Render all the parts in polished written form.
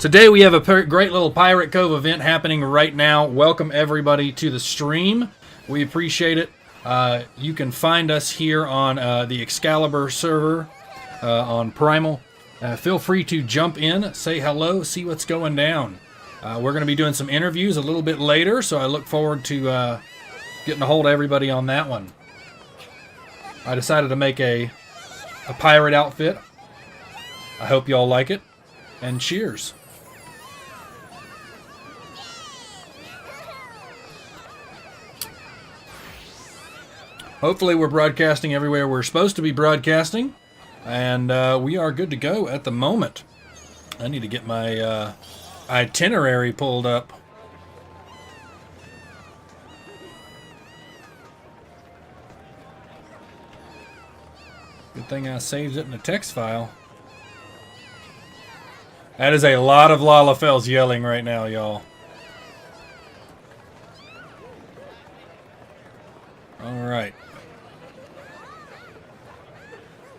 Today we have a great little Pirate Cove event happening right now. Welcome everybody to the stream. We appreciate it. You can find us here on the Excalibur server on Primal. Feel free to jump in, say hello, see what's going down. We're going to be doing some interviews a little bit later, so I look forward to getting a hold of everybody on that one. I decided to make a pirate outfit. I hope y'all like it, and cheers. Hopefully we're broadcasting everywhere we're supposed to be broadcasting, and we are good to go at the moment. I need to get my itinerary pulled up. Good thing I saved it in a text file. That is a lot of Lalafels yelling right now, y'all. Alright.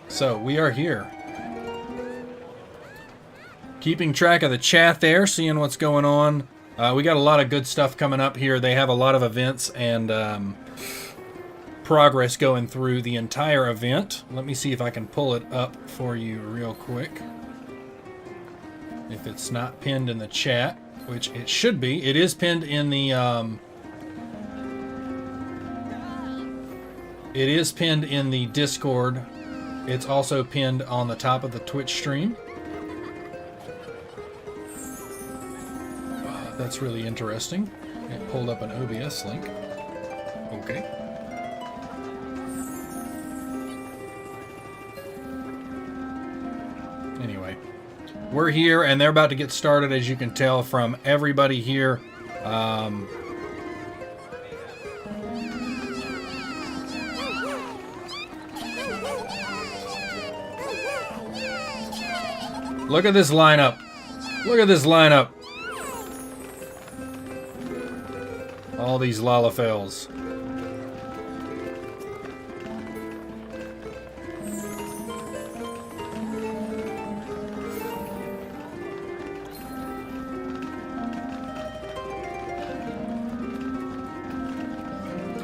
So, we are here. Keeping track of the chat there, seeing what's going on. We got a lot of good stuff coming up here. They have a lot of events and progress going through the entire event. Let me see if I can pull it up for you real quick. If it's not pinned in the chat, which it should be. It is pinned in the it is pinned in the Discord. It's also pinned on the top of the Twitch stream. That's really interesting. It pulled up an OBS link. Okay. Anyway, we're here and they're about to get started, as you can tell from everybody here. Look at this lineup. Look at this lineup. All these Lalafels.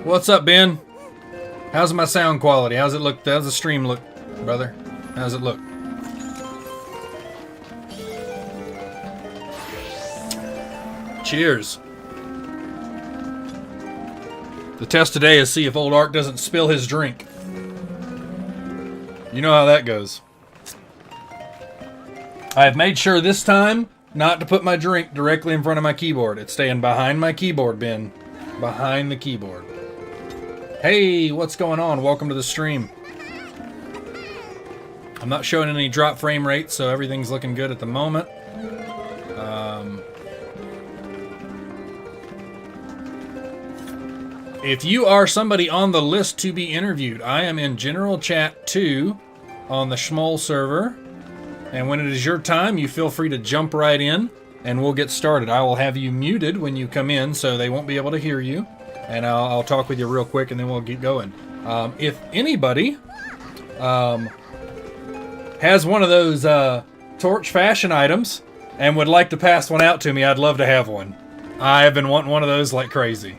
What's up, Ben? How's my sound quality? How's it look? How's the stream look, brother? How's it look? Cheers. The test today is see if old Ark doesn't spill his drink. You know how that goes. I have made sure this time not to put my drink directly in front of my keyboard. It's staying behind my keyboard bin. Behind the keyboard. Hey, what's going on? Welcome to the stream. I'm not showing any drop frame rates, so everything's looking good at the moment. If you are somebody on the list to be interviewed, I am in General Chat 2 on the Schmoll server. And when it is your time, you feel free to jump right in and we'll get started. I will have you muted when you come in so they won't be able to hear you. And I'll talk with you real quick and then we'll get going. If anybody has one of those torch fashion items and would like to pass one out to me, I'd love to have one. I've been wanting one of those like crazy.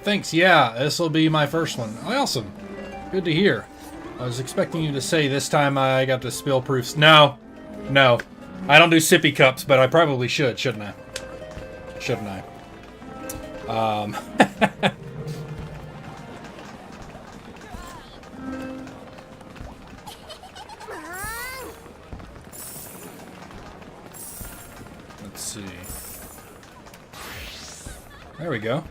Thanks. Yeah, this will be my first one. Awesome. Good to hear. I was expecting you to say this time I got to spill proofs. No. No. I don't do sippy cups, but I probably should, shouldn't I? Shouldn't I? Let's see. There we go.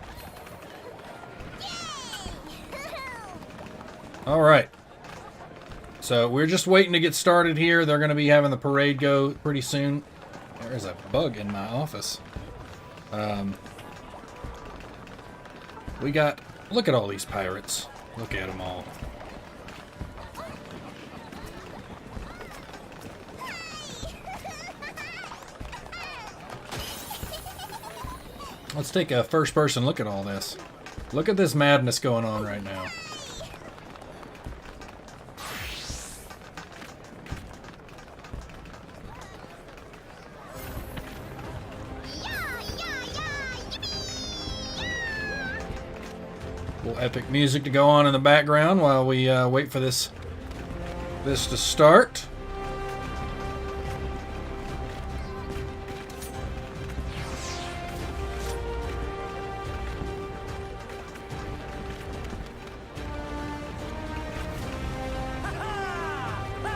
All right. So we're just waiting to get started here. They're going to be having the parade go pretty soon. There's a bug in my office. We got Look at all these pirates. Look at them all. Let's take a first-person look at all this. Look at this madness going on right now. Little epic music to go on in the background while we wait for this to start.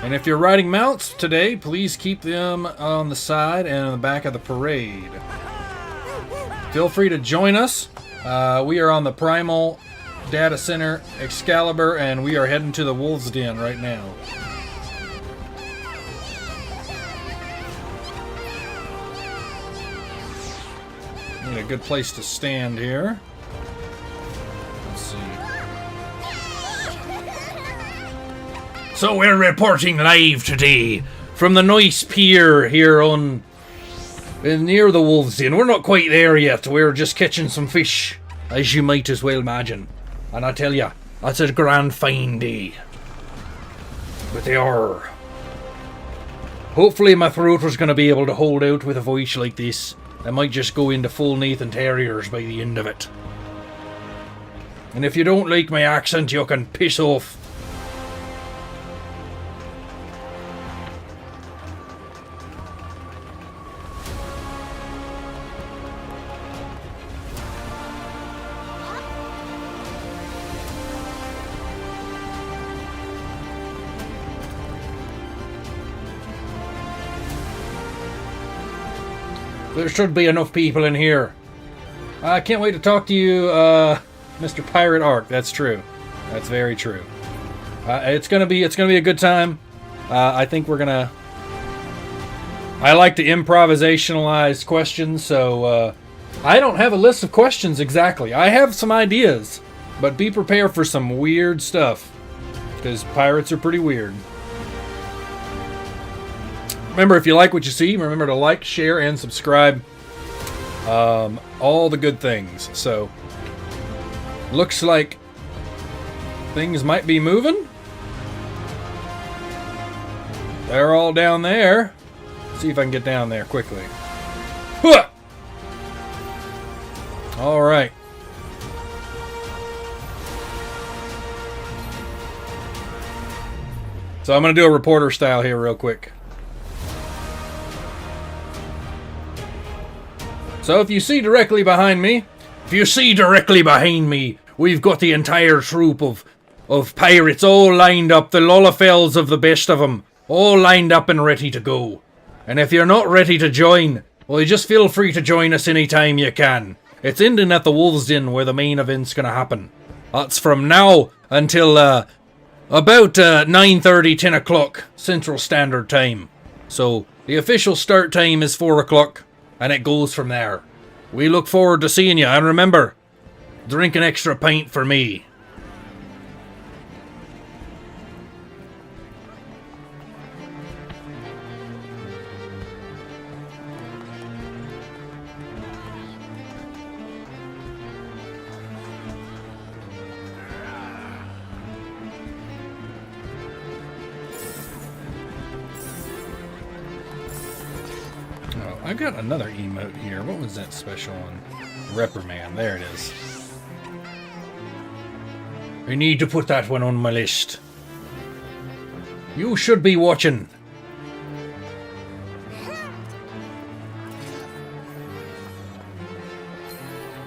And if you're riding mounts today, please keep them on the side and in the back of the parade. Feel free to join us. We are on the Primal Data Center Excalibur, and we are heading to the Wolves Den right now. Need a good place to stand here. Let's see. So we're reporting live today from the nice pier here near the Wolves Den. We're not quite there yet. We're just catching some fish, as you might as well imagine. And I tell you, that's a grand fine day. But they are. Hopefully my throat was going to be able to hold out with a voice like this. I might just go into full Nathan Terriers by the end of it. And if you don't like my accent, you can piss off. There should be enough people in here. I can't wait to talk to you, Mr. Pirate Ark. That's true. That's very true. It's gonna be a good time. I think we're gonna. I like to improvisationalize questions, so I don't have a list of questions exactly. I have some ideas, but be prepared for some weird stuff because pirates are pretty weird. Remember, if you like what you see, remember to like, share, and subscribe. All the good things. So, looks like things might be moving. They're all down there. Let's see if I can get down there quickly. Hooah! All right. So I'm going to do a reporter style here real quick. So if you see directly behind me, we've got the entire troop of pirates all lined up, the Lullafels of the best of them, all lined up and ready to go. And if you're not ready to join, well, you just feel free to join us anytime you can. It's ending at the Wolves Den where the main event's going to happen. That's from now until about 9:30, 10 o'clock Central Standard Time. So the official start time is 4 o'clock. And it goes from there. We look forward to seeing you. And remember, drink an extra pint for me. I got another emote here. What was that special one? Reprimand. There it is. I need to put that one on my list. You should be watching.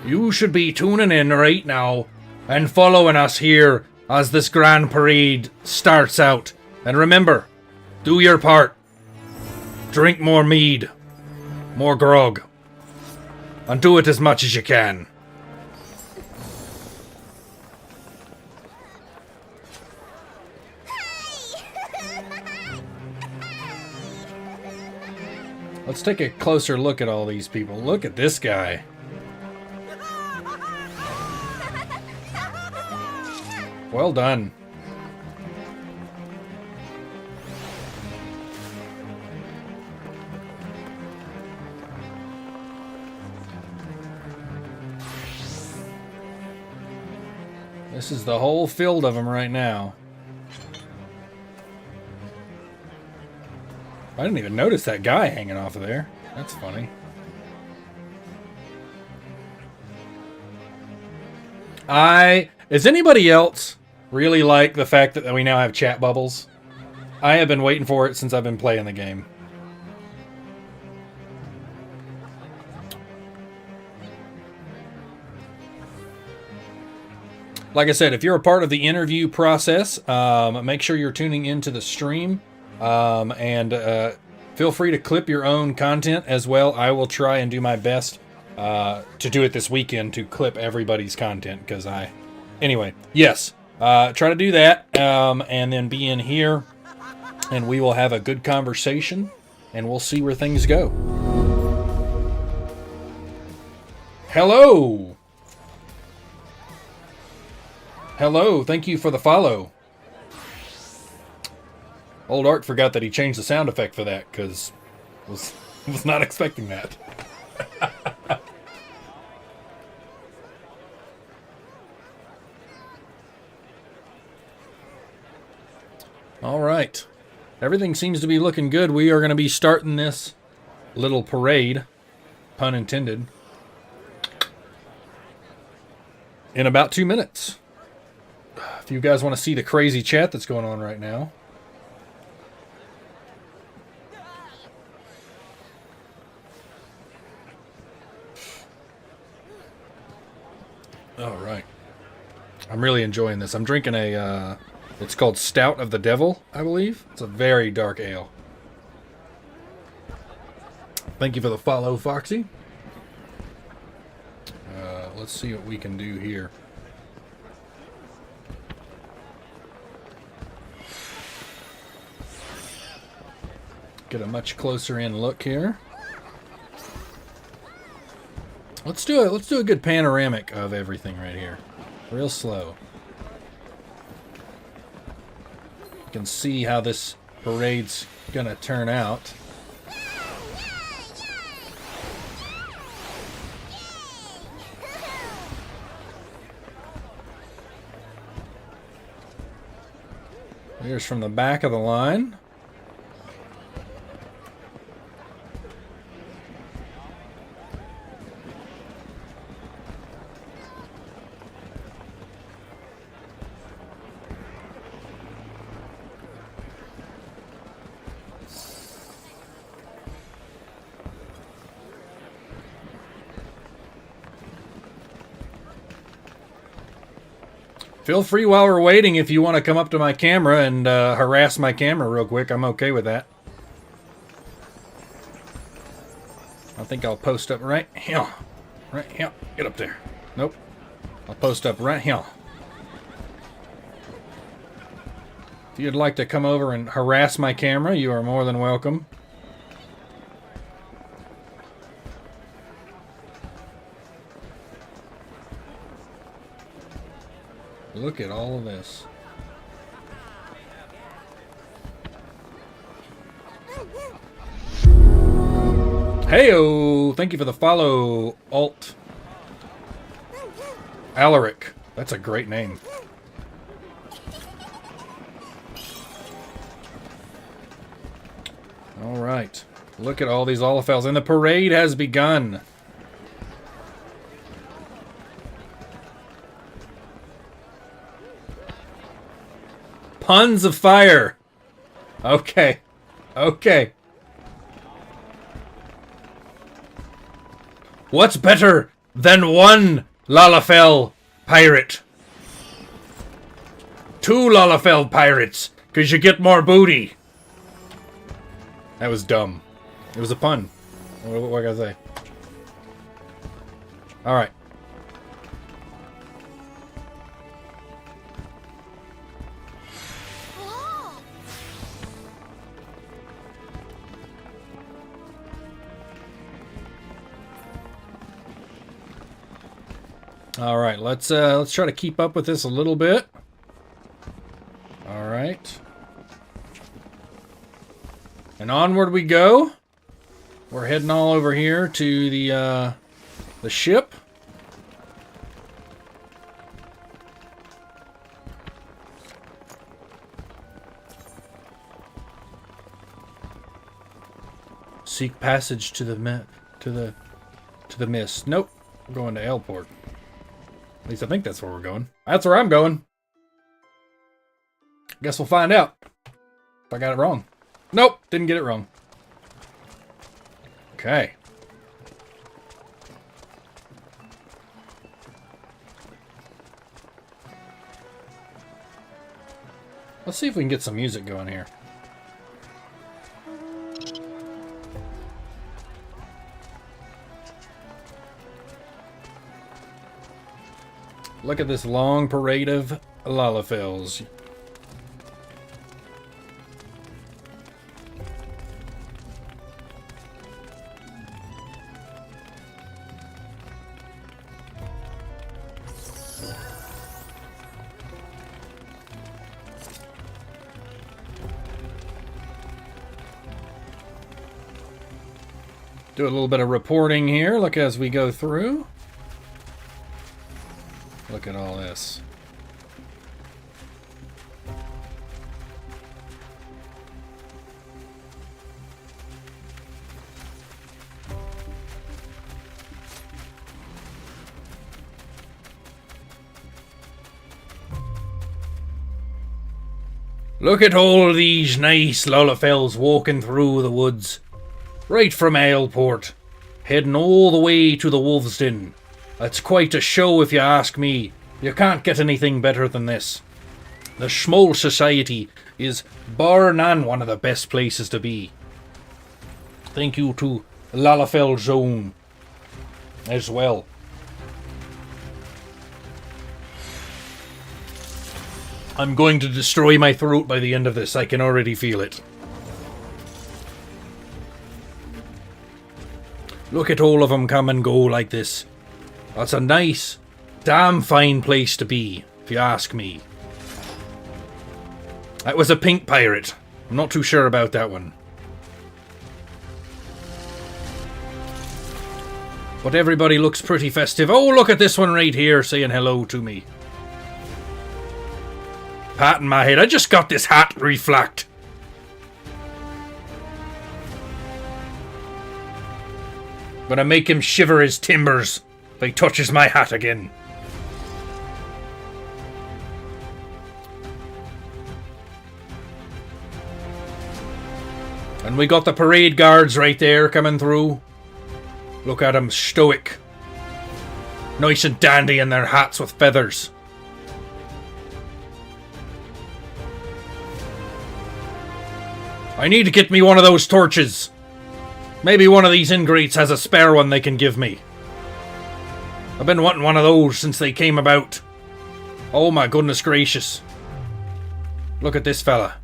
You should be tuning in right now and following us here as this grand parade starts out. And remember, do your part. Drink more mead. More grog. And do it as much as you can. Let's take a closer look at all these people. Look at this guy. Well done. This is the whole field of them right now. I didn't even notice that guy hanging off of there. That's funny. Is anybody else really like the fact that we now have chat bubbles? I have been waiting for it since I've been playing the game. Like I said, if you're a part of the interview process, make sure you're tuning into the stream. And feel free to clip your own content as well. I will try and do my best to do it this weekend to clip everybody's content because anyway, yes, try to do that and then be in here and we will have a good conversation and we'll see where things go. Hello. Hello, thank you for the follow. Old Art forgot that he changed the sound effect for that, because was not expecting that. All right. Everything seems to be looking good. We are going to be starting this little parade, pun intended, in about 2 minutes. If you guys want to see the crazy chat that's going on right now. All right. I'm really enjoying this. I'm drinking it's called Stout of the Devil, I believe. It's a very dark ale. Thank you for the follow, Foxy. Let's see what we can do here. Get a much closer in look here. Let's do a good panoramic of everything right here. Real slow. You can see how this parade's gonna turn out. Here's from the back of the line. Feel free while we're waiting if you want to come up to my camera and harass my camera real quick. I'm okay with that. I think I'll post up right here. Right here. Get up there. Nope. I'll post up right here. If you'd like to come over and harass my camera, you are more than welcome. Look at all of this. Heyo! Thank you for the follow, Alt. Alaric. That's a great name. All right. Look at all these Olafels. And the parade has begun. Puns of fire. Okay. Okay. What's better than one Lalafell pirate? 2 Lalafell pirates, because you get more booty. That was dumb. It was a pun. What can I say? All right. All right, let's try to keep up with this a little bit. And onward we go. We're heading all over here to the ship. Seek passage to the mist. Nope. We're going to Airport. At least I think that's where we're going. That's where I'm going. Guess we'll find out. If I got it wrong. Nope, didn't get it wrong. Okay. Let's see if we can get some music going here. Look at this long parade of Lalafels. Do a little bit of reporting here. Look as we go through. Look at all this. Look at all these nice Lullafels walking through the woods. Right from Aleport, heading all the way to the Wolves' Den. It's quite a show if you ask me. You can't get anything better than this. The Schmoll Society is bar none one of the best places to be. Thank you to Lalafell Zone as well. I'm going to destroy my throat by the end of this. I can already feel it. Look at all of them come and go like this. That's a nice, damn fine place to be, if you ask me. That was a pink pirate. I'm not too sure about that one. But everybody looks pretty festive. Oh, look at this one right here saying hello to me. Patting my head. I just got this hat reflacked. Gonna make him shiver his timbers if he touches my hat again. And we got the parade guards right there coming through. Look at them, stoic. Nice and dandy in their hats with feathers. I need to get me one of those torches. Maybe one of these ingrates has a spare one they can give me. I've been wanting one of those since they came about. Oh my goodness gracious. Look at this fella.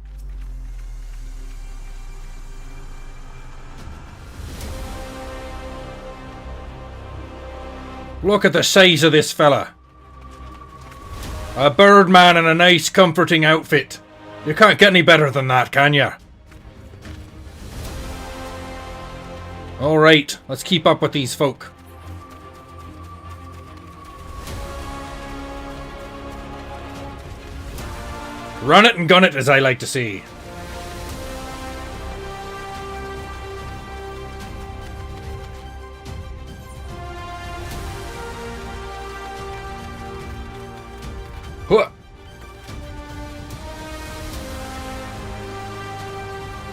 Look at the size of this fella. A birdman in a nice comforting outfit. You can't get any better than that, can ya? Alright, let's keep up with these folk. Run it and gun it, as I like to say. Huh.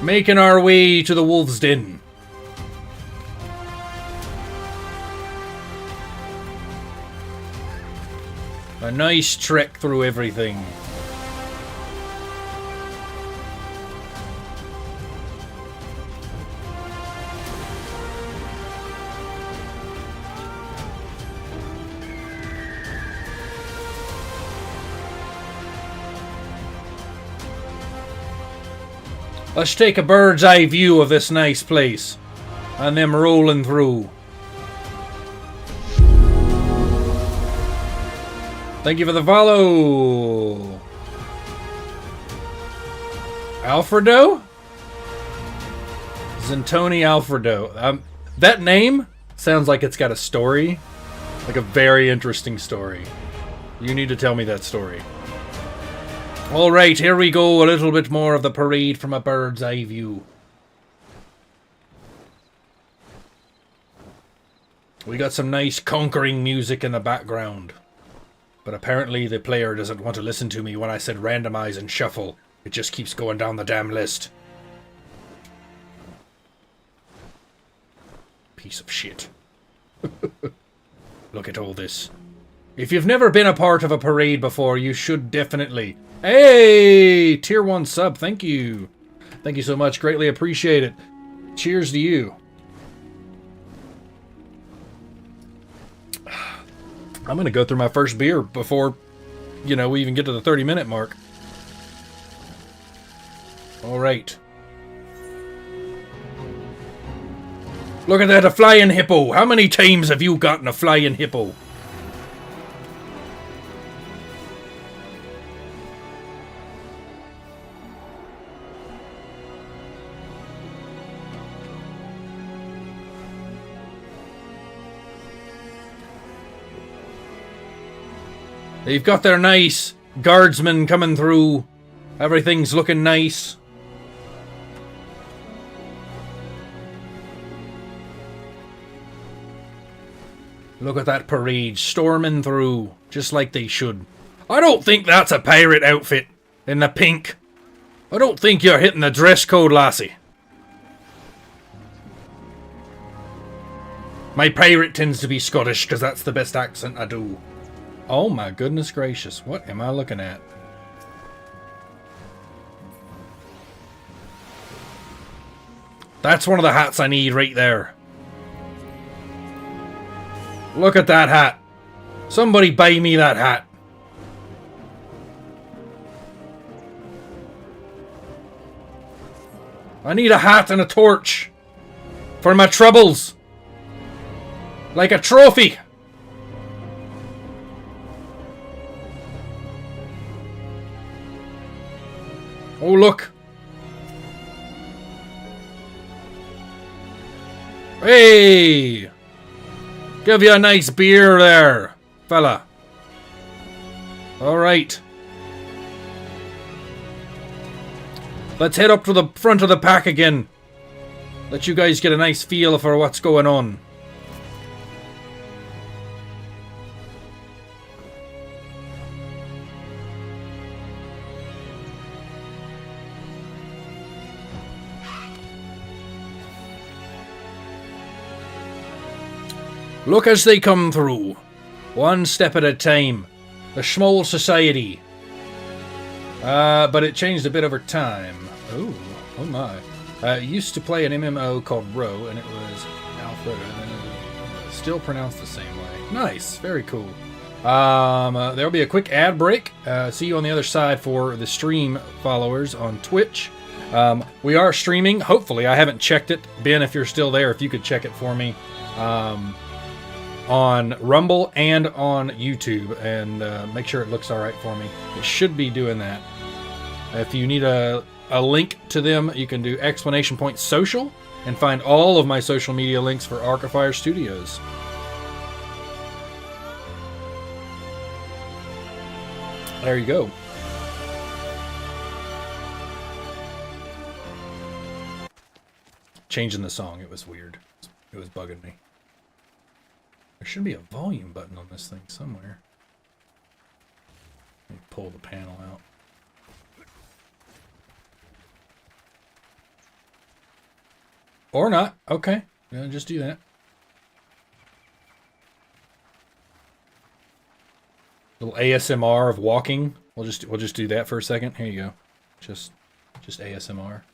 Making our way to the Wolves' Den. A nice trek through everything. Let's take a bird's eye view of this nice place and them rolling through. Thank you for the follow. Alfredo? Zantoni Alfredo. That name sounds like it's got a story. Like a very interesting story. You need to tell me that story. Alright, here we go. A little bit more of the parade from a bird's eye view. We got some nice conquering music in the background. But apparently the player doesn't want to listen to me when I said randomize and shuffle. It just keeps going down the damn list. Piece of shit. Look at all this. If you've never been a part of a parade before, you should definitely... Hey! Tier 1 sub, thank you. Thank you so much, greatly appreciate it. Cheers to you. I'm gonna go through my first beer before, you know, we even get to the 30-minute mark. Alright. Look at that, a flying hippo. How many times have you gotten a flying hippo? They've got their nice guardsmen coming through. Everything's looking nice. Look at that parade storming through, just like they should. I don't think that's a pirate outfit in the pink. I don't think you're hitting the dress code, lassie. My pirate tends to be Scottish, because that's the best accent I do. Oh my goodness gracious, what am I looking at? That's one of the hats I need right there. Look at that hat. Somebody buy me that hat. I need a hat and a torch. For my troubles. Like a trophy. Oh, look. Hey! Give you a nice beer there, fella. Alright. Let's head up to the front of the pack again. Let you guys get a nice feel for what's going on. Look as they come through, one step at a time. The small society. But it changed a bit over time. Oh, oh my. Used to play an MMO called Row, and it was Alfredo, and then still pronounced the same way. Nice, very cool. There'll be a quick ad break. See you on the other side for the stream followers on Twitch. We are streaming, hopefully. I haven't checked it. Ben, if you're still there, if you could check it for me. On Rumble and on YouTube, and make sure it looks alright for me. It should be doing that. If you need a link to them, you can do exclamation point social and find all of my social media links for Arcafire Studios. There you go. Changing the song, it was weird. It was bugging me. There should be a volume button on this thing somewhere. Let me pull the panel out. Or not. Okay. Yeah, just do that. Little ASMR of walking. We'll just do that for a second. Here you go. Just ASMR.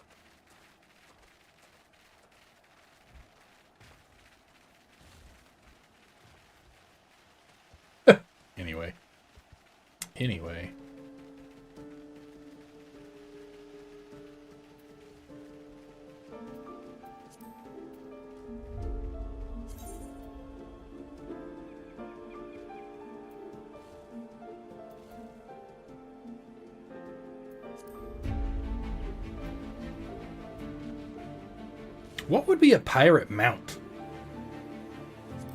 Anyway. What would be a pirate mount?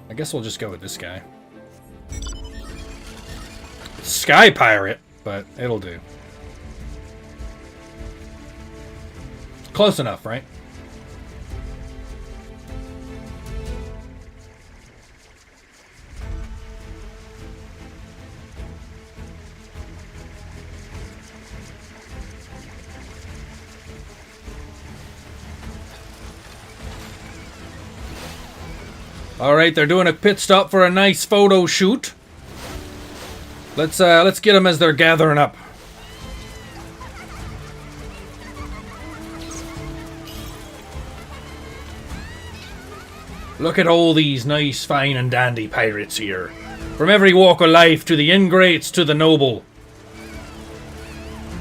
I guess we'll just go with this guy. Sky pirate, but it'll do. Close enough, right? All right, they're doing a pit stop for a nice photo shoot. Let's get them as they're gathering up. Look at all these nice, fine and dandy pirates here. From every walk of life, to the ingrates to the noble.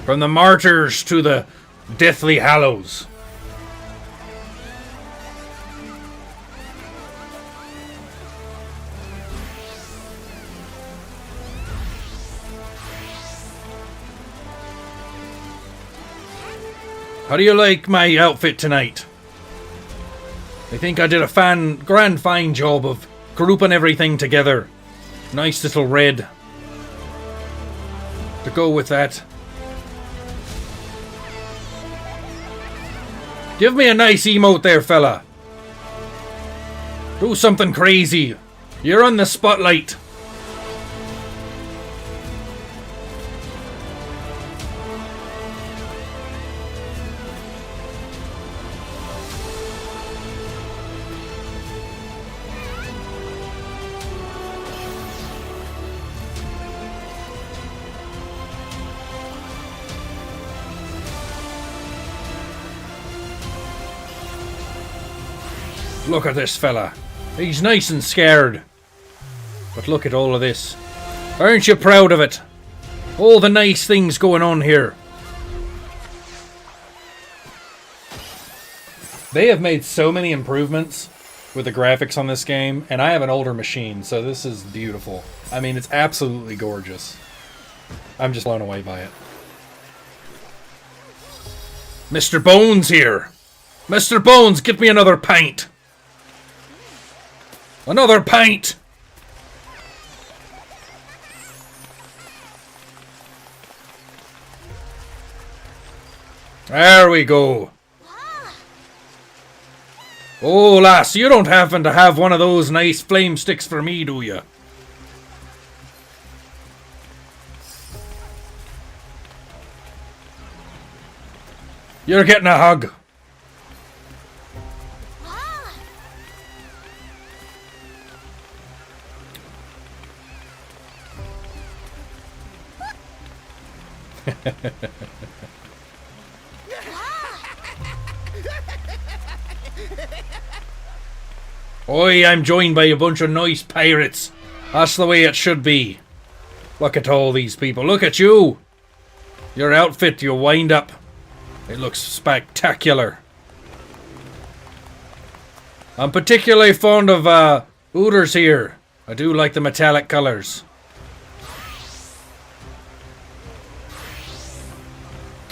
From the martyrs to the deathly hallows. How do you like my outfit tonight? I think I did a grand fine job of grouping everything together. Nice little red to go with that. Give me a nice emote there, fella. Do something crazy. You're on the spotlight. Look at this fella. He's nice and scared. But look at all of this. Aren't you proud of it? All the nice things going on here. They have made so many improvements with the graphics on this game, and I have an older machine, so this is beautiful. I mean, it's absolutely gorgeous. I'm just blown away by it. Mr. Bones here. Mr. Bones, get me another pint. Another pint! There we go. Oh, lass, you don't happen to have one of those nice flame sticks for me, do you? You're getting a hug. Oi, I'm joined by a bunch of nice pirates. That's the way it should be. Look at all these people. Look at you. Your outfit, your wind up. It looks spectacular. I'm particularly fond of Ooters here. I do like the metallic colors.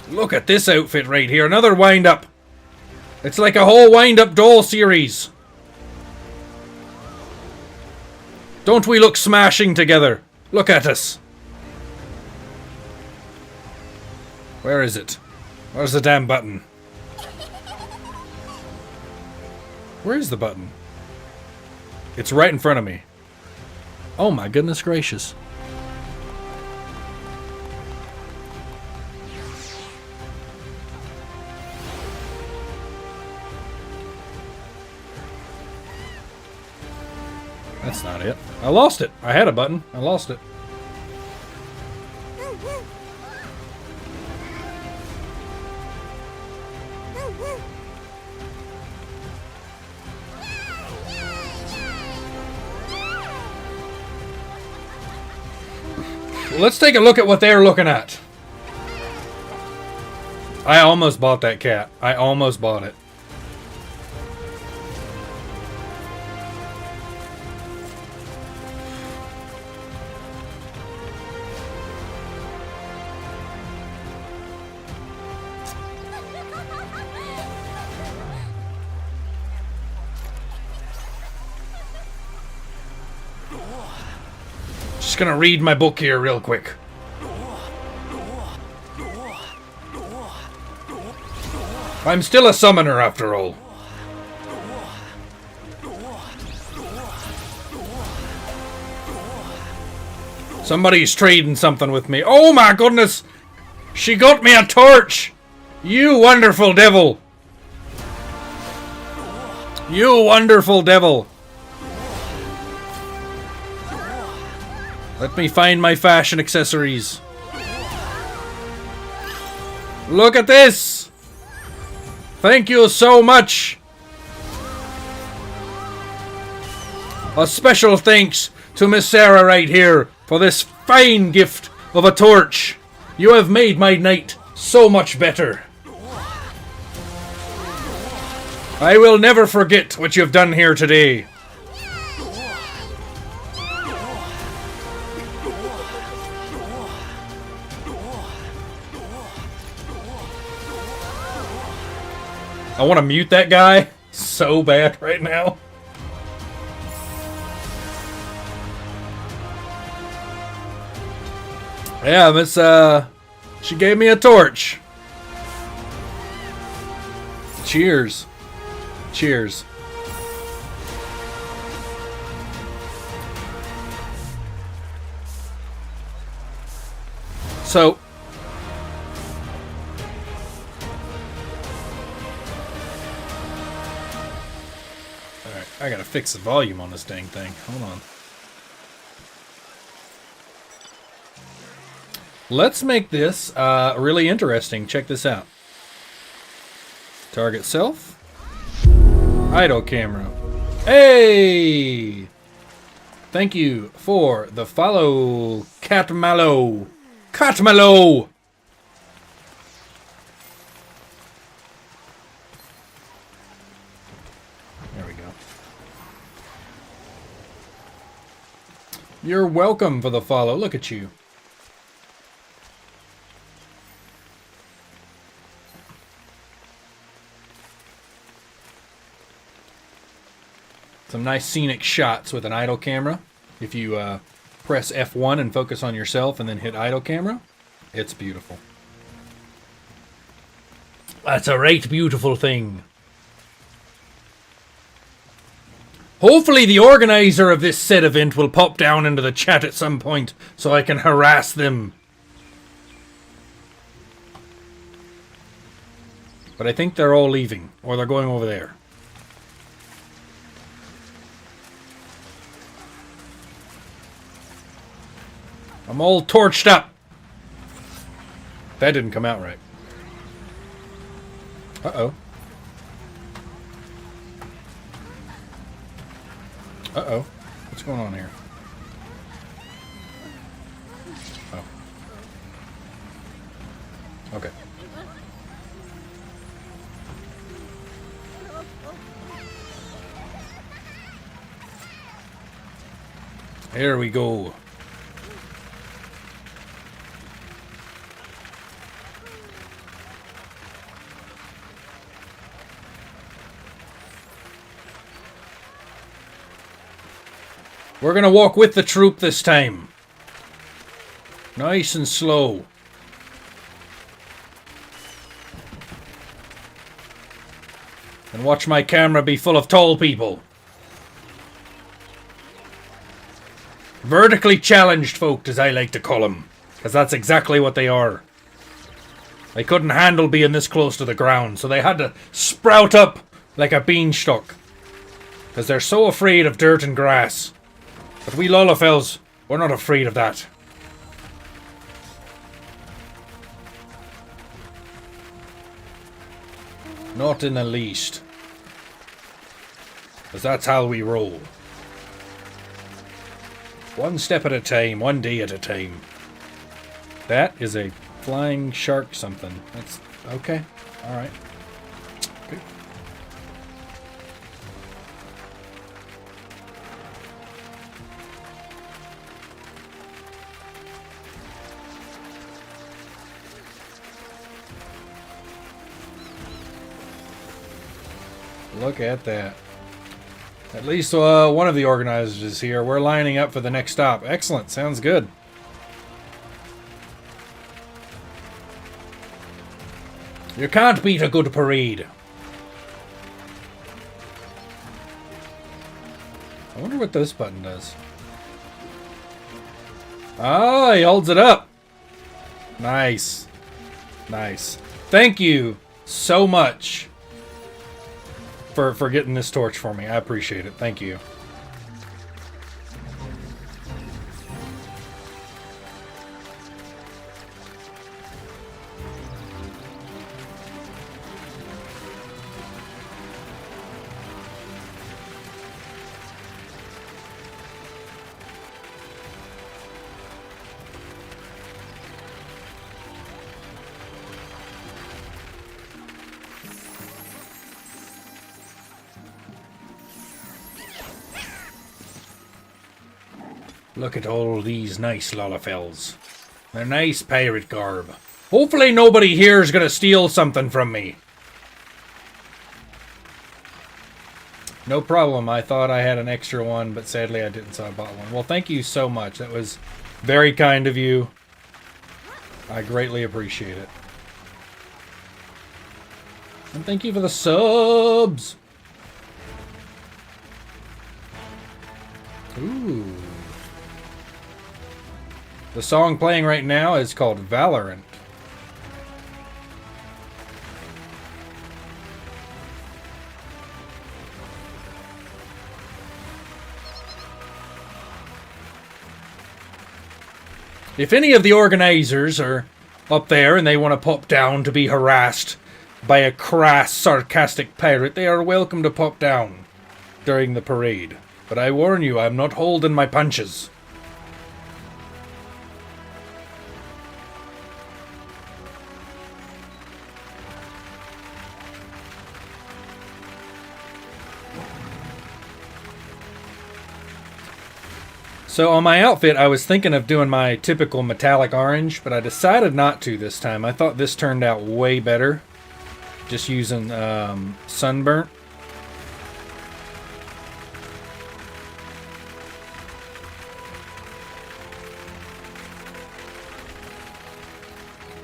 Look at this outfit right here. Another wind-up. It's like a whole wind-up doll series. Don't we look smashing together? Look at us. Where is it? Where's the damn button? Where is the button? It's right in front of me. Oh my goodness gracious. That's not it. I lost it. I had a button. I lost it. Let's take a look at what they're looking at. I almost bought that cat. I almost bought it. just gonna read my book here real quick. I'm still a summoner after all. Somebody's trading something with me. Oh my goodness! She got me a torch! You wonderful devil! You wonderful devil! Let me find my fashion accessories. Look at this! Thank you so much! A special thanks to Miss Sarah right here for this fine gift of a torch. You have made my night so much better. I will never forget what you have done here today. I want to mute that guy so bad right now. Yeah, Miss, she gave me a torch. Cheers. Cheers. So, alright, I gotta fix the volume on this dang thing. Hold on. Let's make this really interesting. Check this out. Target self. Idle camera. Hey! Thank you for the follow, Catmallow. Catmallow! There we go. You're welcome for the follow. Look at you. Some nice scenic shots with an idle camera. If you press F1 and focus on yourself and then hit idle camera, it's beautiful. That's a right beautiful thing. Hopefully the organizer of this said event will pop down into the chat at some point so I can harass them. But I think they're all leaving, or they're going over there. I'm all torched up. That didn't come out right. Uh-oh. Uh-oh. What's going on here? Oh. Okay. Here we go. We're gonna walk with the troop this time. Nice and slow. And watch my camera be full of tall people. Vertically challenged folk, as I like to call them. Because that's exactly what they are. They couldn't handle being this close to the ground, so they had to sprout up like a beanstalk. Because they're so afraid of dirt and grass. But we Lollafels, we're not afraid of that. Not in the least. Because that's how we roll. One step at a time, one day at a time. That is a flying shark something. That's okay. Alright. Okay. Look at that. At least one of the organizers is here. We're lining up for the next stop. Excellent. Sounds good. You can't beat a good parade. I wonder what this button does. Oh, he holds it up. Nice. Nice. Thank you so much for getting this torch for me. I appreciate it. Thank you. Look at all these nice Lalafels. They're nice pirate garb. Hopefully nobody here is going to steal something from me. No problem. I thought I had an extra one, but sadly I didn't, so I bought one. Well, thank you so much. That was very kind of you. I greatly appreciate it. And thank you for the subs. Ooh. The song playing right now is called Valorant. If any of the organizers are up there and they want to pop down to be harassed by a crass, sarcastic pirate, they are welcome to pop down during the parade. But I warn you, I'm not holding my punches. So on my outfit, I was thinking of doing my typical metallic orange, but I decided not to this time. I thought this turned out way better, just using sunburnt.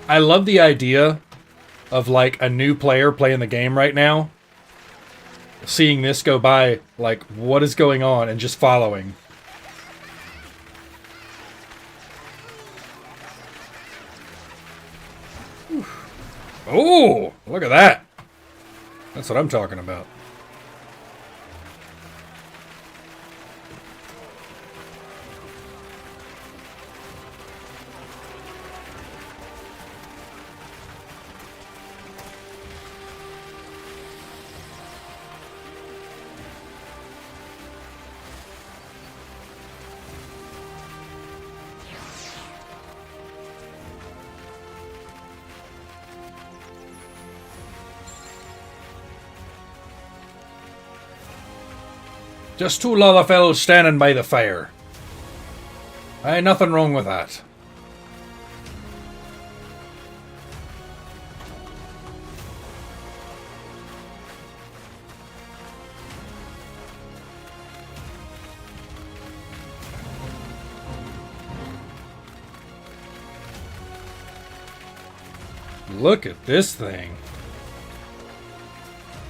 I love the idea of like a new player playing the game right now, seeing this go by, like what is going on, and just following. Oh, look at that. That's what I'm talking about. Just two Lalafels standing by the fire. Ain't nothing wrong with that. Look at this thing.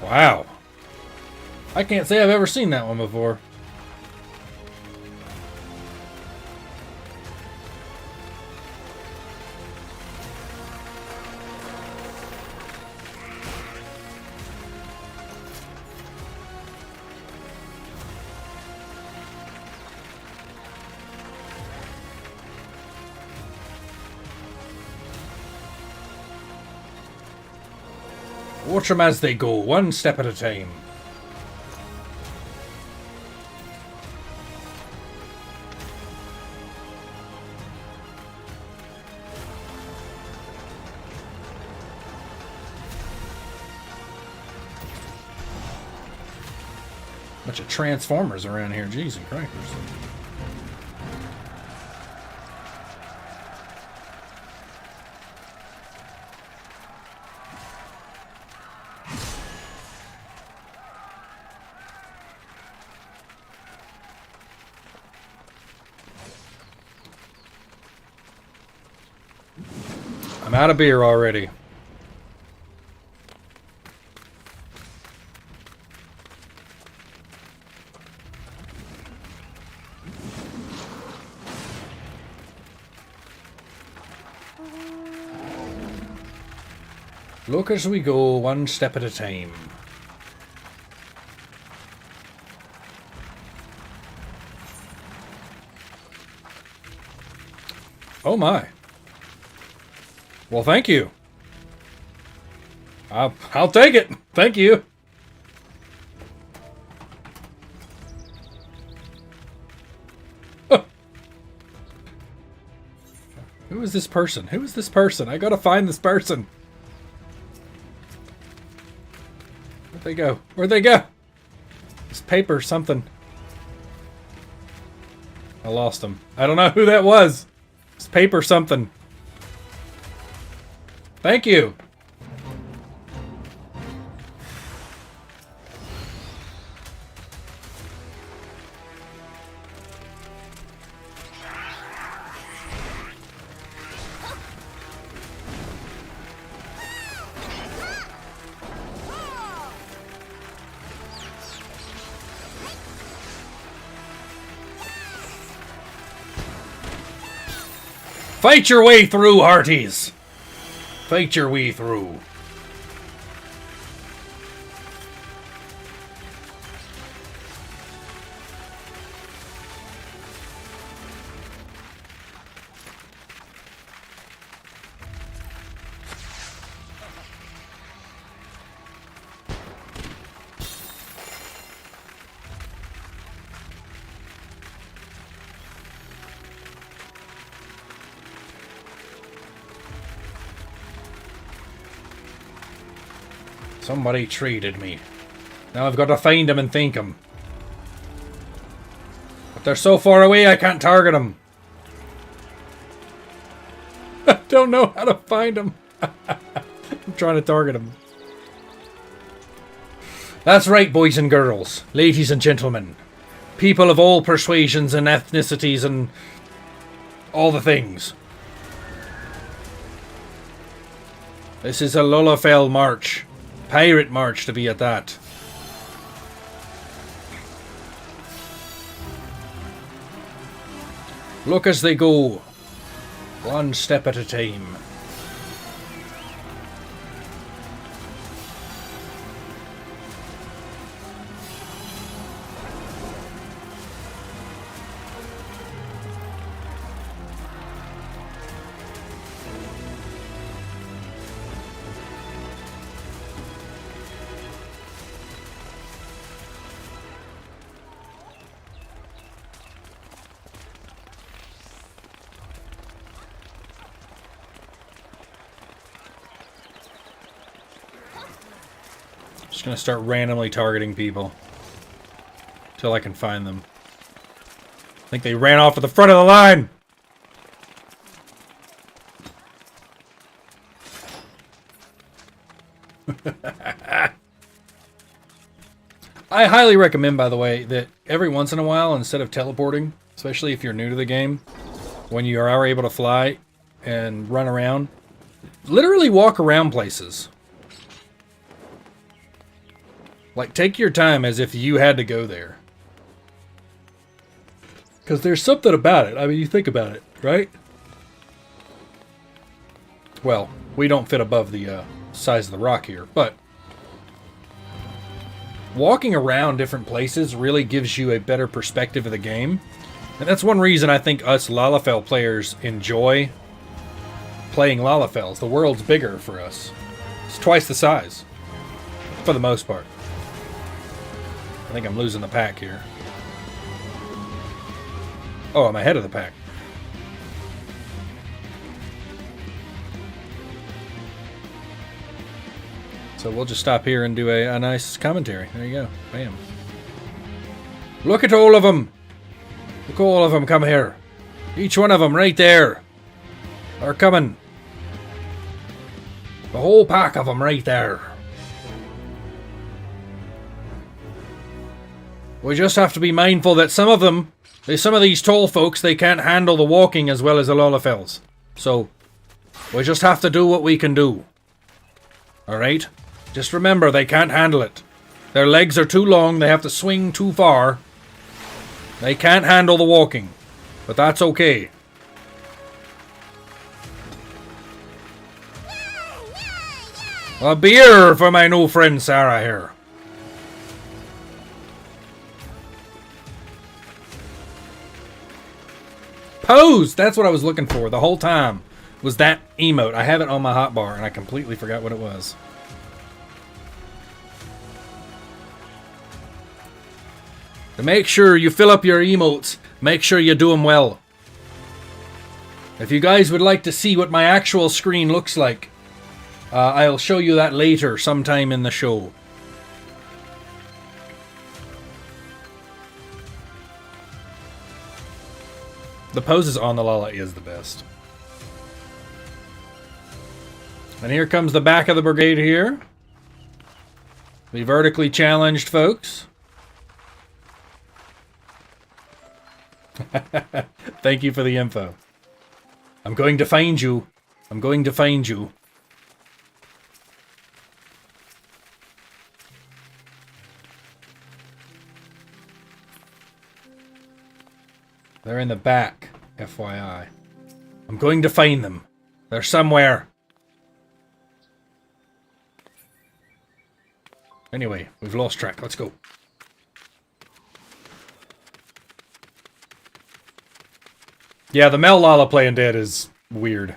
Wow. I can't say I've ever seen that one before. Watch them as they go, one step at a time. Bunch of Transformers around here, jeez and crackers. I'm out of beer already. Look as we go, one step at a time. Oh my. Well, thank you. I'll take it. Thank you. Who is this person? Who is this person? I gotta find this person. Where'd they go? Where'd they go? This paper, something. I lost him. I don't know who that was. This paper, something. Thank you. Fight your way through, hearties! Fight your way through. Somebody traded me. Now I've got to find them and thank them. But they're so far away I can't target them. I don't know how to find them. I'm trying to target them. That's right, boys and girls, ladies and gentlemen, people of all persuasions and ethnicities and all the things. This is a Lullafell march. Pirate march to be at that. Look as they go, one step at a time. Just gonna start randomly targeting people till I can find them. I think they ran off to the front of the line. I highly recommend, by the way, that every once in a while, instead of teleporting, especially if you're new to the game, when you are able to fly and run around, literally walk around places. Like, take your time as if you had to go there. Because there's something about it. I mean, you think about it, right? Well, we don't fit above the size of the rock here, but walking around different places really gives you a better perspective of the game. And that's one reason I think us Lullafell players enjoy playing Lullafells. The world's bigger for us. It's twice the size, for the most part. I think I'm losing the pack here. Oh, I'm ahead of the pack. So we'll just stop here and do a nice commentary. There you go. Bam. Look at all of them. Look, all of them come here. Each one of them right there are coming. The whole pack of them right there. We just have to be mindful that some of these tall folks, they can't handle the walking as well as the Lullafells. So, We just have to do what we can do. Alright? Just remember, they can't handle it. Their legs are too long, they have to swing too far. They can't handle the walking. But that's okay. A beer for my new friend Sarah here. Pose! That's what I was looking for the whole time. Was that emote. I have it on my hotbar and I completely forgot what it was. To make sure you fill up your emotes, make sure you do them well. If you guys would like to see what my actual screen looks like, I'll show you that later, sometime in the show. The poses on the Lala is the best. And here comes the back of the brigade here. The vertically challenged folks. Thank you for the info. I'm going to find you. I'm going to find you. They're in the back, FYI. I'm going to find them. They're somewhere. Anyway, we've lost track. Let's go. Yeah, the Mel Lala playing dead is weird.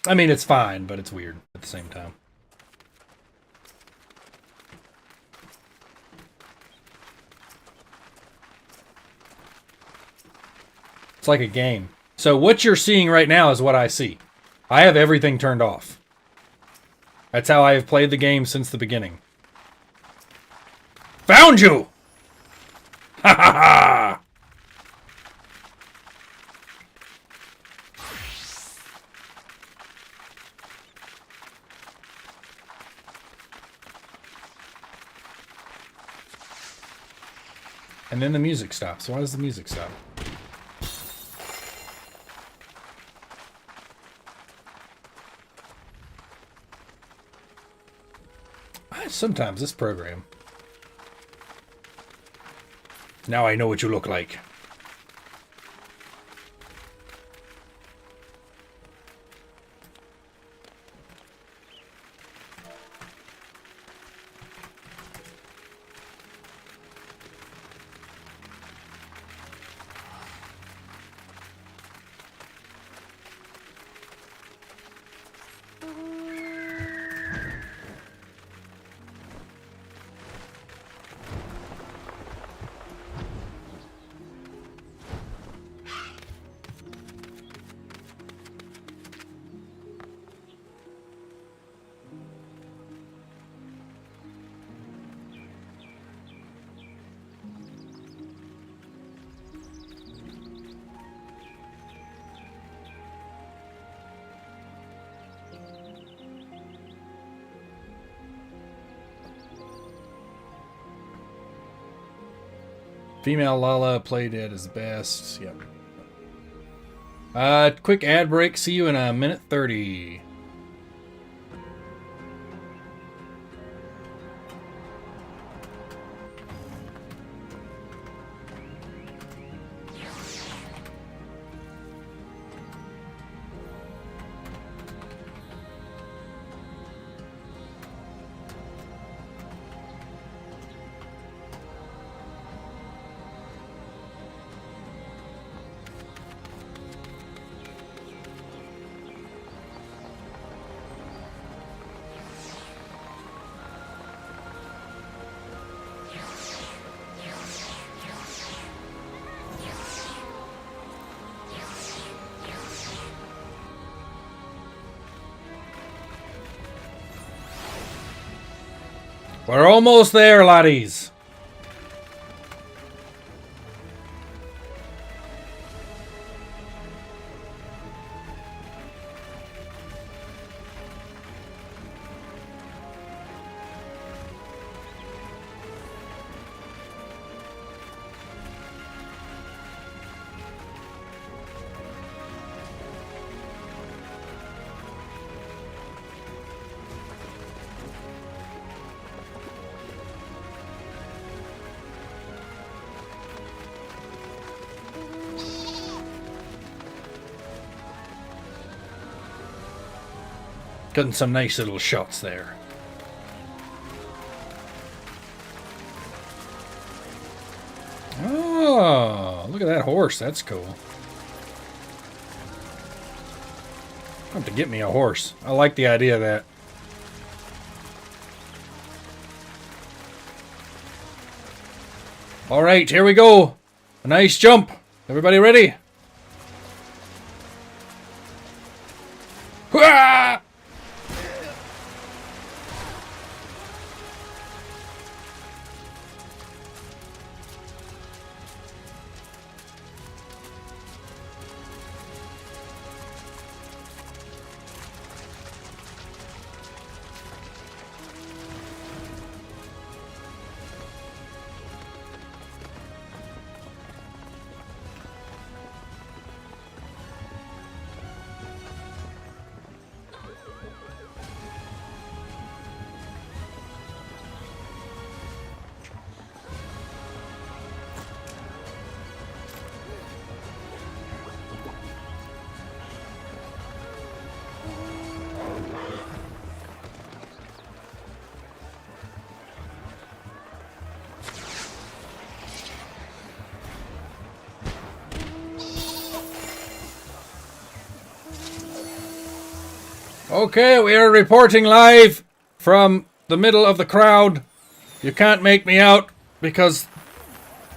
I mean, it's fine, but it's weird at the same time. It's like a game. So what you're seeing right now is what I see. I have everything turned off. That's how I have played the game since the beginning. Found you! Ha ha ha! And then the music stops. Why does the music stop? Sometimes this program. Now I know what you look like. Female Lala play dead is best. Yep. Quick ad break. See you in a minute 30. We're almost there, laddies. Getting some nice little shots there. Oh, look at that horse. That's cool. I have to get me a horse. I like the idea of that. All right, here we go. A nice jump. Everybody ready? Hooah! Okay, we are reporting live from the middle of the crowd. You can't make me out because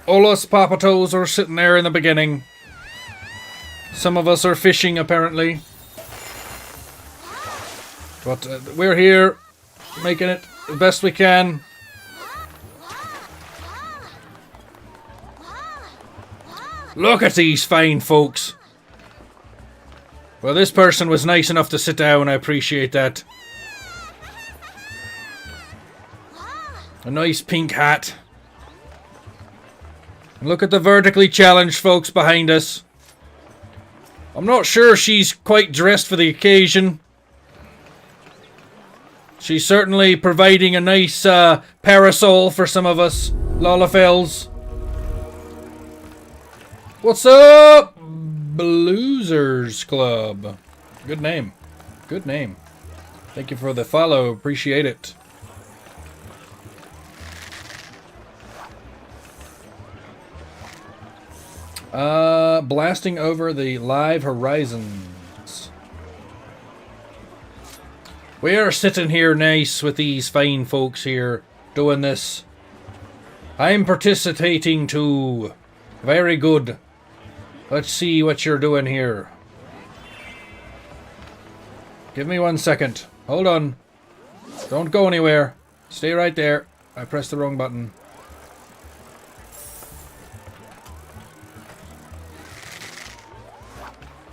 all us papatos are sitting there in the beginning. Some of us are fishing, apparently. But we're here, making it the best we can. Look at these fine folks. Well, this person was nice enough to sit down. I appreciate that. A nice pink hat. And look at the vertically challenged folks behind us. I'm not sure she's quite dressed for the occasion. She's certainly providing a nice parasol for some of us Lollafels. What's up? Bloozers Club. Good name. Good name. Thank you for the follow. Appreciate it. Blasting over the live horizons. We are sitting here nice with these fine folks here doing this. I'm participating too. Very good. Let's see what you're doing here. Give me 1 second. Hold on. Don't go anywhere. Stay right there. I pressed the wrong button.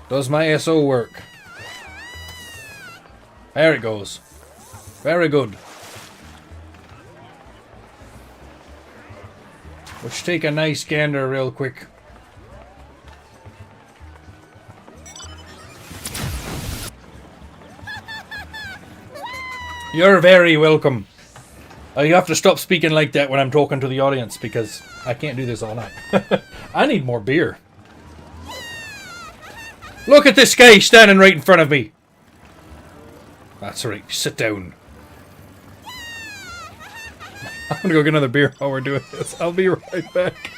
Does my SO work? There it goes. Very good. Let's take a nice gander real quick. You're very welcome. You have to stop speaking like that when I'm talking to the audience because I can't do this all night. I need more beer. Look at this guy standing right in front of me. That's right. Sit down. I'm gonna go get another beer while we're doing this. I'll be right back.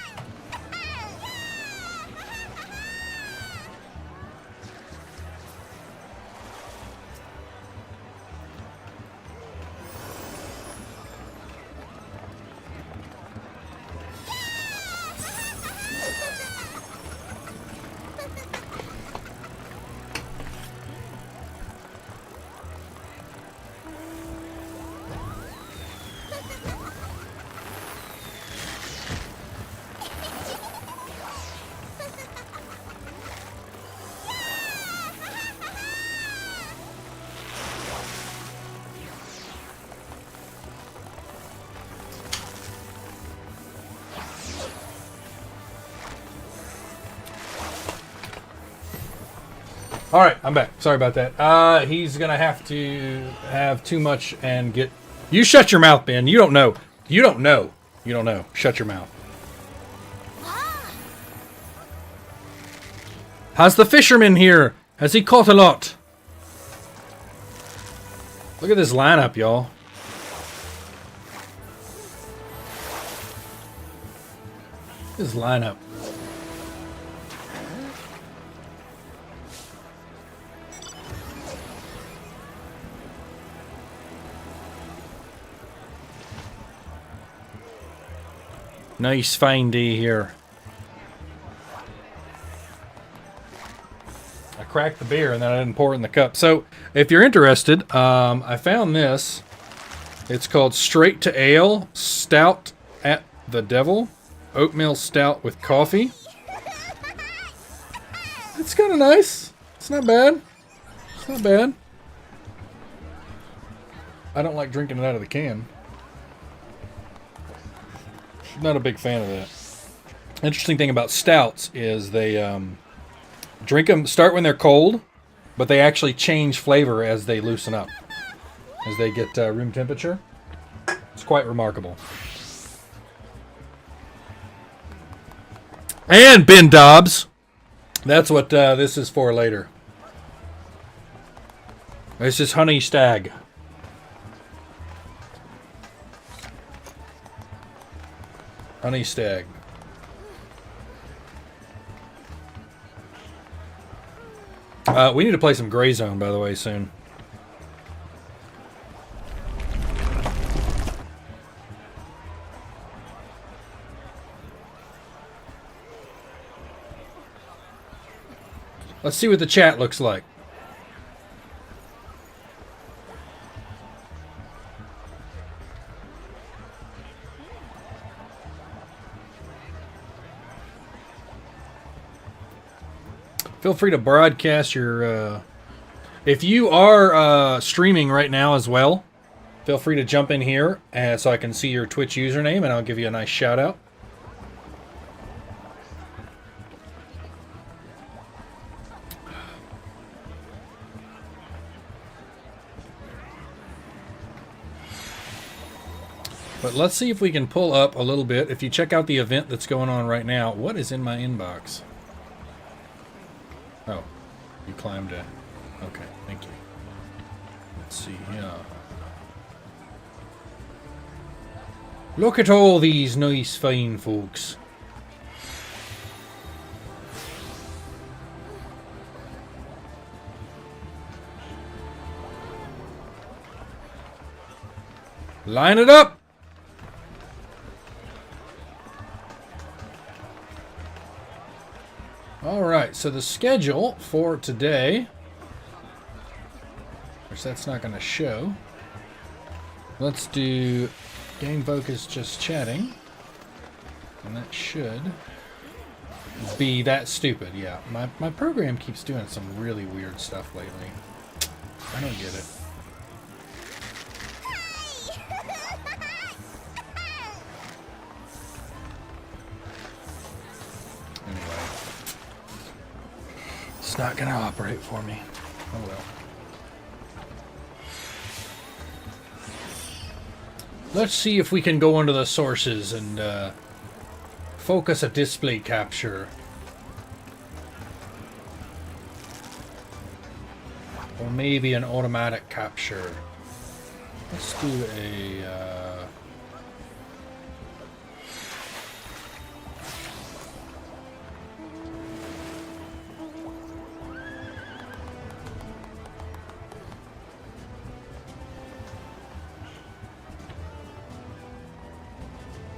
Alright, I'm back. Sorry about that. He's gonna have to have too much and get... You shut your mouth, Ben. You don't know. You don't know. You don't know. Shut your mouth. How's the fisherman here? Has he caught a lot? Look at this lineup, y'all. This lineup. Nice fine day here. I cracked the beer and then I didn't pour it in the cup. So, if you're interested, I found this. It's called Straight to Ale Stout at the Devil. Oatmeal stout with coffee. It's kind of nice. It's not bad. It's not bad. I don't like drinking it out of the can. Not a big fan of that. Interesting thing about stouts is they drink them, start when they're cold, but they actually change flavor as they loosen up, as they get room temperature. It's quite remarkable. And Ben Dobbs. That's what this is for later. This is Honey Stag. Honey Stag. We need to play some Gray Zone, by the way, soon. Let's see what the chat looks like. Feel free to broadcast your... if you are streaming right now as well, feel free to jump in here so I can see your Twitch username and I'll give you a nice shout out. But let's see if we can pull up a little bit. If you check out the event that's going on right now, what is in my inbox? Oh, you climbed it. Okay, thank you. Let's see here. Look at all these nice, fine folks. Line it up! Alright, so the schedule for today, of course that's not going to show. Let's do Game Focus Just Chatting, and that should be that stupid. Yeah, my program keeps doing some really weird stuff lately. I don't get it. It's not going to operate for me. Oh well. Let's see if we can go into the sources and focus a display capture. Or maybe an automatic capture. Let's do a...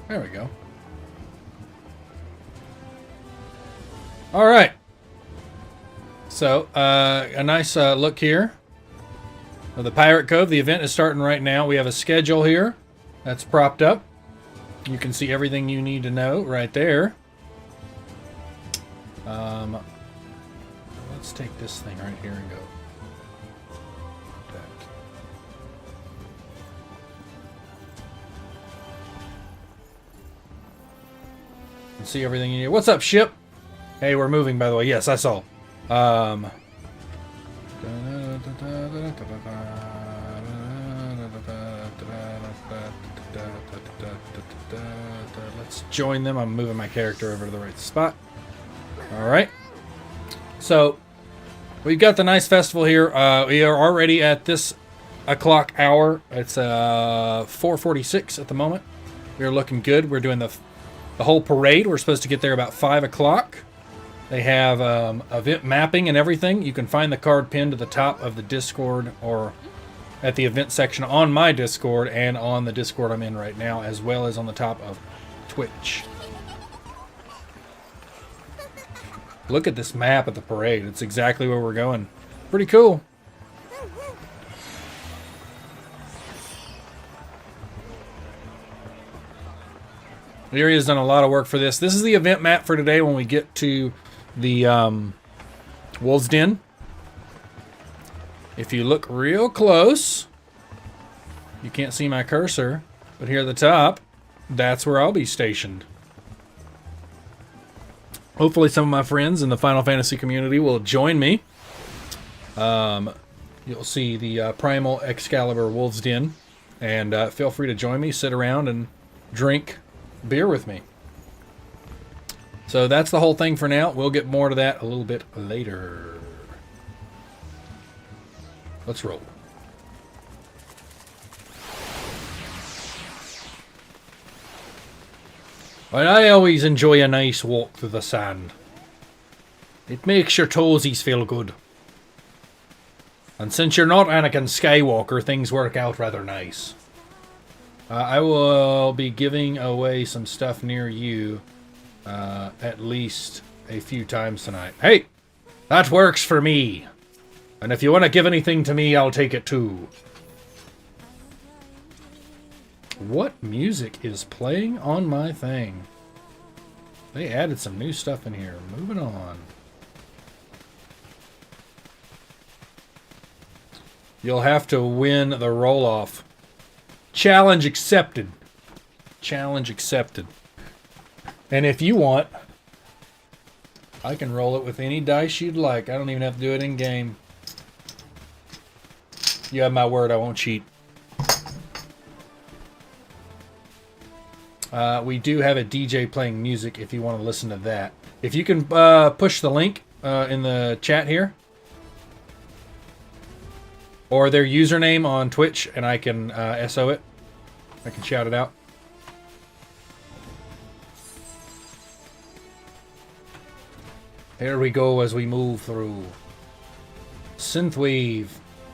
There we go. All right. So, a nice look here of the Pirate Cove. The event is starting right now. We have a schedule here that's propped up. You can see everything you need to know right there. Let's take this thing right here and go. See everything you need. What's up, ship? Hey, we're moving, by the way. Yes, I saw. Let's join them. I'm moving my character over to the right spot. All right. So, we've got the nice festival here. We are already at this o'clock hour. It's 4:46 at the moment. We're looking good. We're doing the whole parade. We're supposed to get there about 5 o'clock. They have event mapping and everything. You can find the card pinned to the top of the Discord or at the event section on my Discord and on the Discord I'm in right now, as well as on the top of Twitch. Look at this map of the parade. It's exactly where we're going. Pretty cool. Lyria's done a lot of work for this. This is the event map for today when we get to the Wolves Den. If you look real close, you can't see my cursor, but here at the top, that's where I'll be stationed. Hopefully some of my friends in the Final Fantasy community will join me. You'll see the Primal Excalibur Wolves Den, and feel free to join me, sit around, and drink beer with me. So that's the whole thing for now. We'll get more to that a little bit later. Let's roll. But I always enjoy a nice walk through the sand. It makes your toesies feel good. And since you're not Anakin Skywalker, things work out rather nice. I will be giving away some stuff near you at least a few times tonight. Hey, that works for me. And if you want to give anything to me, I'll take it too. What music is playing on my thing? They added some new stuff in here. Moving on. You'll have to win the roll-off. Challenge accepted. Challenge accepted. And if you want, I can roll it with any dice you'd like. I don't even have to do it in-game. You have my word, I won't cheat. We do have a DJ playing music if you want to listen to that. If you can push the link in the chat here, or their username on Twitch, and I can SO it. I can shout it out. Here we go as we move through. Synthwave.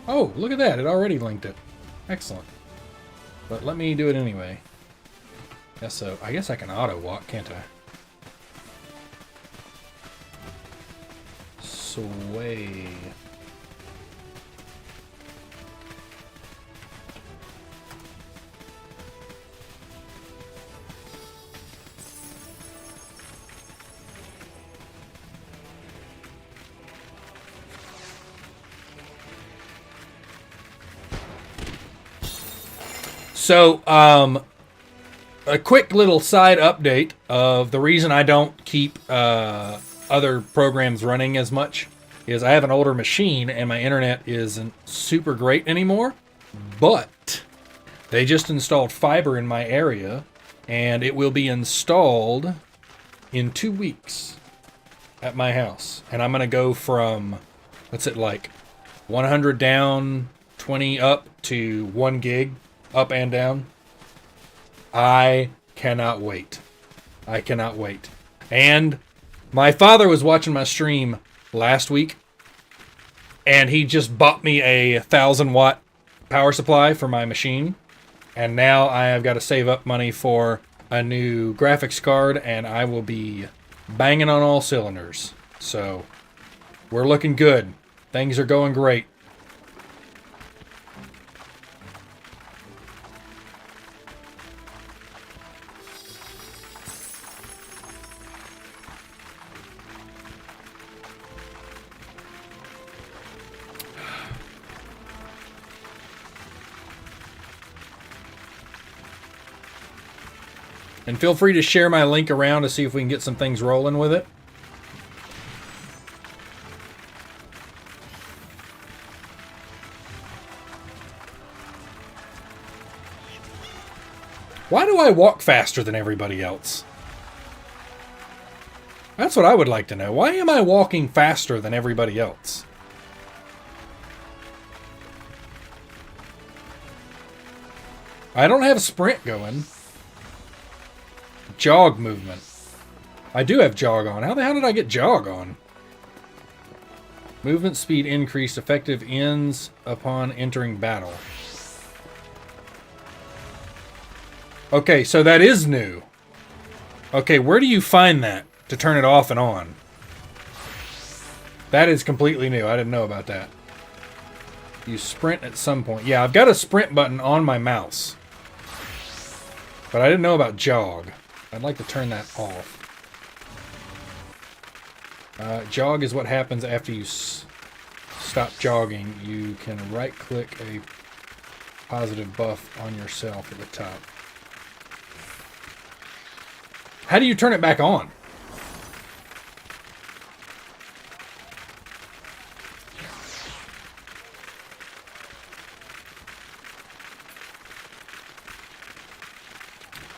Oh, look at that. It already linked it. Excellent. But let me do it anyway. SO. I guess I can auto walk, can't I? Sway. So, a quick little side update of the reason I don't keep other programs running as much is I have an older machine and my internet isn't super great anymore, but they just installed fiber in my area and it will be installed in 2 weeks at my house. And I'm going to go from, what's it like, 100 down, 20 up to 1 gig up and down. I cannot wait. I cannot wait. And my father was watching my stream last week, and he just bought me a 1,000-watt power supply for my machine. And now I have got to save up money for a new graphics card, and I will be banging on all cylinders. So, we're looking good. Things are going great. And feel free to share my link around to see if we can get some things rolling with it. Why do I walk faster than everybody else? That's what I would like to know. Why am I walking faster than everybody else? I don't have sprint going. Jog movement. I do have jog on. How the hell did I get jog on? Movement speed increased. Effective ends upon entering battle. Okay, so that is new. Okay, where do you find that to turn it off and on? That is completely new. I didn't know about that. You sprint at some point. Yeah, I've got a sprint button on my mouse. But I didn't know about jog. I'd like to turn that off. Jog is what happens after you stop jogging. You can right-click a positive buff on yourself at the top. How do you turn it back on?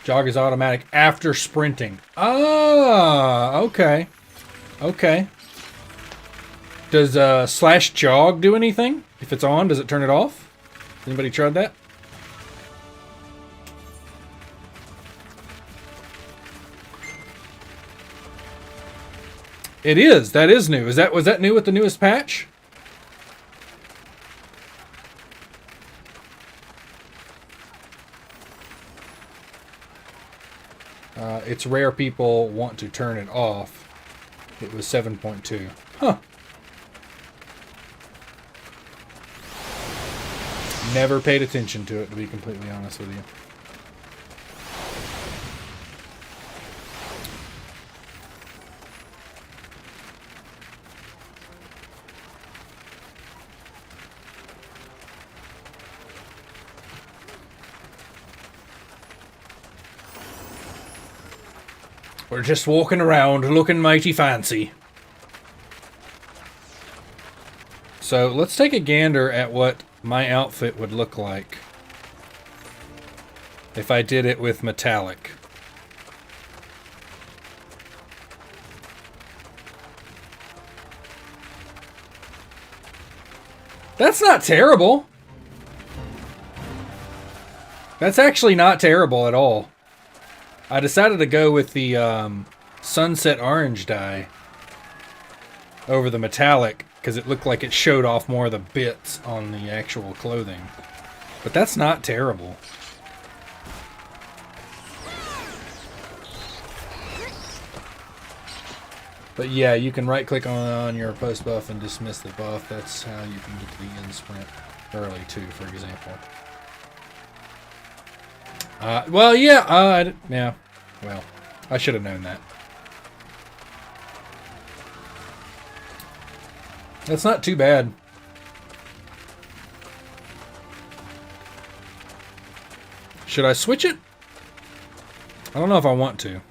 Jog is automatic after sprinting. Ah, okay. Okay. Does slash jog do anything? If it's on, does it turn it off? Anybody tried that? It is. That is new. Was that new with the newest patch? It's rare people want to turn it off. It was 7.2. Huh. Never paid attention to it, to be completely honest with you. We're just walking around looking mighty fancy. So let's take a gander at what my outfit would look like if I did it with metallic. That's not terrible. That's actually not terrible at all. I decided to go with the sunset orange dye over the metallic because it looked like it showed off more of the bits on the actual clothing. But that's not terrible. But yeah, you can right click on your post buff and dismiss the buff. That's how you can get to the end sprint early too, for example. Well, yeah, yeah. Well, I should have known that. That's not too bad. Should I switch it? I don't know if I want to.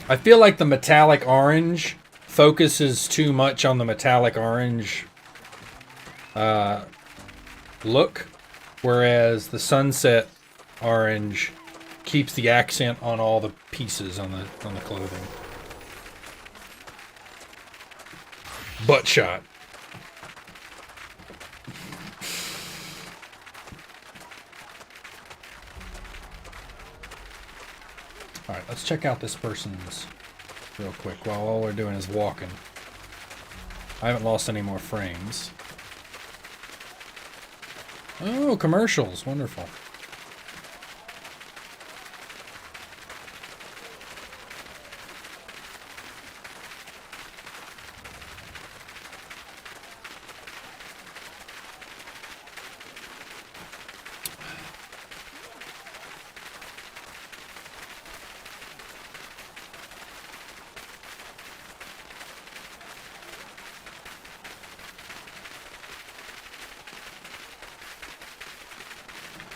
I feel like the metallic orange focuses too much on the metallic orange look, whereas the sunset orange keeps the accent on all the pieces on the clothing. Butt shot. All right, let's check out this person's real quick while all we're doing is walking. I haven't lost any more frames. Oh, commercials. Wonderful.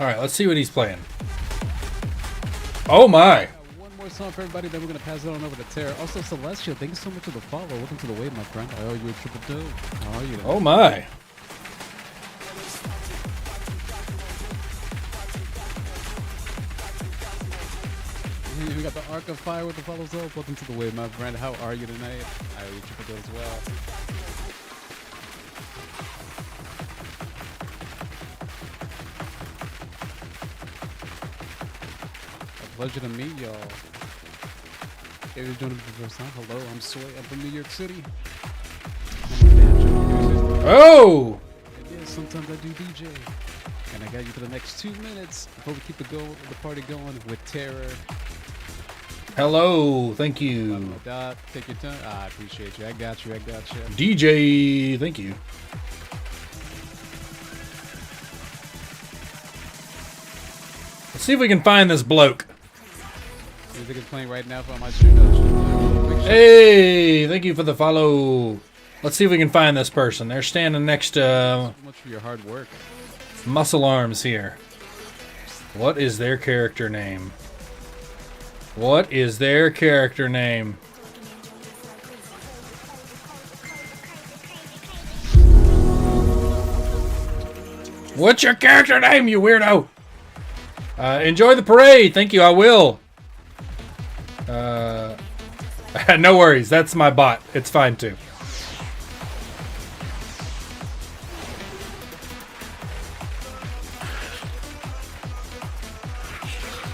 Alright, let's see what he's playing. Oh my! One more song for everybody, then we're going to pass it on over to Tara. Also, Celestia, thank you so much for the follow. Welcome to the wave, my friend. I owe you a triple two. How are you? Oh my! We got the Arc of Fire with the follows up. Welcome to the wave, my friend. How are you tonight? I owe you a triple two as well. Pleasure to meet y'all. If you're doing it for the first time, hello, I'm Sway. I'm from New York City. Oh! Yeah, sometimes I do DJ. And I got you for the next 2 minutes before we keep the party going with Terror. Hello, thank you. Take your time. I appreciate you. I got you. DJ, thank you. Let's see if we can find this bloke. Music is playing right now for my shoot. Hey, thank you for the follow. Let's see if we can find this person. They're standing next to so much for your hard work. Muscle Arms here. What is their character name? What is their character name? What's your character name, you weirdo? Enjoy the parade. Thank you, I will. No worries. That's my bot. It's fine, too.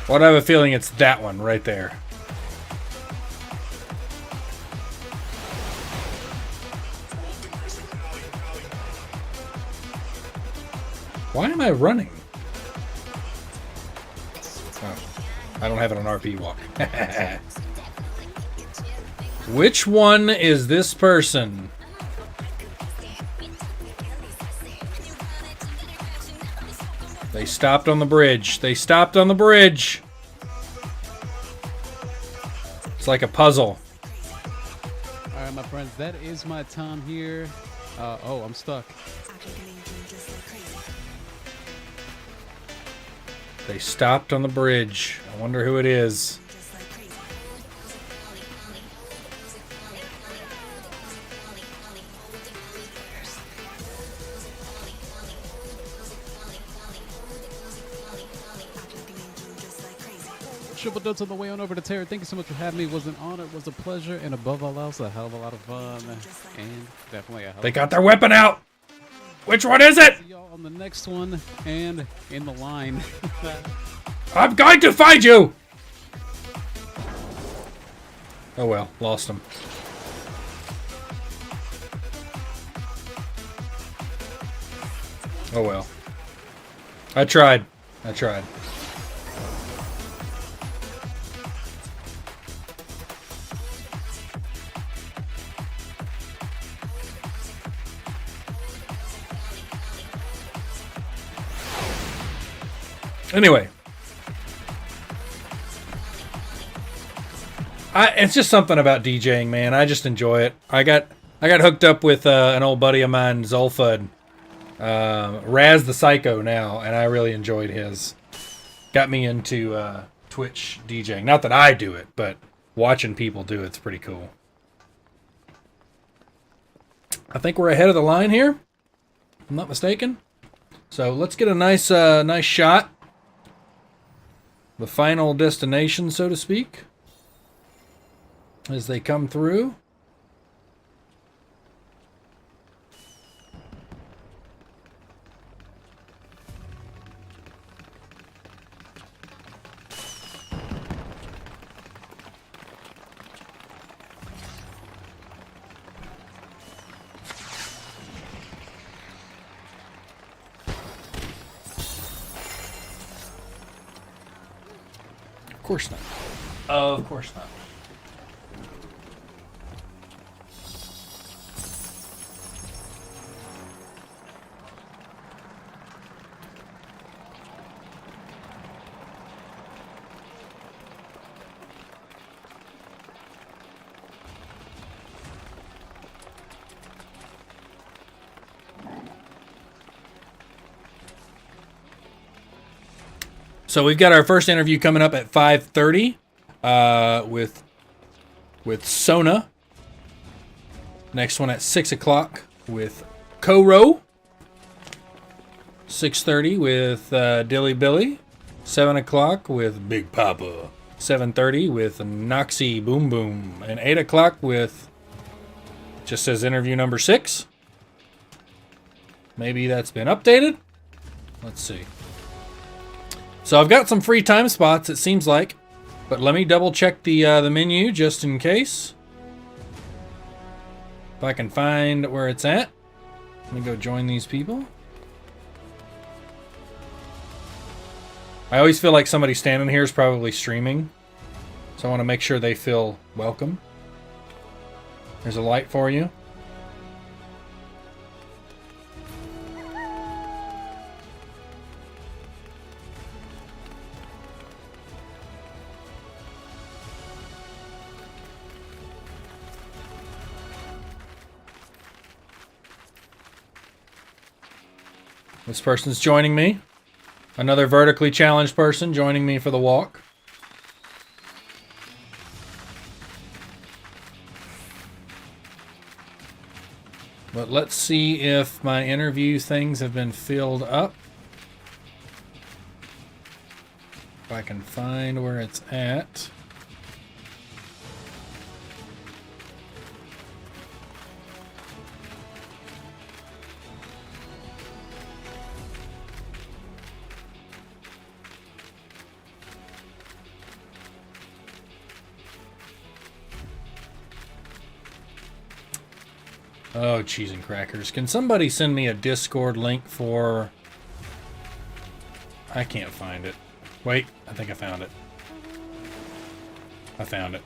Well, I have a feeling it's that one right there. Why am I running? Oh, I don't have it on RP walk. Which one is this person? They stopped on the bridge. They stopped on the bridge. It's like a puzzle. All right, my friends, that is my time here. Oh, I'm stuck. They stopped on the bridge. I wonder who it is. Triple Dutch on the way on over to Terror. Thank you so much for having me. It was an honor. It was a pleasure. And above all else, a hell of a lot of fun. And definitely a hell They got their weapon out. Which one is it? See y'all on the next one and in the line. I'm going to find you. Oh well, lost him. Oh well. I tried. Anyway, it's just something about DJing, man. I just enjoy it. I got hooked up with an old buddy of mine, Zulfud, Raz the Psycho now, and I really enjoyed his. Got me into Twitch DJing. Not that I do it, but watching people do it's pretty cool. I think we're ahead of the line here, if I'm not mistaken. So let's get a nice shot. The final destination, so to speak, as they come through. Of course not. Of course not. So we've got our first interview coming up at 5:30 with Sona. Next one at 6 o'clock with Koro. 6:30 with Dilly Billy. 7 o'clock with Big Papa. 7:30 with Noxy Boom Boom. And 8 o'clock with, just says interview number 6. Maybe that's been updated. Let's see. So I've got some free time spots, it seems like. But let me double check the menu just in case. If I can find where it's at. Let me go join these people. I always feel like somebody standing here is probably streaming. So I want to make sure they feel welcome. There's a light for you. This person's joining me. Another vertically challenged person joining me for the walk. But let's see if my interview things have been filled up. If I can find where it's at. Oh, cheese and crackers. Can somebody send me a Discord link for... I can't find it. Wait, I think I found it. I found it.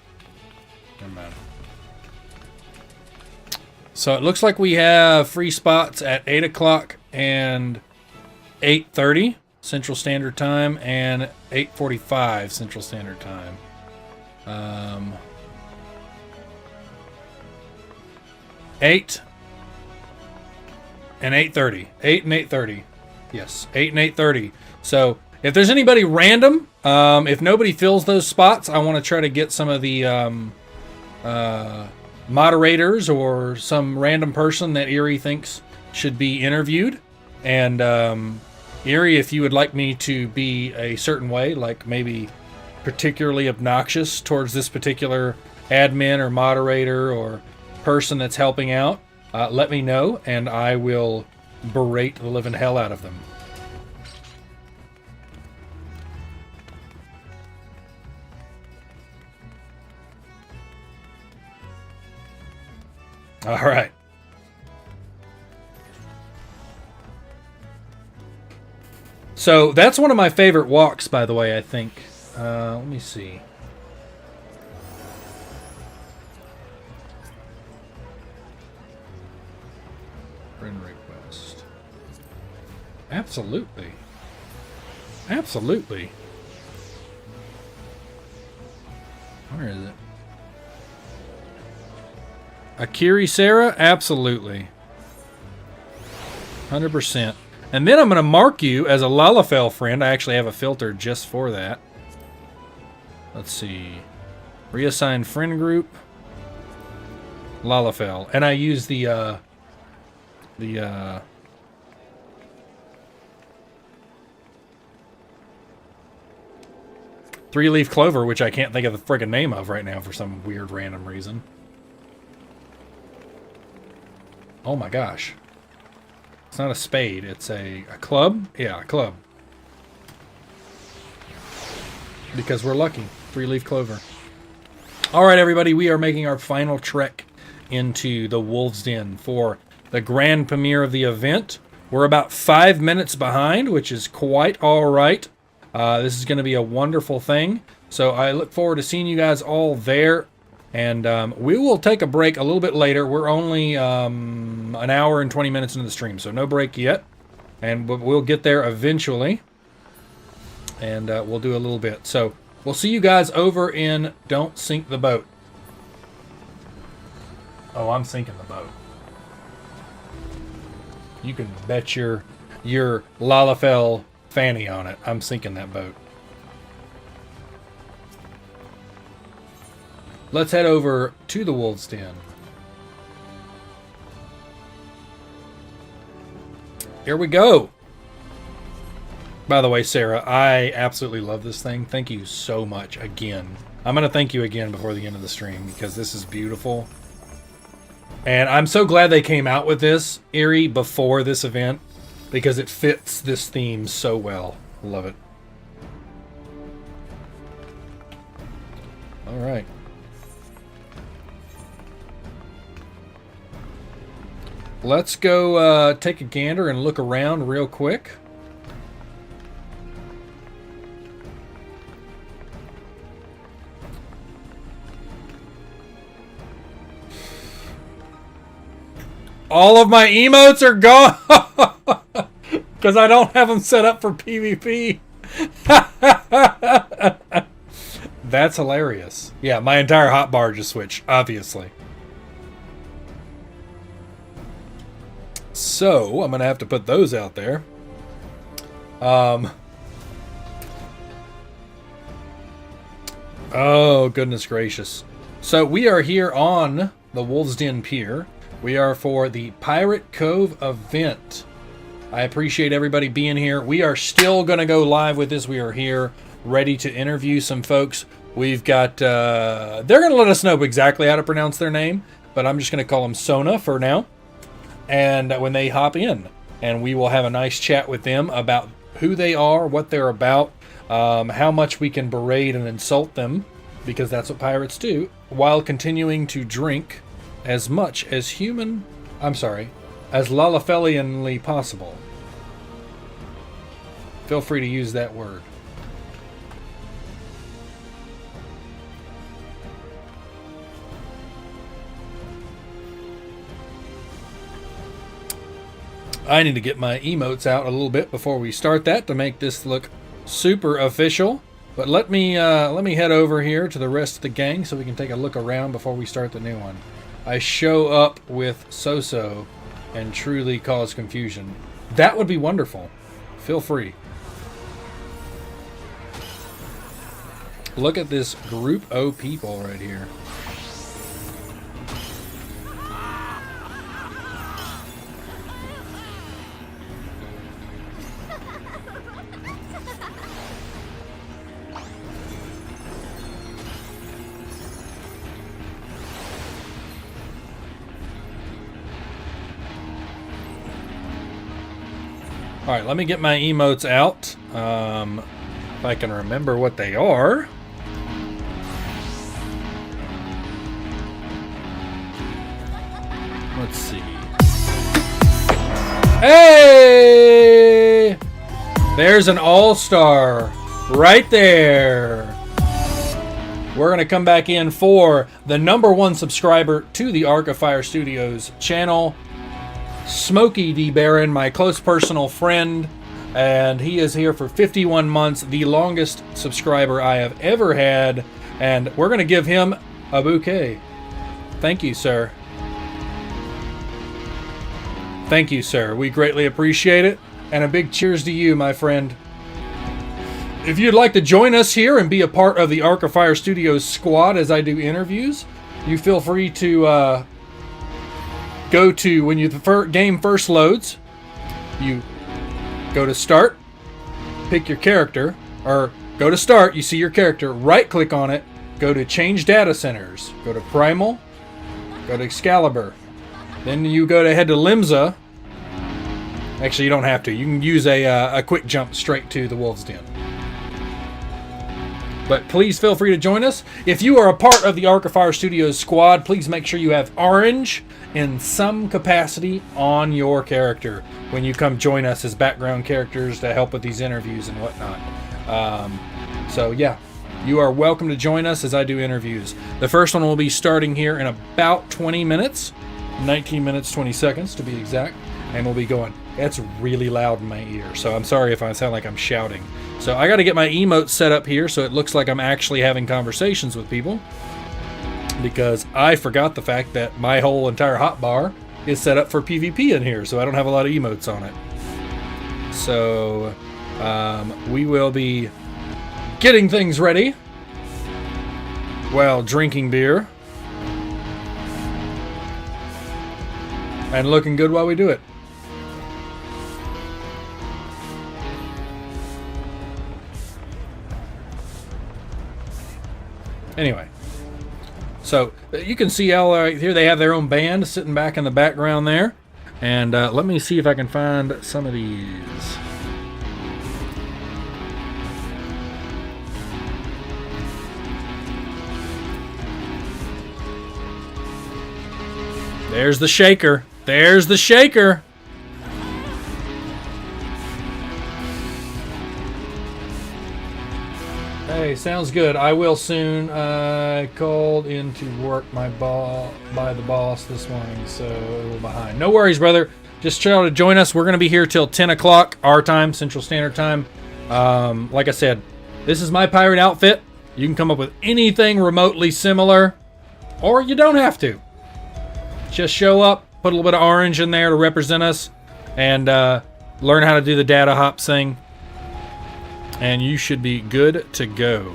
Never mind. So it looks like we have free spots at 8 o'clock and 8:30 Central Standard Time and 8:45 Central Standard Time. 8 and 8:30. 8 and 8:30. Yes, 8 and 8:30. So if there's anybody random, if nobody fills those spots, I want to try to get some of the moderators or some random person that Erie thinks should be interviewed. And Erie, if you would like me to be a certain way, like maybe particularly obnoxious towards this particular admin or moderator or person that's helping out, let me know and I will berate the living hell out of them. All right. So that's one of my favorite walks, by the way, I think. Let me see. Friend request. Absolutely. Absolutely. Where is it? Akiri Sarah? Absolutely. 100%. And then I'm going to mark you as a Lalafell friend. I actually have a filter just for that. Let's see. Reassign friend group. Lalafell. And I use the three-leaf clover, which I can't think of the friggin' name of right now for some weird random reason. Oh my gosh. It's not a spade, it's a club? Yeah, a club. Because we're lucky. Three-leaf clover. Alright, everybody, we are making our final trek into the Wolves Den for the grand premiere of the event. We're about 5 minutes behind, which is quite alright. This is going to be a wonderful thing. So I look forward to seeing you guys all there. And we will take a break a little bit later. We're only an hour and 20 minutes into the stream, so no break yet. And we'll get there eventually. And we'll do a little bit. So we'll see you guys over in Don't Sink the Boat. Oh, I'm sinking the boat. You can bet your Lalafell fanny on it. I'm sinking that boat. Let's head over to the Wolves Den. Here we go. By the way, Sarah, I absolutely love this thing. Thank you so much again. I'm going to thank you again before the end of the stream because this is beautiful. And I'm so glad they came out with this, Erie, before this event because it fits this theme so well. Love it. All right. Let's go take a gander and look around real quick. All of my emotes are gone because I don't have them set up for PvP. That's hilarious. Yeah, my entire hotbar just switched, obviously. So, I'm going to have to put those out there. Oh, goodness gracious. So, we are here on the Wolves Den Pier. We are for the Pirate Cove Event. I appreciate everybody being here. We are still going to go live with this. We are here ready to interview some folks. We've got, they're going to let us know exactly how to pronounce their name, but I'm just going to call them Sona for now. And when they hop in, and we will have a nice chat with them about who they are, what they're about, how much we can berate and insult them, because that's what pirates do, while continuing to drink as much as as Lalafelianly possible. Feel free to use that word. I need to get my emotes out a little bit before we start that to make this look super official. But let me head over here to the rest of the gang so we can take a look around before we start the new one. I show up with Soso and truly cause confusion. That would be wonderful. Feel free. Look at this group O people right here. All right, let me get my emotes out. If I can remember what they are. Let's see. Hey! There's an all-star right there. We're going to come back in for the #1 subscriber to the Arc of Fire Studios channel, Smokey D. Baron, my close personal friend, and he is here for 51 months, the longest subscriber I have ever had, and we're going to give him a bouquet. Thank you, sir. Thank you, sir. We greatly appreciate it, and a big cheers to you, my friend. If you'd like to join us here and be a part of the Arc of Fire Studios squad as I do interviews, you feel free to go to, when the game first loads, you go to start, pick your character, or go to start, you see your character, right click on it, go to change data centers, go to Primal, go to Excalibur, then you go to head to Limsa. Actually, you don't have to, you can use a quick jump straight to the Wolves Den. But please feel free to join us. If you are a part of the Arc of Fire Studios squad, please make sure you have orange in some capacity on your character when you come join us as background characters to help with these interviews and whatnot. So yeah, you are welcome to join us as I do interviews. The first one will be starting here in about 20 minutes, 19 minutes, 20 seconds to be exact, and we'll be going. It's really loud in my ear, so I'm sorry if I sound like I'm shouting. So I got to get my emotes set up here so it looks like I'm actually having conversations with people, because I forgot the fact that my whole entire hotbar is set up for PvP in here, so I don't have a lot of emotes on it. So we will be getting things ready while drinking beer and looking good while we do it. Anyway, so you can see how right here they have their own band sitting back in the background there. And let me see if I can find some of these. There's the shaker. There's the shaker. Hey, sounds good. I will soon. I called into work by the boss this morning, so a little behind. No worries, brother. Just try to join us. We're going to be here till 10 o'clock our time, Central Standard Time. Like I said, this is my pirate outfit. You can come up with anything remotely similar, or you don't have to. Just show up, put a little bit of orange in there to represent us, and learn how to do the data hops thing. And you should be good to go.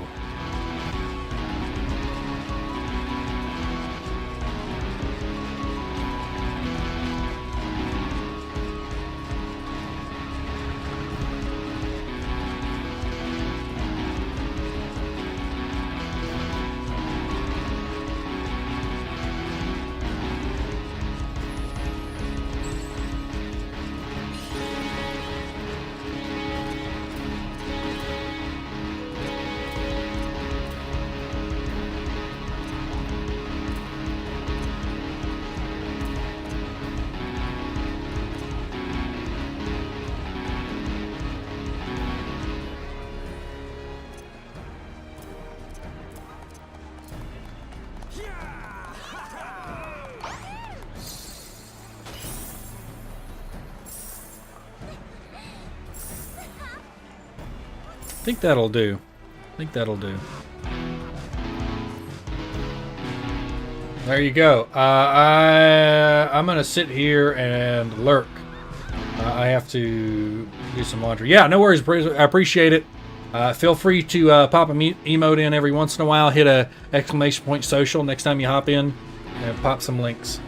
I think that'll do. There you go. I'm gonna sit here and lurk. I have to do some laundry. Yeah, no worries. I appreciate it. Feel free to pop a emote in every once in a while. Hit a exclamation point social next time you hop in, and pop some links.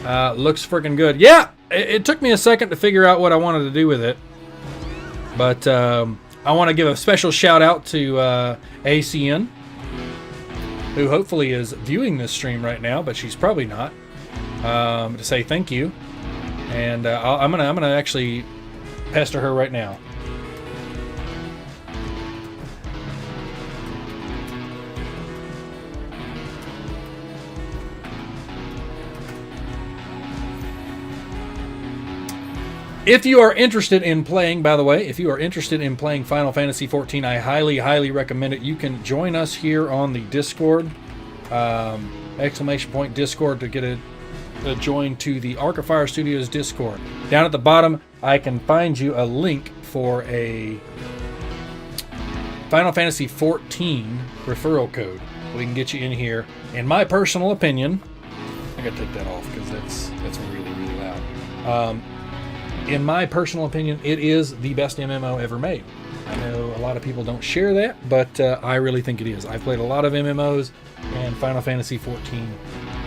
Looks freaking good. Yeah, it took me a second to figure out what I wanted to do with it, but I want to give a special shout out to ACN, who hopefully is viewing this stream right now, but she's probably not. To say thank you, and I'm gonna actually pester her right now. If you are interested in playing, by the way, if you are interested in playing Final Fantasy XIV, I highly recommend it. You can join us here on the Discord, exclamation point Discord, to get a join to the Arc of Fire Studios Discord. Down at the bottom, I can find you a link for a Final Fantasy XIV referral code. We can get you in here. In my personal opinion, I gotta take that off because that's really loud. In my personal opinion, it is the best MMO ever made. I know a lot of people don't share that, but I really think it is. I've played a lot of MMOs, and Final Fantasy XIV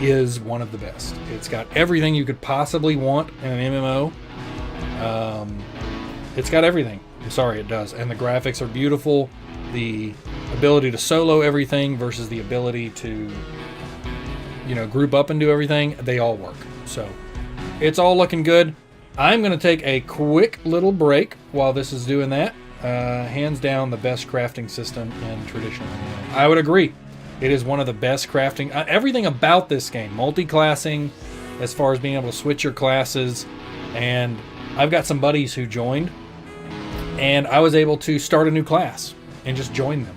is one of the best. It's got everything you could possibly want in an MMO. It's got everything. I'm sorry, it does. And the graphics are beautiful. The ability to solo everything versus the ability to, group up and do everything, they all work. So it's all looking good. I'm going to take a quick little break while this is doing that. Hands down, the best crafting system in traditional MMO. I would agree. It is one of the best crafting. Everything about this game, multi-classing, as far as being able to switch your classes. And I've got some buddies who joined, and I was able to start a new class and just join them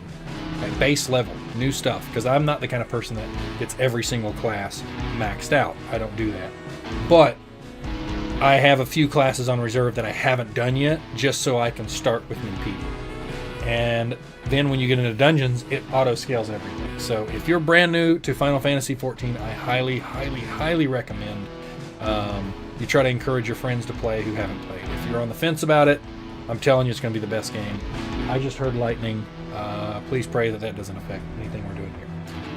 at base level, new stuff. Because I'm not the kind of person that gets every single class maxed out. I don't do that. But I have a few classes on reserve that I haven't done yet, just so I can start with new people. And then when you get into dungeons, it auto-scales everything. So if you're brand new to Final Fantasy XIV, I highly recommend you try to encourage your friends to play who haven't played. If you're on the fence about it, I'm telling you it's going to be the best game. I just heard lightning. Please pray that doesn't affect anything we're doing here.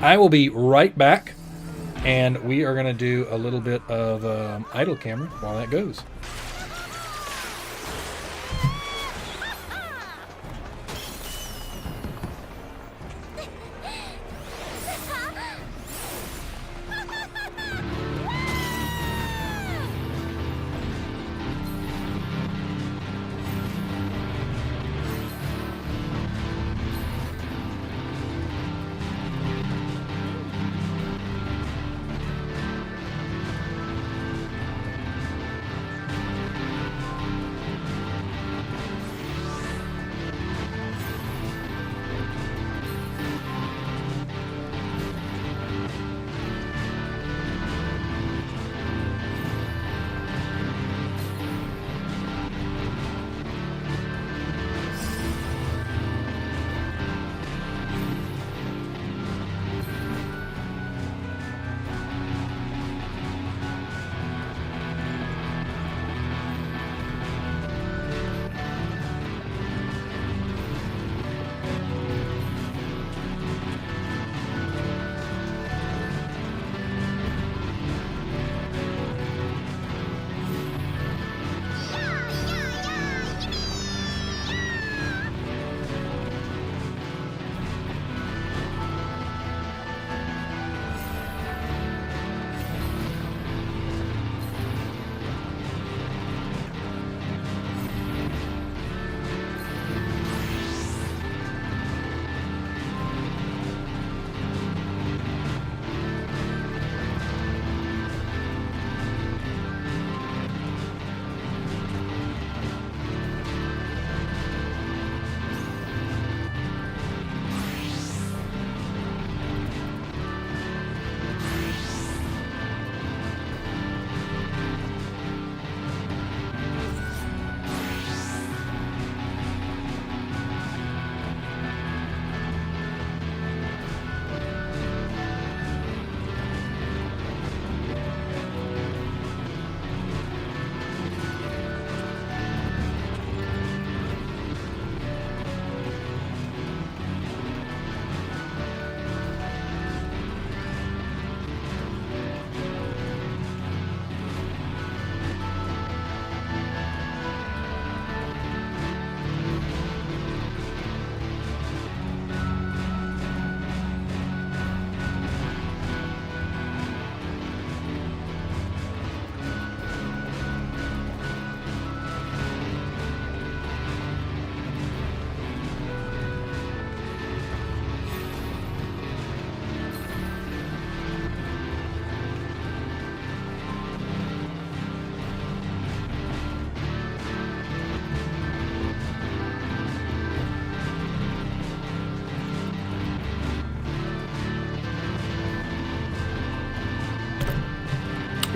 I will be right back. And we are going to do a little bit of idle camera while that goes.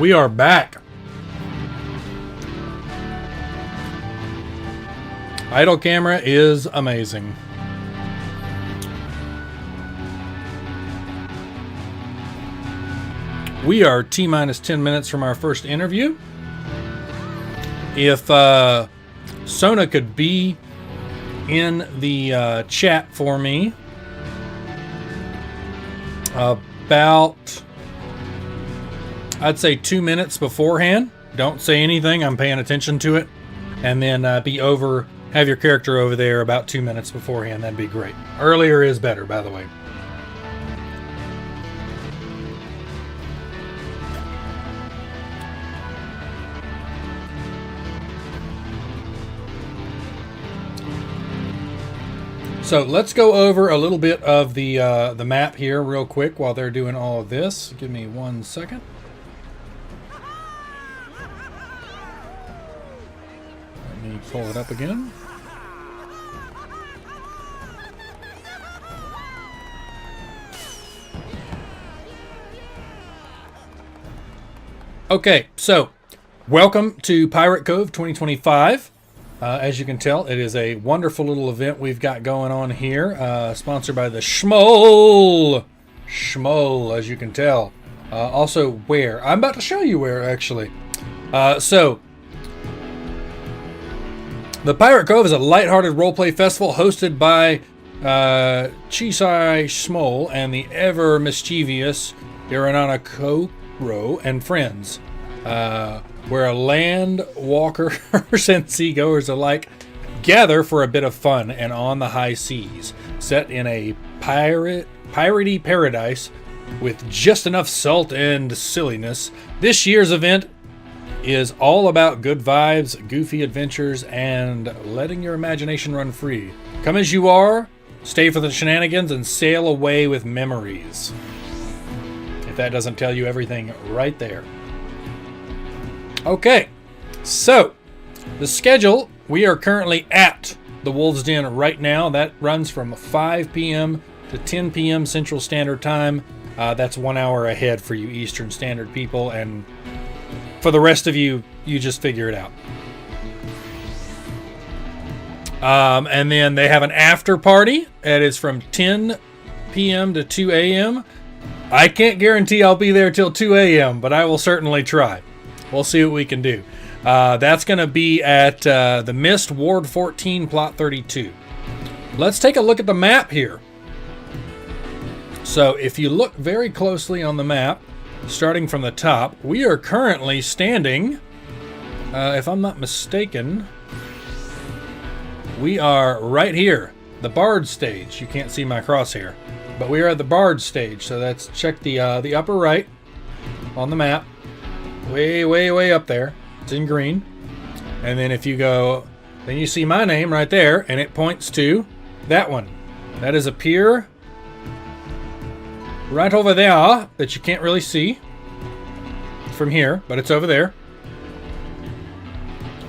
We are back. Idle camera is amazing. We are T-minus 10 minutes from our first interview. If Sona could be in the chat for me about, I'd say 2 minutes beforehand. Don't say anything, I'm paying attention to it. And then have your character over there about 2 minutes beforehand. That'd be great. Earlier is better, by the way. So let's go over a little bit of the map here real quick while they're doing all of this. Give me 1 second. Let me pull it up again. Okay, so welcome to Pirate Cove 2025. As you can tell, it is a wonderful little event we've got going on here, sponsored by the Schmoll, as you can tell. Also, where? I'm about to show you where, actually. So, the Pirate Cove is a lighthearted roleplay festival hosted by Chisai Schmoll and the ever mischievous Iranana Koro and friends. Where land walkers and seagoers alike gather for a bit of fun and on the high seas, set in a piratey paradise with just enough salt and silliness. This year's event is all about good vibes, goofy adventures, and letting your imagination run free. Come as you are, stay for the shenanigans, and sail away with memories. If that doesn't tell you everything right there. Okay, so the schedule, we are currently at the Wolves Den right now. That runs from 5 p.m. to 10 p.m. Central Standard Time. That's 1 hour ahead for you Eastern Standard people, and for the rest of you, you just figure it out. And then they have an after party. It is from 10 p.m. to 2 a.m. I can't guarantee I'll be there till 2 a.m., but I will certainly try. We'll see what we can do. That's going to be at the Mist, Ward 14, Plot 32. Let's take a look at the map here. So if you look very closely on the map, starting from the top, we are currently standing, if I'm not mistaken, we are right here, the Bard stage. You can't see my crosshair, but we are at the Bard stage. So that's check the upper right on the map. Way up there. It's in green. And then if you go, then you see my name right there, and it points to that one. That is a pier right over there that you can't really see from here, but it's over there.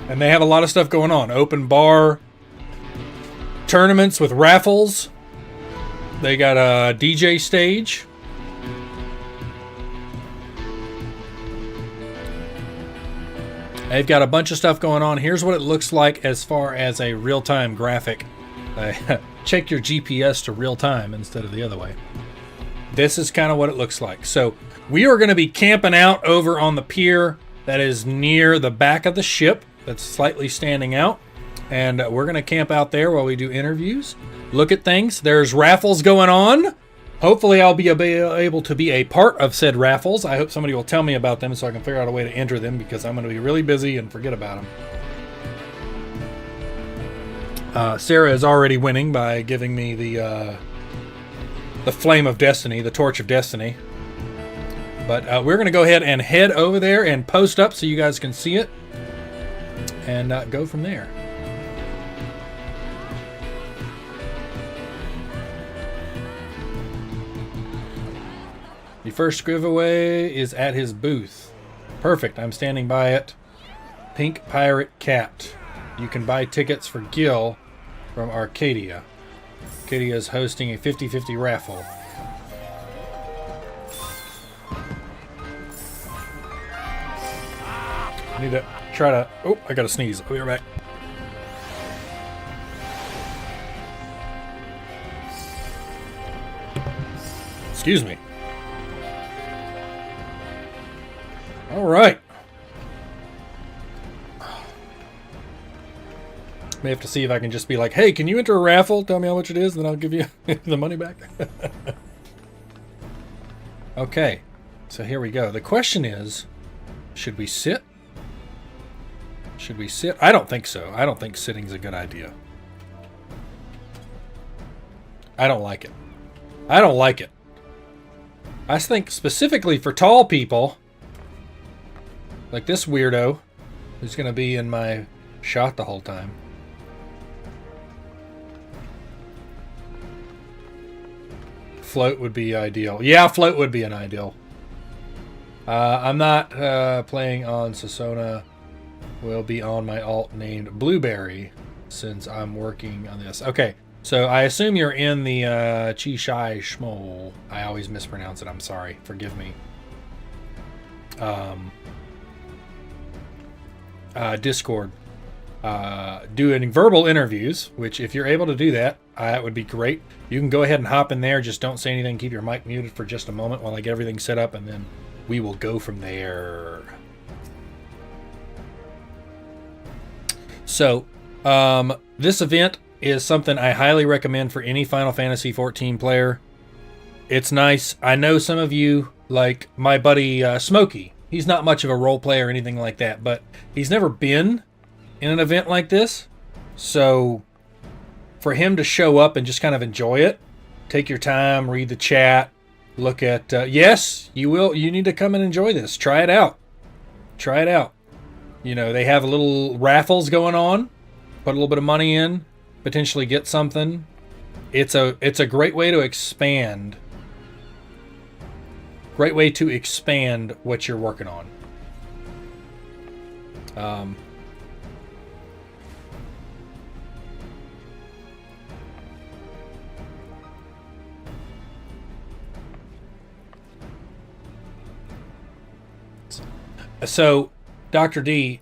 And they have a lot of stuff going on. Open bar tournaments with raffles. They got a DJ stage. They've got a bunch of stuff going on. Here's what it looks like as far as a real-time graphic. Check your GPS to real-time instead of the other way. This is kind of what it looks like. So we are going to be camping out over on the pier that is near the back of the ship that's slightly standing out. And we're going to camp out there while we do interviews. Look at things. There's raffles going on. Hopefully I'll be able to be a part of said raffles. I hope somebody will tell me about them so I can figure out a way to enter them, because I'm going to be really busy and forget about them. Sarah is already winning by giving me the Flame of Destiny, the Torch of Destiny. But we're going to go ahead and head over there and post up so you guys can see it. And go from there. The first giveaway is at his booth. Perfect, I'm standing by it. Pink Pirate Cat. You can buy tickets for Gil from Arcadia. Arcadia is hosting a 50-50 raffle. need to try to... Oh, I gotta sneeze. I'll be right back. Excuse me. All right. May have to see if I can just be like, hey, can you enter a raffle? Tell me how much it is, and then I'll give you the money back. Okay. So here we go. The question is, should we sit? Should we sit? I don't think so. I don't think sitting's a good idea. I don't like it. I don't like it. I think specifically for tall people, like this weirdo, who's going to be in my shot the whole time. Float would be ideal. Yeah, float would be an ideal. I'm not playing on Sasona. Will be on my alt named Blueberry since I'm working on this. Okay, so I assume you're in the Chishai Shmol. I always mispronounce it. I'm sorry. Forgive me. Discord. Doing verbal interviews, which if you're able to do that, that would be great. You can go ahead and hop in there. Just don't say anything. Keep your mic muted for just a moment while I get everything set up, and then we will go from there. So, this event is something I highly recommend for any Final Fantasy XIV player. It's nice. I know some of you, like my buddy Smokey, he's not much of a role player or anything like that, but he's never been in an event like this. So, for him to show up and just kind of enjoy it, take your time, read the chat, look at, yes, you will. You need to come and enjoy this. Try it out. Try it out. You know, they have a little raffles going on. Put a little bit of money in, potentially get something. It's a great way to expand. Great way to expand what you're working on. So, Dr. D,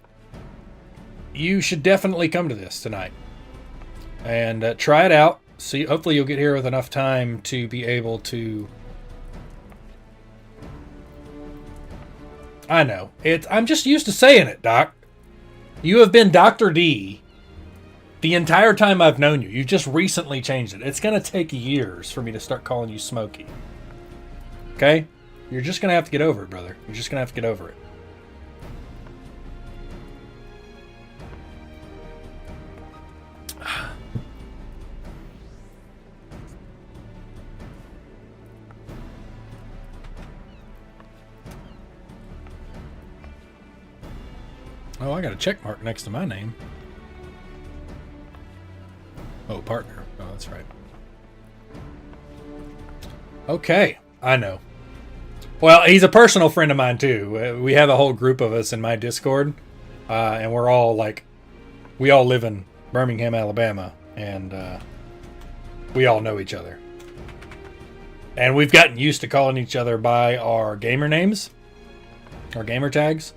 you should definitely come to this tonight and try it out. See, hopefully you'll get here with enough time to be able to. I know I'm just used to saying it, Doc. You have been Dr. D the entire time I've known you. You just recently changed it. It's gonna take years for me to start calling you Smokey. Okay, you're just gonna have to get over it, brother. You're just gonna have to get over it. Oh, I got a check mark next to my name. Oh, partner. Oh, that's right. Okay, I know. Well, he's a personal friend of mine, too. We have a whole group of us in my Discord, and we're all like, we all live in Birmingham, Alabama, and we all know each other. And we've gotten used to calling each other by our gamer names, our gamer tags.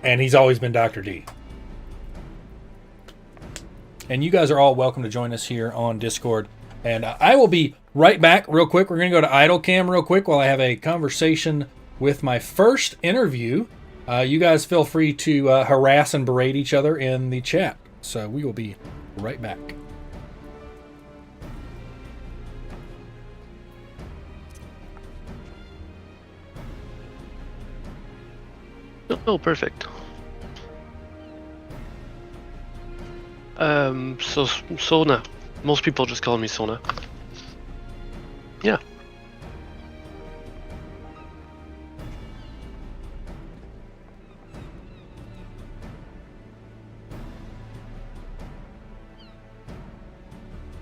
And he's always been Dr. D. And you guys are all welcome to join us here on Discord. And I will be right back real quick. We're going to go to idle cam real quick while I have a conversation with my first interview. You guys feel free to harass and berate each other in the chat. So we will be right back. Oh, perfect. So Sona. Most people just call me Sona. Yeah.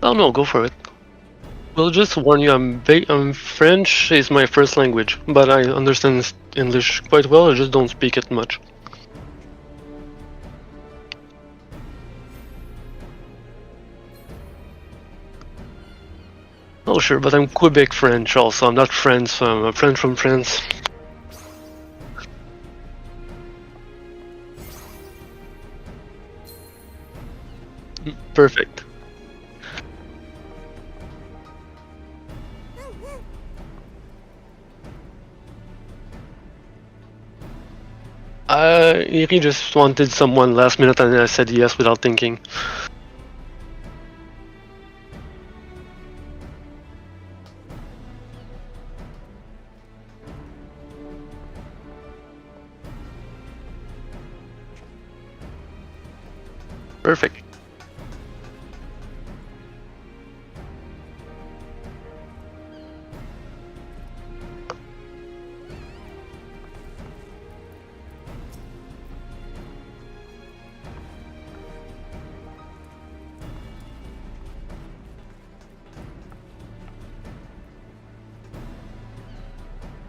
Oh no, go for it. Well, just to warn you, I'm French is my first language, but I understand English quite well. I just don't speak it much. Oh sure, but I'm Quebec French also. I'm not French. I'm a French from France. Perfect. He just wanted someone last minute, and I said yes without thinking. Perfect.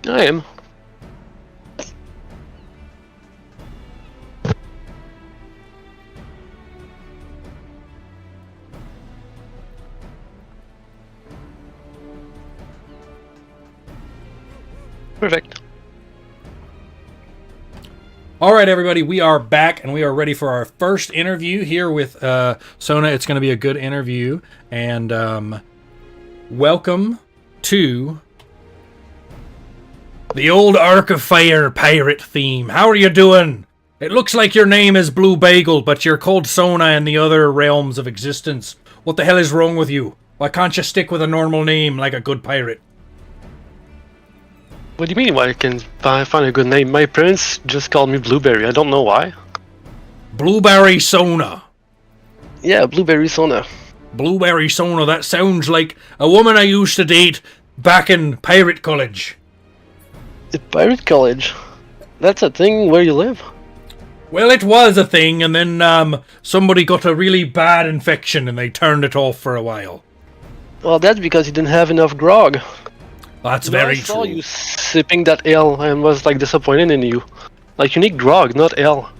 I am. Perfect. All right, everybody, we are back and we are ready for our first interview here with Sona. It's going to be a good interview, and welcome to the old Arc of Fire pirate theme. How are you doing? It looks like your name is Blue Bagel, but you're called Sona in the other realms of existence. What the hell is wrong with you? Why can't you stick with a normal name like a good pirate? What do you mean? Why can't I find a good name? My parents just called me Blueberry. I don't know why. Blueberry Sona. Yeah, Blueberry Sona. Blueberry Sona, that sounds like a woman I used to date back in pirate college. The Pirate College? That's a thing where you live? Well, it was a thing, and then somebody got a really bad infection and they turned it off for a while. Well, that's because you didn't have enough grog. That's You know, very I saw true. you sipping that ale and was like disappointed in you. Like you need grog, not ale.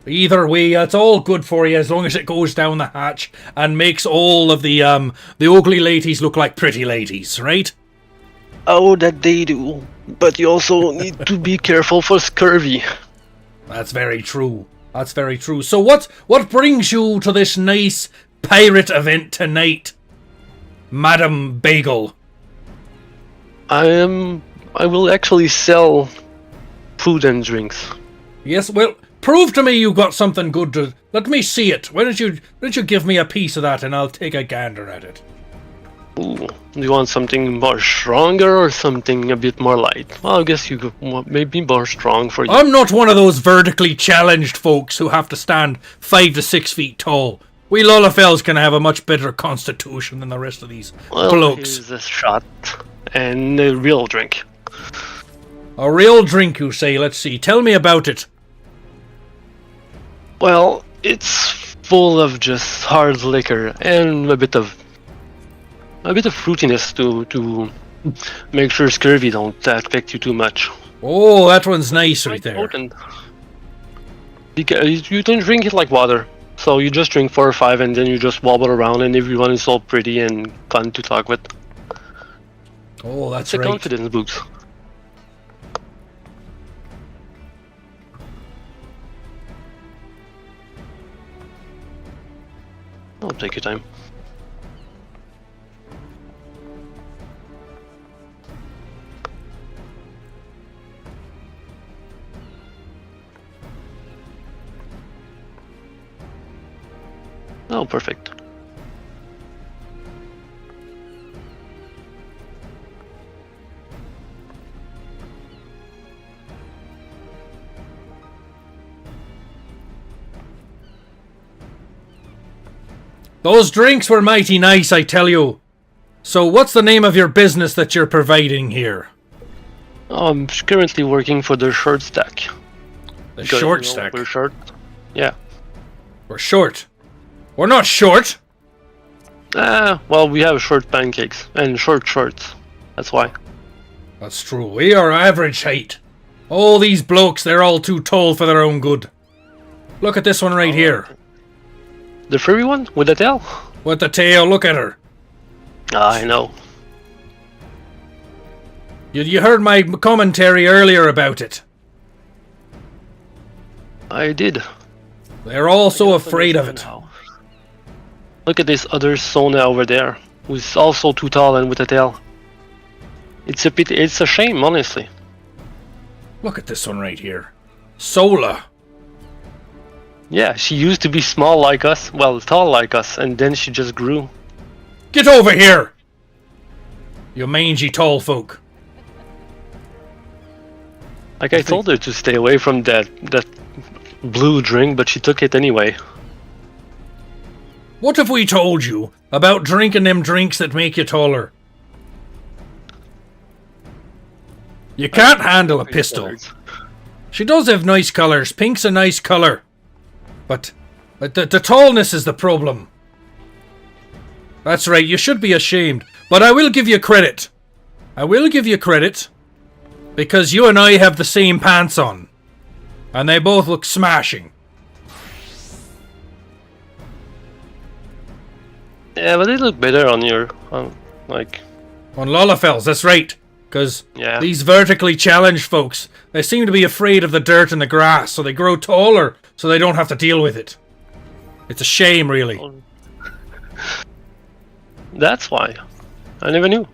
Either way, it's all good for you as long as it goes down the hatch and makes all of the ugly ladies look like pretty ladies, right? Oh, that they do. But you also need to be careful for scurvy. That's very true. That's very true. So what brings you to this nice pirate event tonight, Madam Bagel? I will actually sell food and drinks. Yes, well, prove to me you got something good to... Let me see it. Why don't you give me a piece of that and I'll take a gander at it. Ooh, do you want something more stronger or something a bit more light? Well, I guess you could maybe more strong for you. I'm not one of those vertically challenged folks who have to stand 5 to 6 feet tall. We Lolafels can have a much better constitution than the rest of these blokes. Here's a shot and a real drink. A real drink, you say? Let's see. Tell me about it. Well, it's full of just hard liquor and a bit of fruitiness to make sure scurvy don't affect you too much. Oh, that one's nice right there. Potent. Because you don't drink it like water, so you just drink 4 or 5 and then you just wobble around and everyone is all pretty and fun to talk with. Oh, that's It's a right. confidence boost. I'll take your time. Oh, perfect. Those drinks were mighty nice, I tell you. So what's the name of your business that you're providing here? I'm currently working for the short stack. The Because, short you know, stack. We're short. Yeah. We're short. We're not short. Well, we have short pancakes and short shorts. That's why. That's true. We are average height. All these blokes, they're all too tall for their own good. Look at this one right here. The furry one with the tail? With the tail, look at her. I know. You heard my commentary earlier about it. I did. They're all so afraid of it. Now. Look at this other Sona over there, who's also too tall and with a tail. It's a pity. It's a shame, honestly. Look at this one right here. Sola. Yeah, she used to be small like us, well, tall like us, and then she just grew. Get over here! You mangy tall folk. Like I told her to stay away from that blue drink, but she took it anyway. What have we told you about drinking them drinks that make you taller? You can't handle a pistol. She does have nice colours. Pink's a nice colour. But the tallness is the problem. That's right, you should be ashamed. But I will give you credit. I will give you credit. Because you and I have the same pants on. And they both look smashing. Yeah, but they look better on your, like... On Lolafells, that's right. Because these vertically challenged folks, they seem to be afraid of the dirt and the grass, so they grow taller so they don't have to deal with it. It's a shame, really. That's why. I never knew.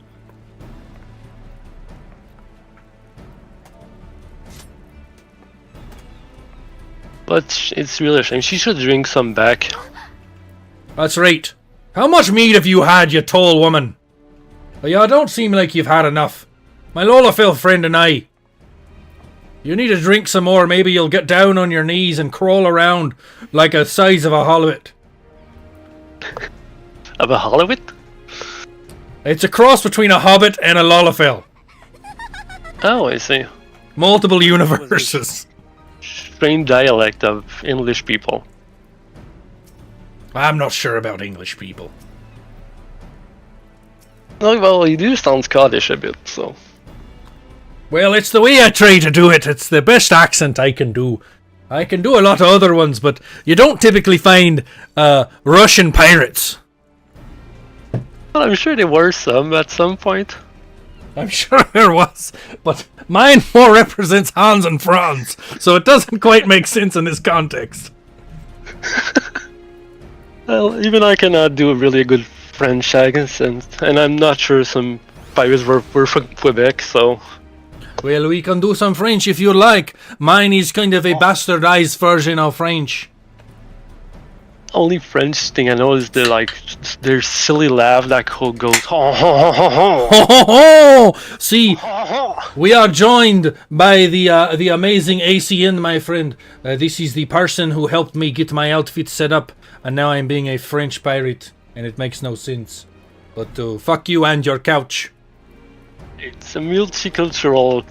But it's really a shame. She should drink some back. That's right. How much meat have you had, you tall woman? You don't seem like you've had enough. My Lolafil friend and I. You need to drink some more. Maybe you'll get down on your knees and crawl around like the size of a hobbit. Of a hobbit? It's a cross between a hobbit and a Lolafil. Oh, I see. Multiple universes. Strange dialect of English people. I'm not sure about English people. Oh, well, you do sound Scottish a bit, so... Well, it's the way I try to do it. It's the best accent I can do. I can do a lot of other ones, but you don't typically find Russian pirates. Well, I'm sure there were some at some point. I'm sure there was, but mine more represents Hans and Franz, so it doesn't quite make sense in this context. Well, even I cannot do a really good French accent, and I'm not sure some pirates were from Quebec, so... Well, we can do some French if you like. Mine is kind of a bastardized version of French. Only French thing I know is their silly laugh that goes ho ho ho ho ho. Ho ho ho! See, we are joined by the amazing ACN, my friend. This is the person who helped me get my outfit set up, and now I'm being a French pirate, and it makes no sense. But fuck you and your couch. It's a multicultural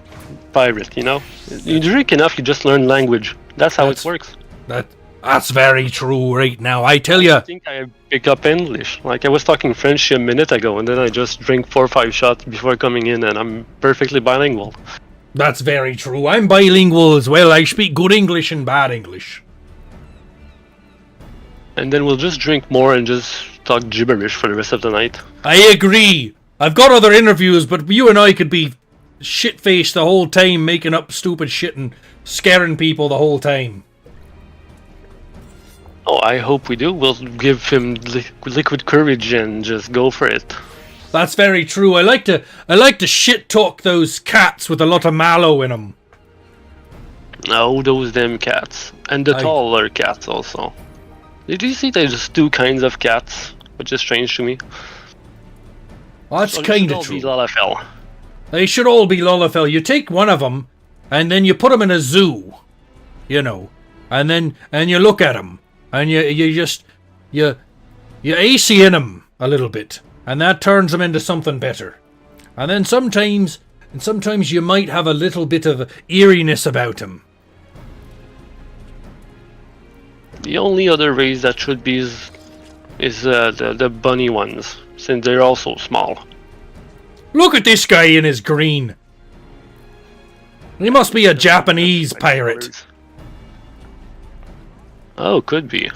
pirate, you know? You drink enough, you just learn language. That's how it works. That's very true right now, I tell you. I think I pick up English. Like, I was talking French a minute ago, and then I just drink 4 or 5 shots before coming in, and I'm perfectly bilingual. That's very true. I'm bilingual as well. I speak good English and bad English. And then we'll just drink more and just talk gibberish for the rest of the night. I agree. I've got other interviews, but you and I could be shit-faced the whole time, making up stupid shit and scaring people the whole time. Oh, I hope we do. We'll give him liquid courage and just go for it. That's very true. I like to shit-talk those cats with a lot of mallow in them. No, those damn cats. And the taller cats also. Did you see there's 2 kinds of cats? Which is strange to me. Well, that's kind of true. Lolafell. They should all be Lolafell. You take one of them, and then you put them in a zoo, you know, and you look at them, and you AC in them a little bit, and that turns them into something better. And then sometimes you might have a little bit of eeriness about them. The only other race that should be is the bunny ones, since they're also small. Look at this guy in his green. He must be a Japanese pirate. Oh, could be.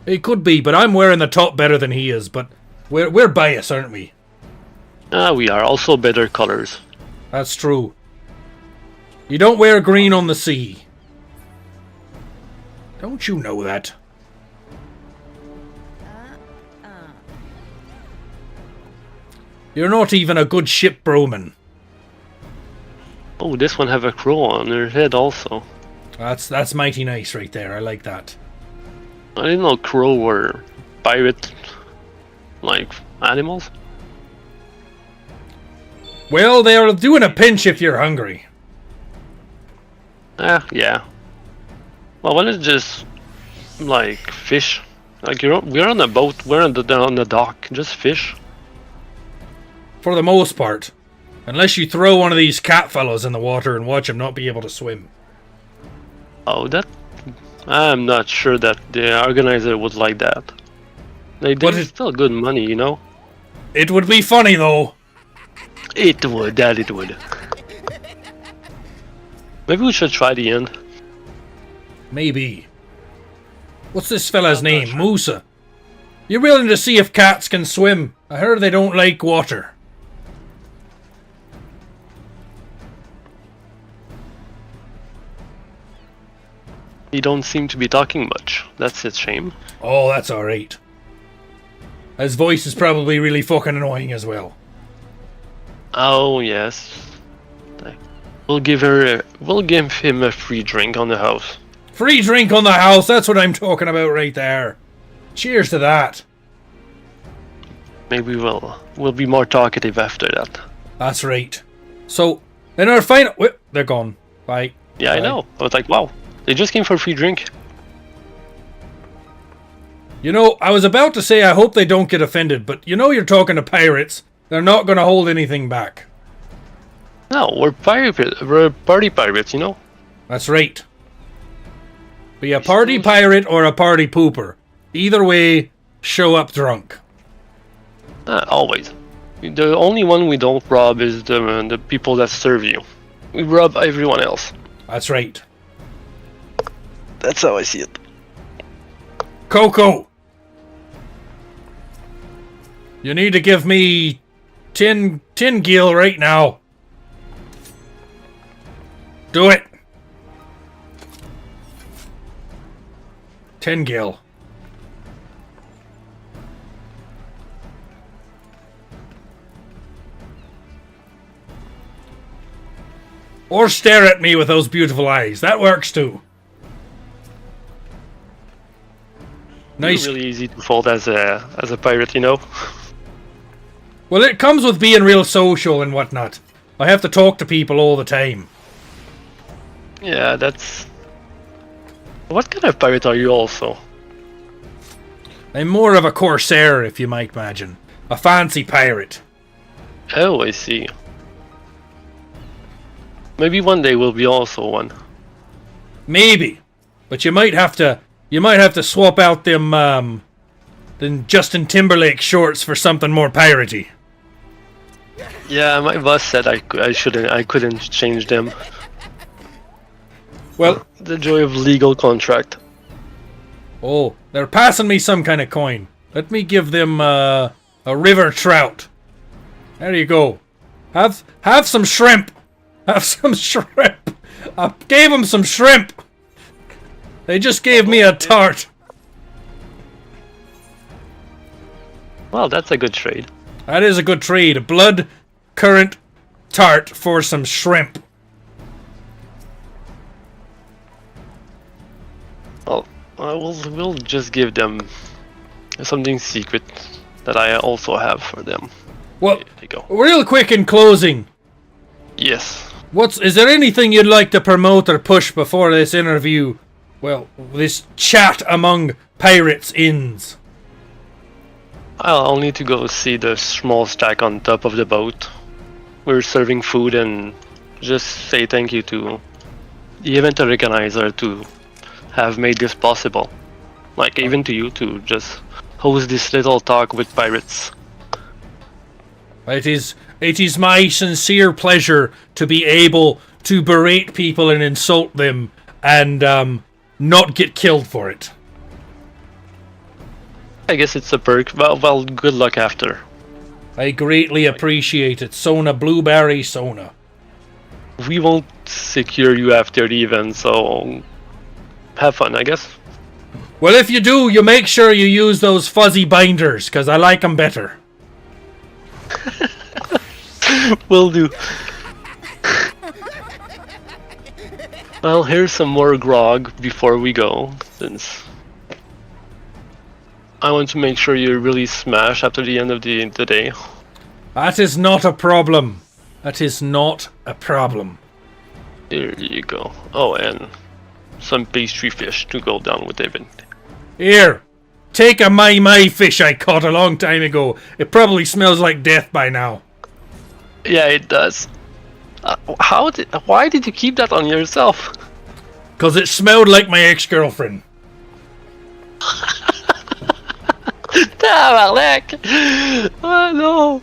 He could be, but I'm wearing the top better than he is. But we're biased, aren't we? We are also better colors. That's true. You don't wear green on the sea. Don't you know that? You're not even a good ship bowman. Oh, this one have a crow on her head also. That's mighty nice right there. I like that. I didn't know crow were pirate, like, animals. Well, they're doing a pinch if you're hungry. Yeah. Well, when it's just, like, fish. Like, we're on a boat, we're on the dock, just fish. For the most part. Unless you throw one of these cat fellows in the water and watch him not be able to swim. Oh, that... I'm not sure that the organizer would like that. It's still good money, you know? It would be funny, though. It would, that it would. Maybe we should try the end. Maybe. What's this fella's name? Musa. You're willing to see if cats can swim? I heard they don't like water. He don't seem to be talking much. That's a shame. Oh, that's alright. His voice is probably really fucking annoying as well. Oh yes. We'll give him a free drink on the house. Free drink on the house, that's what I'm talking about right there. Cheers to that. Maybe we'll be more talkative after that. That's right. So, in our final... they're gone. Bye. Yeah, Bye. I know. I was like, wow. They just came for a free drink. You know, I was about to say I hope they don't get offended, but you know you're talking to pirates. They're not going to hold anything back. No, we're party pirates, you know? That's right. Be a party pirate or a party pooper. Either way, show up drunk. Always. The only one we don't rob is the people that serve you. We rob everyone else. That's right. That's how I see it. Coco! You need to give me 10 gil right now. Do it. 10 gil. Or stare at me with those beautiful eyes. That works too. Nice. It's really easy to fold as a pirate, you know? Well, it comes with being real social and whatnot. I have to talk to people all the time. Yeah, that's... What kind of pirate are you also? I'm more of a corsair, if you might imagine. A fancy pirate. Oh, I see. Maybe one day we'll be also one. Maybe. But you might have to swap out them Justin Timberlake shorts for something more piratey. Yeah, my boss said I couldn't change them. Well, the joy of legal contract. oh, they're passing me some kind of coin. Let me give them a river trout. There you go. Have some shrimp. Have some shrimp. I gave them some shrimp. They just gave me a tart. Well, that's a good trade. That is a good trade. A blood currant tart for some shrimp. Well, we'll just give them something secret that I also have for them. Well, there you go. Real quick in closing. Yes. Is there anything you'd like to promote or push before this interview? Well, this chat among pirates ends. I'll need to go see the small stack on top of the boat. We're serving food and just say thank you to the event organizer to have made this possible. Like, even to you to just host this little talk with pirates. It is my sincere pleasure to be able to berate people and insult them and not get killed for it. I guess it's a perk. Well, good luck after. I greatly appreciate it. Sona, blueberry Sona. We won't secure you after the event, so have fun, I guess. Well, if you do, you make sure you use those fuzzy binders, because I like them better. Will do. Well, here's some more grog before we go, since I want to make sure you really smash after the end of the day. That is not a problem. That is not a problem. Here you go. Oh, and some pastry fish to go down with David. Here, take a my fish I caught a long time ago. It probably smells like death by now. Yeah, it does. Why did you keep that on yourself? Cause it smelled like my ex-girlfriend. Tabarnak! Oh no!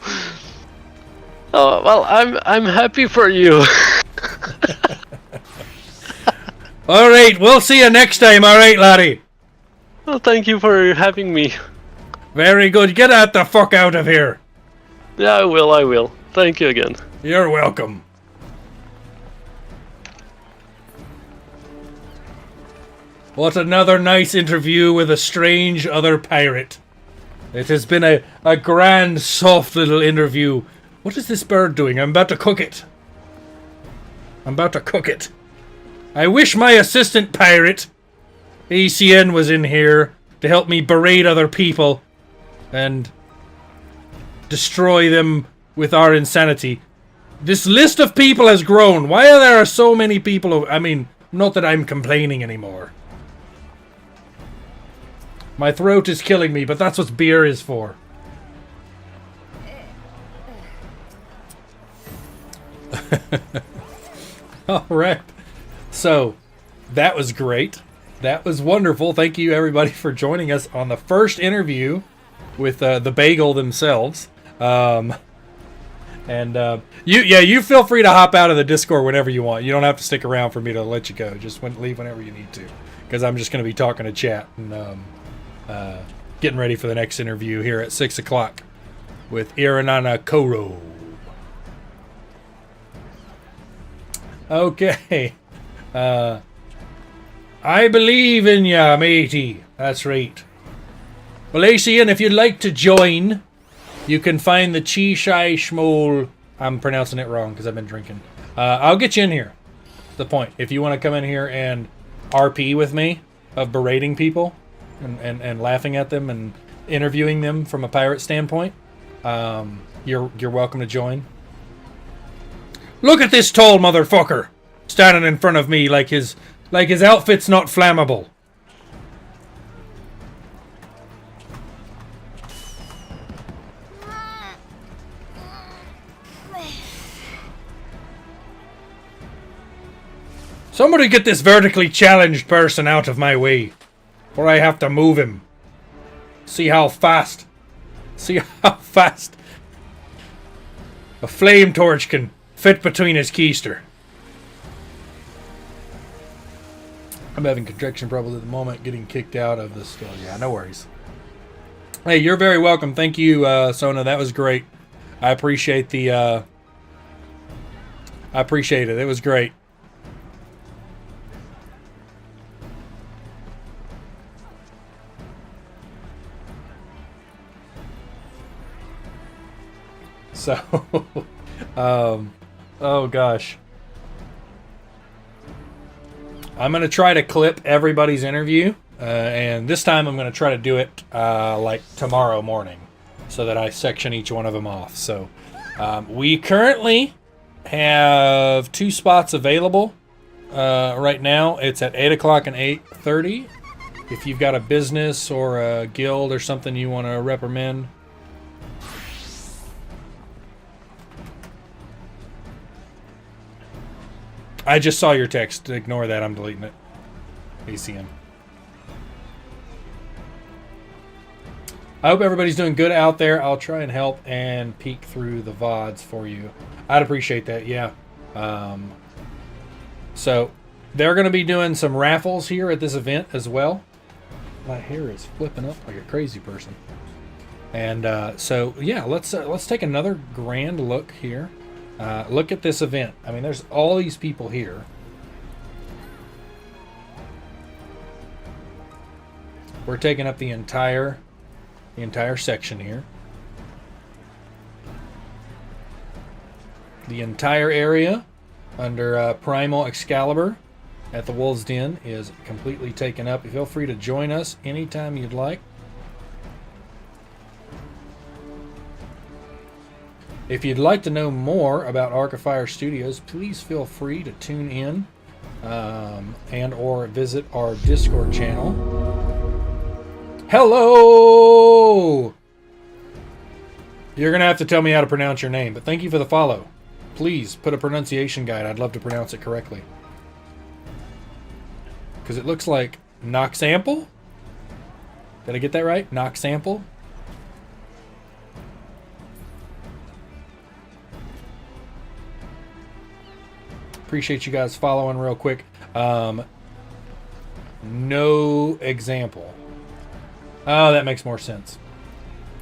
Oh well, I'm happy for you. All right, we'll see you next time. All right, laddie. Well, thank you for having me. Very good. Get out the fuck out of here. Yeah, I will. Thank you again. You're welcome. What another nice interview with a strange other pirate. It has been a grand, soft little interview. What is this bird doing? I'm about to cook it. I wish my assistant pirate, ACN, was in here to help me berate other people and destroy them with our insanity. This list of people has grown. Why are there so many people? I mean, not that I'm complaining anymore. My throat is killing me, but that's what beer is for. Alright. So, that was great. That was wonderful. Thank you, everybody, for joining us on the first interview with the Bagel themselves. You feel free to hop out of the Discord whenever you want. You don't have to stick around for me to let you go. Just leave whenever you need to. Because I'm just going to be talking to chat and getting ready for the next interview here at 6 o'clock with Iranana Koro. Okay. I believe in ya, matey. That's right. Well, ACN, if you'd like to join, you can find the Chi Shai Shmol. I'm pronouncing it wrong because I've been drinking. I'll get you in here. That's the point. If you want to come in here and RP with me of berating people and laughing at them and interviewing them from a pirate standpoint, you're welcome to join. Look at this tall motherfucker standing in front of me like his outfit's not flammable. Somebody get this vertically challenged person out of my way, or I have to move him. See how fast a flame torch can fit between his keister. I'm having contraction problems at the moment, getting kicked out of the store. Yeah, no worries. Hey, you're very welcome. Thank you, Sona. That was great. I appreciate the. I appreciate it. It was great. So, oh gosh. I'm going to try to clip everybody's interview, and this time I'm going to try to do it like tomorrow morning so that I section each one of them off. So, we currently have 2 spots available right now. It's at 8 o'clock and 8:30. If you've got a business or a guild or something you want to reprimand, I just saw your text. Ignore that. I'm deleting it. ACM. I hope everybody's doing good out there. I'll try and help and peek through the VODs for you. I'd appreciate that, yeah. So, they're going to be doing some raffles here at this event as well. My hair is flipping up like a crazy person. And so, yeah, let's take another grand look here. Look at this event. I mean, there's all these people here. We're taking up the entire section here. The entire area under Primal Excalibur at the Wolves Den is completely taken up. Feel free to join us anytime you'd like. If you'd like to know more about Arc of Fire Studios, please feel free to tune in and or visit our Discord channel. Hello! You're going to have to tell me how to pronounce your name, but thank you for the follow. Please put a pronunciation guide. I'd love to pronounce it correctly. Because it looks like Noxample? Did I get that right? Noxample? Appreciate you guys following real quick. No example. Oh, that makes more sense.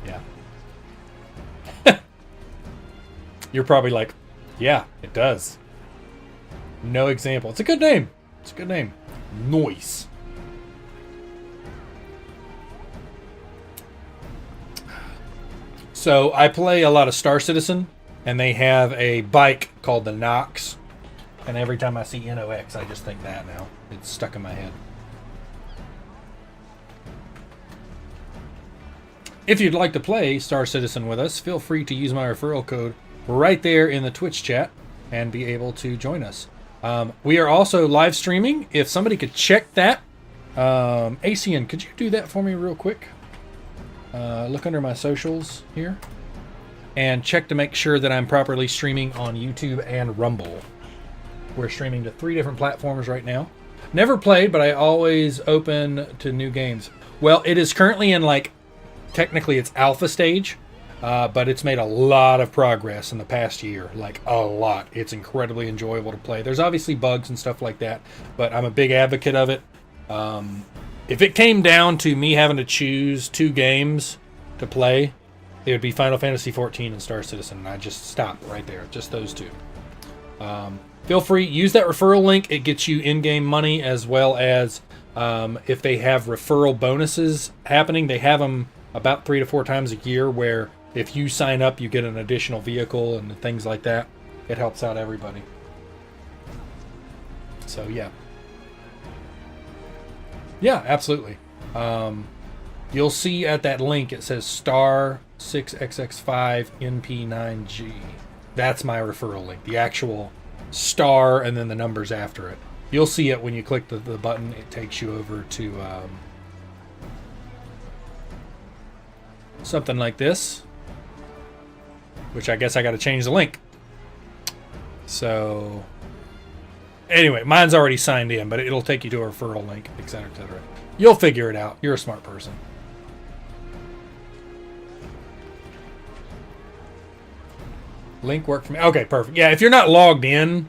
Yeah. You're probably like, yeah, it does. No example. It's a good name. It's a good name. Noise. So I play a lot of Star Citizen, and they have a bike called the Nox. And every time I see NOX, I just think that now. It's stuck in my head. If you'd like to play Star Citizen with us, feel free to use my referral code right there in the Twitch chat and be able to join us. We are also live streaming. If somebody could check that. ACN, could you do that for me real quick? Look under my socials here. And check to make sure that I'm properly streaming on YouTube and Rumble. We're streaming to 3 different platforms right now. Never played, but I always open to new games. Well, it is currently in, like, technically it's alpha stage, but it's made a lot of progress in the past year. Like, a lot. It's incredibly enjoyable to play. There's obviously bugs and stuff like that, but I'm a big advocate of it. If it came down to me having to choose 2 games to play, it would be Final Fantasy XIV and Star Citizen, and I just stop right there. Just those 2. Feel free, use that referral link. It gets you in-game money, as well as if they have referral bonuses happening. They have them about 3 to 4 times a year, where if you sign up, you get an additional vehicle and things like that. It helps out everybody. So, yeah. Yeah, absolutely. You'll see at that link, it says star 6XX5 NP9G. That's my referral link. The actual star and then the numbers after it. You'll see it when you click the button. It takes you over to something like this, which I guess I got to change the link. So anyway, mine's already signed in, but it'll take you to a referral link, etc., etc. You'll figure it out. You're a smart person. Link worked for me. Okay, perfect. Yeah, if you're not logged in,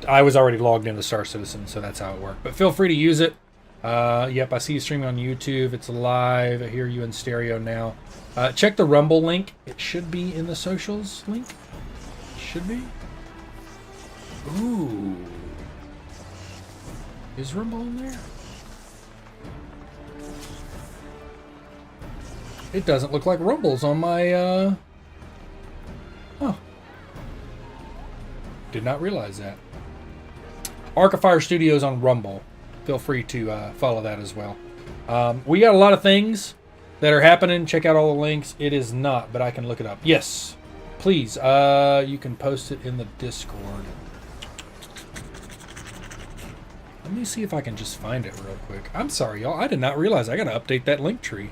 I was already logged into Star Citizen, so that's how it worked. But feel free to use it. Yep, I see you streaming on YouTube. It's live. I hear you in stereo now. Check the Rumble link. It should be in the socials link. Should be. Ooh. Is Rumble in there? It doesn't look like Rumble's on my, Oh. Did not realize that. Arc of Fire Studios on Rumble. Feel free to follow that as well. We got a lot of things that are happening. Check out all the links. It is not, but I can look it up. Yes, please. You can post it in the Discord. Let me see if I can just find it real quick. I'm sorry, y'all. I did not realize I got to update that link tree.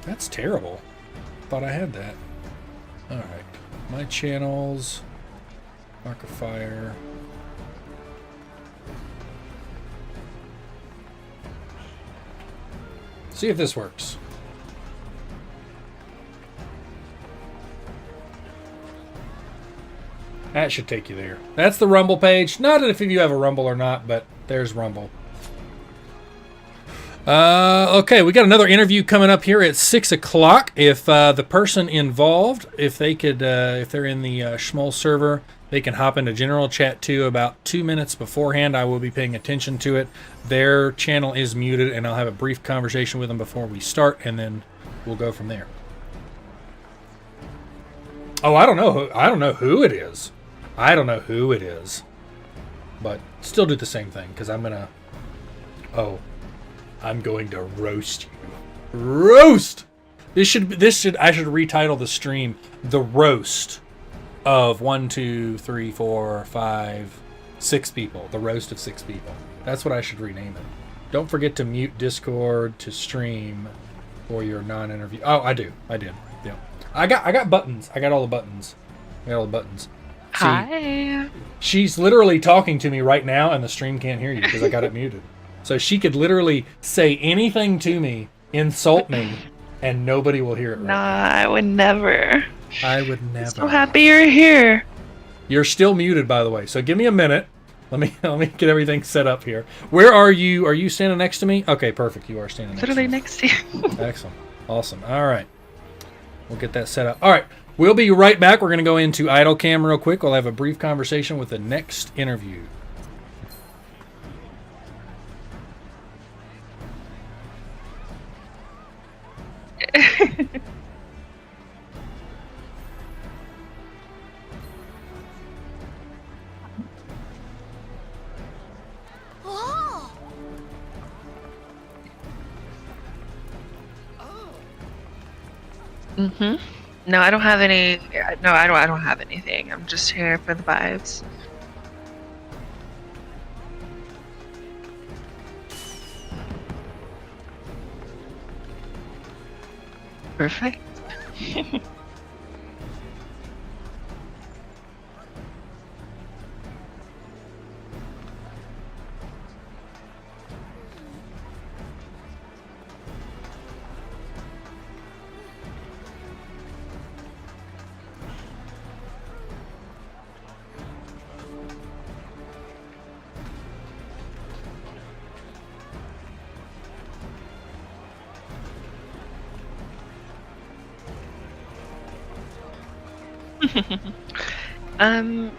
That's terrible. Thought I had that. All right. My channels. Arc of Fire. See if this works. That should take you there. That's the Rumble page. Not if you have a Rumble or not, but there's Rumble. Okay, we got another interview coming up here at 6 o'clock. If the person involved, if they could, if they're in the Schmoll server, they can hop into general chat too about 2 minutes beforehand. I will be paying attention to it. Their channel is muted, and I'll have a brief conversation with them before we start, and then we'll go from there. Oh, I don't know. I don't know who it is. I don't know who it is. But still do the same thing, because I'm gonna... Oh. I'm going to roast you. Roast! I should retitle the stream The Roast of 1, 2, 3, 4, 5, 6 people. The Roast of 6 people. That's what I should rename it. Don't forget to mute Discord to stream for your non-interview. Oh, I did. Yeah. I got buttons. I got all the buttons. See, Hi. she's literally talking to me right now, and the stream can't hear you because I got it muted. So she could literally say anything to me, insult me, and nobody will hear it. Right Nah, now. I would never. I would never. So happy you're here. You're still muted, by the way. So give me a minute. Let me get everything set up here. Where are you? Are you standing next to me? Okay, perfect. You are standing Literally next to me. next to you. Excellent. Awesome. All right. We'll get that set up. All right. We'll be right back. We're going to go into idle cam real quick. We'll have a brief conversation with the next interview. No, I don't have any. No, I don't have anything. I'm just here for the vibes. Perfect.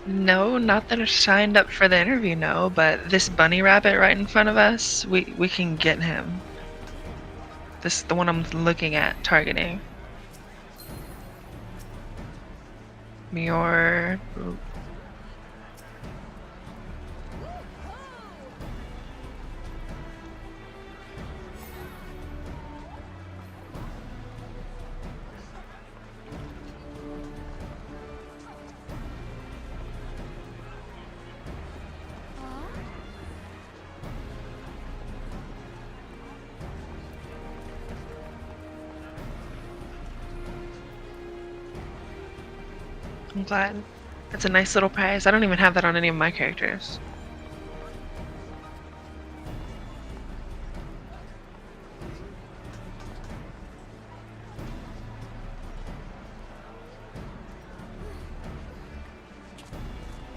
No, not that I signed up for the interview, no, but this bunny rabbit right in front of us, we can get him. The one I'm looking at, targeting. Mior. I'm glad. That's a nice little prize. I don't even have that on any of my characters.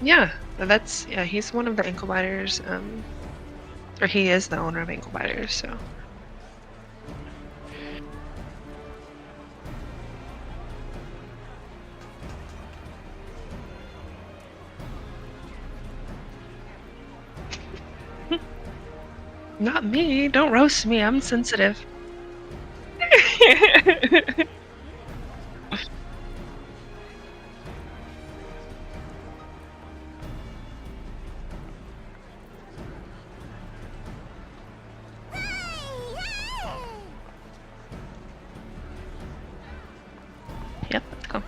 Yeah, he's one of the ankle biters, or he is the owner of ankle biters, so. Not me. Don't roast me. I'm sensitive. Yep, let's go.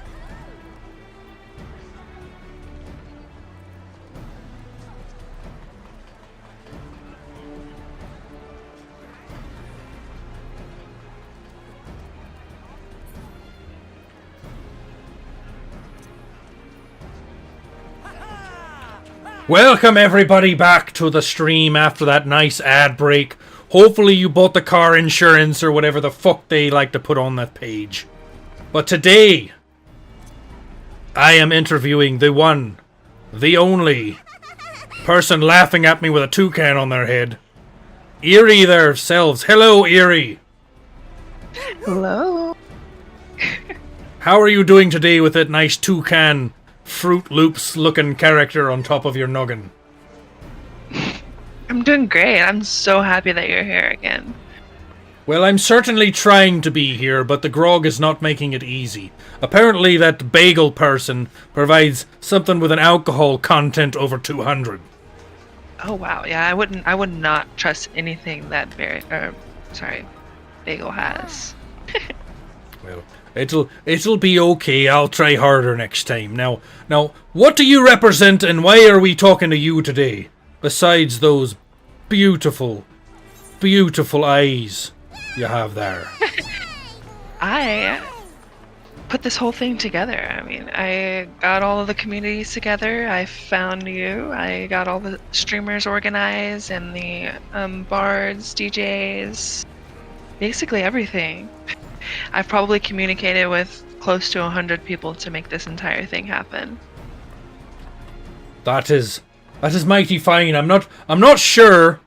Welcome everybody back to the stream after that nice ad break. Hopefully you bought the car insurance or whatever the fuck they like to put on that page. But today, I am interviewing the one, the only person laughing at me with a toucan on their head. Eerie themselves. Hello, Eerie. Hello. How are you doing today with that nice toucan Fruit Loops looking character on top of your noggin? I'm doing great. I'm so happy that you're here again. Well, I'm certainly trying to be here, but the grog is not making it easy. Apparently that bagel person provides something with an alcohol content over 200. Oh wow, yeah, I would not trust anything that Bagel has. Well, it'll be okay. I'll try harder next time. Now, what do you represent, and why are we talking to you today? Besides those beautiful, beautiful eyes you have there. I put this whole thing together. I mean, I got all of the communities together. I found you. I got all the streamers organized and the bards, DJs, basically everything. I've probably communicated with close to 100 people to make this entire thing happen. That is mighty fine. I'm not sure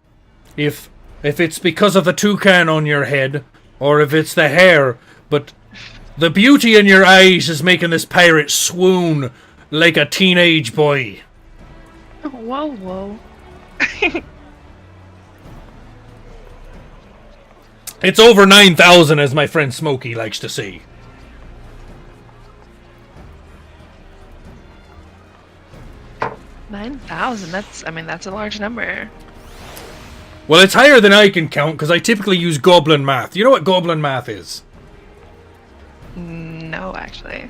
if it's because of the toucan on your head or if it's the hair, but the beauty in your eyes is making this pirate swoon like a teenage boy. Whoa, whoa. It's over 9,000, as my friend Smokey likes to say. $9,000. That's a large number. Well, it's higher than I can count because I typically use goblin math. You know what goblin math is? No, actually.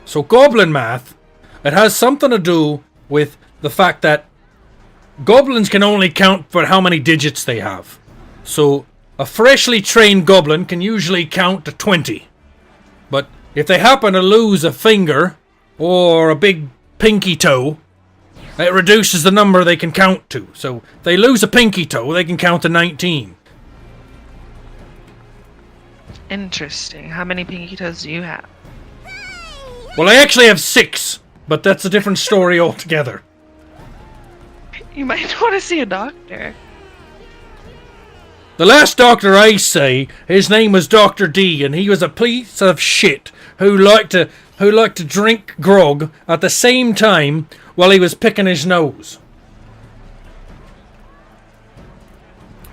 So goblin math, it has something to do with the fact that goblins can only count for how many digits they have. So a freshly trained goblin can usually count to 20. But if they happen to lose a finger or a big pinky toe, it reduces the number they can count to. So if they lose a pinky toe, they can count to 19. Interesting. How many pinky toes do you have? Well, I actually have 6, but that's a different story altogether. You might want to see a doctor. The last doctor I say, his name was Dr. D, and he was a piece of shit who liked to drink grog at the same time while he was picking his nose.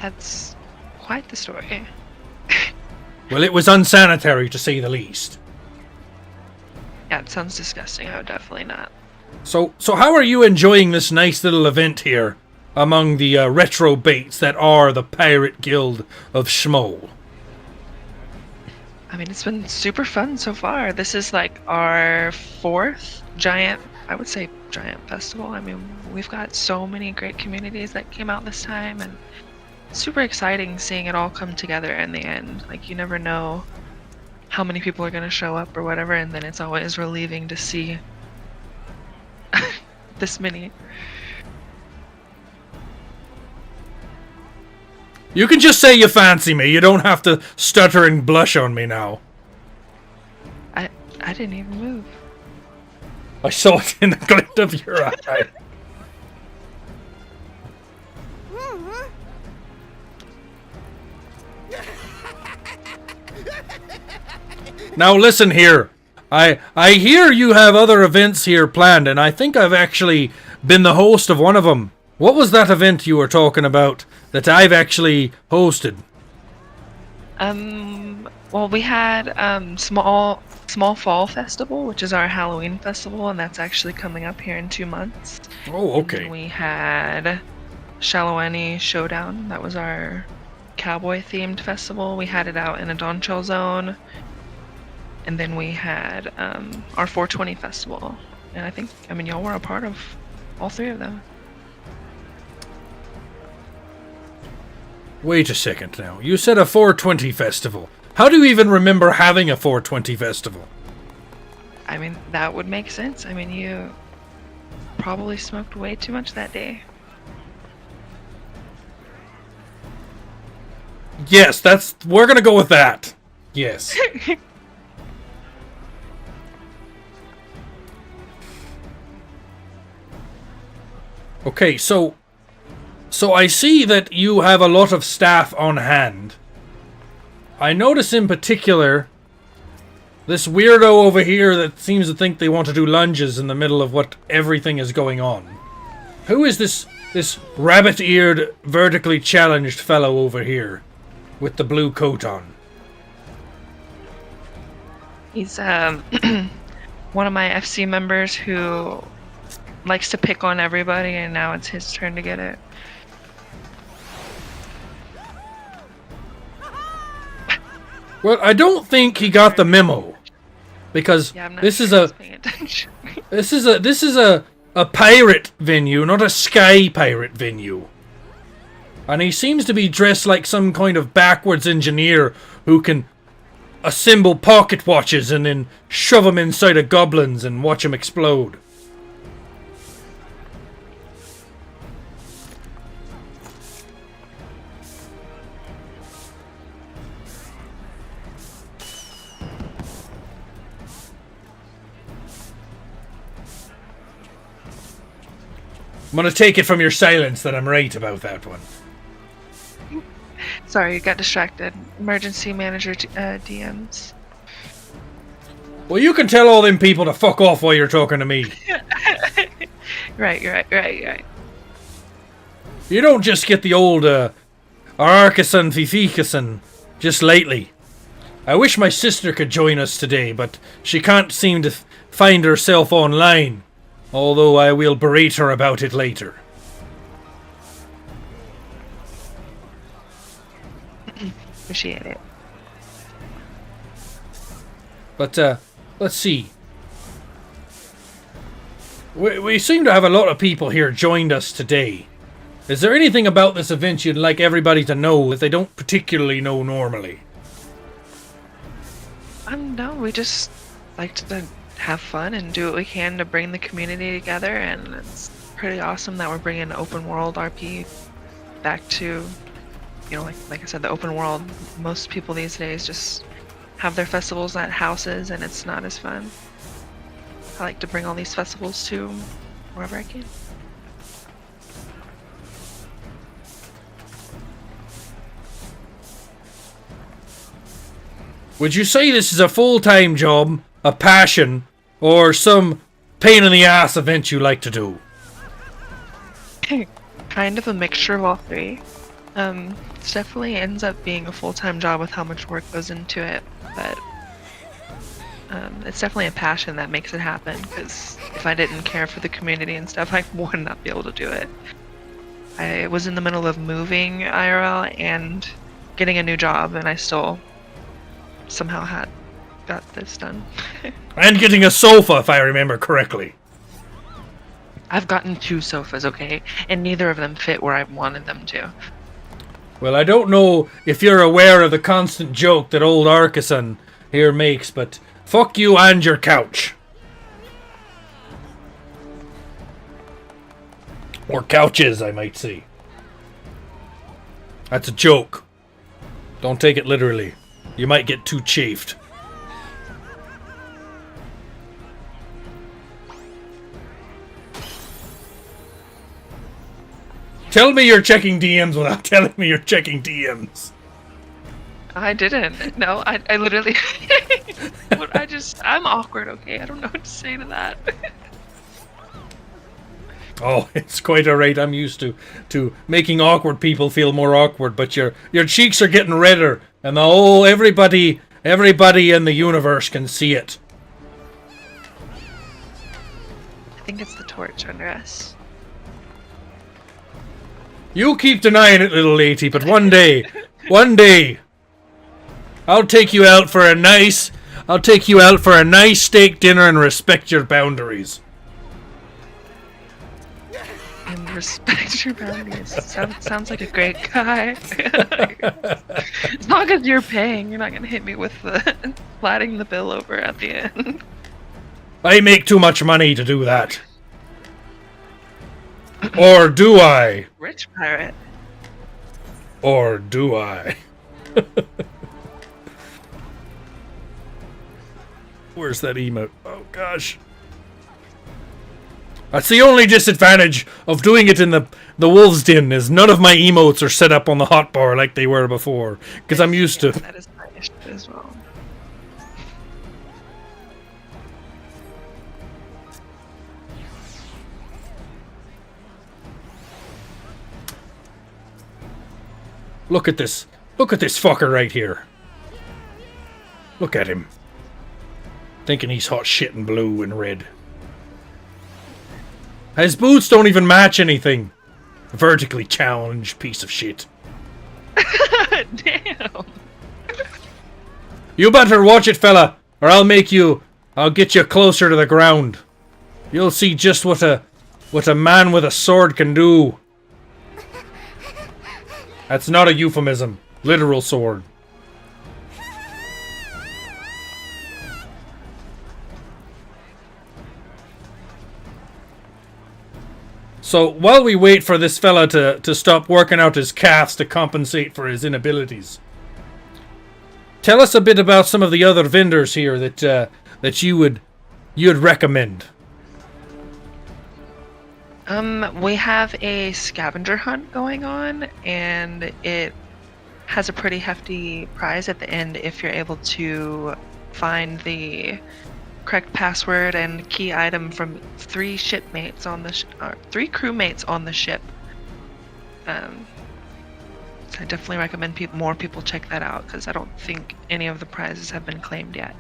That's quite the story. Well, it was unsanitary, to say the least. Yeah, it sounds disgusting. I would definitely not. So how are you enjoying this nice little event here among the retro baits that are the Pirate Guild of Schmoll? It's been super fun so far. This is like our 4th giant festival. We've got so many great communities that came out this time, and super exciting seeing it all come together in the end. Like, you never know how many people are going to show up or whatever, and then it's always relieving to see this many. You can just say you fancy me. You don't have to stutter and blush on me now. I didn't even move. I saw it in the glint of your eye. Now listen here. I hear you have other events here planned, and I think I've actually been the host of one of them. What was that event you were talking about that I've actually hosted? Well, we had small fall festival, which is our Halloween festival, and that's actually coming up here in 2 months. Oh, okay. And we had Shalloweni Showdown. That was our cowboy themed festival. We had it out in a Dawn Chill zone. And then we had our 420 festival. And I think, y'all were a part of all 3 of them. Wait a second now. You said a 420 festival. How do you even remember having a 420 festival? That would make sense. You probably smoked way too much that day. Yes, we're gonna go with that. Yes. Okay, so I see that you have a lot of staff on hand. I notice in particular this weirdo over here that seems to think they want to do lunges in the middle of what everything is going on. Who is this rabbit-eared, vertically challenged fellow over here? with the blue coat on? He's one of my FC members who likes to pick on everybody, and now it's his turn to get it. Well, I don't think he got the memo, because Yeah, I'm not this sure is he's a paying attention. this is a pirate venue, not a sky pirate venue. And he seems to be dressed like some kind of backwards engineer who can assemble pocket watches and then shove them inside of goblins and watch them explode. I'm gonna take it from your silence that I'm right about that one. Sorry, you got distracted. Emergency manager DMs. Well, you can tell all them people to fuck off while you're talking to me. Right, you're right. You don't just get the old Ararkasan Fifikasan just lately. I wish my sister could join us today, but she can't seem to find herself online. Although I will berate her about it later. Appreciate it. But, let's see. We seem to have a lot of people here joined us today. Is there anything about this event you'd like everybody to know that they don't particularly know normally? No, we just like to have fun and do what we can to bring the community together, and it's pretty awesome that we're bringing open world RP back to, like I said, the open world. Most people these days just have their festivals at houses, and it's not as fun. I like to bring all these festivals to wherever I can. Would you say this is a full-time job, a passion, or some pain-in-the-ass event you like to do? Kind of a mixture of all three. It definitely ends up being a full-time job with how much work goes into it, but it's definitely a passion that makes it happen, because if I didn't care for the community and stuff, I would not be able to do it. I was in the middle of moving IRL and getting a new job, and I still somehow got this done. And getting a sofa, if I remember correctly. I've gotten 2 sofas, okay? And neither of them fit where I wanted them to. Well, I don't know if you're aware of the constant joke that old Arkasan here makes, but fuck you and your couch. Or couches, I might say. That's a joke. Don't take it literally. You might get too chafed. Tell me you're checking DMs without telling me you're checking DMs. I didn't. No, I literally... I'm awkward, okay? I don't know what to say to that. Oh, it's quite alright. I'm used to making awkward people feel more awkward, but your cheeks are getting redder, and the whole everybody in the universe can see it. I think it's the torch under us. You keep denying it, little lady, but one day, I'll take you out for a nice steak dinner and respect your boundaries. And respect your boundaries. Sounds like a great guy. As long as you're paying, you're not gonna hit me with the flatting the bill over at the end. I make too much money to do that. Or do I? Rich pirate. Or do I? Where's that emote? Oh gosh. That's the only disadvantage of doing it in the Wolves Den, is none of my emotes are set up on the hotbar like they were before. Because I'm used to... That is my issue as well. Look at this. Look at this fucker right here. Look at him. Thinking he's hot shit in blue and red. His boots don't even match anything. Vertically challenged piece of shit. Damn. You better watch it, fella, or I'll get you closer to the ground. You'll see just what a man with a sword can do. That's not a euphemism. Literal sword. So, while we wait for this fella to stop working out his calves to compensate for his inabilities, tell us a bit about some of the other vendors here that you'd recommend. We have a scavenger hunt going on, and it has a pretty hefty prize at the end if you're able to find the correct password and key item from 3 shipmates on the 3 crewmates on the ship. I definitely recommend more people check that out, because I don't think any of the prizes have been claimed yet.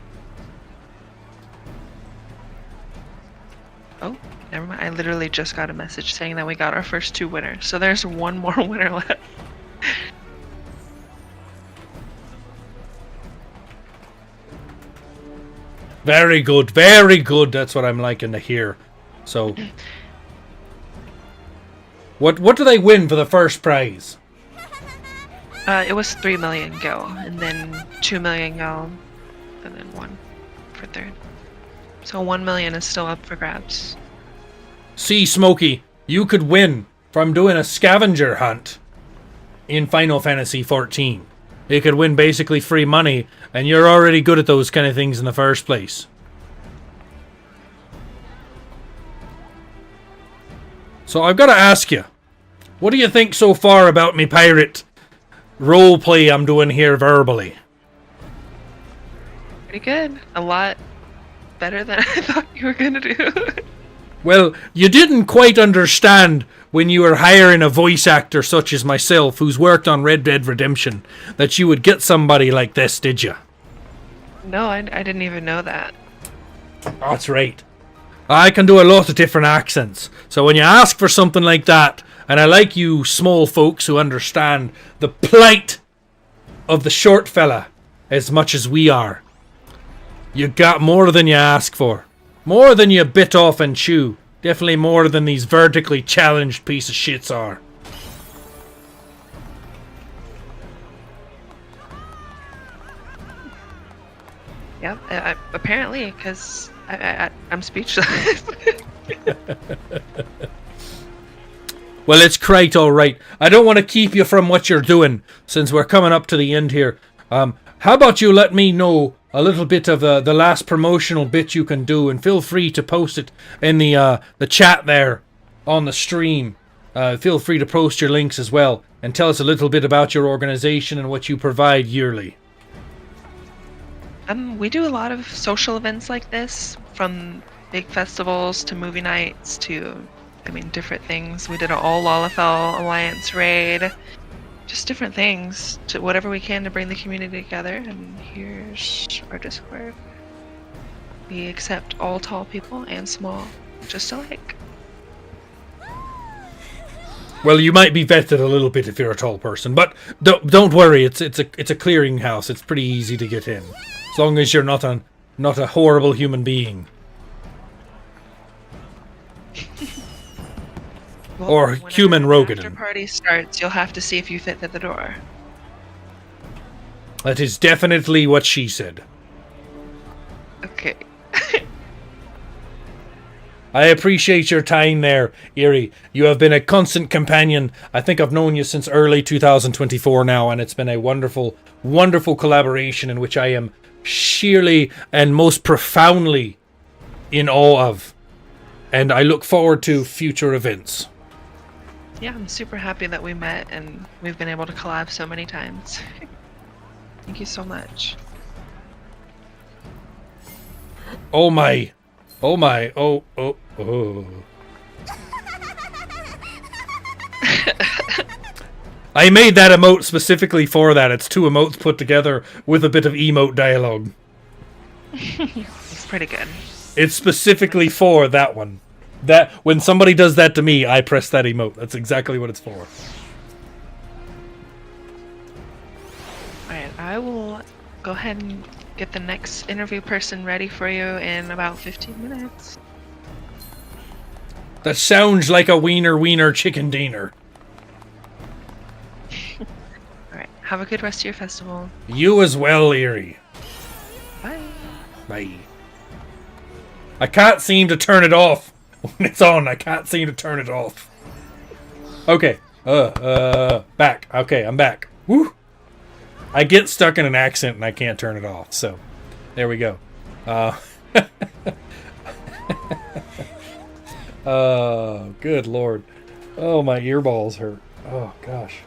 Oh, never mind. I literally just got a message saying that we got our first 2 winners. So there's 1 more winner left. Very good, very good. That's what I'm liking to hear. So, what do they win for the first prize? It was 3 million go, and then 2 million go, and then 1 for third. So 1 million is still up for grabs. See, Smokey, you could win from doing a scavenger hunt in Final Fantasy XIV. You could win basically free money, and you're already good at those kind of things in the first place. So I've got to ask you, what do you think so far about me pirate roleplay I'm doing here verbally? Pretty good. A lot better than I thought you were gonna do. Well, you didn't quite understand when you were hiring a voice actor such as myself, who's worked on Red Dead Redemption, that you would get somebody like this, did you? No, I didn't even know that. That's right. I can do a lot of different accents. So when you ask for something like that, and I like you small folks who understand the plight of the short fella as much as we are, you got more than you ask for. More than you bit off and chew. Definitely more than these vertically challenged piece of shits are. Yeah, apparently, because I'm speechless. Well, it's quite alright. I don't want to keep you from what you're doing, since we're coming up to the end here. How about you let me know a little bit of the last promotional bit you can do, and feel free to post it in the chat there on the stream. Feel free to post your links as well, and tell us a little bit about your organization and what you provide yearly. We do a lot of social events like this, from big festivals to movie nights to, different things. We did an all Lalafell Alliance raid. Just different things, to whatever we can to bring the community together. And here's our Discord. We accept all tall people and small, just alike. Well, you might be vetted a little bit if you're a tall person, but don't worry. It's a clearinghouse. It's pretty easy to get in, as long as you're not a horrible human being. Well, or human Rogan. Rogan. After party starts, you'll have to see if you fit at the door. That is definitely what she said. Okay. I appreciate your time there, Eerie. You have been a constant companion. I think I've known you since early 2024 now, and it's been a wonderful, wonderful collaboration in which I am sheerly and most profoundly in awe of. And I look forward to future events. Yeah, I'm super happy that we met and we've been able to collab so many times. Thank you so much. Oh my. Oh my. Oh, oh, oh. I made that emote specifically for that. It's 2 emotes put together with a bit of emote dialogue. It's pretty good. It's specifically for that one. That when somebody does that to me, I press that emote. That's exactly what it's for. Alright, I will go ahead and get the next interview person ready for you in about 15 minutes. That sounds like a wiener chicken diener. Alright, have a good rest of your festival. You as well, Erie. Bye. Bye. I can't seem to turn it off. When it's on, I can't seem to turn it off. Okay. Back. Okay, I'm back. Woo! I get stuck in an accent and I can't turn it off, so there we go. Oh, good lord. Oh, my earballs hurt. Oh, gosh.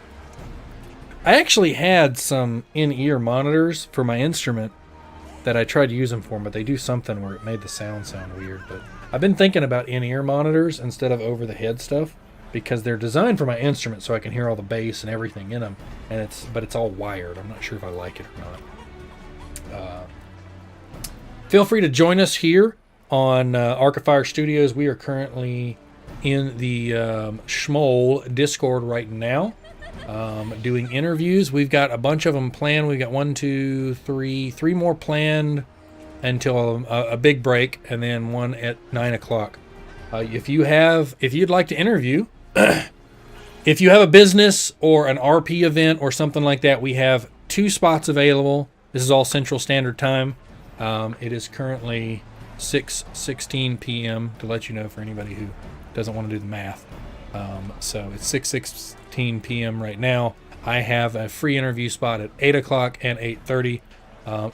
I actually had some in-ear monitors for my instrument that I tried to use them for, but they do something where it made the sound weird. But I've been thinking about in-ear monitors instead of over-the-head stuff because they're designed for my instrument so I can hear all the bass and everything in them. But it's all wired. I'm not sure if I like it or not. Feel free to join us here on Arcafire Studios. We are currently in the Schmoll Discord right now, doing interviews. We've got a bunch of them planned. We've got 3 more planned until a big break, and then one at 9 o'clock. If you'd like to interview, if you have a business or an RP event or something like that, we have 2 spots available. This is all Central Standard Time. It is currently 6:16 p.m. to let you know for anybody who doesn't want to do the math. So it's 6:16 p.m. right now. I have a free interview spot at 8 o'clock and 8:30.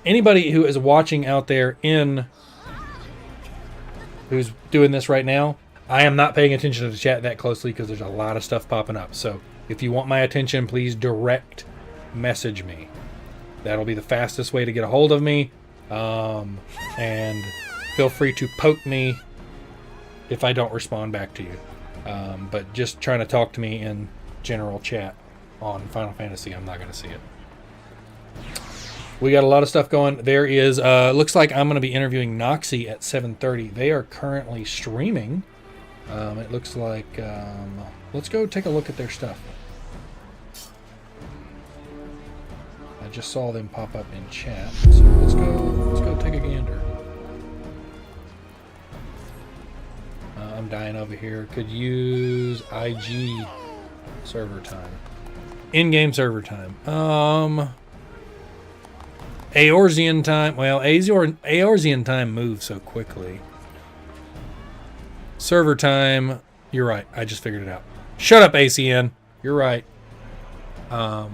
Anybody who is watching out there who's doing this right now, I am not paying attention to the chat that closely because there's a lot of stuff popping up. So if you want my attention, please direct message me. That'll be the fastest way to get a hold of me. And feel free to poke me if I don't respond back to you. But just trying to talk to me in general chat on Final Fantasy, I'm not going to see it. We got a lot of stuff going. There is, looks like I'm going to be interviewing Noxie at 7:30. They are currently streaming. It looks like, let's go take a look at their stuff. I just saw them pop up in chat, so let's go take a gander. I'm dying over here. Could use IG server time. In-game server time. Eorzean time. Well, Eorzean time moves so quickly. Server time. You're right. I just figured it out. Shut up, ACN. You're right. It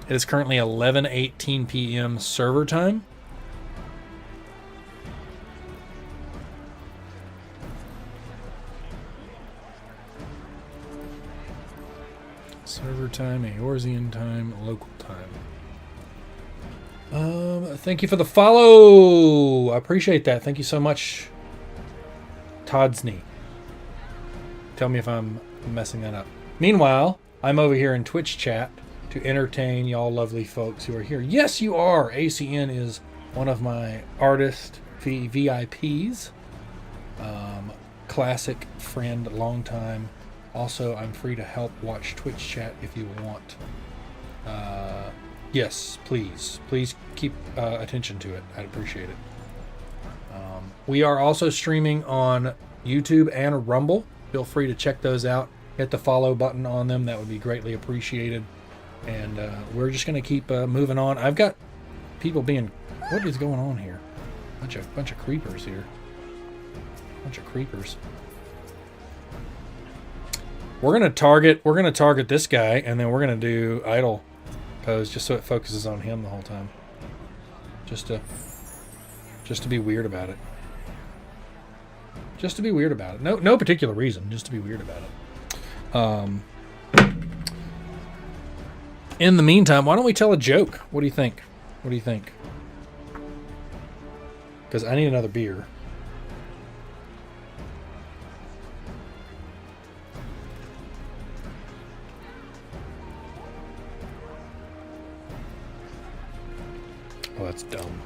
is currently 11:18 p.m. server time. Server time, Eorzean time, local time. Thank you for the follow. I appreciate that. Thank you so much, Toddsney. Tell me if I'm messing that up. Meanwhile, I'm over here in Twitch chat to entertain y'all lovely folks who are here. Yes, you are. ACN is one of my artist VIPs. Classic friend, long time. Also, I'm free to help watch Twitch chat if you want. Yes, please. Please keep attention to it. I'd appreciate it. We are also streaming on YouTube and Rumble. Feel free to check those out. Hit the follow button on them. That would be greatly appreciated. And we're just going to keep moving on. I've got people being... What is going on here? Bunch of creepers here. Bunch of creepers. We're gonna target this guy, and then we're gonna do idle pose just so it focuses on him the whole time. Just to be weird about it. Just to be weird about it. No particular reason. Just to be weird about it. In the meantime, why don't we tell a joke? What do you think? What do you think? Because I need another beer. that's dumb.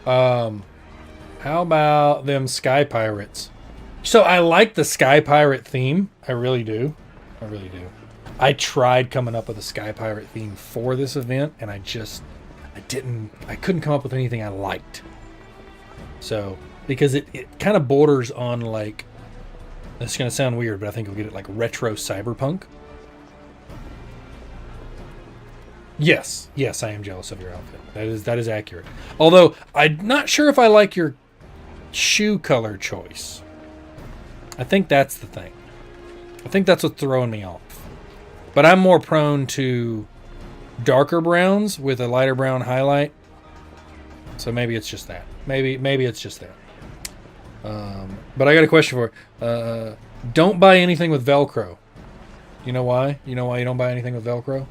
How about them Sky Pirates? So I like the Sky Pirate theme. I really do. I really do. I tried coming up with a Sky Pirate theme for this event, and I couldn't come up with anything I liked. So, because it kind of borders on like, this is going to sound weird, but I think you'll get it, like retro cyberpunk. Yes, I am jealous of your outfit. That is accurate. Although, I'm not sure if I like your shoe color choice. I think that's the thing. I think that's what's throwing me off. But I'm more prone to darker browns with a lighter brown highlight. So maybe it's just that. Maybe it's just that. But I got a question for you. Don't buy anything with Velcro. You know why? You know why you don't buy anything with Velcro?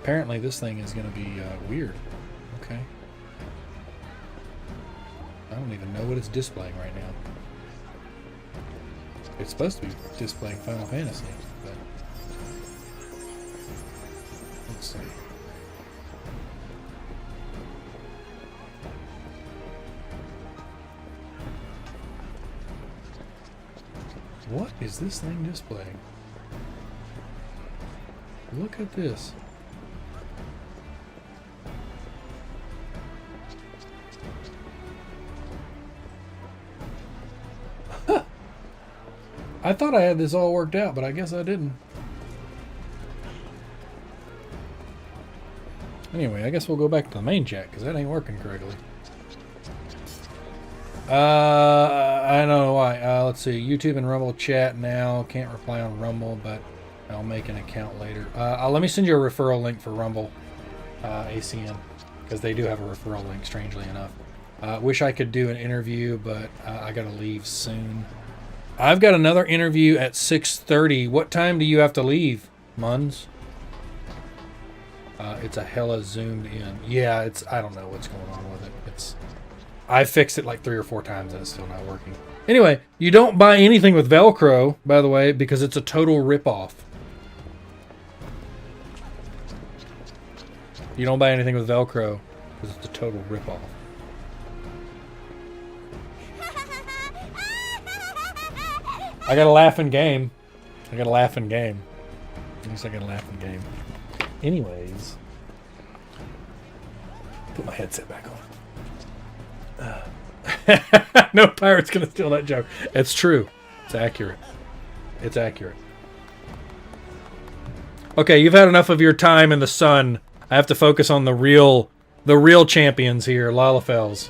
Apparently this thing is going to be weird. Okay. I don't even know what it's displaying right now. It's supposed to be displaying Final Fantasy, but let's see. What is this thing displaying? Look at this. I thought I had this all worked out, but I guess I didn't. Anyway, I guess we'll go back to the main chat, because that ain't working correctly. I don't know why. Let's see. YouTube and Rumble chat now. Can't reply on Rumble, but I'll make an account later. Let me send you a referral link for Rumble, ACN, because they do have a referral link, strangely enough. Wish I could do an interview, but I got to leave soon. I've got another interview at 6:30. What time do you have to leave, Muns? It's a hella zoomed in. Yeah, I don't know what's going on with it. I fixed it like 3 or 4 times and it's still not working. Anyway, you don't buy anything with Velcro, by the way, because it's a total ripoff. You don't buy anything with Velcro because it's a total ripoff. I got a laughing game. At least I got a laughing game. Anyways. Put my headset back on. No pirate's going to steal that joke. It's true. It's accurate. Okay, you've had enough of your time in the sun. I have to focus on the real champions here, Lalafels.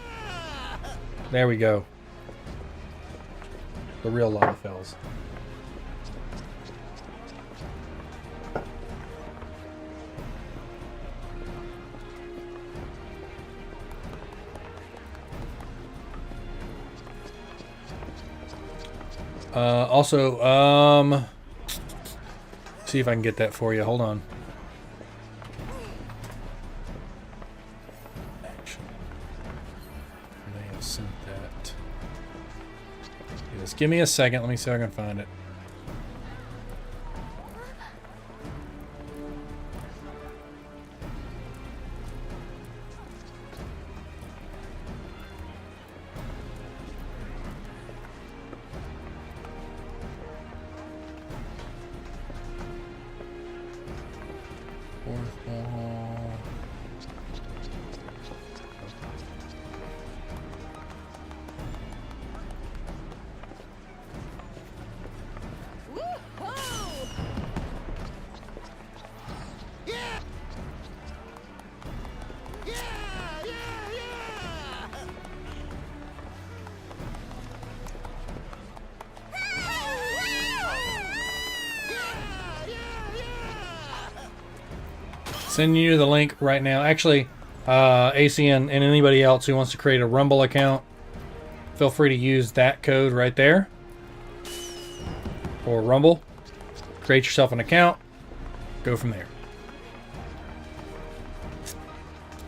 There we go. The real Lalafels. Also, see if I can get that for you. Hold on. Actually, I may have sent that. Just give me a second. Let me see if I can find it. Sending you the link right now. Actually, ACN and anybody else who wants to create a Rumble account, feel free to use that code right there for Rumble. Create yourself an account. Go from there.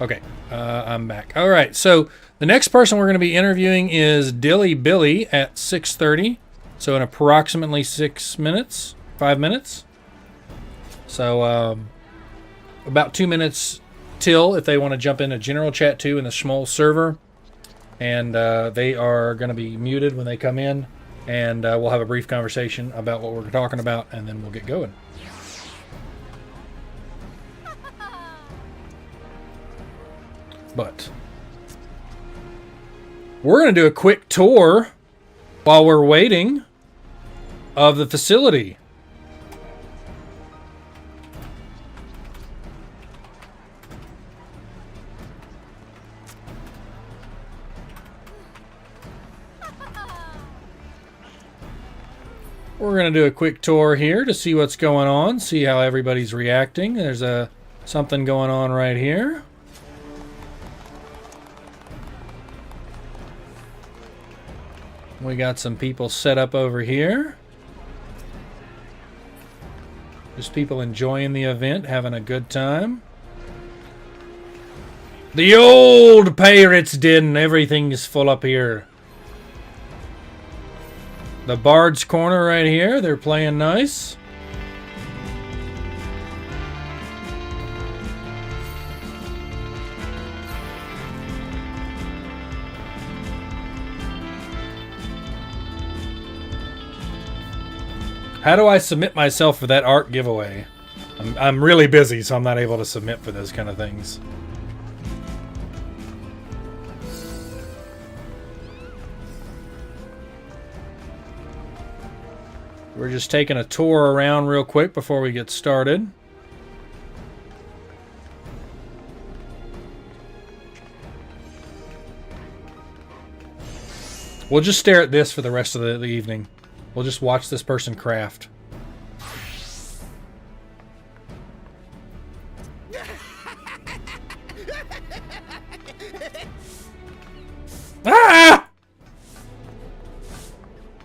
Okay, I'm back. All right, so The next person we're going to be interviewing is Dilly Billy at 6:30. So in approximately 5 minutes. So about 2 minutes till if they want to jump into general chat too in the Schmoll server. And they are going to be muted when they come in. And we'll have a brief conversation about what we're talking about, and then we'll get going. But we're going to do a quick tour while we're waiting of the facility. We're going to do a quick tour here to see what's going on, see how everybody's reacting. There's something going on right here. We got some people set up over here. Just people enjoying the event, having a good time. The old Pirates Den, everything is full up here. The Bard's Corner right here, they're playing nice. How do I submit myself for that art giveaway? I'm really busy, so I'm not able to submit for those kind of things. We're just taking a tour around real quick before we get started. We'll just stare at this for the rest of the evening. We'll just watch this person craft. Ah!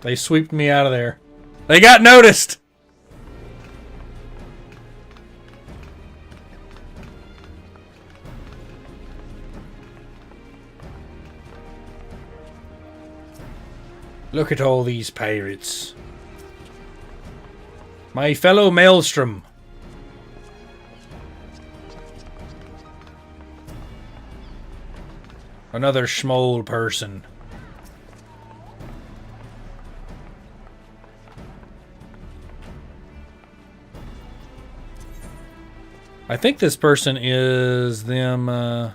They sweeped me out of there. They got noticed! Look at all these pirates. My fellow Maelstrom. Another Schmoll person. I think this person is them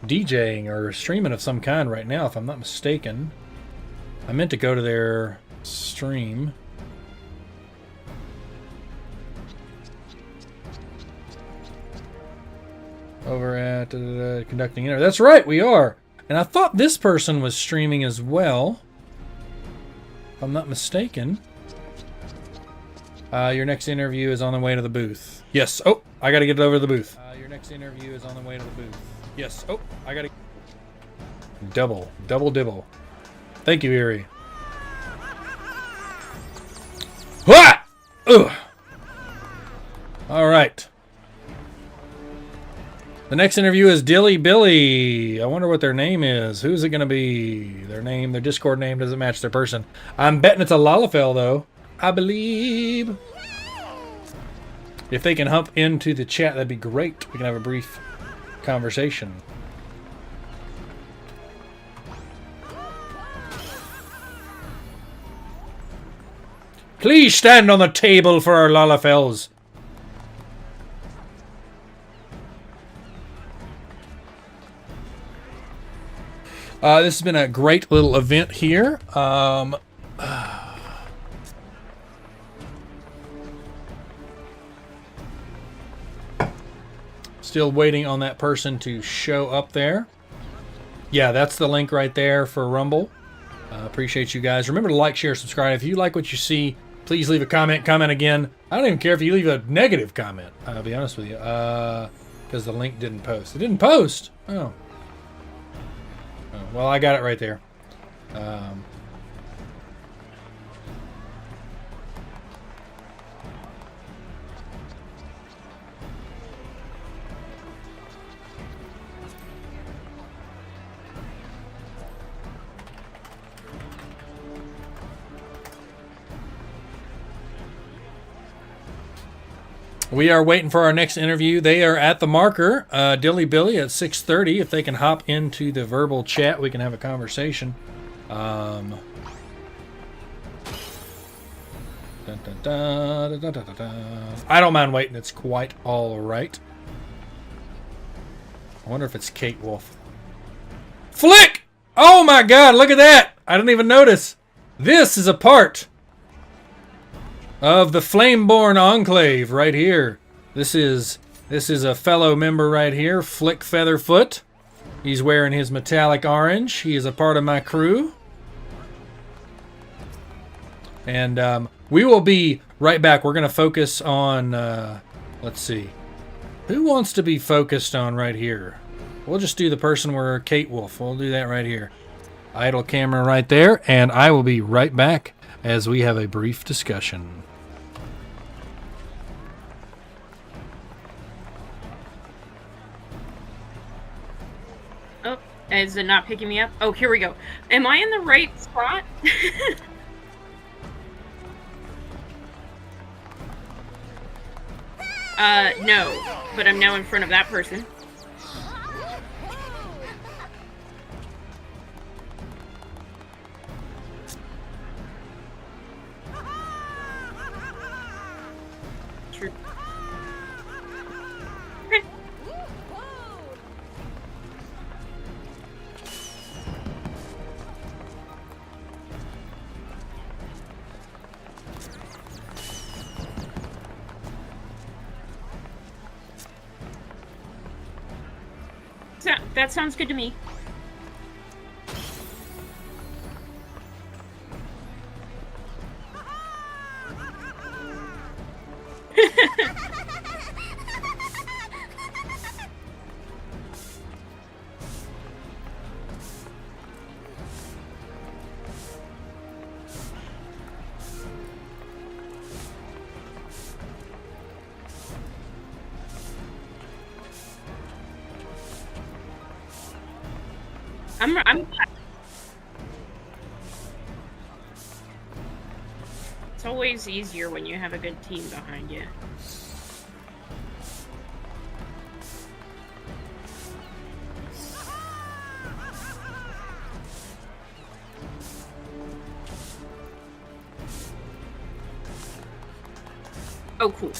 DJing or streaming of some kind right now, if I'm not mistaken. I meant to go to their stream. Over at conducting interview. That's right, we are. And I thought this person was streaming as well, if I'm not mistaken. Your next interview is on the way to the booth. Yes. Oh, I gotta get over to the booth. Your next interview is on the way to the booth. Yes. Oh, I gotta... Double dibble. Thank you, Erie. What? Ugh. All right. The next interview is Dilly Billy. I wonder what their name is. Who's it gonna be? Their name, their Discord name doesn't match their person. I'm betting it's a Lalafell, though. I believe. If they can hop into the chat, that'd be great. We can have a brief conversation. Please stand on the table for our Lalafells. This has been a great little event here. Still waiting on that person to show up there. Yeah, that's the link right there for Rumble. Appreciate you guys. Remember to like, share, subscribe. If you like what you see, please leave a comment. Comment again. I don't even care if you leave a negative comment. I'll be honest with you. Because the link didn't post. It didn't post? Oh. Well, I got it right there. We are waiting for our next interview. They are at the marker, Dilly Billy at 6:30. If they can hop into the verbal chat, we can have a conversation. Dun, dun, dun, dun, dun, dun, dun. I don't mind waiting. It's quite all right. I wonder if it's Kate Wolf. Flick! Oh my God! Look at that! I didn't even notice. This is a part of the Flameborn Enclave right here. This is a fellow member right here, Flick Featherfoot. He's wearing his metallic orange. He is a part of my crew. And we will be right back. We're going to focus on, let's see. Who wants to be focused on right here? We'll just do the person where Kate Wolf. We'll do that right here. Idle camera right there. And I will be right back as we have a brief discussion. Oh, is it not picking me up? Oh, here we go. Am I in the right spot? No, but I'm now in front of that person. True. Okay. That sounds good to me. I'm It's always easier when you have a good team behind you. Oh, cool.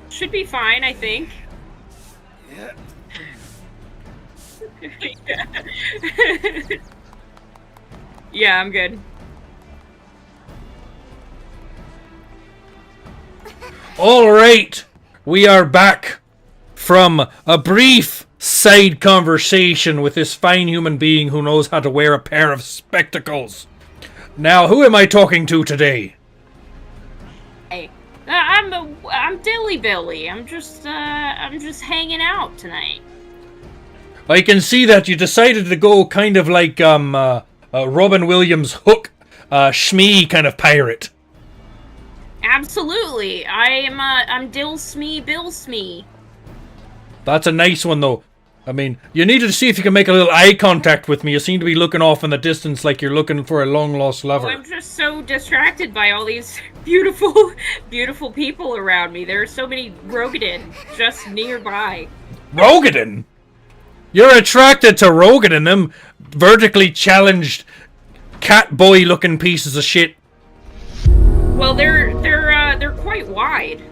Should be fine, I think. Yeah. Yeah, I'm good. All right, we are back from a brief side conversation with this fine human being who knows how to wear a pair of spectacles. Now, who am I talking to today? Hey, I'm Dilly Billy. I'm just hanging out tonight. I can see that you decided to go kind of like Robin Williams' Hook, Shmee kind of pirate. Absolutely. I'm Dill Smee Bill Smee. That's a nice one, though. I mean, you needed to see if you can make a little eye contact with me. You seem to be looking off in the distance like you're looking for a long-lost lover. Oh, I'm just so distracted by all these beautiful, beautiful people around me. There are so many Rogadin just nearby. Rogadin? You're attracted to Rogadin, them vertically challenged cat boy-looking pieces of shit. Well, they're quite wide.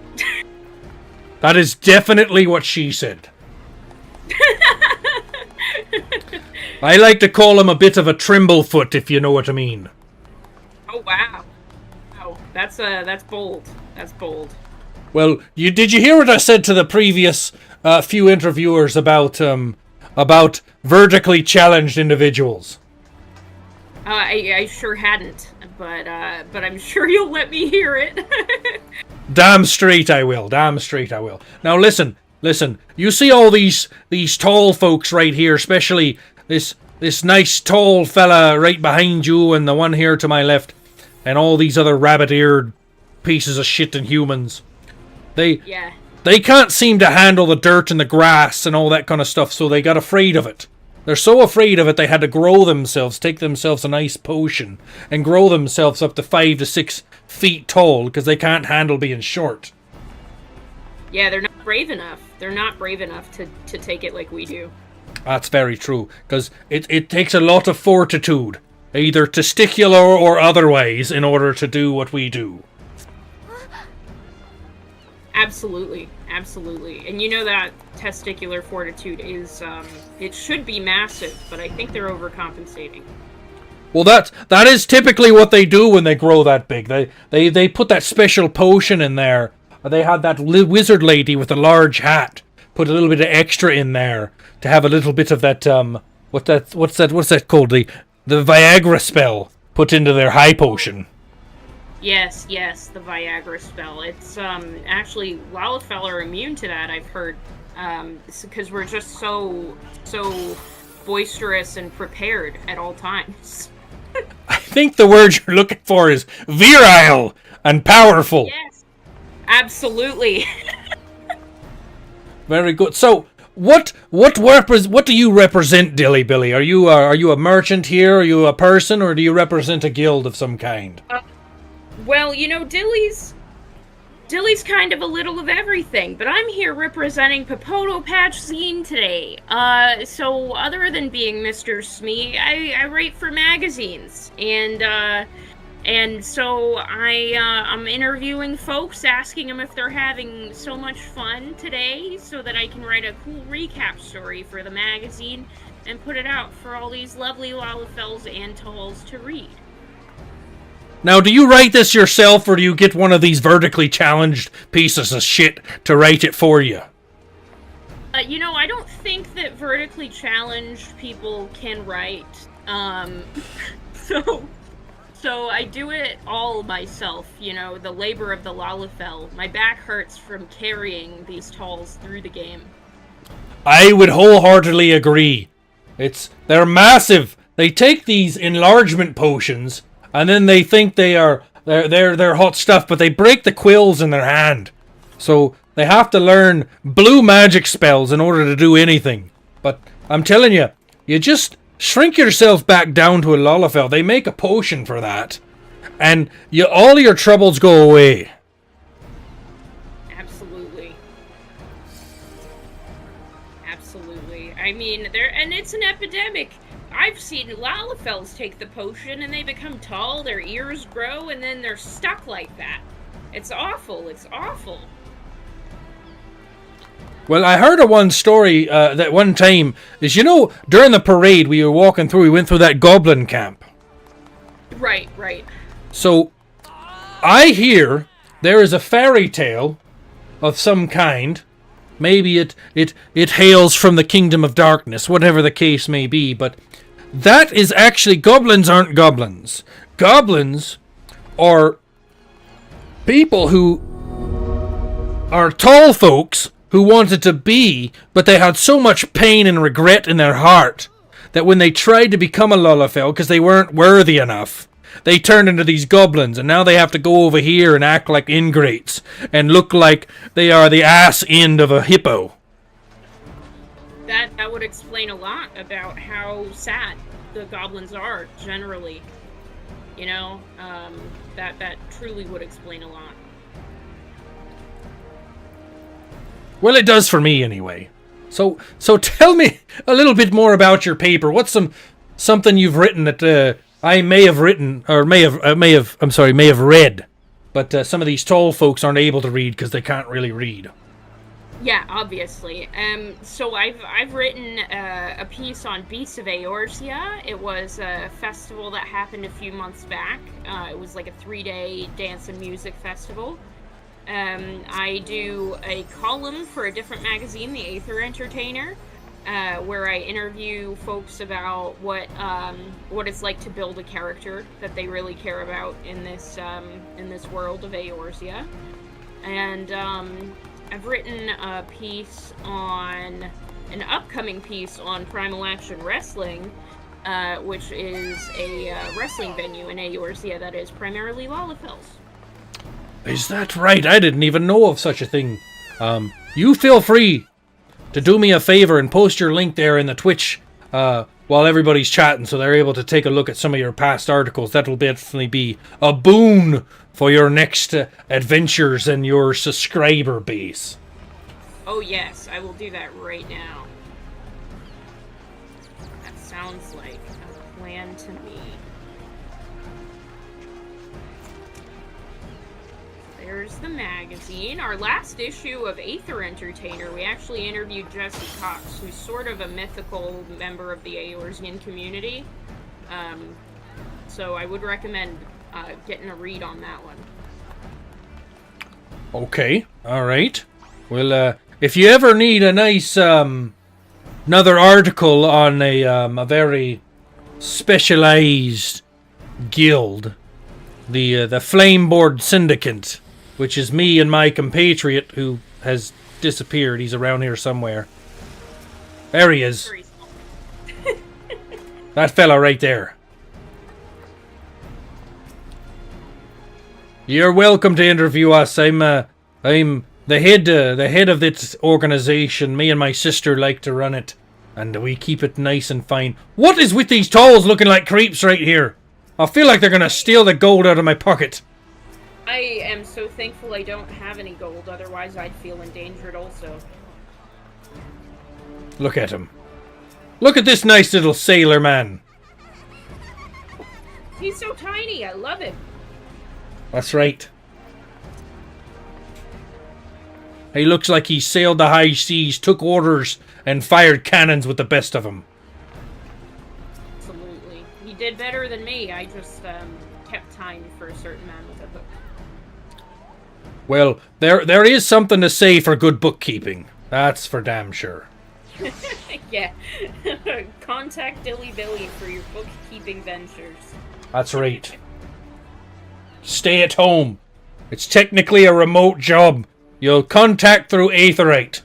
That is definitely what she said. I like to call him a bit of a trimblefoot, if you know what I mean. Oh wow! Oh, that's bold. That's bold. Well, did you hear what I said to the previous few interviewers about vertically challenged individuals? I sure hadn't, but I'm sure you'll let me hear it. Damn straight I will. Damn straight I will. Now listen. You see all these tall folks right here, especially this nice tall fella right behind you and the one here to my left, and all these other rabbit-eared pieces of shit and humans. Yeah. They can't seem to handle the dirt and the grass and all that kind of stuff, so they got afraid of it. They're so afraid of it, they had to grow themselves, take themselves a nice potion, and grow themselves up to 5 to 6 feet tall, because they can't handle being short. Yeah, they're not brave enough. They're not brave enough to take it like we do. That's very true, because it takes a lot of fortitude, either testicular or otherwise, in order to do what we do. Absolutely, absolutely. And you know that testicular fortitude is, it should be massive, but I think they're overcompensating. Well, that is typically what they do when they grow that big. They put that special potion in there. They had that wizard lady with a large hat put a little bit of extra in there to have a little bit of that what's that called, the Viagra spell put into their high potion. Yes, the Viagra spell. It's actually Lalafell are immune to that, I've heard, because we're just so boisterous and prepared at all times. I think the word you're looking for is virile and powerful. Yes, absolutely. Very good. So, what do you represent, Dilly Billy? Are you a merchant here? Are you a person, or do you represent a guild of some kind? Well, you know, Dilly's kind of a little of everything, but I'm here representing Popoto Patch Zine today. So other than being Mr. Smee, I write for magazines, and so I'm interviewing folks, asking them if they're having so much fun today, so that I can write a cool recap story for the magazine and put it out for all these lovely Lalafells and Talls to read. Now, do you write this yourself, or do you get one of these vertically challenged pieces of shit to write it for you? You know, I don't think that vertically challenged people can write. So I do it all myself, you know, the labor of the Lalafell. My back hurts from carrying these Talls through the game. I would wholeheartedly agree. They're massive. They take these enlargement potions, and then they think they're hot stuff, but they break the quills in their hand. So they have to learn blue magic spells in order to do anything. But I'm telling you, you just shrink yourself back down to a Lalafell. They make a potion for that, and all your troubles go away. Absolutely. I mean, and it's an epidemic. I've seen Lalafells take the potion and they become tall, their ears grow, and then they're stuck like that. It's awful. Well, I heard of one story that one time is, you know, during the parade we went through that goblin camp. Right. So, I hear there is a fairy tale of some kind. Maybe it hails from the kingdom of darkness, whatever the case may be, but that is actually, goblins aren't goblins. Goblins are people who are tall folks who wanted to be, but they had so much pain and regret in their heart that when they tried to become a Lalafell, because they weren't worthy enough, they turned into these goblins, and now they have to go over here and act like ingrates and look like they are the ass end of a hippo. That would explain a lot about how sad the goblins are generally. You know, that truly would explain a lot. Well, it does for me anyway. So tell me a little bit more about your paper. What's something you've written that I may have written, or may have read, but some of these tall folks aren't able to read because they can't really read. Yeah, obviously. So I've written a piece on Beasts of Eorzea. It was a festival that happened a few months back. It was like a 3-day dance and music festival. I do a column for a different magazine, The Aether Entertainer, where I interview folks about what it's like to build a character that they really care about in this world of Eorzea. And I've written an upcoming piece on Primal Action Wrestling, which is a wrestling venue in Eorzea that is primarily Lalafells. Is that right? I didn't even know of such a thing. You feel free to do me a favor and post your link there in the Twitch while everybody's chatting so they're able to take a look at some of your past articles. That will definitely be a boon for your next adventures and your subscriber base. Oh yes, I will do that right now. That sounds like a plan to me. There's the magazine. Our last issue of Aether Entertainer, we actually interviewed Jesse Cox, who's sort of a mythical member of the Eorzean community. So I would recommend getting a read on that one. Okay, alright. Well, if you ever need a nice, another article on a very specialized guild, the Flameboard Syndicate, which is me and my compatriot who has disappeared. He's around here somewhere. There he is. That fella right there. You're welcome to interview us. I'm the head of this organization. Me and my sister like to run it, and we keep it nice and fine. What is with these tolls looking like creeps right here? I feel like they're gonna steal the gold out of my pocket. I am so thankful I don't have any gold, otherwise I'd feel endangered also. Look at him. Look at this nice little sailor man. He's so tiny, I love him. That's right. He looks like he sailed the high seas, took orders, and fired cannons with the best of them. Absolutely. He did better than me, I just kept time for a certain man with a book. Well, there is something to say for good bookkeeping. That's for damn sure. Yeah. Contact Dilly Billy for your bookkeeping ventures. That's right. Stay at home. It's technically a remote job. You'll contact through Aetherite.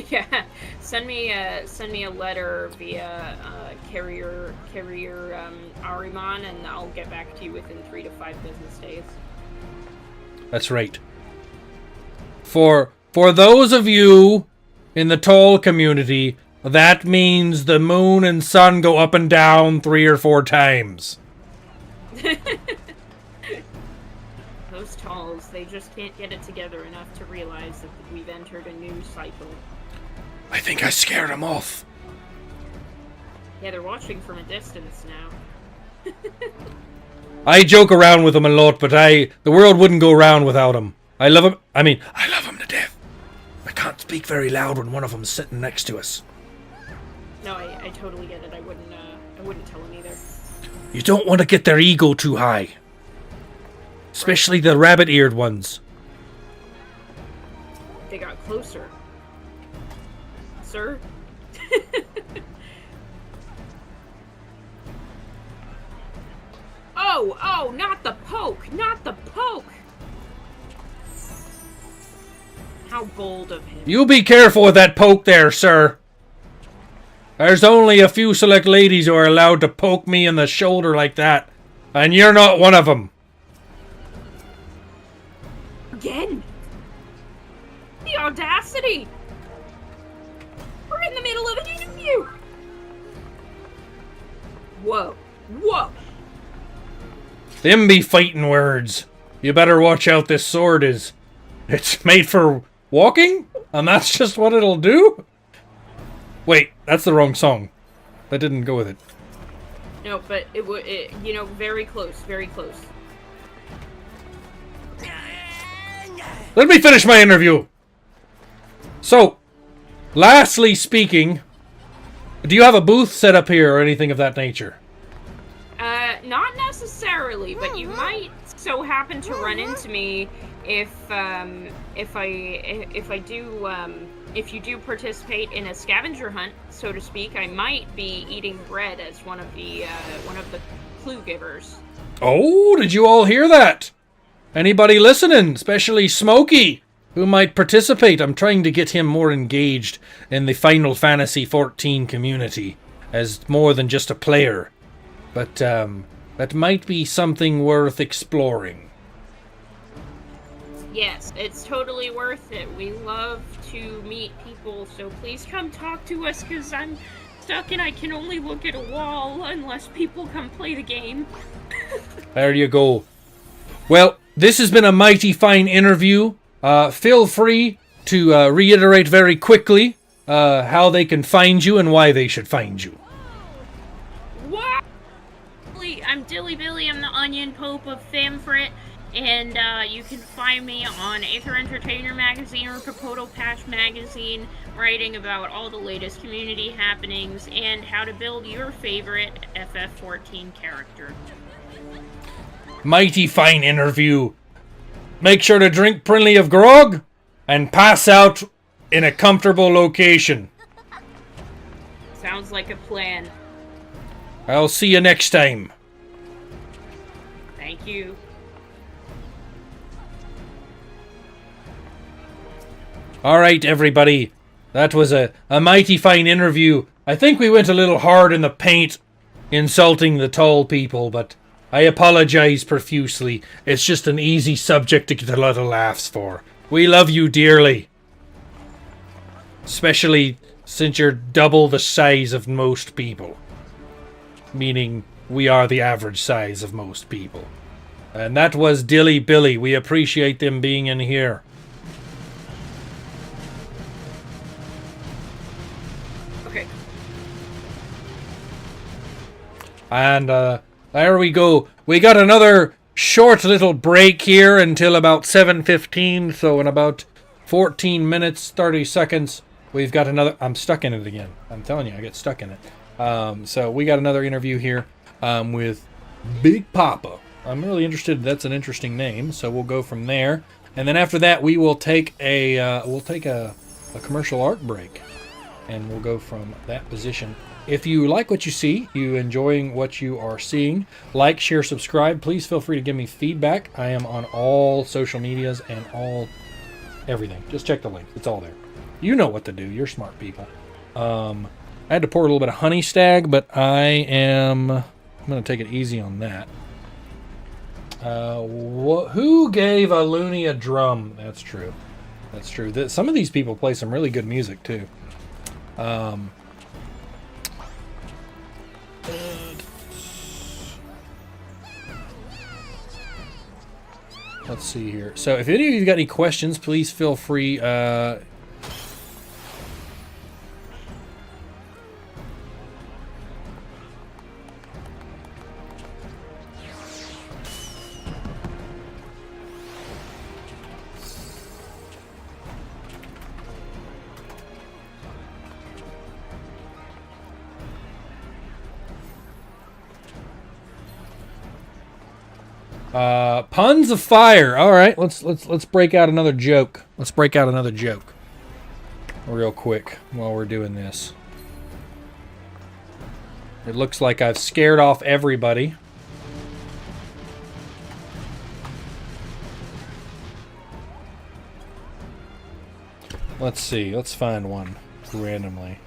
Yeah. Send me a letter via carrier Ariman, and I'll get back to you within 3 to 5 business days. That's right. For those of you in the Toll community, that means the moon and sun go up and down 3 or 4 times. Those Tolls, they just can't get it together enough to realize that we've entered a new cycle. I think I scared them off. Yeah, they're watching from a distance now. I joke around with them a lot, but the world wouldn't go round without them. I love them. I mean, I love them to death. I can't speak very loud when one of them's sitting next to us. No, I totally get it. I wouldn't tell him either. You don't want to get their ego too high. Especially the rabbit-eared ones. They got closer. Sir? Oh, not the poke! Not the poke! How bold of him. You be careful with that poke there, sir. There's only a few select ladies who are allowed to poke me in the shoulder like that. And you're not one of them. Again? The audacity! We're in the middle of an interview! Whoa. Whoa! Them be fighting words. You better watch out, this sword is... It's made for walking? And that's just what it'll do? Wait, that's the wrong song. That didn't go with it. No, but it would, very close, very close. Let me finish my interview. So, lastly speaking, do you have a booth set up here or anything of that nature? Not necessarily, but you might so happen to run into me if you do participate in a scavenger hunt, so to speak. I might be eating bread as one of the clue givers. Oh, did you all hear that? Anybody listening, especially Smokey, who might participate? I'm trying to get him more engaged in the Final Fantasy XIV community as more than just a player. But that might be something worth exploring. Yes, it's totally worth it. We love to meet people, so please come talk to us, because I'm stuck and I can only look at a wall unless people come play the game. There you go. Well, this has been a mighty fine interview. Feel free to reiterate very quickly how they can find you and why they should find you. What? I'm Dilly Billy, I'm the Onion Pope of Famfrit, and you can find me on Aether Entertainer Magazine or Capoto Patch Magazine, writing about all the latest community happenings and how to build your favorite FF14 character. Mighty fine interview. Make sure to drink plenty of grog and pass out in a comfortable location. Sounds like a plan. I'll see you next time. Thank you. Alright, everybody. That was a mighty fine interview. I think we went a little hard in the paint insulting the tall people, but I apologize profusely. It's just an easy subject to get a lot of laughs for. We love you dearly. Especially since you're double the size of most people. Meaning, we are the average size of most people. And that was Dilly Billy. We appreciate them being in here. Okay. And there we go. We got another short little break here until about 7:15. So in about 14 minutes, 30 seconds, we've got another... I'm stuck in it again. I'm telling you, I get stuck in it. So we got another interview here with Big Papa. I'm really interested. That's an interesting name. So we'll go from there. And then after that, we will take a commercial art break. And we'll go from that position. If you like what you see, you enjoying what you are seeing, like, share, subscribe. Please feel free to give me feedback. I am on all social medias and everything. Just check the link. It's all there. You know what to do. You're smart people. I had to pour a little bit of honey stag, but I'm going to take it easy on that. Who gave Aluni a drum? That's true. That's true. Some of these people play some really good music, too. Let's see here. So if any of you got any questions, please feel free. Puns of fire. All right, let's break out another joke. Let's break out another joke real quick while we're doing this. It looks like I've scared off everybody. Let's see. Let's find one randomly.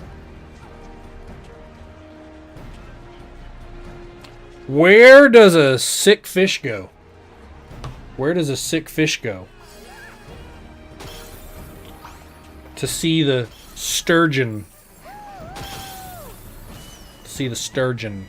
Where does a sick fish go? Where does a sick fish go? To see the sturgeon. To see the sturgeon.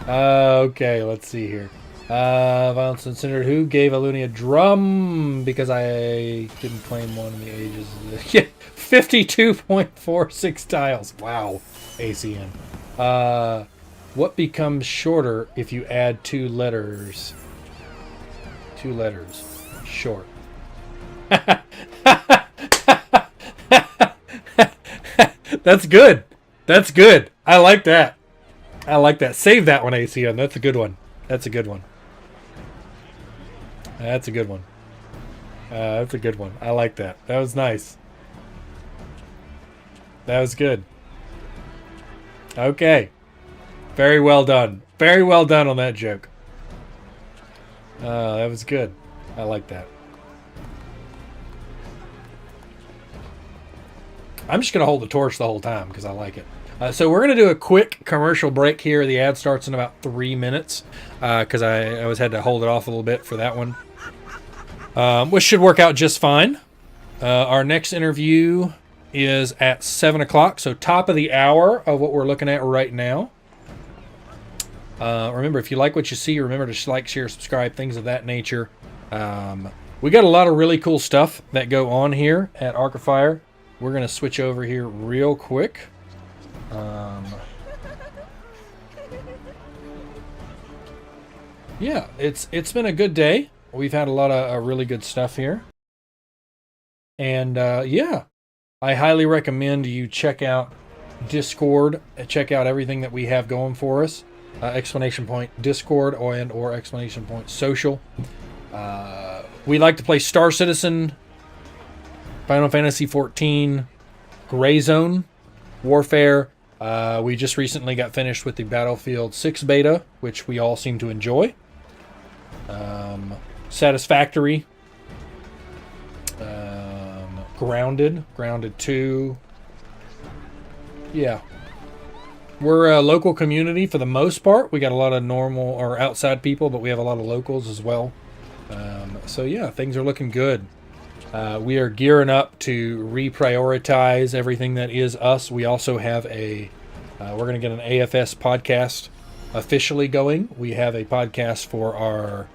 Okay, let's see here. Violence Considered. Who gave Aluni a drum? Because I didn't claim one in the ages. Yeah, 52.46 tiles. Wow. ACN. What becomes shorter if you add 2 letters? 2 letters. Short. That's good. That's good. I like that. I like that. Save that one, ACN. That's a good one. That's a good one. That's a good one. That's a good one. I like that. That was nice. That was good. Okay. Very well done. Very well done on that joke. That was good. I like that. I'm just going to hold the torch the whole time because I like it. So we're going to do a quick commercial break here. The ad starts in about 3 minutes because I always had to hold it off a little bit for that one, which should work out just fine. Our next interview is at 7 o'clock, so top of the hour of what we're looking at right now. Remember, if you like what you see, remember to like, share, subscribe, things of that nature. We got a lot of really cool stuff that go on here at Arc of Fire. We're going to switch over here real quick. Yeah, it's been a good day. We've had a lot of really good stuff here. And yeah, I highly recommend you check out Discord, check out everything that we have going for us. Exclamation point Discord or exclamation point social. We like to play Star Citizen, Final Fantasy XIV, Gray Zone, Warfare. We just recently got finished with the Battlefield 6 beta, which we all seem to enjoy. Satisfactory. Grounded 2. Yeah. We're a local community for the most part. We got a lot of normal or outside people, but we have a lot of locals as well. So yeah, things are looking good. We are gearing up to reprioritize everything that is us. We also have we're going to get an AFS podcast officially going. We have a podcast for our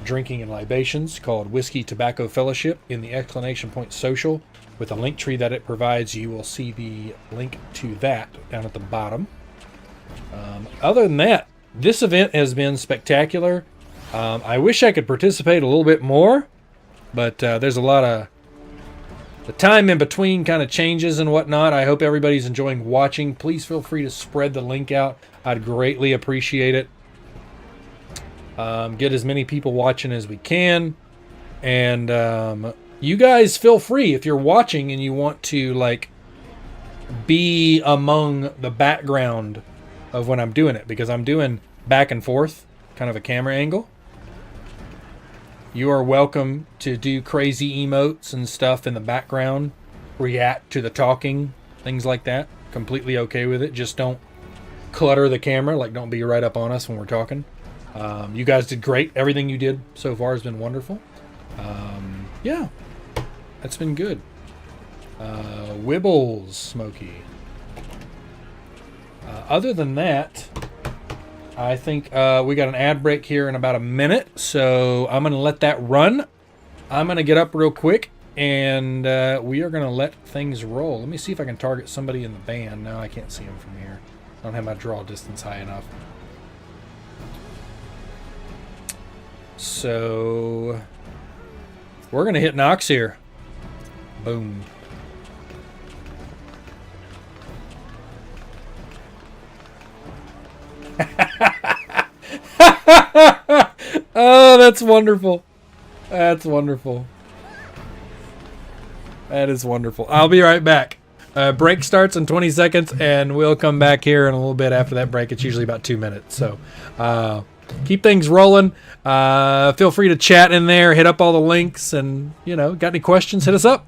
drinking and libations called Whiskey Tobacco Fellowship in the exclamation point social. With a link tree that it provides, you will see the link to that down at the bottom. Other than that, this event has been spectacular. I wish I could participate a little bit more, but there's a lot of the time in between kind of changes and whatnot. I hope everybody's enjoying watching. Please feel free to spread the link out. I'd greatly appreciate it. Get as many people watching as we can. And you guys feel free if you're watching and you want to like be among the background of when I'm doing it, because I'm doing back and forth kind of a camera angle. You are welcome to do crazy emotes and stuff in the background, react to the talking, things like that. Completely okay with it. Just don't clutter the camera, like don't be right up on us when we're talking. You guys did great. Everything you did so far has been wonderful. Yeah, that's been good. Wibbles, Smokey. Other than that, I think we got an ad break here in about a minute, so I'm going to let that run. I'm going to get up real quick, and we are going to let things roll. Let me see if I can target somebody in the band. No, I can't see them from here. I don't have my draw distance high enough. So we're going to hit Nox here. Boom. Oh, that's wonderful. That's wonderful. That is wonderful. I'll be right back. Break starts in 20 seconds, and we'll come back here in a little bit after that break. It's usually about 2 minutes. So keep things rolling. Feel free to chat in there. Hit up all the links, and, you know, got any questions, hit us up.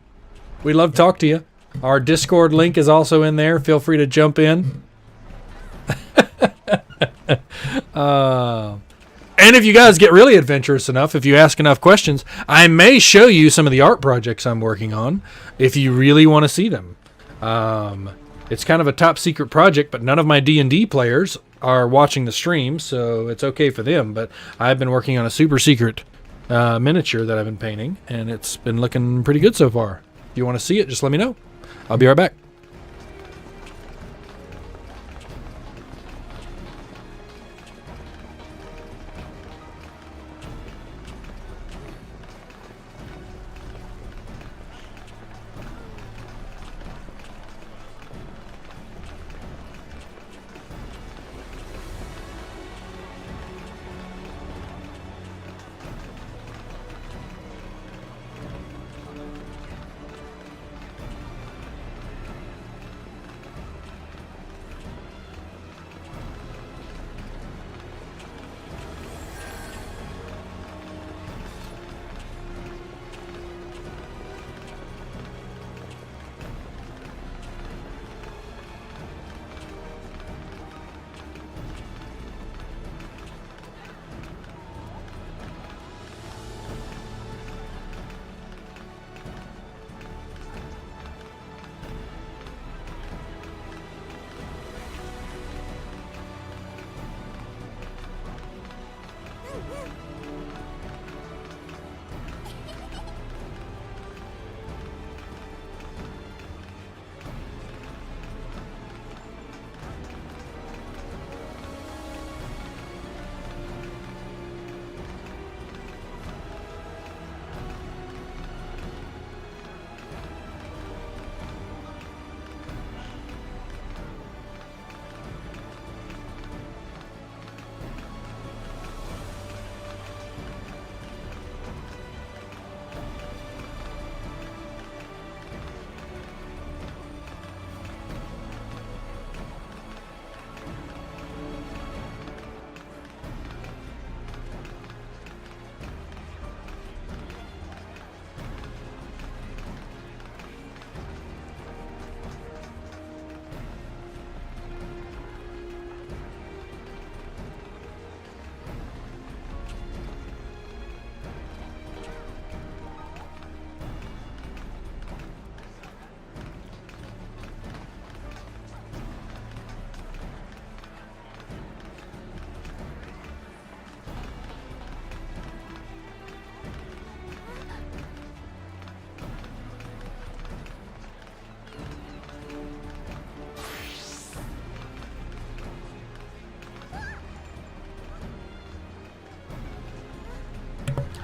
We'd love to talk to you. Our Discord link is also in there. Feel free to jump in. And if you guys get really adventurous enough, if you ask enough questions, I may show you some of the art projects I'm working on if you really want to see them. It's kind of a top secret project, but none of my D&D players are watching the stream, so it's okay for them. But I've been working on a super secret miniature that I've been painting, and it's been looking pretty good so far. If you want to see it, just let me know. I'll be right back.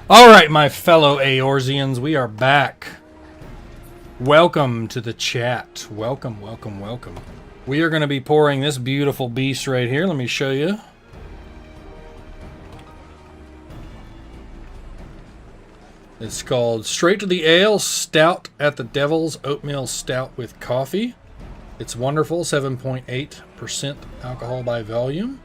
All right, my fellow Eorzeans, we are back. Welcome to the chat. Welcome, welcome, welcome. We are going to be pouring this beautiful beast right here. Let me show you. It's called Straight to the Ale Stout at the Devil's Oatmeal Stout with Coffee. It's wonderful, 7.8% alcohol by volume.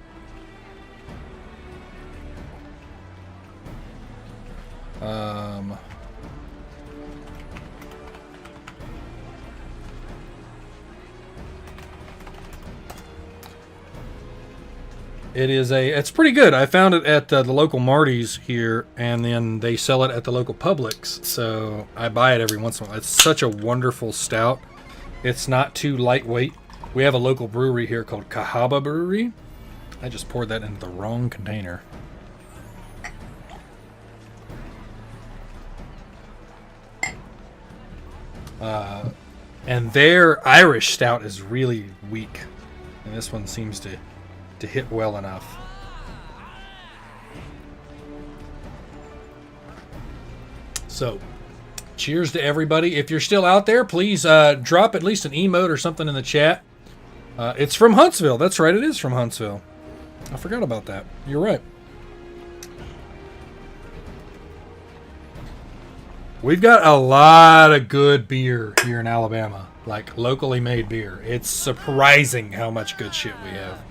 It's pretty good. I found it at the local Marty's here, and then they sell it at the local Publix, so I buy it every once in a while. It's such a wonderful stout. It's not too lightweight. We have a local brewery here called Cahaba Brewery. I just poured that into the wrong container. And their Irish stout is really weak, and this one seems to hit well enough. So, cheers to everybody. If you're still out there, please drop at least an emote or something in the chat. It's from Huntsville. That's right, it is from Huntsville. I forgot about that. You're right. We've got a lot of good beer here in Alabama, like locally made beer. It's surprising how much good shit we have.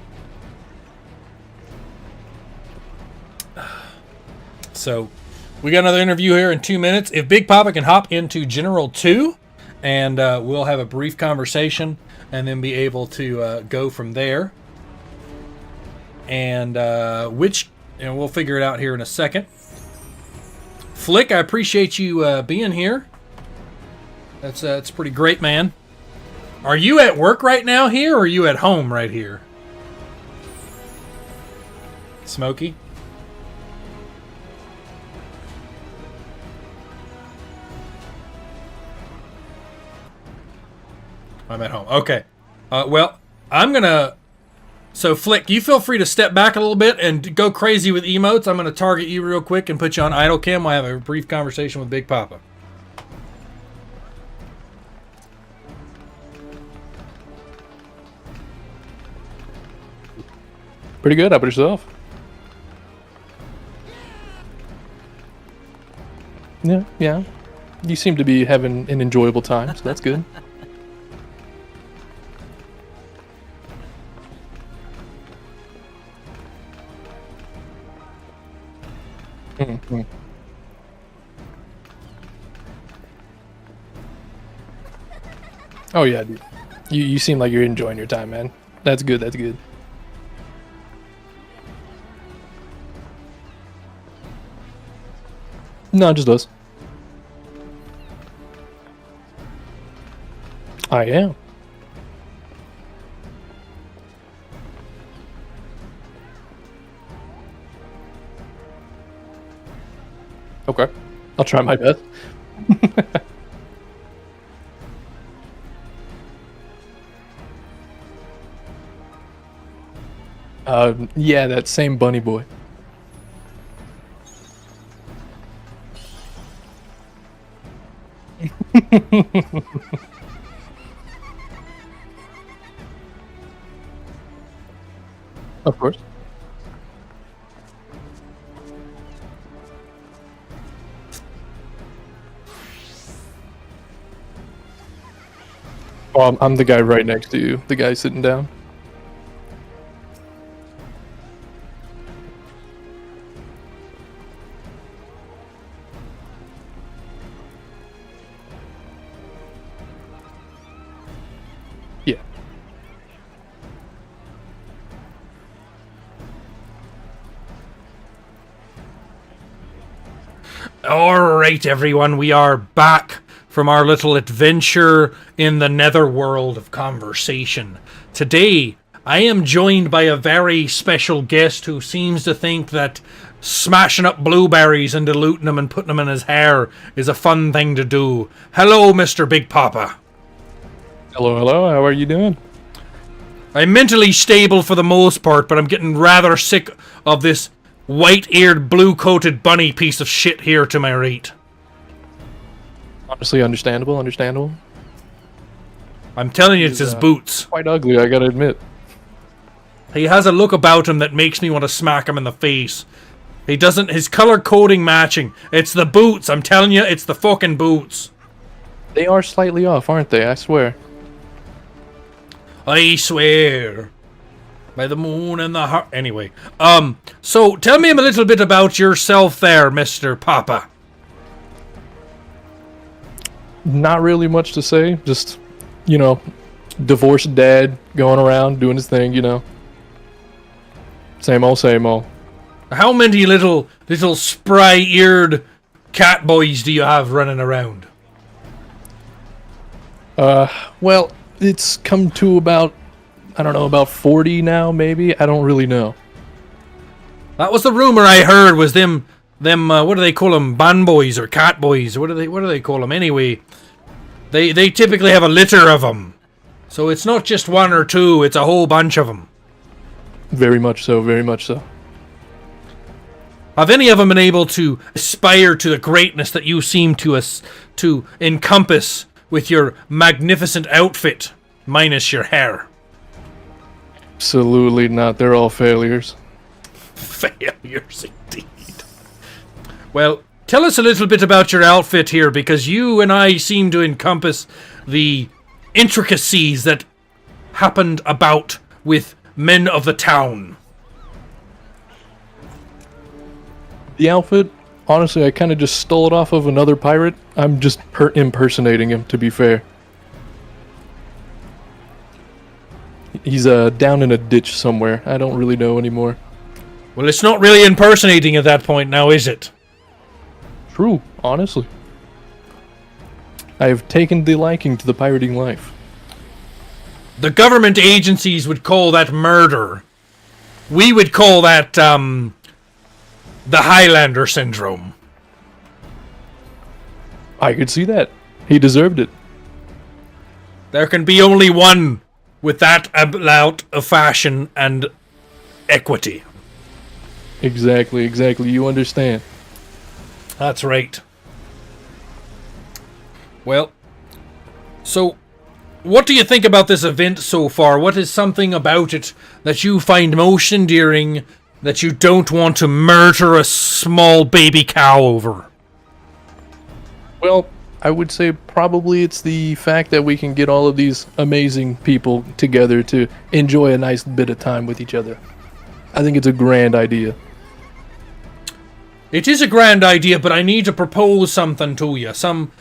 So, we got another interview here in 2 minutes. If Big Papa can hop into General 2, and we'll have a brief conversation, and then be able to go from there. And we'll figure it out here in a second. Flick, I appreciate you being here. That's pretty great, man. Are you at work right now here, or are you at home right here? Smokey? I'm at home. Okay. Well, I'm going to... So, Flick, you feel free to step back a little bit and go crazy with emotes. I'm going to target you real quick and put you on idle cam. We'll have a brief conversation with Big Papa. Pretty good. How about yourself? Yeah. You seem to be having an enjoyable time, so that's good. Mm-hmm. Oh yeah, dude. You seem like you're enjoying your time, man. That's good. That's good. No, just us. I am. Okay. I'll try my best. Yeah, that same bunny boy. Of course. Oh, I'm the guy right next to you. The guy sitting down. Yeah. All right, everyone, we are back from our little adventure in the netherworld of conversation. Today, I am joined by a very special guest who seems to think that smashing up blueberries and diluting them and putting them in his hair is a fun thing to do. Hello, Mr. Big Papa. Hello, hello. How are you doing? I'm mentally stable for the most part, but I'm getting rather sick of this white-eared, blue-coated bunny piece of shit here to my right. Honestly, understandable. I'm telling you, it's He's, his boots. Quite ugly, I gotta admit. He has a look about him that makes me want to smack him in the face. He doesn't... His color coding matching. It's the boots. I'm telling you, it's the fucking boots. They are slightly off, aren't they? I swear. I swear. By the moon and the heart... Anyway. So, tell me a little bit about yourself there, Mr. Papa. Not really much to say. Just, you know, divorced dad going around doing his thing, you know. Same old, same old. How many little spry-eared cat boys do you have running around? Well, it's come to about, I don't know, about 40 now, maybe? I don't really know. That was the rumor I heard, was them, what do they call them, ban boys or cat boys? What do they call them? Anyway, they typically have a litter of them. So it's not just one or two, it's a whole bunch of them. Very much so, very much so. Have any of them been able to aspire to the greatness that you seem to encompass with your magnificent outfit, minus your hair? Absolutely not. They're all failures. Failures indeed. Well, tell us a little bit about your outfit here, because you and I seem to encompass the intricacies that happened about with men of the town. The outfit, honestly, I kind of just stole it off of another pirate. I'm just impersonating him, to be fair. He's down in a ditch somewhere. I don't really know anymore. Well, it's not really impersonating at that point now, is it? True, honestly. I have taken the liking to the pirating life. The government agencies would call that murder. We would call that, the Highlander syndrome. I could see that. He deserved it. There can be only one with that amount of fashion and equity. Exactly. You understand. That's right. Well, so what do you think about this event so far? What is something about it that you find most endearing, that you don't want to murder a small baby cow over? Well, I would say probably it's the fact that we can get all of these amazing people together to enjoy a nice bit of time with each other. I think it's a grand idea. It is a grand idea, but I need to propose something to you. Some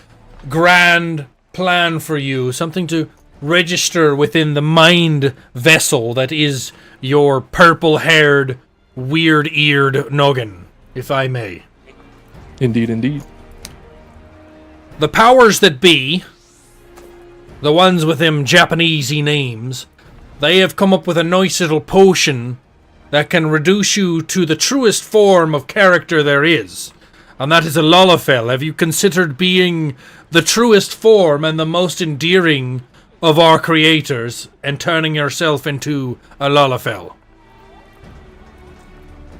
grand plan for you. Something to register within the mind vessel that is your purple-haired, weird-eared noggin, if I may. Indeed. The powers that be, the ones with them Japanesey names, they have come up with a nice little potion that can reduce you to the truest form of character there is. And that is a Lullafell. Have you considered being the truest form and the most endearing of our creators and turning yourself into a Lullafell?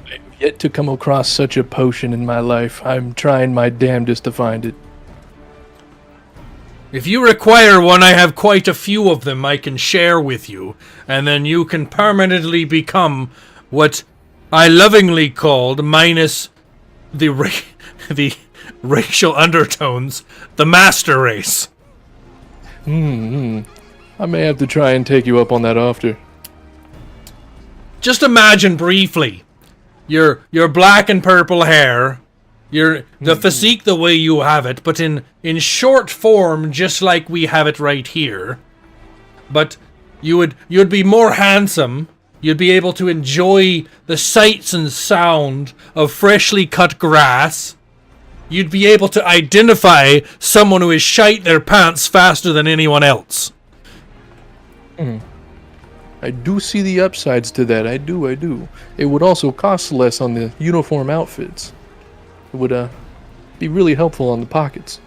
I've yet to come across such a potion in my life. I'm trying my damnedest to find it. If you require one, I have quite a few of them I can share with you, and then you can permanently become what I lovingly called, minus the racial undertones, the master race. I may have to try and take you up on that after. Just imagine briefly, your black and purple hair, the physique the way you have it, but in short form, just like we have it right here. But you'd be more handsome. You'd be able to enjoy the sights and sound of freshly cut grass. You'd be able to identify someone who has shite their pants faster than anyone else. I do see the upsides to that. I do. It would also cost less on the uniform outfits. It would be really helpful on the pockets.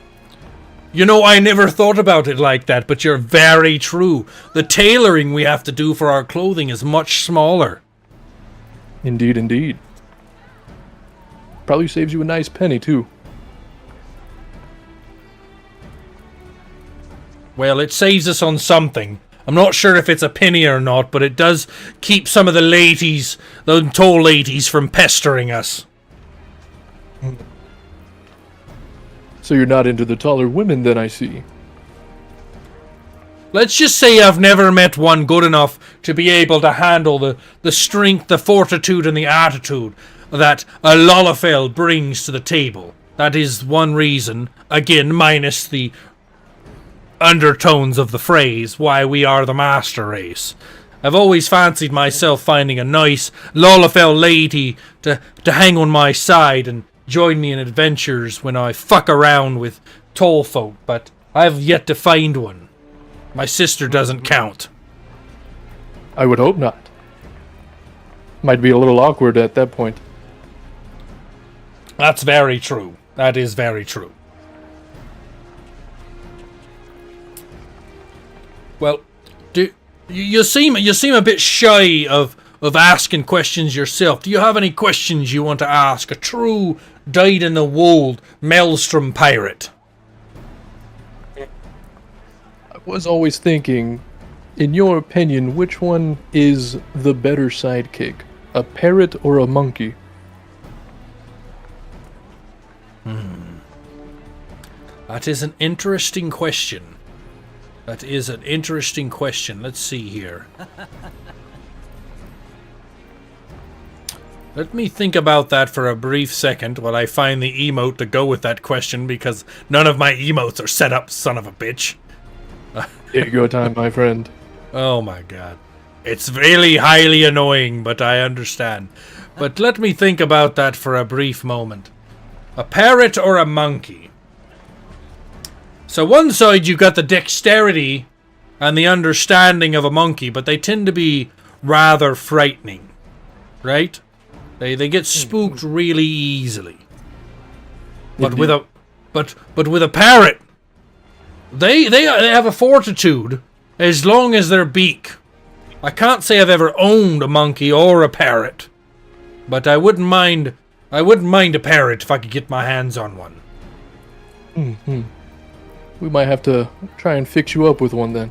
You know, I never thought about it like that, but you're very true. The tailoring we have to do for our clothing is much smaller. Indeed. Probably saves you a nice penny, too. Well, it saves us on something. I'm not sure if it's a penny or not, but it does keep some of the ladies, the tall ladies, from pestering us. So you're not into the taller women, then, I see. Let's just say I've never met one good enough to be able to handle the strength, the fortitude, and the attitude that a Lalafell brings to the table. That is one reason, again, minus the undertones of the phrase, why we are the master race. I've always fancied myself finding a nice Lalafell lady to hang on my side and join me in adventures when I fuck around with tall folk, but I've yet to find one. My sister doesn't count. I would hope not. Might be a little awkward at that point. That's very true. That is very true. Well, you seem a bit shy of asking questions yourself. Do you have any questions you want to ask a true dyed-in-the-wool maelstrom pirate? I was always thinking, in your opinion, which one is the better sidekick? A parrot or a monkey? That is an interesting question. That is an interesting question. Let's see here. Let me think about that for a brief second while I find the emote to go with that question, because none of my emotes are set up, son of a bitch. Take your time, my friend. Oh my god. It's really highly annoying, but I understand. But let me think about that for a brief moment. A parrot or a monkey? So one side you got the dexterity and the understanding of a monkey, but they tend to be rather frightening. Right? They get spooked really easily. But with a parrot, they have a fortitude as long as their beak. I can't say I've ever owned a monkey or a parrot, but I wouldn't mind a parrot if I could get my hands on one. Mm-hmm. We might have to try and fix you up with one then.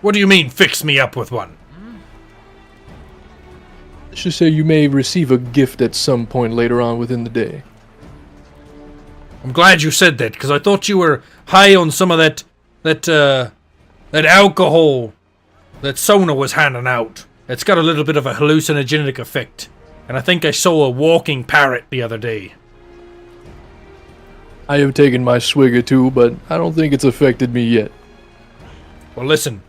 What do you mean, fix me up with one? Let's just say you may receive a gift at some point later on within the day. I'm glad you said that, because I thought you were high on some of that alcohol that Sona was handing out. It's got a little bit of a hallucinogenic effect, and I think I saw a walking parrot the other day. I have taken my swig or two, but I don't think it's affected me yet. Well, listen.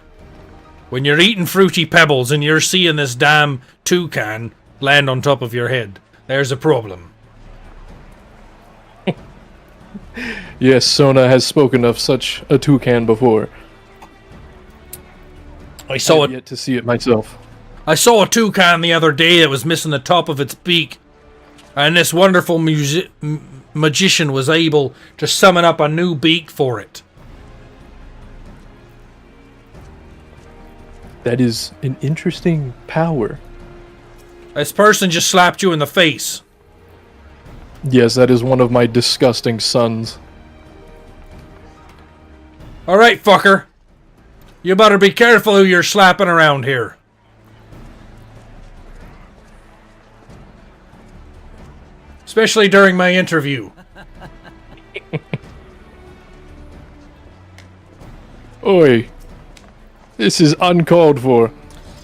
When you're eating fruity pebbles and you're seeing this damn toucan land on top of your head, there's a problem. Yes, Sona has spoken of such a toucan before. I have yet to see it myself. I saw a toucan the other day that was missing the top of its beak, and this wonderful magician was able to summon up a new beak for it. That is an interesting power. This person just slapped you in the face. Yes, that is one of my disgusting sons. Alright, fucker. You better be careful who you're slapping around here. Especially during my interview. Oi. This is uncalled for.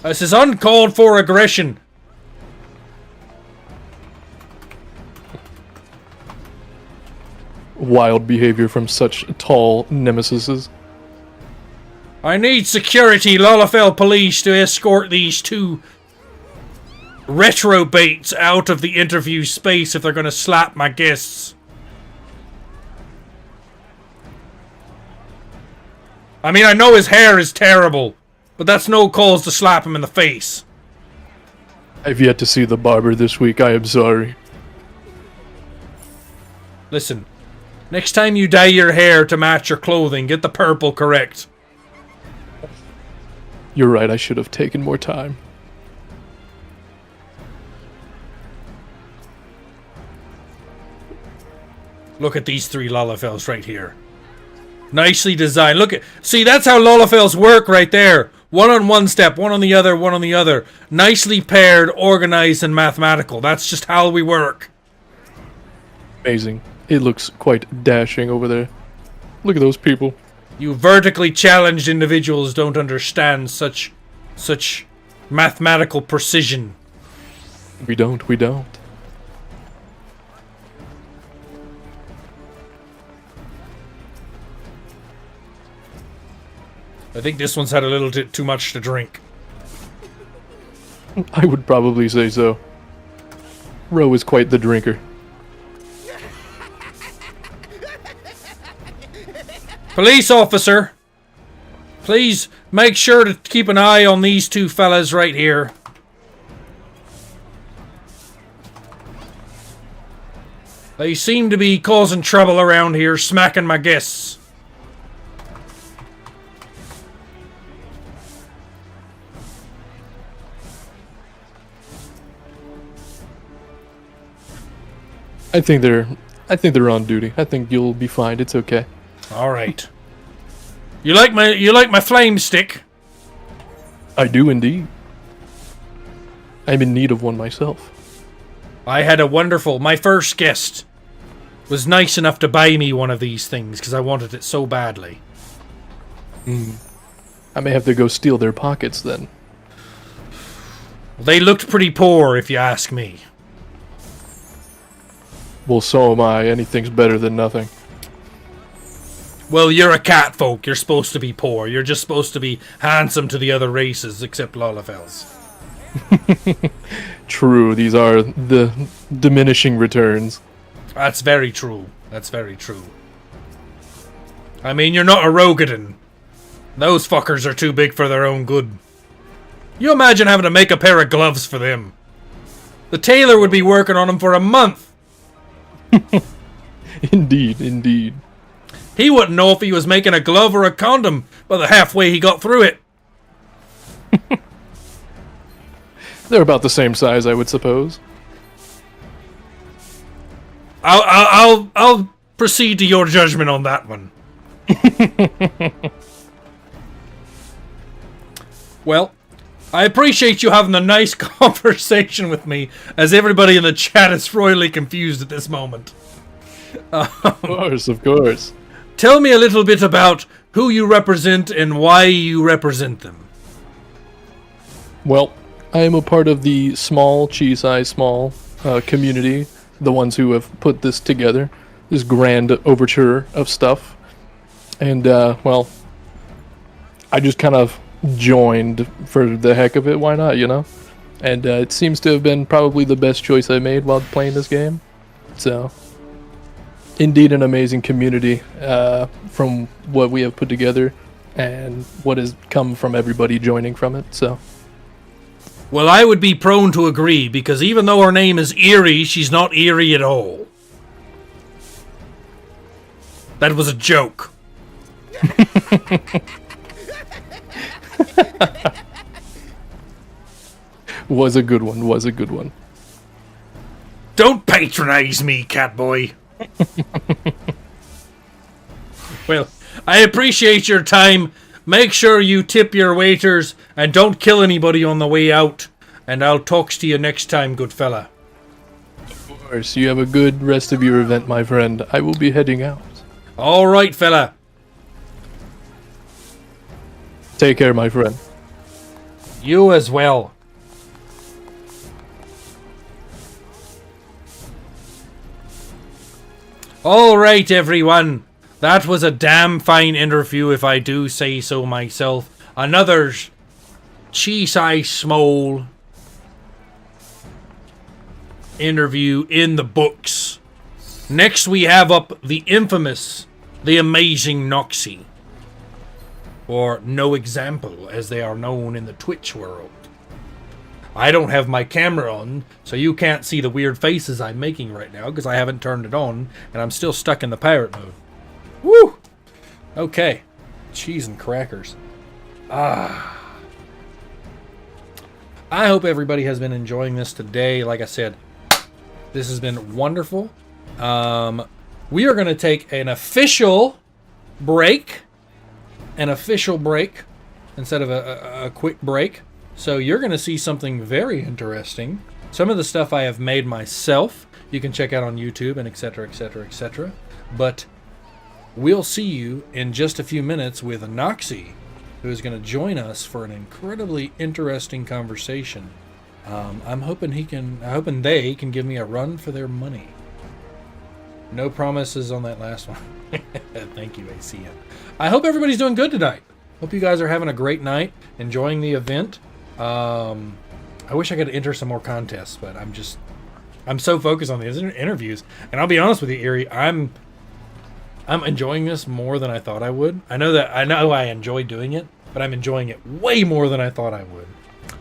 This is uncalled for aggression. Wild behavior from such tall nemesises. I need security Lalafell police to escort these two retrobates out of the interview space if they're going to slap my guests. I mean, I know his hair is terrible, but that's no cause to slap him in the face. I've yet to see the barber this week, I am sorry. Listen, next time you dye your hair to match your clothing, get the purple correct. You're right, I should have taken more time. Look at these 3 Lalafels right here. Nicely designed. Look at... See, that's how Lalafels work right there. One on one step, one on the other, one on the other. Nicely paired, organized, and mathematical. That's just how we work. Amazing. It looks quite dashing over there. Look at those people. You vertically challenged individuals don't understand such mathematical precision. We don't. I think this one's had a little bit too much to drink. I would probably say so. Ro is quite the drinker. Police officer, please make sure to keep an eye on these 2 fellas right here. They seem to be causing trouble around here, smacking my guests. I think they're on duty. I think you'll be fine. It's okay. All right. You like my flame stick? I do indeed. I'm in need of one myself. I had a wonderful... My first guest was nice enough to buy me one of these things because I wanted it so badly. I may have to go steal their pockets then. They looked pretty poor, if you ask me. Well, so am I. Anything's better than nothing. Well, you're a cat folk. You're supposed to be poor. You're just supposed to be handsome to the other races, except Lalafels. True, these are the diminishing returns. That's very true. That's very true. I mean, you're not a Rogadin. Those fuckers are too big for their own good. You imagine having to make a pair of gloves for them. The tailor would be working on them for a month. Indeed. He wouldn't know if he was making a glove or a condom by the halfway he got through it. They're about the same size, I would suppose. I'll proceed to your judgment on that one. Well, I appreciate you having a nice conversation with me, as everybody in the chat is royally confused at this moment. Of course. Tell me a little bit about who you represent and why you represent them. Well, I am a part of the small community, the ones who have put this together, this grand overture of stuff. And, well, I just kind of joined for the heck of it, why not, you know? And it seems to have been probably the best choice I made while playing this game. So, indeed an amazing community from what we have put together and what has come from everybody joining from it, so... Well, I would be prone to agree, because even though her name is Eerie, she's not eerie at all. That was a joke. Was a good one. Don't patronize me, Catboy. Well, I appreciate your time. Make sure you tip your waiters and don't kill anybody on the way out. And I'll talk to you next time, good fella. Of course, you have a good rest of your event, my friend. I will be heading out. All right, fella. Take care, my friend. You as well. All right, everyone. That was a damn fine interview, if I do say so myself. Another cheese-eye small interview in the books. Next, we have up the infamous, the amazing Noxie. Or No Example, as they are known in the Twitch world. I don't have my camera on, so you can't see the weird faces I'm making right now, because I haven't turned it on, and I'm still stuck in the pirate mode. Woo! Okay. Cheese and crackers. Ah. I hope everybody has been enjoying this today. Like I said, this has been wonderful. We are going to take an official break. Instead of a quick break. So you're going to see something very interesting. Some of the stuff I have made myself, you can check out on YouTube and etc., etc., etc. But we'll see you in just a few minutes with Noxie, who is going to join us for an incredibly interesting conversation. I'm hoping they can give me a run for their money. No promises on that last one. Thank you, ACM. I hope everybody's doing good tonight. Hope you guys are having a great night, enjoying the event. I wish I could enter some more contests, but I'm so focused on these interviews. And I'll be honest with you, Erie, I'm enjoying this more than I thought I would. I know I enjoy doing it, but I'm enjoying it way more than I thought I would.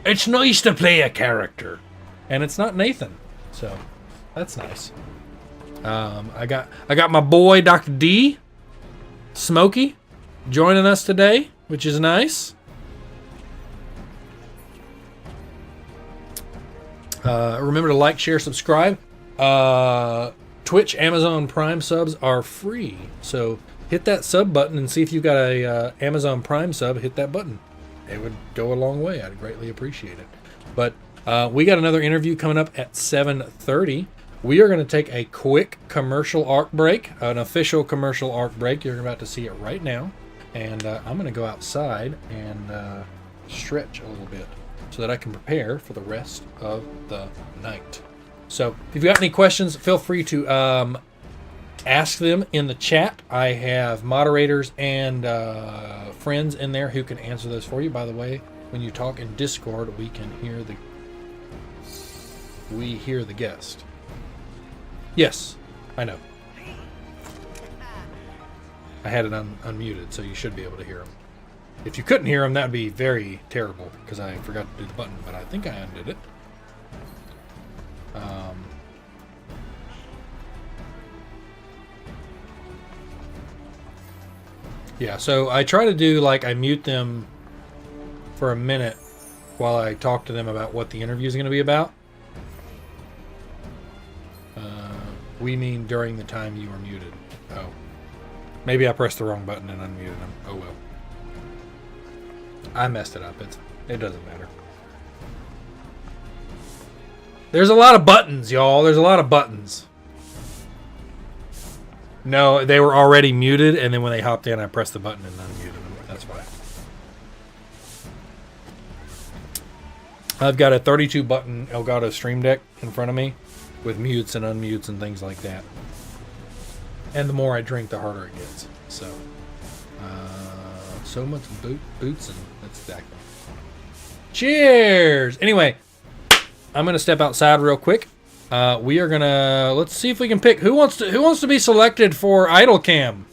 It's nice to play a character, and it's not Nathan, so that's nice. I got my boy Dr. D, Smokey, joining us today, which is nice. Remember to like, share, subscribe. Twitch, Amazon Prime subs are free, so hit that sub button and see if you've got a Amazon Prime sub. Hit that button. It would go a long way. I'd greatly appreciate it. But we got another interview coming up at 7:30. We are going to take a quick commercial arc break, an official commercial arc break. You're about to see it right now. And I'm going to go outside and stretch a little bit so that I can prepare for the rest of the night. So if you've got any questions, feel free to ask them in the chat. I have moderators and friends in there who can answer those for you. By the way, when you talk in Discord, we hear the guest. Yes, I know. I had it unmuted, so you should be able to hear him. If you couldn't hear him, that would be very terrible, because I forgot to do the button, but I think I undid it. Yeah, so I try to do, like, I mute them for a minute while I talk to them about what the interview is going to be about. We mean during the time you are muted. Oh. Maybe I pressed the wrong button and unmuted them. Oh well. I messed it up. It doesn't matter. There's a lot of buttons, y'all. There's a lot of buttons. No, they were already muted, and then when they hopped in, I pressed the button and unmuted them. That's why. I've got a 32-button Elgato Stream Deck in front of me with mutes and unmutes and things like that. And the more I drink, the harder it gets. So much boots and that's that. Cheers! Anyway, I'm gonna step outside real quick. We are gonna let's see if we can pick who wants to be selected for Idle Cam.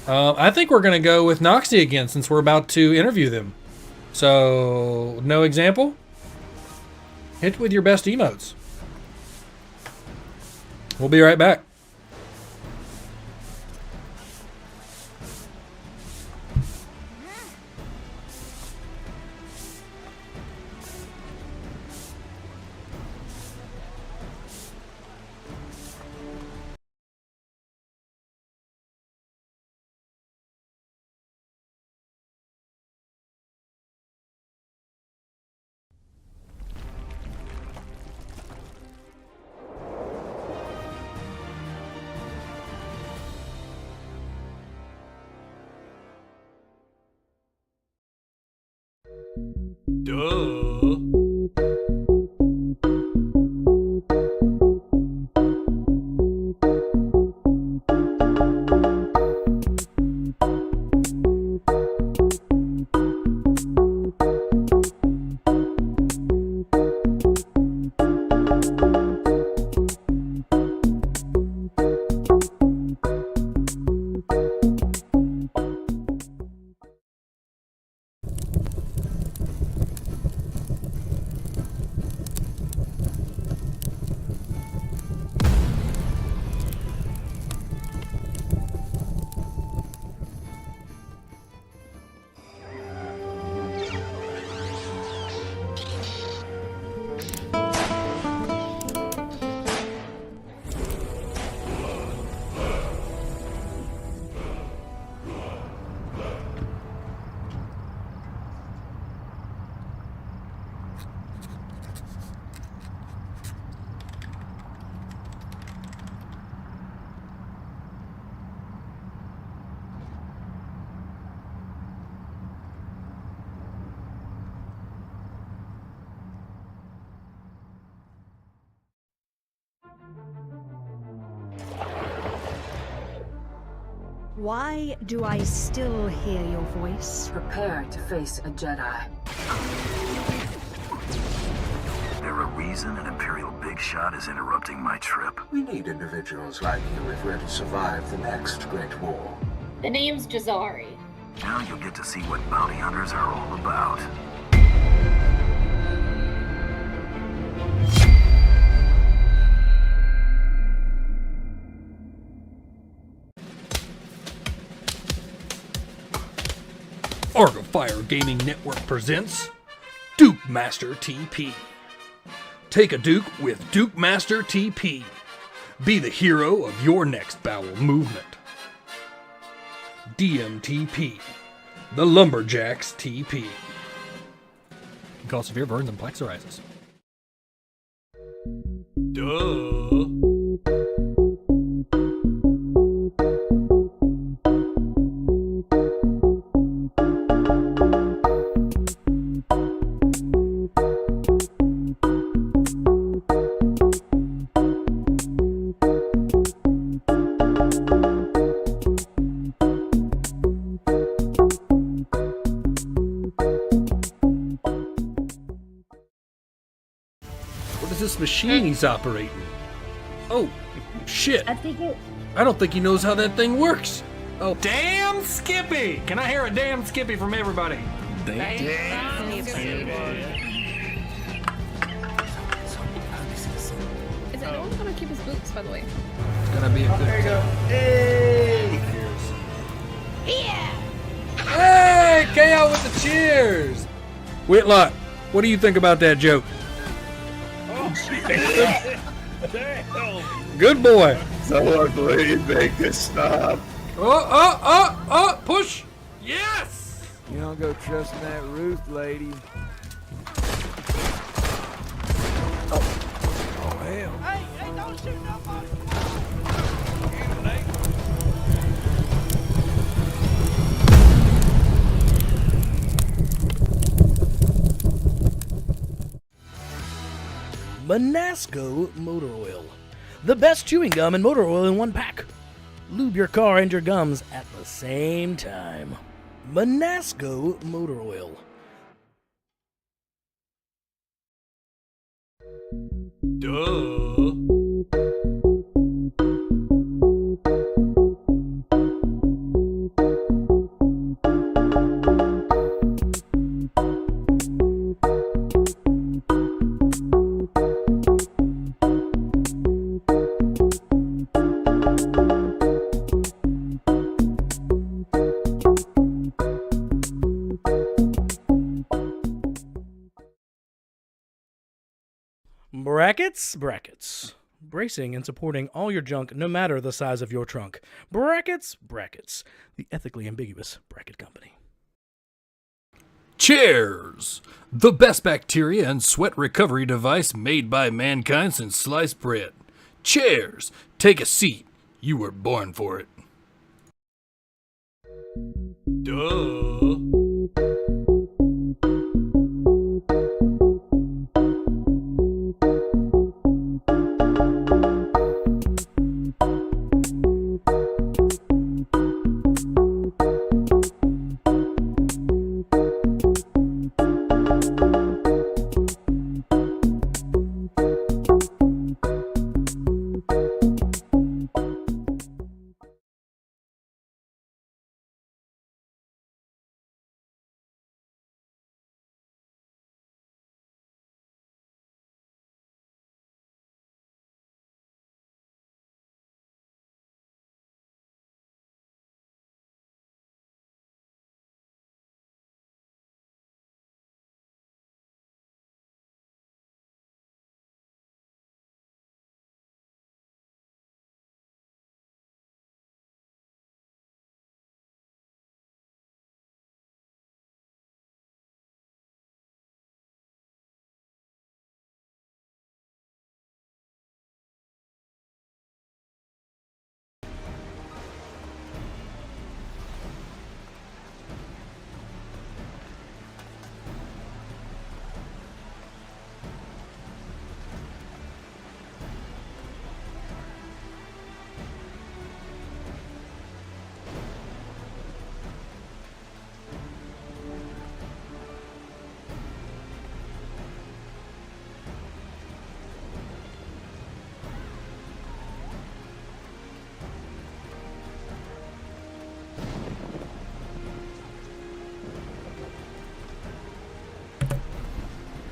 I think we're gonna go with Noxie again since we're about to interview them. So no example. Hit with your best emotes. We'll be right back. Why do I still hear your voice? Prepare to face a Jedi. There a reason an Imperial big shot is interrupting my trip? We need individuals like you if we're to survive the next Great War. The name's Jazari. Now you'll get to see what bounty hunters are all about. Argofire Gaming Network presents Duke Master TP. Take a Duke with Duke Master TP. Be the hero of your next bowel movement. DMTP, the Lumberjacks TP. Can cause severe burns and plaque psoriasis. Duh. What is this machine he's operating? Oh, shit. I don't think he knows how that thing works. Oh, damn Skippy! Can I hear a damn Skippy from everybody? Is anyone gonna keep his boots, by the way? It's gonna be a good. There you go. Hey! Hey! KO with the cheers! Whitlock, what do you think about that joke? Good boy. So ugly, make this stop. Push! Yes! You don't go trusting that Ruth lady. Oh hell. Hey, don't shoot nobody. Manasco Motor Oil. The best chewing gum and motor oil in one pack. Lube your car and your gums at the same time. Manasco Motor Oil. Duh. Brackets. Bracing and supporting all your junk no matter the size of your trunk. Brackets. The ethically ambiguous bracket company. Chairs! The best bacteria and sweat recovery device made by mankind since sliced bread. Chairs! Take a seat. You were born for it. Duh.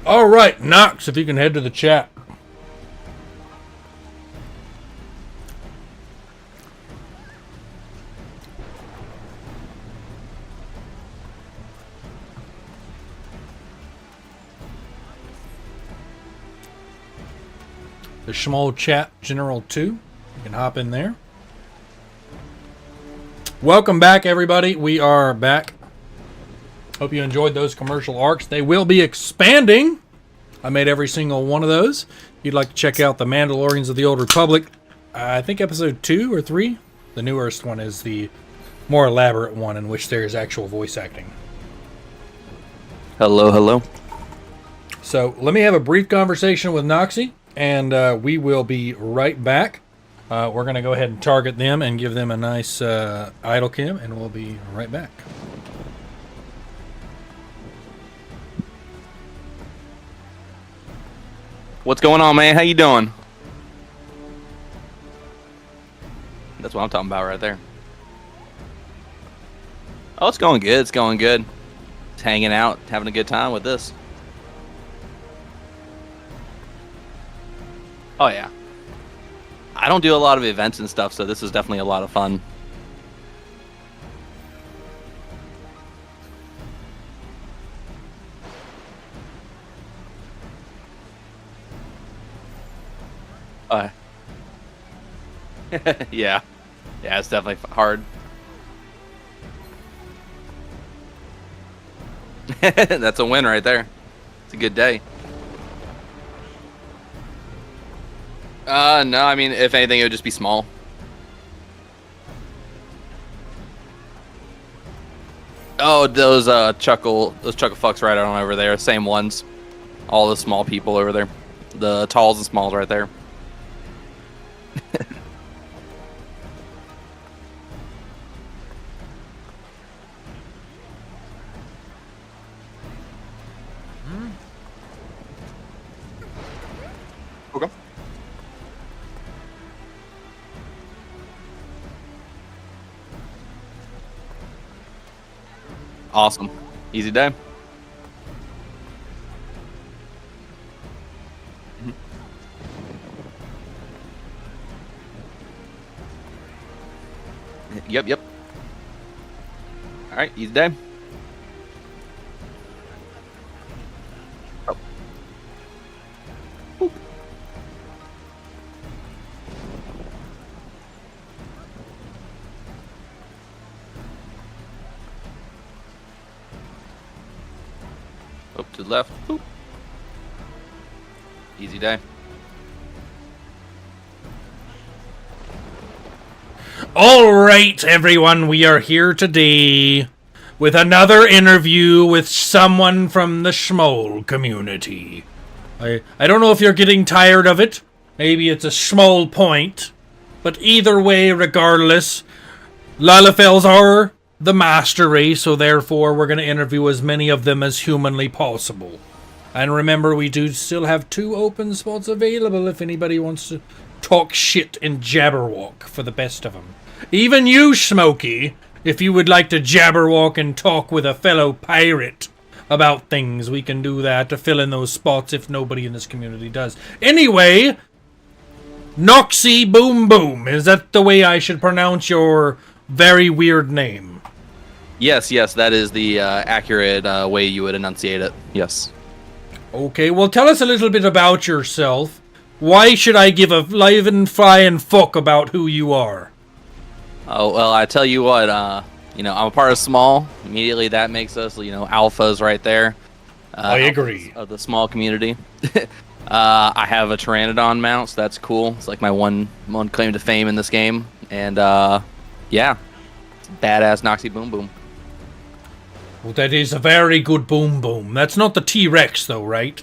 All right, Knox, if you can head to the chat. The small chat general 2. You can hop in there. Welcome back, everybody. We are back. Hope you enjoyed those commercial arcs. They will be expanding. I made every single one of those. If you'd like to check out the Mandalorians of the Old Republic, I think episode 2 or 3. The newest one is the more elaborate one in which there is actual voice acting. Hello, hello. So let me have a brief conversation with Noxie, and we will be right back. We're going to go ahead and target them and give them a nice idle cam, and we'll be right back. What's going on, man? How you doing? That's what I'm talking about right there. Oh, it's going good. It's going good. Just hanging out, having a good time with this. Oh, yeah. I don't do a lot of events and stuff, so this is definitely a lot of fun. Yeah. Yeah, it's definitely hard. That's a win right there. It's a good day. No, I mean, if anything, it would just be small. Oh, those chuckle fucks right on over there. Same ones. All the small people over there. The talls and smalls right there. Okay. Awesome. Easy day. Yep. All right, easy day. Oh. Boop. Up to the left. Boop. Easy day. All right, everyone, we are here today with another interview with someone from the Schmoll community. I don't know if you're getting tired of it. Maybe it's a small point. But either way, regardless, Lalafels are the master race, so therefore we're going to interview as many of them as humanly possible. And remember, we do still have 2 open spots available if anybody wants to talk shit and jabberwock for the best of them. Even you, Smokey, if you would like to jabberwock and talk with a fellow pirate about things, we can do that to fill in those spots if nobody in this community does. Anyway, Noxie Boom Boom, is that the way I should pronounce your very weird name? Yes, that is the accurate way you would enunciate it. Yes. Okay, well, tell us a little bit about yourself. Why should I give a live and flying fuck about who you are? Oh, well, I tell you what, I'm a part of Small. Immediately that makes us, alphas right there. I agree. Of the Small community. I have a Pteranodon mount, so that's cool. It's like my one claim to fame in this game. And, yeah. It's badass Noxie Boom Boom. Well, that is a very good Boom Boom. That's not the T-Rex, though, right?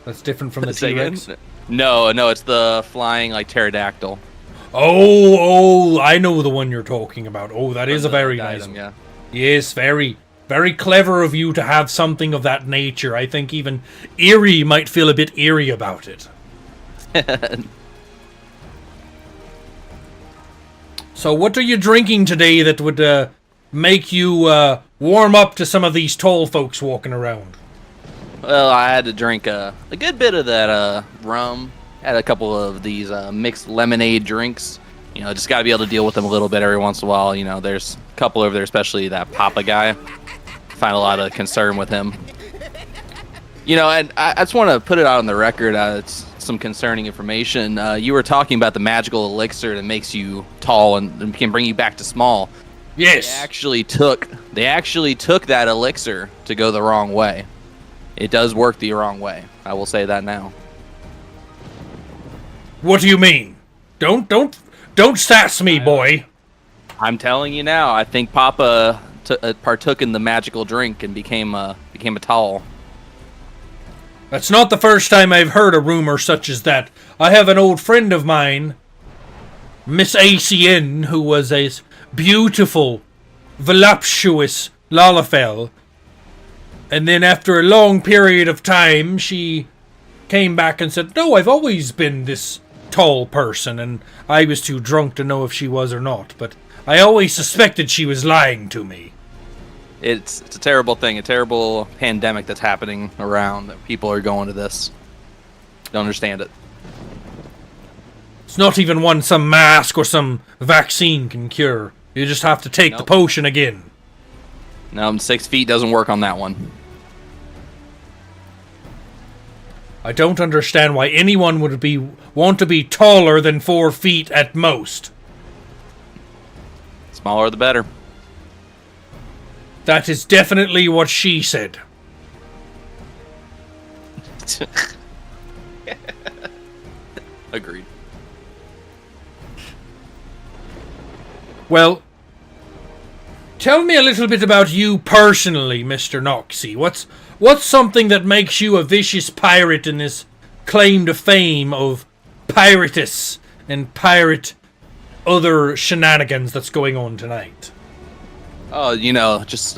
That's different from the T-Rex? No, it's the flying, pterodactyl. Oh, I know the one you're talking about. Oh, that is a very nice one. Yeah. Yes, very, very clever of you to have something of that nature. I think even Eerie might feel a bit eerie about it. So what are you drinking today that would make you warm up to some of these tall folks walking around? Well, I had to drink a good bit of that rum. Had a couple of these mixed lemonade drinks. You know, just got to be able to deal with them a little bit every once in a while. You know, there's a couple over there, especially that Papa guy. Find a lot of concern with him. You know, and I just want to put it out on the record. It's some concerning information. You were talking about the magical elixir that makes you tall and can bring you back to small. Yes. They actually took that elixir to go the wrong way. It does work the wrong way. I will say that now. What do you mean? Don't sass me, boy. I'm telling you now. I think Papa partook in the magical drink and became a tall. That's not the first time I've heard a rumor such as that. I have an old friend of mine, Miss ACN, who was a beautiful, voluptuous Lalafell. And then after a long period of time, she came back and said, "No, I've always been this tall person," and I was too drunk to know if she was or not, but I always suspected she was lying to me. It's a terrible thing, a terrible pandemic that's happening around. That people are going to this. Don't understand it. It's not even one some mask or some vaccine can cure. You just have to take the potion again. No, 6 feet doesn't work on that one. I don't understand why anyone would want to be taller than 4 feet at most. Smaller the better. That is definitely what she said. Agreed. Well, tell me a little bit about you personally, Mr. Noxie. What's something that makes you a vicious pirate in this claim to fame of piratus and pirate other shenanigans that's going on tonight? Oh, you know, just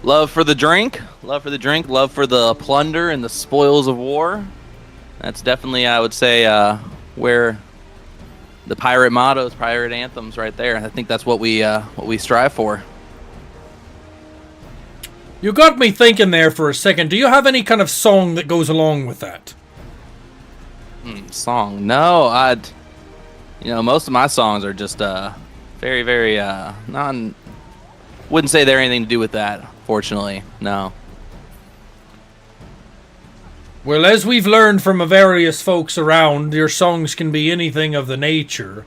love for the drink, love for the plunder and the spoils of war. That's definitely, I would say, where the pirate mottos, pirate anthems, right there. I think that's what we strive for. You got me thinking there for a second. Do you have any kind of song that goes along with that? Song? No, most of my songs are just very, very wouldn't say they're anything to do with that, fortunately. No. Well, as we've learned from various folks around, your songs can be anything of the nature.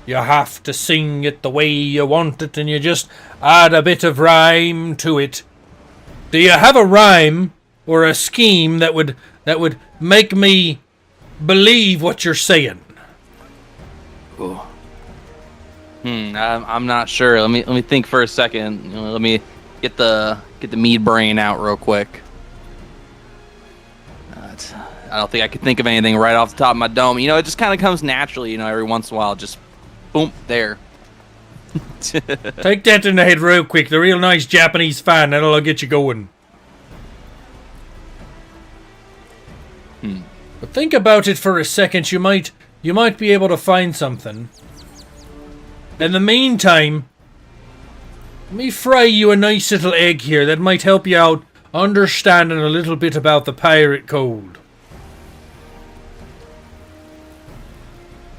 You have to sing it the way you want it, and you just add a bit of rhyme to it. Do you have a rhyme or a scheme that would make me believe what you're saying? Ooh. I'm not sure. Let me think for a second. Let me get the mead brain out real quick. I don't think I could think of anything right off the top of my dome. It just kind of comes naturally. Every once in a while, just boom, there. Take that in the head real quick. The real nice Japanese fan. That'll get you going. But think about it for a second. You might be able to find something. In the meantime, let me fry you a nice little egg here that might help you out understanding a little bit about the pirate code.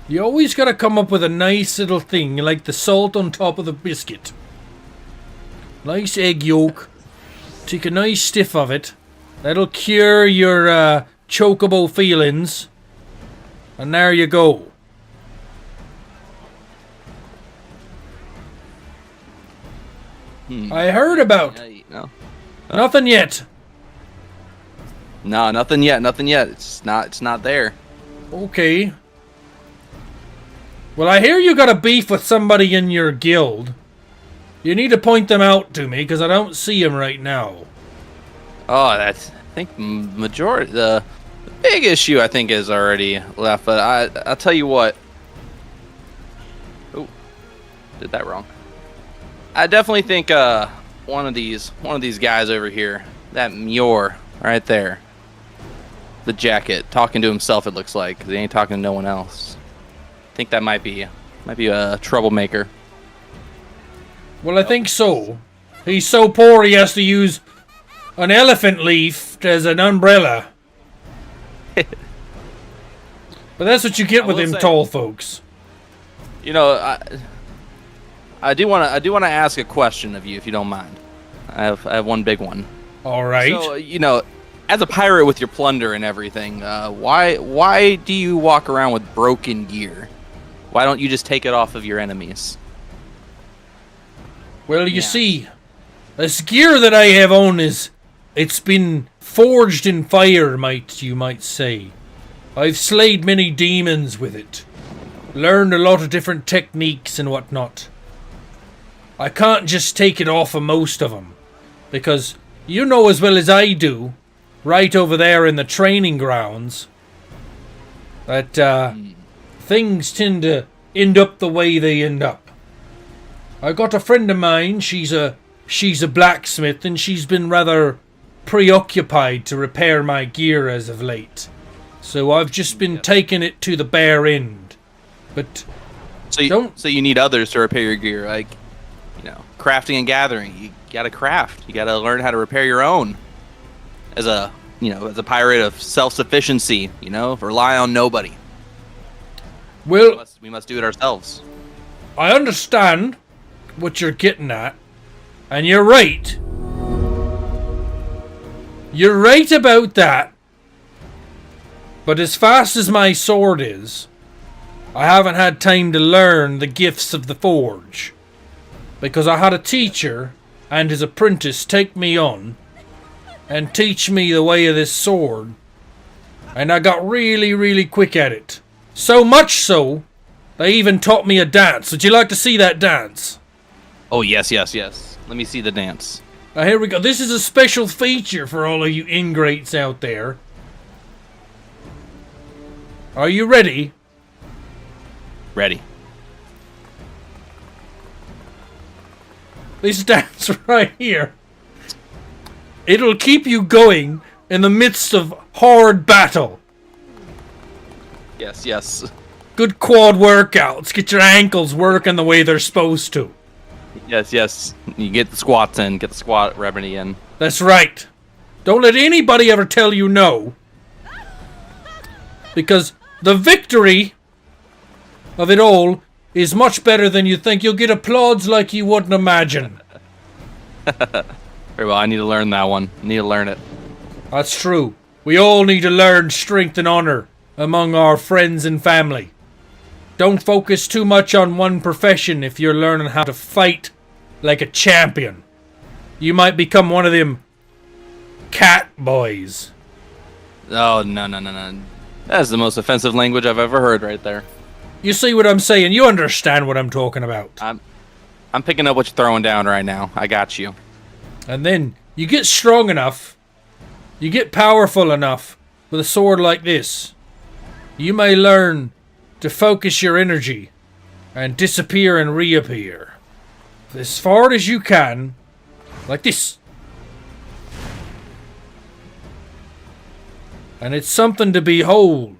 You always gotta come up with a nice little thing, like the salt on top of the biscuit. Nice egg yolk. Take a nice stiff of it. That'll cure your chocobo feelings. And there you go. I heard about. Nothing yet. No, nothing yet. Nothing yet. It's not there. Okay. Well, I hear you got a beef with somebody in your guild. You need to point them out to me because I don't see them right now. Oh, I think majority. The big issue I think is already left. But I'll tell you what. Oh, did that wrong. I definitely think one of these guys over here, that Muir right there, the jacket, talking to himself. It looks like 'cause he ain't talking to no one else. I think that might be a troublemaker. Well, I think so. He's so poor he has to use an elephant leaf as an umbrella. But that's what you get with them tall folks. You know, I do want to ask a question of you, if you don't mind. I have one big one. All right. So, you know, as a pirate with your plunder and everything, why do you walk around with broken gear? Why don't you just take it off of your enemies? Well, you see, this gear that I have on it's been forged in fire, you might say. I've slayed many demons with it. Learned a lot of different techniques and whatnot. I can't just take it off of most of them. Because you know as well as I do, right over there in the training grounds, that things tend to end up the way they end up. I got a friend of mine, she's a blacksmith, and she's been rather preoccupied to repair my gear as of late. So I've just been taking it to the bare end. But so you need others to repair your gear, like, you know, crafting and gathering. You gotta craft. You gotta learn how to repair your own. As a pirate of self-sufficiency, you know, rely on nobody. Well, we must do it ourselves. I understand what you're getting at, and you're right. You're right about that. But as fast as my sword is, I haven't had time to learn the gifts of the forge. Because I had a teacher and his apprentice take me on and teach me the way of this sword. And I got really, really quick at it. So much so, they even taught me a dance. Would you like to see that dance? Oh, yes. Let me see the dance. Here we go. This is a special feature for all of you ingrates out there. Are you ready? Ready. This dance right here. It'll keep you going in the midst of hard battle. Yes. Good quad workouts. Get your ankles working the way they're supposed to. Yes. You get the squats in. Get the squat remedy in. That's right. Don't let anybody ever tell you no. Because the victory of it all is much better than you think. You'll get applause like you wouldn't imagine. Very well, I need to learn that one. I need to learn it. That's true. We all need to learn strength and honor among our friends and family. Don't focus too much on one profession if you're learning how to fight like a champion. You might become one of them cat boys. Oh, no. That's the most offensive language I've ever heard right there. You see what I'm saying? You understand what I'm talking about. I'm picking up what you're throwing down right now. I got you. And then you get strong enough, you get powerful enough with a sword like this. You may learn to focus your energy and disappear and reappear as far as you can, like this. And it's something to behold.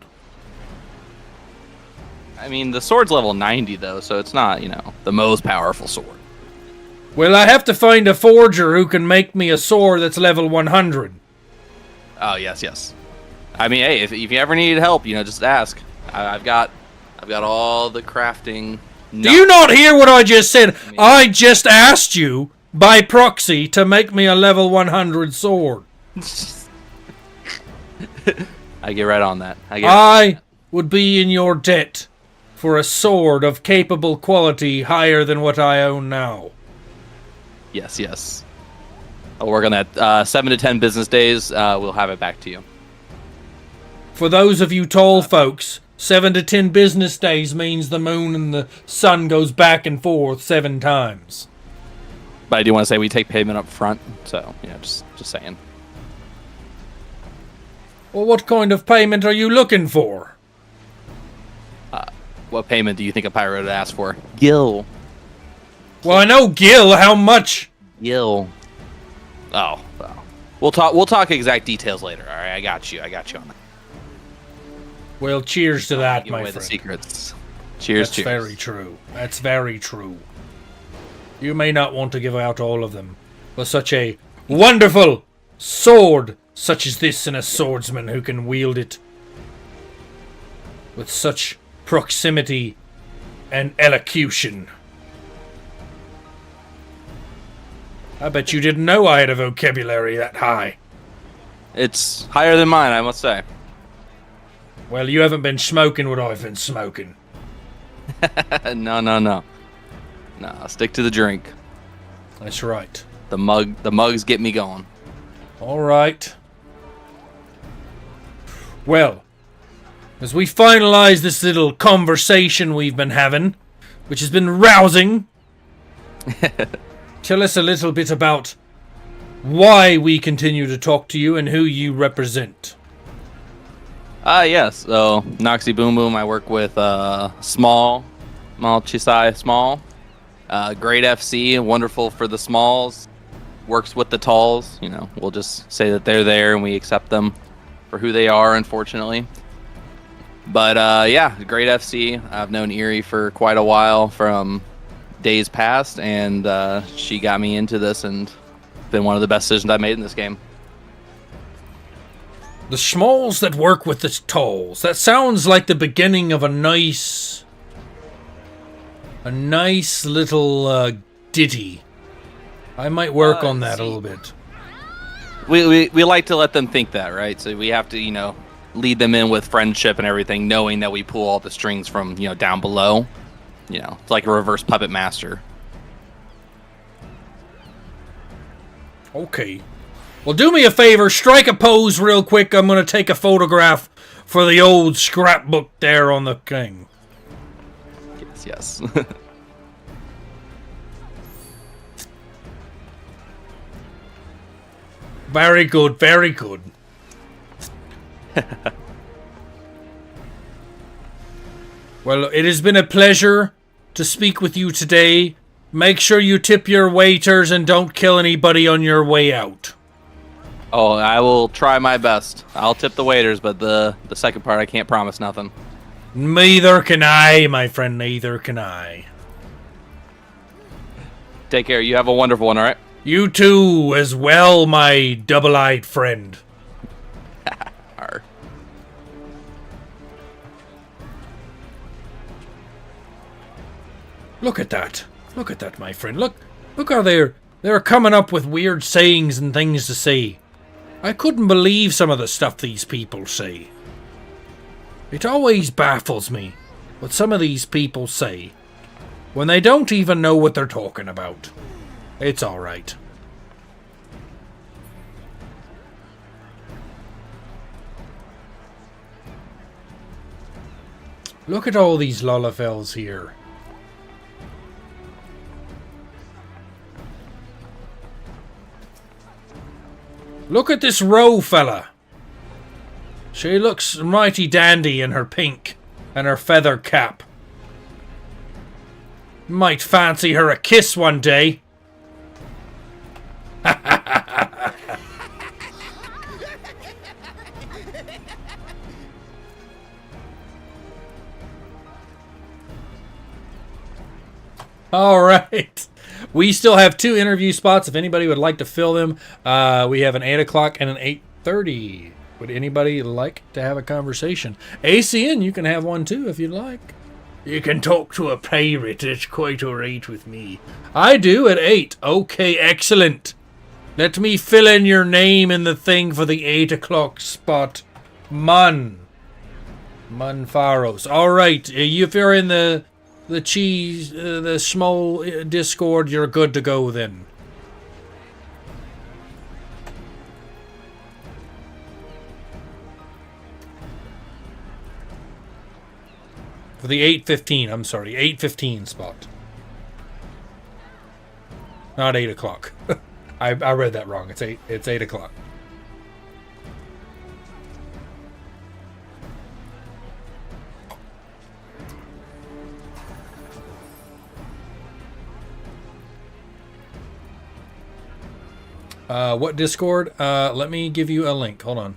I mean, the sword's level 90 though, so it's not, you know, the most powerful sword. Well, I have to find a forger who can make me a sword that's level 100. Oh, yes. I mean, hey, if you ever need help, you know, just ask. I've got all the crafting. Do you not hear what I just said? I just asked you by proxy to make me a level 100 sword. I get right on that. I would be in your debt for a sword of capable quality higher than what I own now. Yes. I'll work on that. 7 to 10 business days, we'll have it back to you. For those of you tall folks, 7 to 10 business days means the moon and the sun goes back and forth 7 times. But I do want to say we take payment up front, so, you know, just saying. Well, what kind of payment are you looking for? What payment do you think a pirate would ask for? Gil. Well, I know Gil. How much? Gil. Oh, well. We'll talk exact details later. All right, I got you on that. Well, cheers to that, Give my away friend. the secrets. Cheers. That's very true. That's very true. You may not want to give out all of them, but such a wonderful sword such as this in a swordsman who can wield it with such proximity and elocution. I bet you didn't know I had a vocabulary that high. It's higher than mine, I must say. Well, you haven't been smoking what I've been smoking. No. No, stick to the drink. That's right. The mugs get me going. All right. Well, as we finalize this little conversation we've been having, which has been rousing, tell us a little bit about why we continue to talk to you and who you represent. Yes. So, Noxy Boom Boom, I work with Small, Chisai Small. Great FC, wonderful for the smalls. Works with the talls. You know, we'll just say that they're there and we accept them for who they are, unfortunately. But yeah, great FC. I've known Erie for quite a while from days past, and she got me into this, and been one of the best decisions I made in this game. The smalls that work with the talls. That sounds like the beginning of a nice little ditty. I might work on that a little bit. We like to let them think that, right? So we have to, you know, lead them in with friendship and everything, knowing that we pull all the strings from, you know, down below. You know, it's like a reverse puppet master. Okay. Well, do me a favor, strike a pose real quick. I'm going to take a photograph for the old scrapbook there on the king. Yes. Very good, very good. Well, it has been a pleasure to speak with you today. Make sure you tip your waiters and don't kill anybody on your way out. Oh, I will try my best. I'll tip the waiters, but the second part, I can't promise nothing. Neither can I, my friend. Neither can I. Take care. You have a wonderful one, all right? You too, as well, my double-eyed friend. Arr. Look at that. Look at that, my friend. Look how they're coming up with weird sayings and things to say. I couldn't believe some of the stuff these people say. It always baffles me what some of these people say when they don't even know what they're talking about. It's alright. Look at all these Lullafels here. Look at this row fella. She looks mighty dandy in her pink and her feather cap. Might fancy her a kiss one day. All right. We still have 2 interview spots if anybody would like to fill them. We have an 8 o'clock and an 8:30. Would anybody like to have a conversation? ACN, you can have one too if you'd like. You can talk to a pirate. It's quite alright with me. I do at 8. Okay, excellent. Let me fill in your name in the thing for the 8 o'clock spot. Mun Faros. Alright, if you're in the small Discord, you're good to go then. For the 8:15, I'm sorry, 8:15 spot. Not 8 o'clock. I read that wrong. It's 8 o'clock. What Discord? Let me give you a link. Hold on.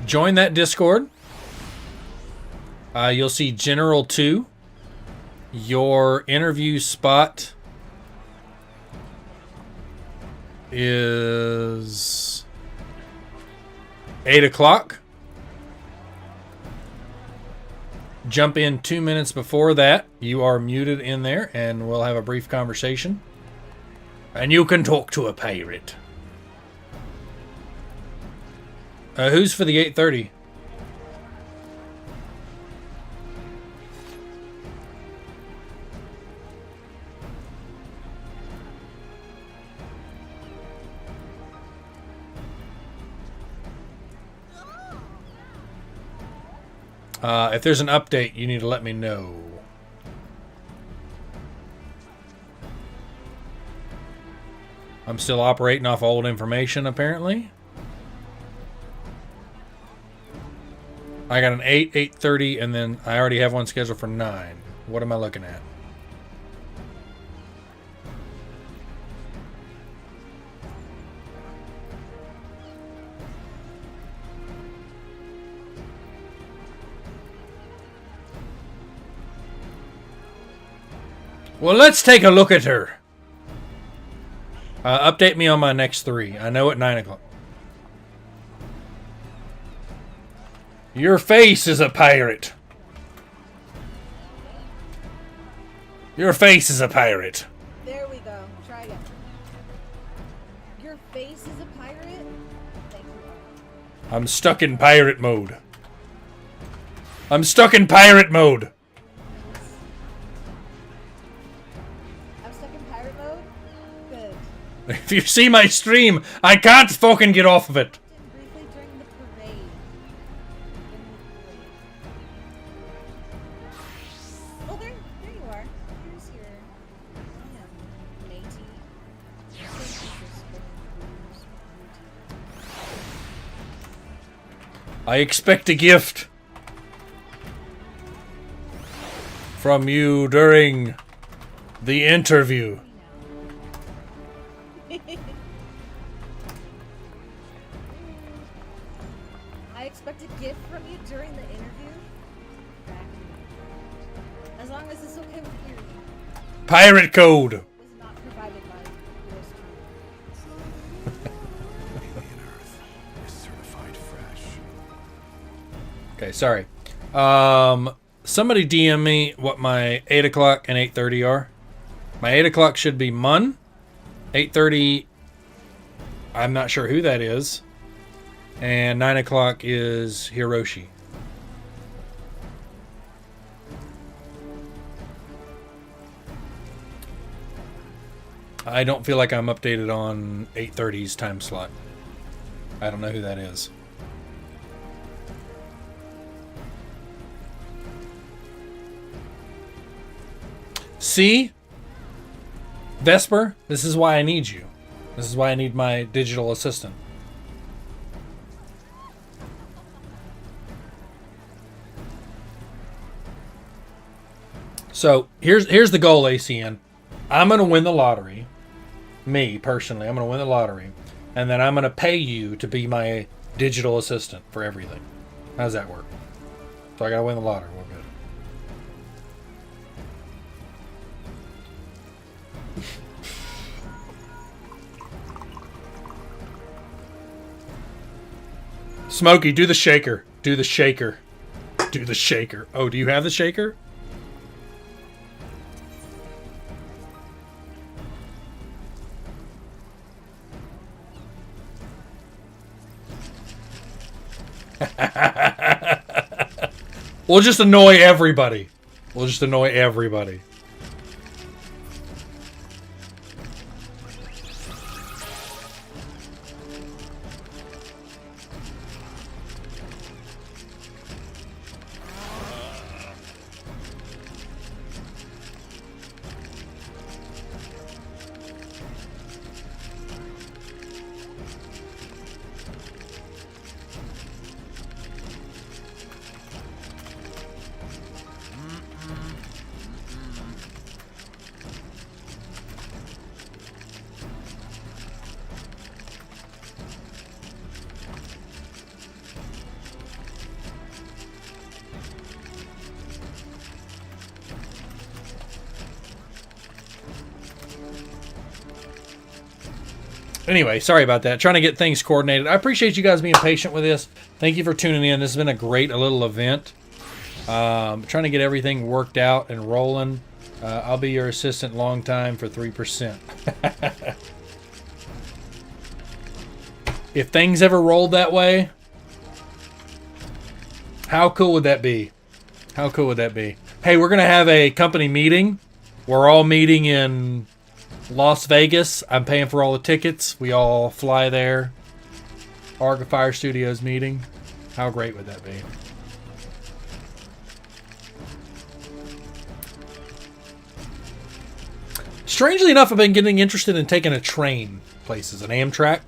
Join that Discord. You'll see General 2. Your interview spot is 8 o'clock. Jump in 2 minutes before that. You are muted in there, and we'll have a brief conversation. And you can talk to a pirate. Who's for the 8:30? If there's an update, you need to let me know. I'm still operating off old information, apparently. I got an 8, 8:30, and then I already have one scheduled for 9. What am I looking at? Well, let's take a look at her. Update me on my next 3. I know at 9 o'clock. Your face is a pirate. Your face is a pirate. There we go. Try again. Your face is a pirate? Thank you. I'm stuck in pirate mode. I'm stuck in pirate mode. I'm stuck in pirate mode? Good. If you see my stream, I can't fucking get off of it. Briefly during the parade. Oh, there you are. Here's your matey. I expect a gift from you during the interview. I expect a gift from you during the interview. As long as it's okay with you. Pirate code. Was not provided by yours truly. Okay, sorry. Somebody DM me what my 8 o'clock and 8:30 are. My 8 o'clock should be Mun. 8:30, I'm not sure who that is. And 9 o'clock is Hiroshi. I don't feel like I'm updated on 8:30's time slot. I don't know who that is. See? Vesper, this is why I need you. This is why I need my digital assistant. So, here's the goal, ACN. I'm going to win the lottery. Me, personally, I'm going to win the lottery. And then I'm going to pay you to be my digital assistant for everything. How does that work? So I got to win the lottery. We're good. Smokey, do the shaker. Do the shaker. Do the shaker. Oh, do you have the shaker? We'll just annoy everybody. We'll just annoy everybody. Anyway, sorry about that. Trying to get things coordinated. I appreciate you guys being patient with this. Thank you for tuning in. This has been a great little event. Trying to get everything worked out and rolling. I'll be your assistant long time for 3%. If things ever rolled that way, how cool would that be? How cool would that be? Hey, we're going to have a company meeting. We're all meeting in Las Vegas. I'm paying for all the tickets. We all fly there. Arc Fire Studios meeting. How great would that be? Strangely enough, I've been getting interested in taking a train places, an Amtrak.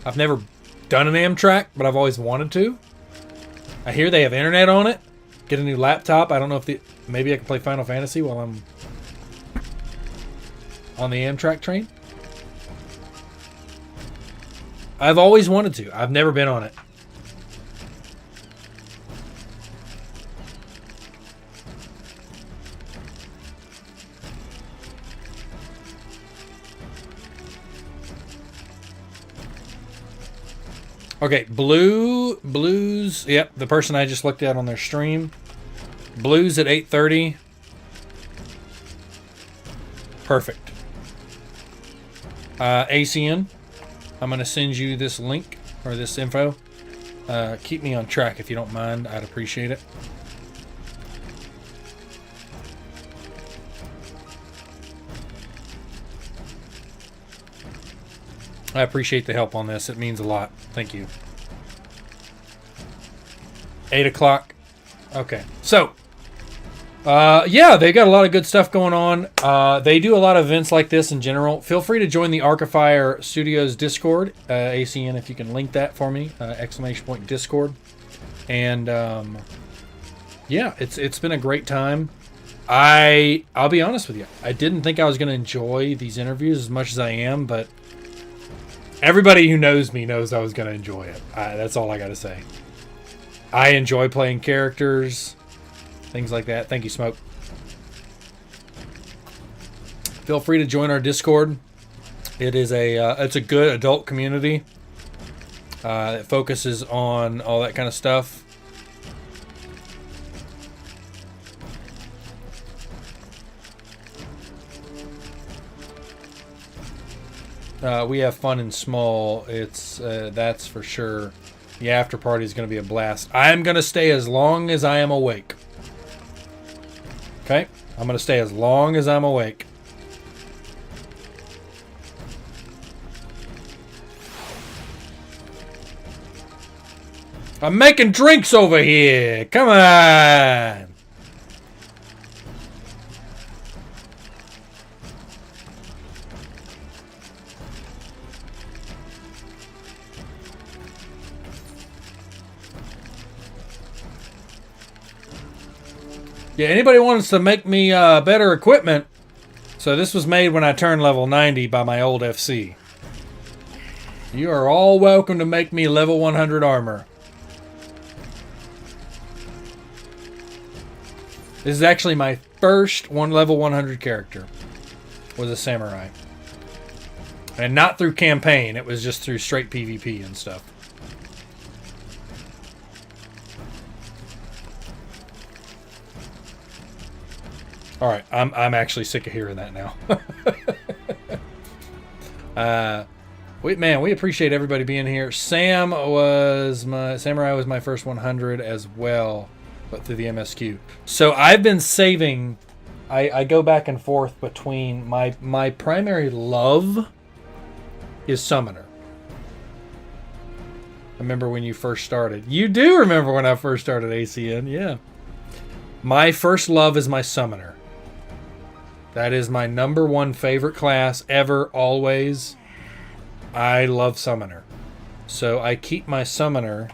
I've never done an Amtrak, but I've always wanted to. I hear they have internet on it. Get a new laptop. I don't know if maybe I can play Final Fantasy while I'm on the Amtrak train. I've always wanted to. I've never been on it. Okay, Blues, yep, the person I just looked at on their stream. Blues at 8:30. Perfect. ACN, I'm going to send you this link, or this info. Keep me on track if you don't mind. I'd appreciate it. I appreciate the help on this. It means a lot. Thank you. 8 o'clock. Okay. So, yeah, they got a lot of good stuff going on. They do a lot of events like this in general. Feel free to join the Arcafire Studios Discord. ACN, if you can link that for me. ! Discord. And, yeah, it's been a great time. I'll be honest with you. I didn't think I was going to enjoy these interviews as much as I am, but everybody who knows me knows I was going to enjoy it. That's all I got to say. I enjoy playing characters, things like that. Thank you, Smoke. Feel free to join our Discord. It is it's a good adult community. It focuses on all that kind of stuff. We have fun and small. It's that's for sure. The after party is going to be a blast. I'm going to stay as long as I am awake. Okay? I'm going to stay as long as I'm awake. I'm making drinks over here. Come on. Yeah, anybody wants to make me better equipment? So this was made when I turned level 90 by my old FC. You are all welcome to make me level 100 armor. This is actually my first level 100 character. Was a samurai. And not through campaign, it was just through straight PvP and stuff. All right, I'm actually sick of hearing that now. We appreciate everybody being here. Samurai was my first 100 as well, but through the MSQ. So I've been saving. I go back and forth between my primary love is Summoner. Remember when you first started? You do remember when I first started ACN, yeah. My first love is my Summoner. That is my #1 favorite class ever, always. I love Summoner. So I keep my Summoner.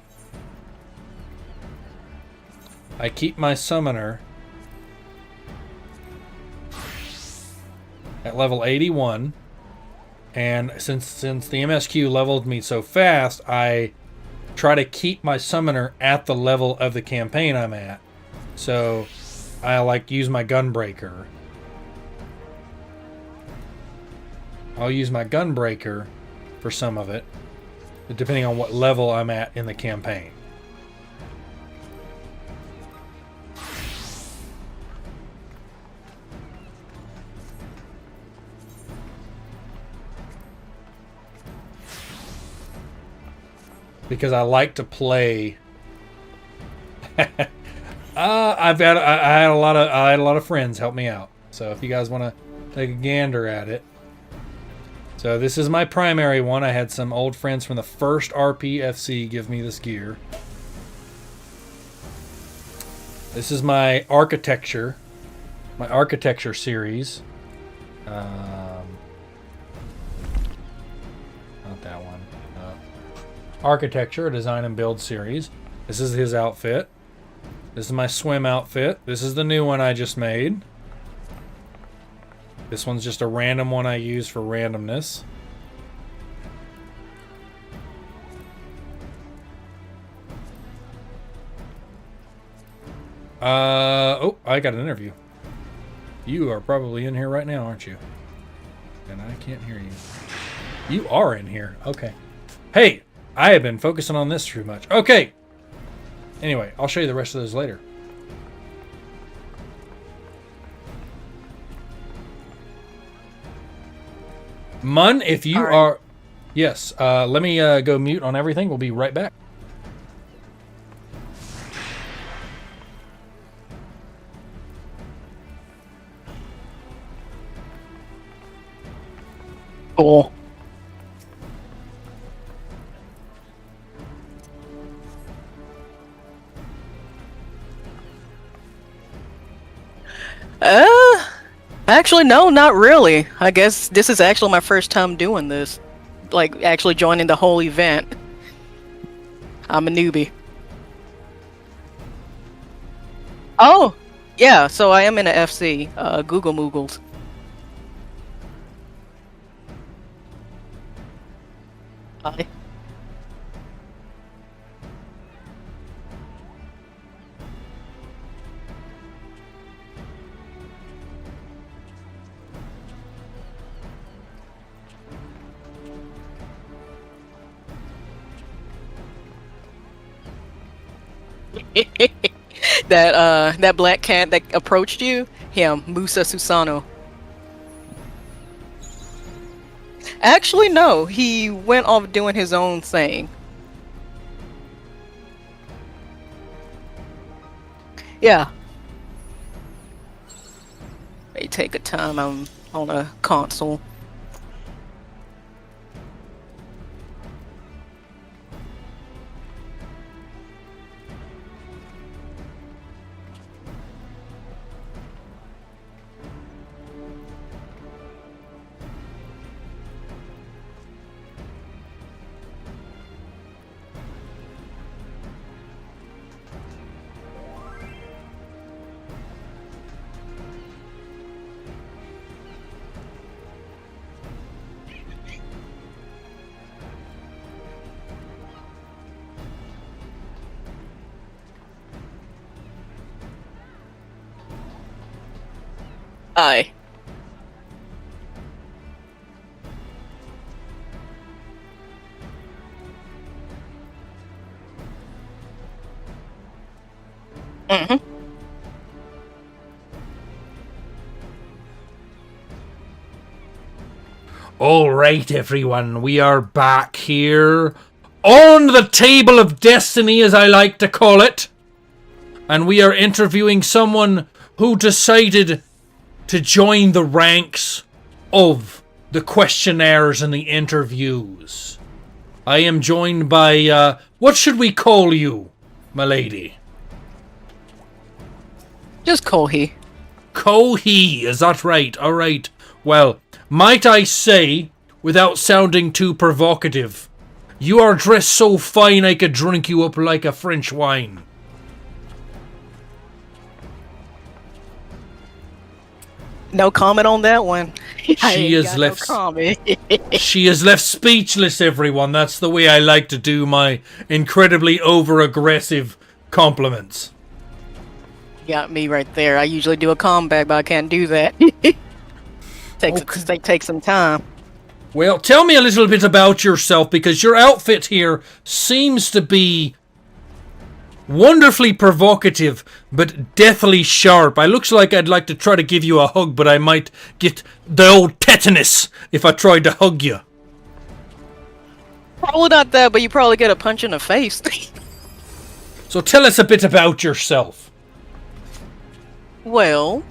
at level 81. And since the MSQ leveled me so fast, I try to keep my Summoner at the level of the campaign I'm at. So I use my Gunbreaker. I'll use my gunbreaker for some of it, depending on what level I'm at in the campaign. Because I like to play. I had a lot of friends help me out. So if you guys want to take a gander at it. So this is my primary one. I had some old friends from the first RPFC give me this gear. This is my architecture series. Not that one. Architecture, a design and build series. This is his outfit. This is my swim outfit. This is the new one I just made. This one's just a random one I use for randomness. Oh, I got an interview. You are probably in here right now, aren't you? And I can't hear you. You are in here. Okay. Hey, I have been focusing on this too much. Okay. Anyway, I'll show you the rest of those later. Mun, if you are... Yes, let me go mute on everything. We'll be right back. Cool. Actually, no, not really. I guess this is actually my first time doing this. Like, actually joining the whole event. I'm a newbie. Oh, yeah, so I am in a FC, Google Moogles. Hi. that black cat that approached you, him, Musa Susano. Actually, no, he went off doing his own thing. Yeah. May take a time. I'm on a console. Aye. Mm-hmm. All right, everyone, we are back here on the table of destiny, as I like to call it. And we are interviewing someone who decided to join the ranks of the questionnaires and the interviews. I am joined by, what should we call you, my lady? Just Kohi. Kohi, is that right? All right. Well, might I say, without sounding too provocative, you are dressed so fine I could drink you up like a French wine. No comment on that one. She is left. She is left speechless. Everyone. That's the way I like to do my incredibly over-aggressive compliments. Got me right there. I usually do a comeback, but I can't do that. Takes some time. Well, tell me a little bit about yourself, because your outfit here seems to be wonderfully provocative, but deathly sharp. I looks like I'd like to try to give you a hug, but I might get the old tetanus if I tried to hug you. Probably not that, but you probably get a punch in the face. So tell us a bit about yourself. Well,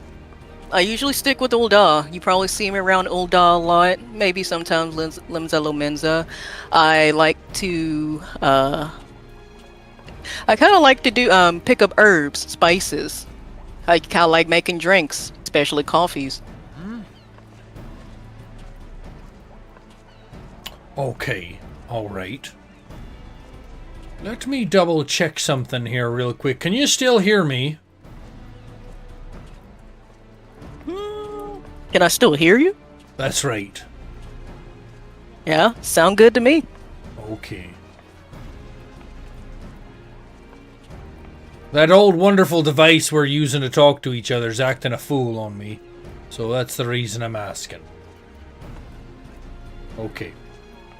I usually stick with Ulda. You probably see me around Ulda a lot. Maybe sometimes Limzello Menza. I like to, I kind of like to do, pick up herbs, spices. I kind of like making drinks, especially coffees. Okay, alright. Let me double check something here real quick. Can you still hear me? Can I still hear you? That's right. Yeah, sound good to me. Okay. That old wonderful device we're using to talk to each other is acting a fool on me. So that's the reason I'm asking. Okay.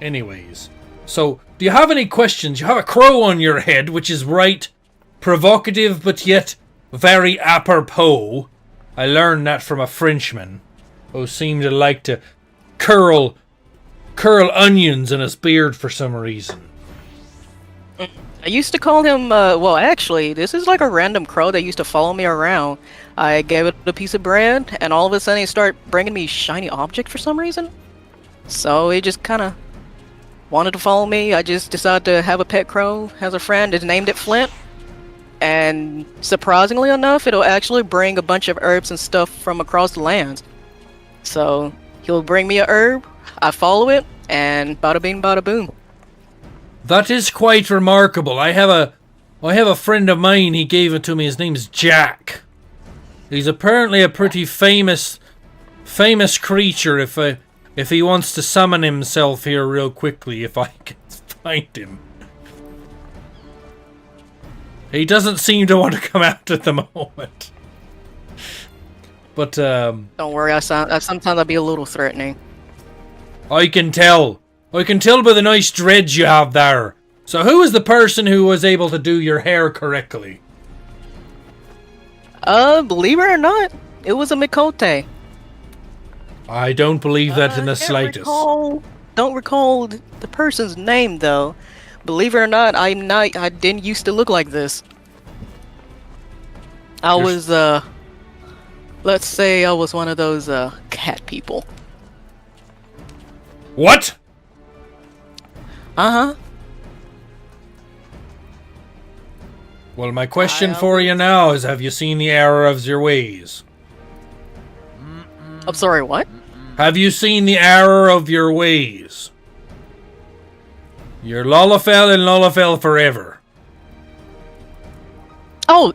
Anyways. So, do you have any questions? You have a crow on your head, which is right provocative, but yet very apropos. I learned that from a Frenchman who seemed to like to curl onions in his beard for some reason. I used to call him, well, actually, this is like a random crow that used to follow me around. I gave it a piece of bread, and all of a sudden he started bringing me shiny objects for some reason. So he just kind of wanted to follow me. I just decided to have a pet crow as a friend and named it Flint. And surprisingly enough, it'll actually bring a bunch of herbs and stuff from across the lands. So he'll bring me a herb, I follow it, and bada bing bada boom. That is quite remarkable. I have a friend of mine, he gave it to me, his name's Jack. He's apparently a pretty famous creature if he wants to summon himself here real quickly, if I can find him. He doesn't seem to want to come out at the moment. But, Don't worry, sometimes I'll be a little threatening. I can tell. I can tell by the nice dreads you have there. So who is the person who was able to do your hair correctly? Believe it or not, it was a Mikote. I don't believe that in the slightest. Don't recall the person's name though. Believe it or not, I didn't used to look like this. I was, let's say I was one of those, cat people. What? Uh-huh. Well, my question for you now is, have you seen the error of your ways? I'm sorry, what? Have you seen the error of your ways? You're Lullafell and Lullafell forever. Oh,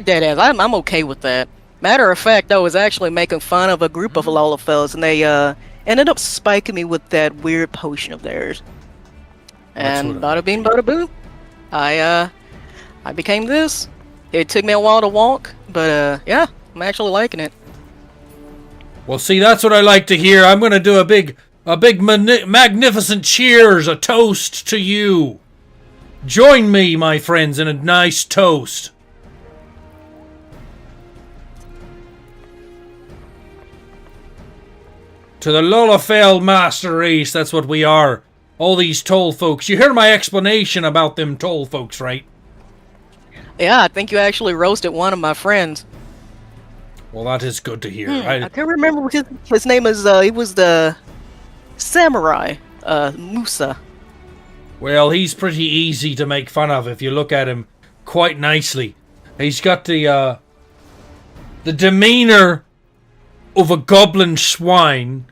deadass, I'm okay with that. Matter of fact, I was actually making fun of a group of Lullafells, and they ended up spiking me with that weird potion of theirs. And bada bing, bada boom, I became this. It took me a while to walk, but yeah, I'm actually liking it. Well, see, that's what I like to hear. I'm gonna do a big magnificent cheers, a toast to you. Join me, my friends, in a nice toast. To the Lullafell Master Race, that's what we are. All these toll folks. You hear my explanation about them toll folks, right? Yeah, I think you actually roasted one of my friends. Well, that is good to hear. I can't remember what his name is. He was the samurai, Musa. Well, he's pretty easy to make fun of if you look at him quite nicely. He's got the demeanor of a goblin swine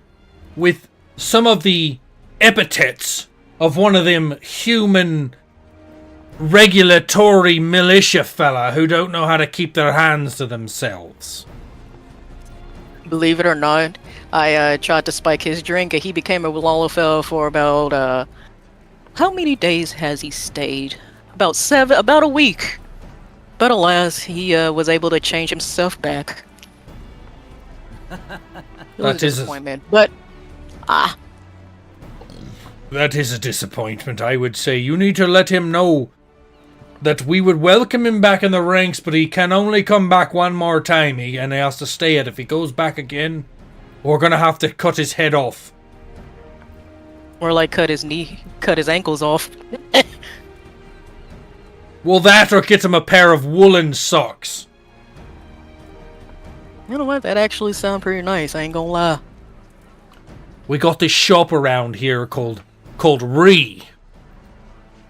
with some of the epithets of one of them human regulatory militia fella who don't know how to keep their hands to themselves. Believe it or not, I tried to spike his drink and he became a Lullafell for about, how many days has he stayed? About a week. But alas, he was able to change himself back. It was a disappointment, but That is a disappointment, I would say. You need to let him know that we would welcome him back in the ranks, but he can only come back one more time, and he has to stay it. If he goes back again, we're gonna have to cut his head off. Or like cut his ankles off. Well, that or get him a pair of woolen socks. You know what? That actually sounds pretty nice. I ain't gonna lie. We got this shop around here called Ree.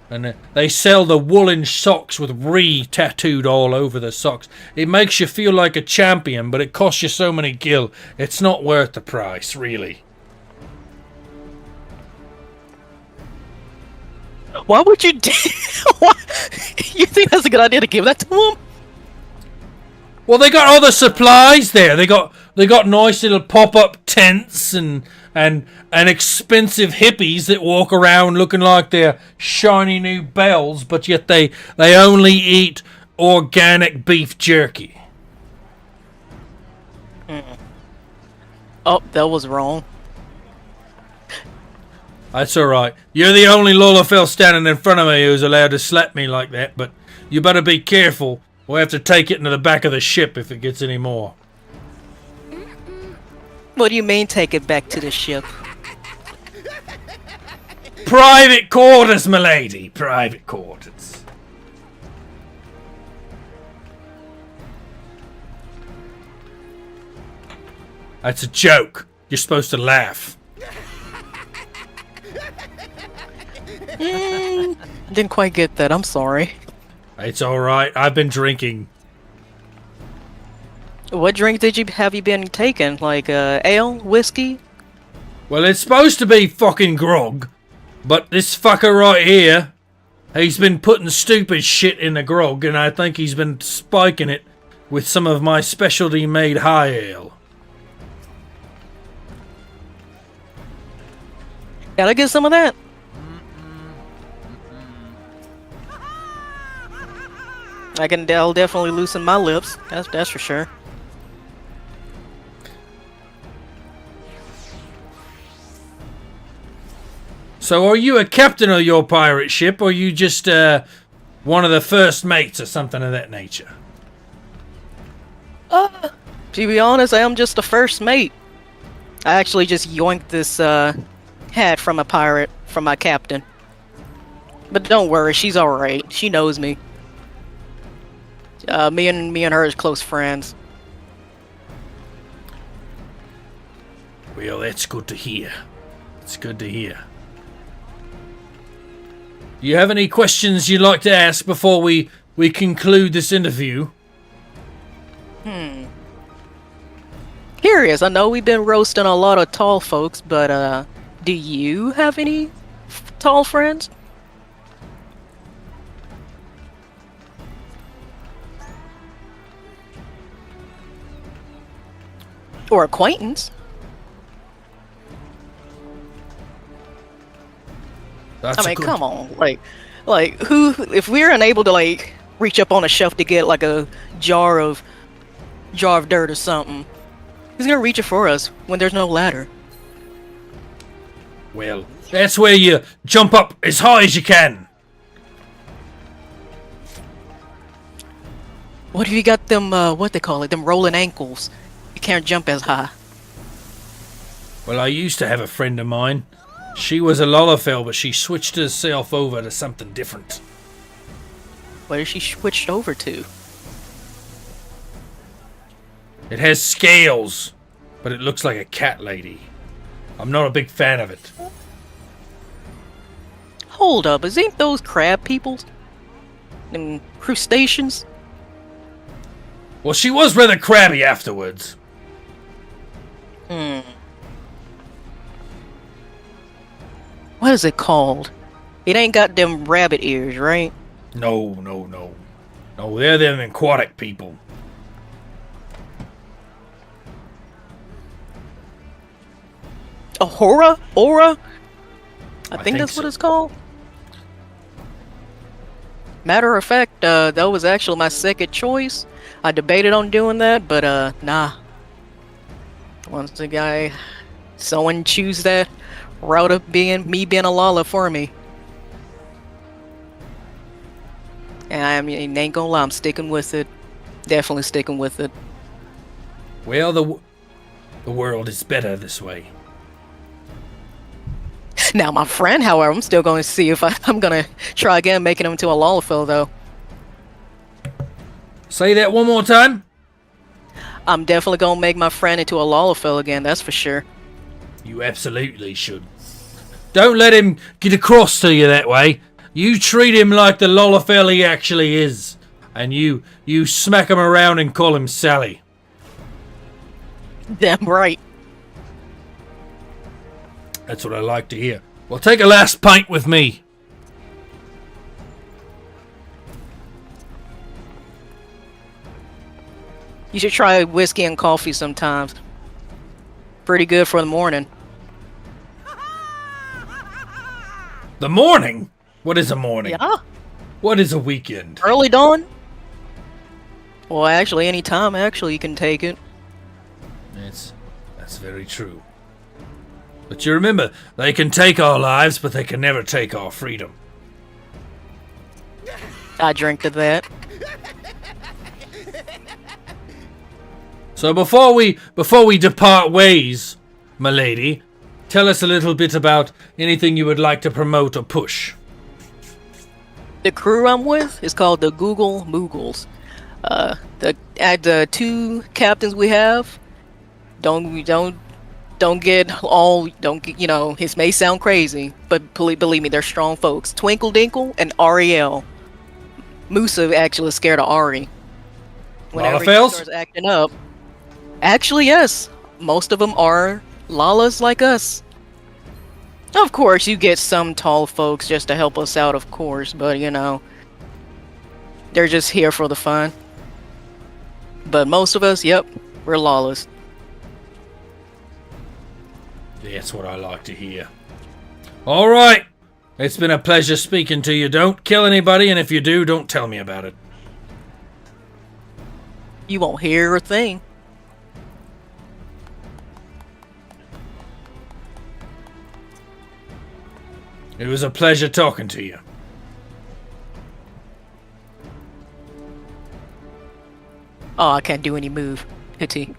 And they sell the woolen socks with Ree tattooed all over the socks. It makes you feel like a champion, but it costs you so many gil. It's not worth the price, really. Why would you do? You think that's a good idea to give that to him? Well, they got all the supplies there. They got nice little pop-up tents and expensive hippies that walk around looking like they're shiny new bells, but yet they only eat organic beef jerky. Oh, that was wrong. That's alright. You're the only Lolafel standing in front of me who's allowed to slap me like that, but you better be careful. We'll have to take it into the back of the ship if it gets any more. What do you mean take it back to the ship? Private quarters, milady. Private quarters. That's a joke. You're supposed to laugh. Didn't quite get that. I'm sorry. It's alright. I've been drinking. What drink have you been taking? Like ale, whiskey? Well, it's supposed to be fucking grog, but this fucker right here, he's been putting stupid shit in the grog, and I think he's been spiking it with some of my specialty made high ale. Gotta get some of that. I'll definitely loosen my lips. That's for sure. So are you a captain of your pirate ship, or are you just one of the first mates or something of that nature? To be honest, I am just the first mate. I actually just yoinked this hat from a pirate, from my captain. But don't worry, she's alright. She knows me. Me and her is close friends. Well, that's good to hear. It's good to hear. You have any questions you'd like to ask before we conclude this interview? Curious, I know we've been roasting a lot of tall folks, but do you have any tall friends? Or acquaintance? I mean, come on, like who? If we're unable to like reach up on a shelf to get like a jar of dirt or something, who's gonna reach it for us when there's no ladder? Well, that's where you jump up as high as you can. What if you got them? What they call it? Them rolling ankles. You can't jump as high. Well, I used to have a friend of mine. She was a Lolafel, but she switched herself over to something different. What is she switched over to? It has scales, but it looks like a cat lady. I'm not a big fan of it. Hold up, ain't those crab people? Them crustaceans? Well, she was rather crabby afterwards. What is it called? It ain't got them rabbit ears, right? No, they're them aquatic people. Aura? I think that's what it's called. Matter of fact, that was actually my second choice. I debated on doing that, but nah. Once someone choose that route of being a Lala for me. And I mean, ain't gonna lie, I'm sticking with it. Definitely sticking with it. Well, the world is better this way. Now, my friend, however, I'm still going to see if I'm going to try again making him into a Lalafell, though. Say that one more time. I'm definitely going to make my friend into a Lalafell again, that's for sure. You absolutely should. Don't let him get across to you that way. You treat him like the Lalafell he actually is. And you smack him around and call him Sally. Damn right. That's what I like to hear. Well, take a last pint with me. You should try whiskey and coffee sometimes. Pretty good for the morning. The morning? What is a morning? Yeah. What is a weekend? Early dawn? Well, actually, any time, actually, you can take it. That's very true. But you remember, they can take our lives, but they can never take our freedom. I drink to that. So before we depart ways, my lady, tell us a little bit about anything you would like to promote or push. The crew I'm with is called the Google Moogles. The two captains we have, don't get, you know, it may sound crazy, but believe me, they're strong folks. Twinkle Dinkle and Ariel. Musa actually is scared of Ari. Whenever he starts acting up. Actually, yes. Most of them are Lalas like us. Of course, you get some tall folks just to help us out, of course, but you know, they're just here for the fun. But most of us, yep, we're Lalas. That's what I like to hear. All right. It's been a pleasure speaking to you. Don't kill anybody, and if you do, don't tell me about it. You won't hear a thing. It was a pleasure talking to you. Oh, I can't do any move. Hitty.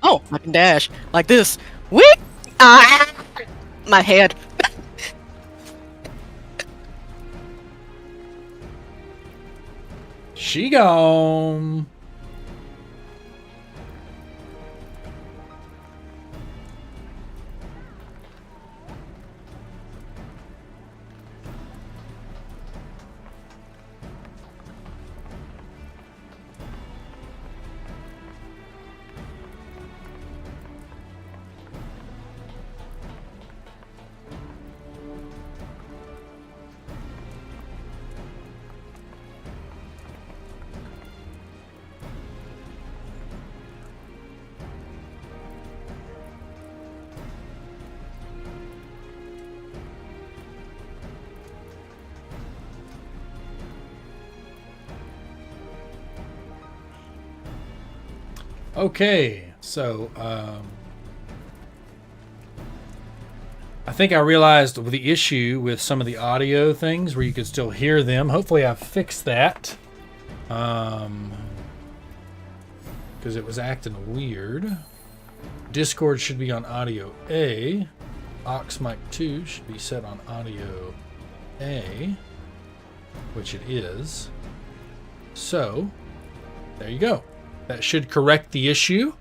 Oh, I can dash. Like this. Whee! Ah! My head. She gone. Okay, so I think I realized the issue with some of the audio things where you could still hear them. Hopefully I've fixed that. Because it was acting weird. Discord should be on audio A. Aux mic 2 should be set on audio A, which it is. So, there you go. That should correct the issue.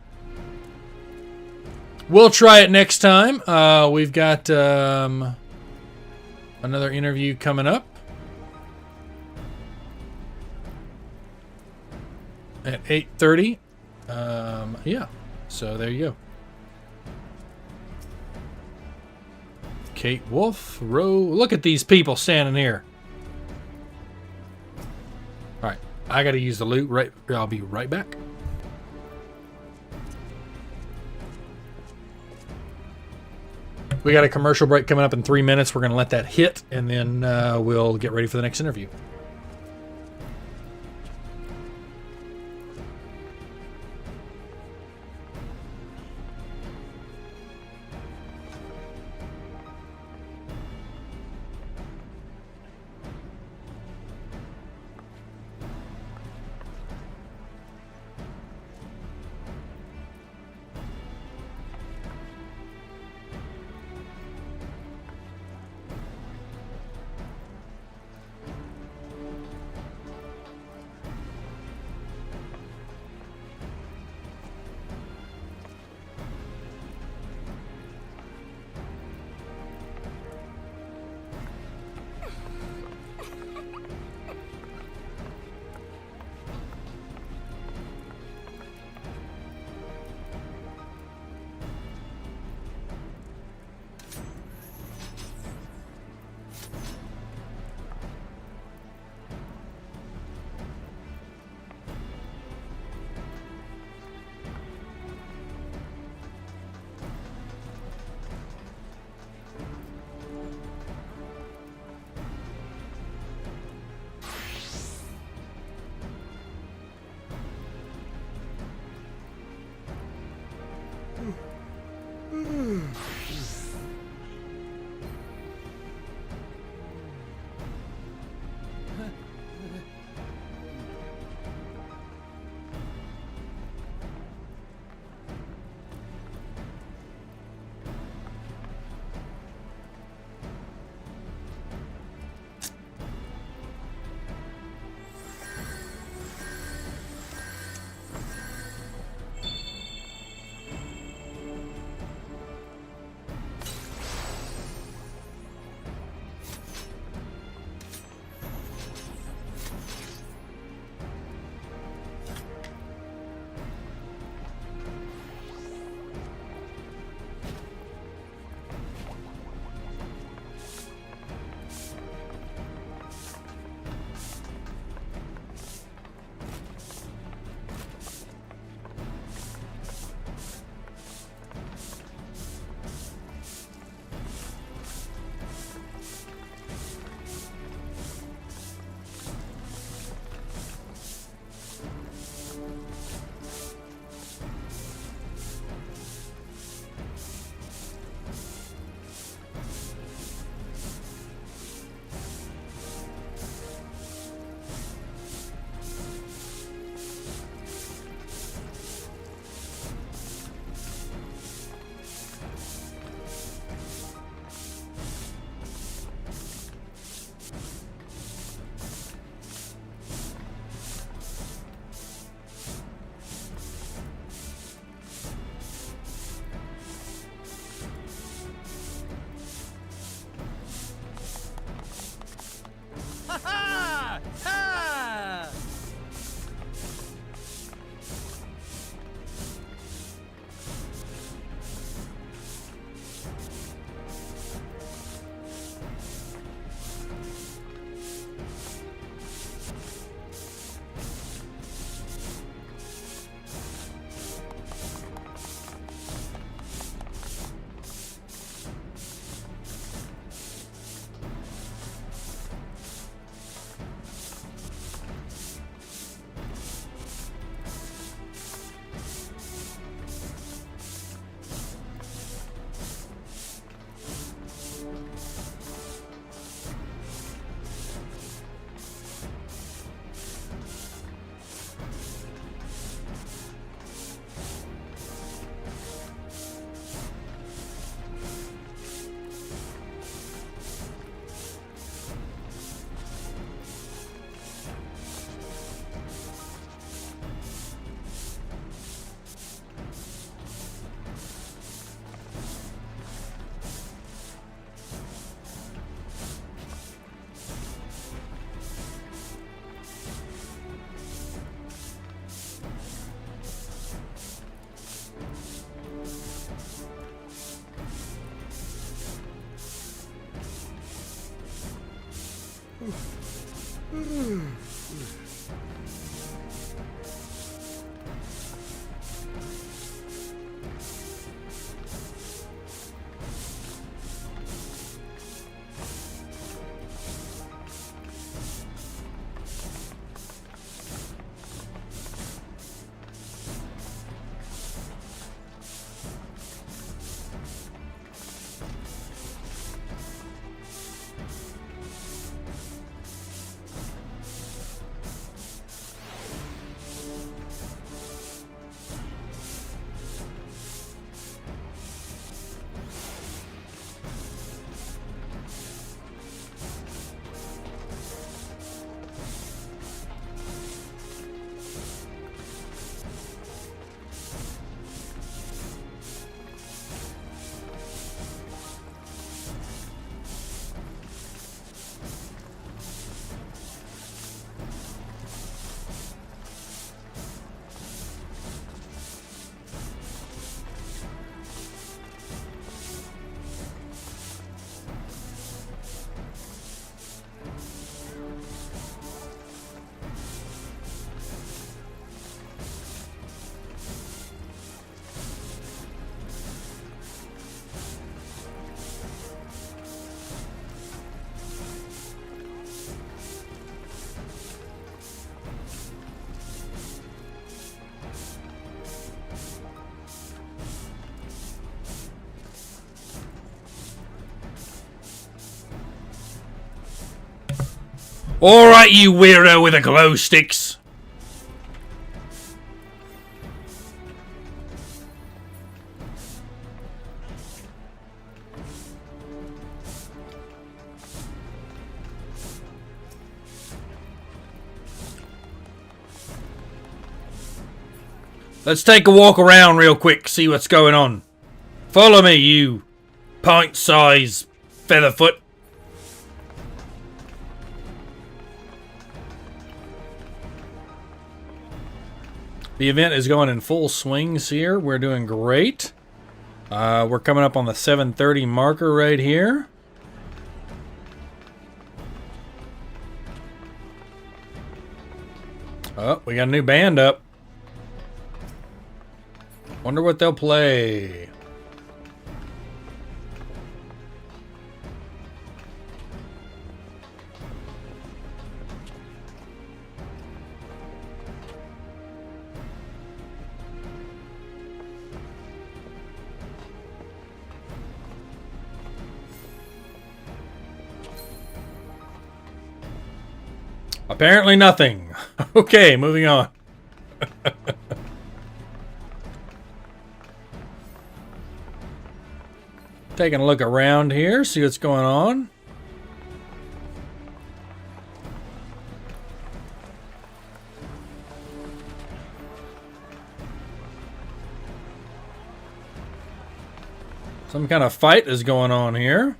We'll try it next time. We've got another interview coming up at 8:30. Yeah, so there you go. Kate Wolf, Rowe. Look at these people standing here. All right, I got to use the loot. Right, I'll be right back. We got a commercial break coming up in 3 minutes. We're going to let that hit, and then we'll get ready for the next interview. Alright, you weirdo with the glow sticks. Let's take a walk around real quick, see what's going on. Follow me, you pint-size featherfoot. The event is going in full swings here. We're doing great. We're coming up on the 7:30 marker right here. Oh, we got a new band up. Wonder what they'll play. Apparently nothing. Okay, moving on. Taking a look around here, see what's going on. Some kind of fight is going on here.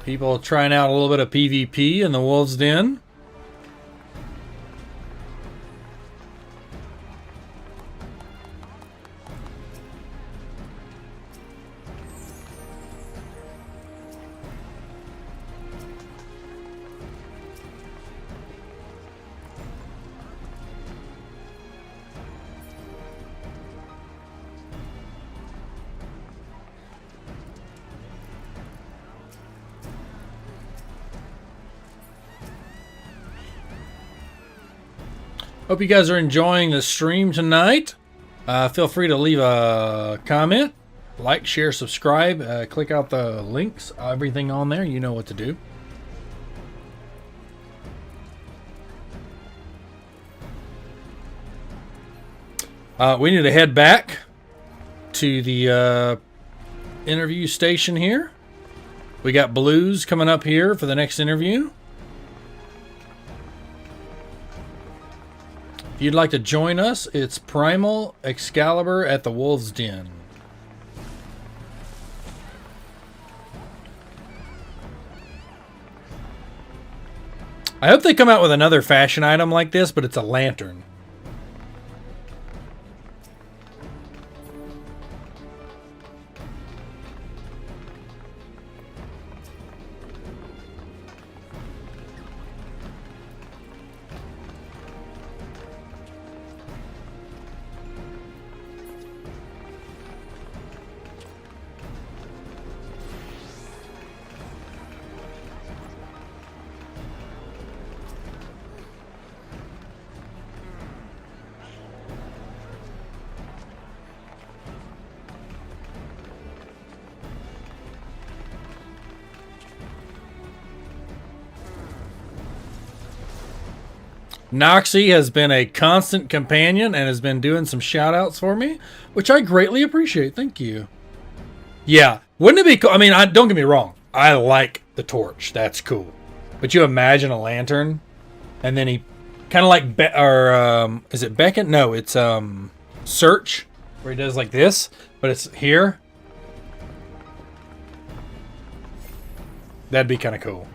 People trying out a little bit of PvP in the Wolves Den. Hope you guys are enjoying the stream tonight. Feel free to leave a comment, like, share, subscribe, click out the links, everything on there. You know what to do. We need to head back to the interview station here. We got Blues coming up here for the next interview. you'd like to join us, it's Primal Excalibur at the Wolf's Den. I hope they come out with another fashion item like this, but it's a lantern. Noxie has been a constant companion and has been doing some shout outs for me, which I greatly appreciate. Thank you. Yeah, wouldn't it be cool? I mean, don't get me wrong. I like the torch. That's cool. But you imagine a lantern and then he kind of like, is it beckon? No, it's search where he does like this, but it's here. That'd be kind of cool.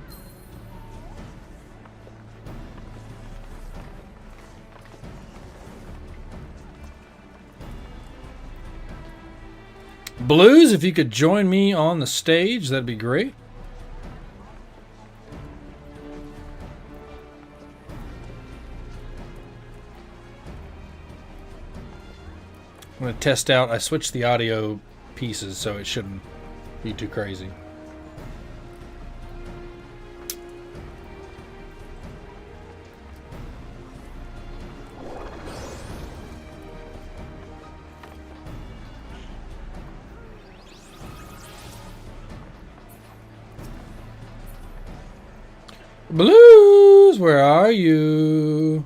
Blues, if you could join me on the stage, that'd be great. I'm going to test out. I switched the audio pieces, so it shouldn't be too crazy. Blues, where are you?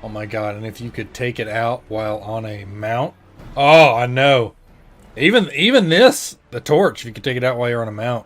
Oh my god, and if you could take it out while on a mount. Oh, I know. Even this, the torch, if you could take it out while you're on a mount.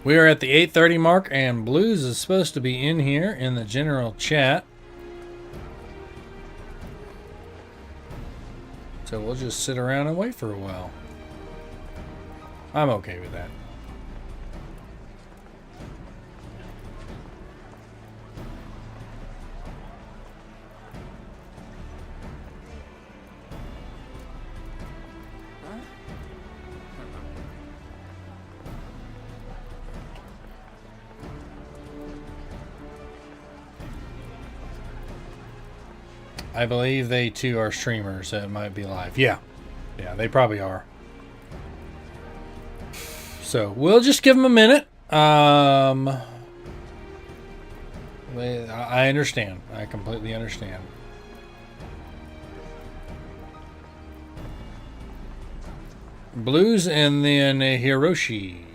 We are at the 8:30 mark, and Blues is supposed to be in here in the general chat. So we'll just sit around and wait for a while. I'm okay with that. I believe they too are streamers that might be live. Yeah, they probably are. So we'll just give them a minute. I understand. I completely understand. Blues and then Hiroshi.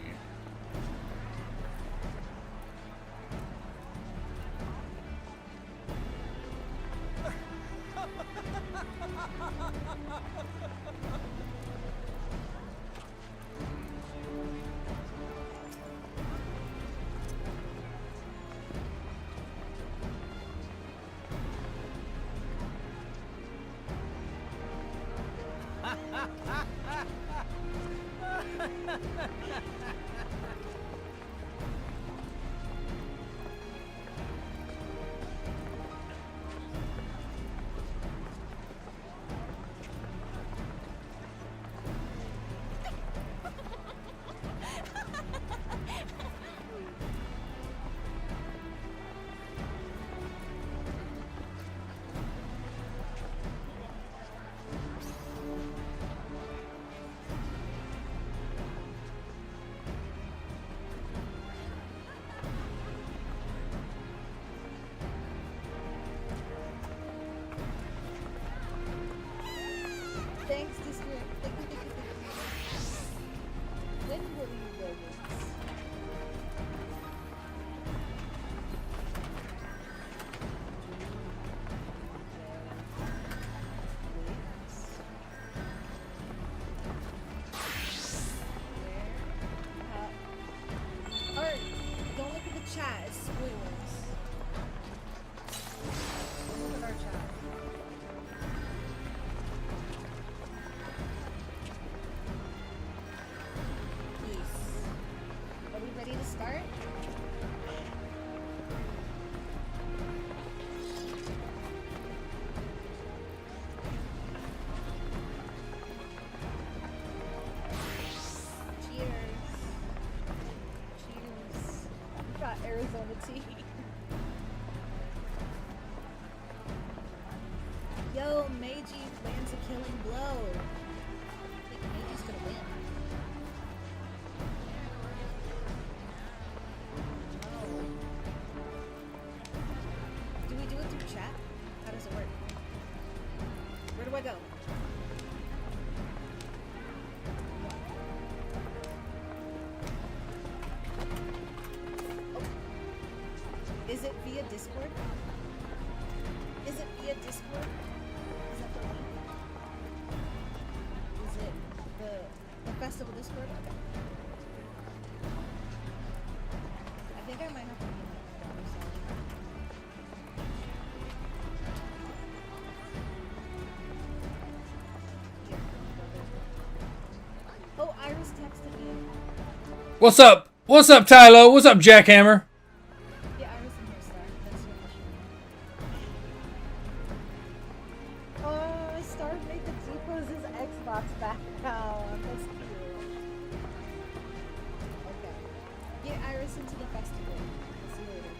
Arizona tea. Yo, Meiji lands a killing blow. I think Meiji's gonna win. Do we do it through chat? How does it work? Where do I go? Is it via Discord? Is it via Discord? Is that the link? Is it the festival Discord? Okay. I think I might have to be my other side. Here, oh, Iris texted me. What's up? What's up, Tylo? What's up, Jackhammer? Yeah, Iris in here, Star. That's your question. Oh, Star made the G-Pose his Xbox background. That's cute. Okay. Get Iris into the festival. I'll see you later.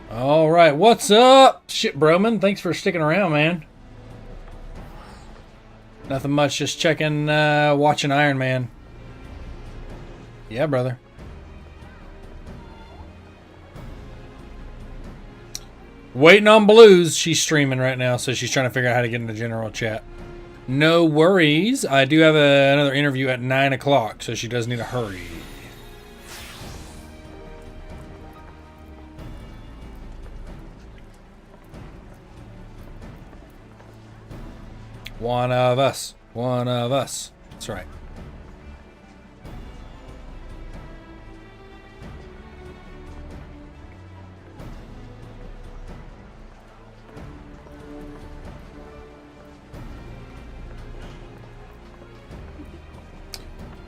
All right, what's up, shit, Broman? Thanks for sticking around, man. Nothing much, just checking, watching Iron Man. Yeah, brother. Waiting on Blues. She's streaming right now, so she's trying to figure out how to get into general chat. No worries. I do have another interview at 9 o'clock, so she does need to hurry. One of us. One of us. That's right.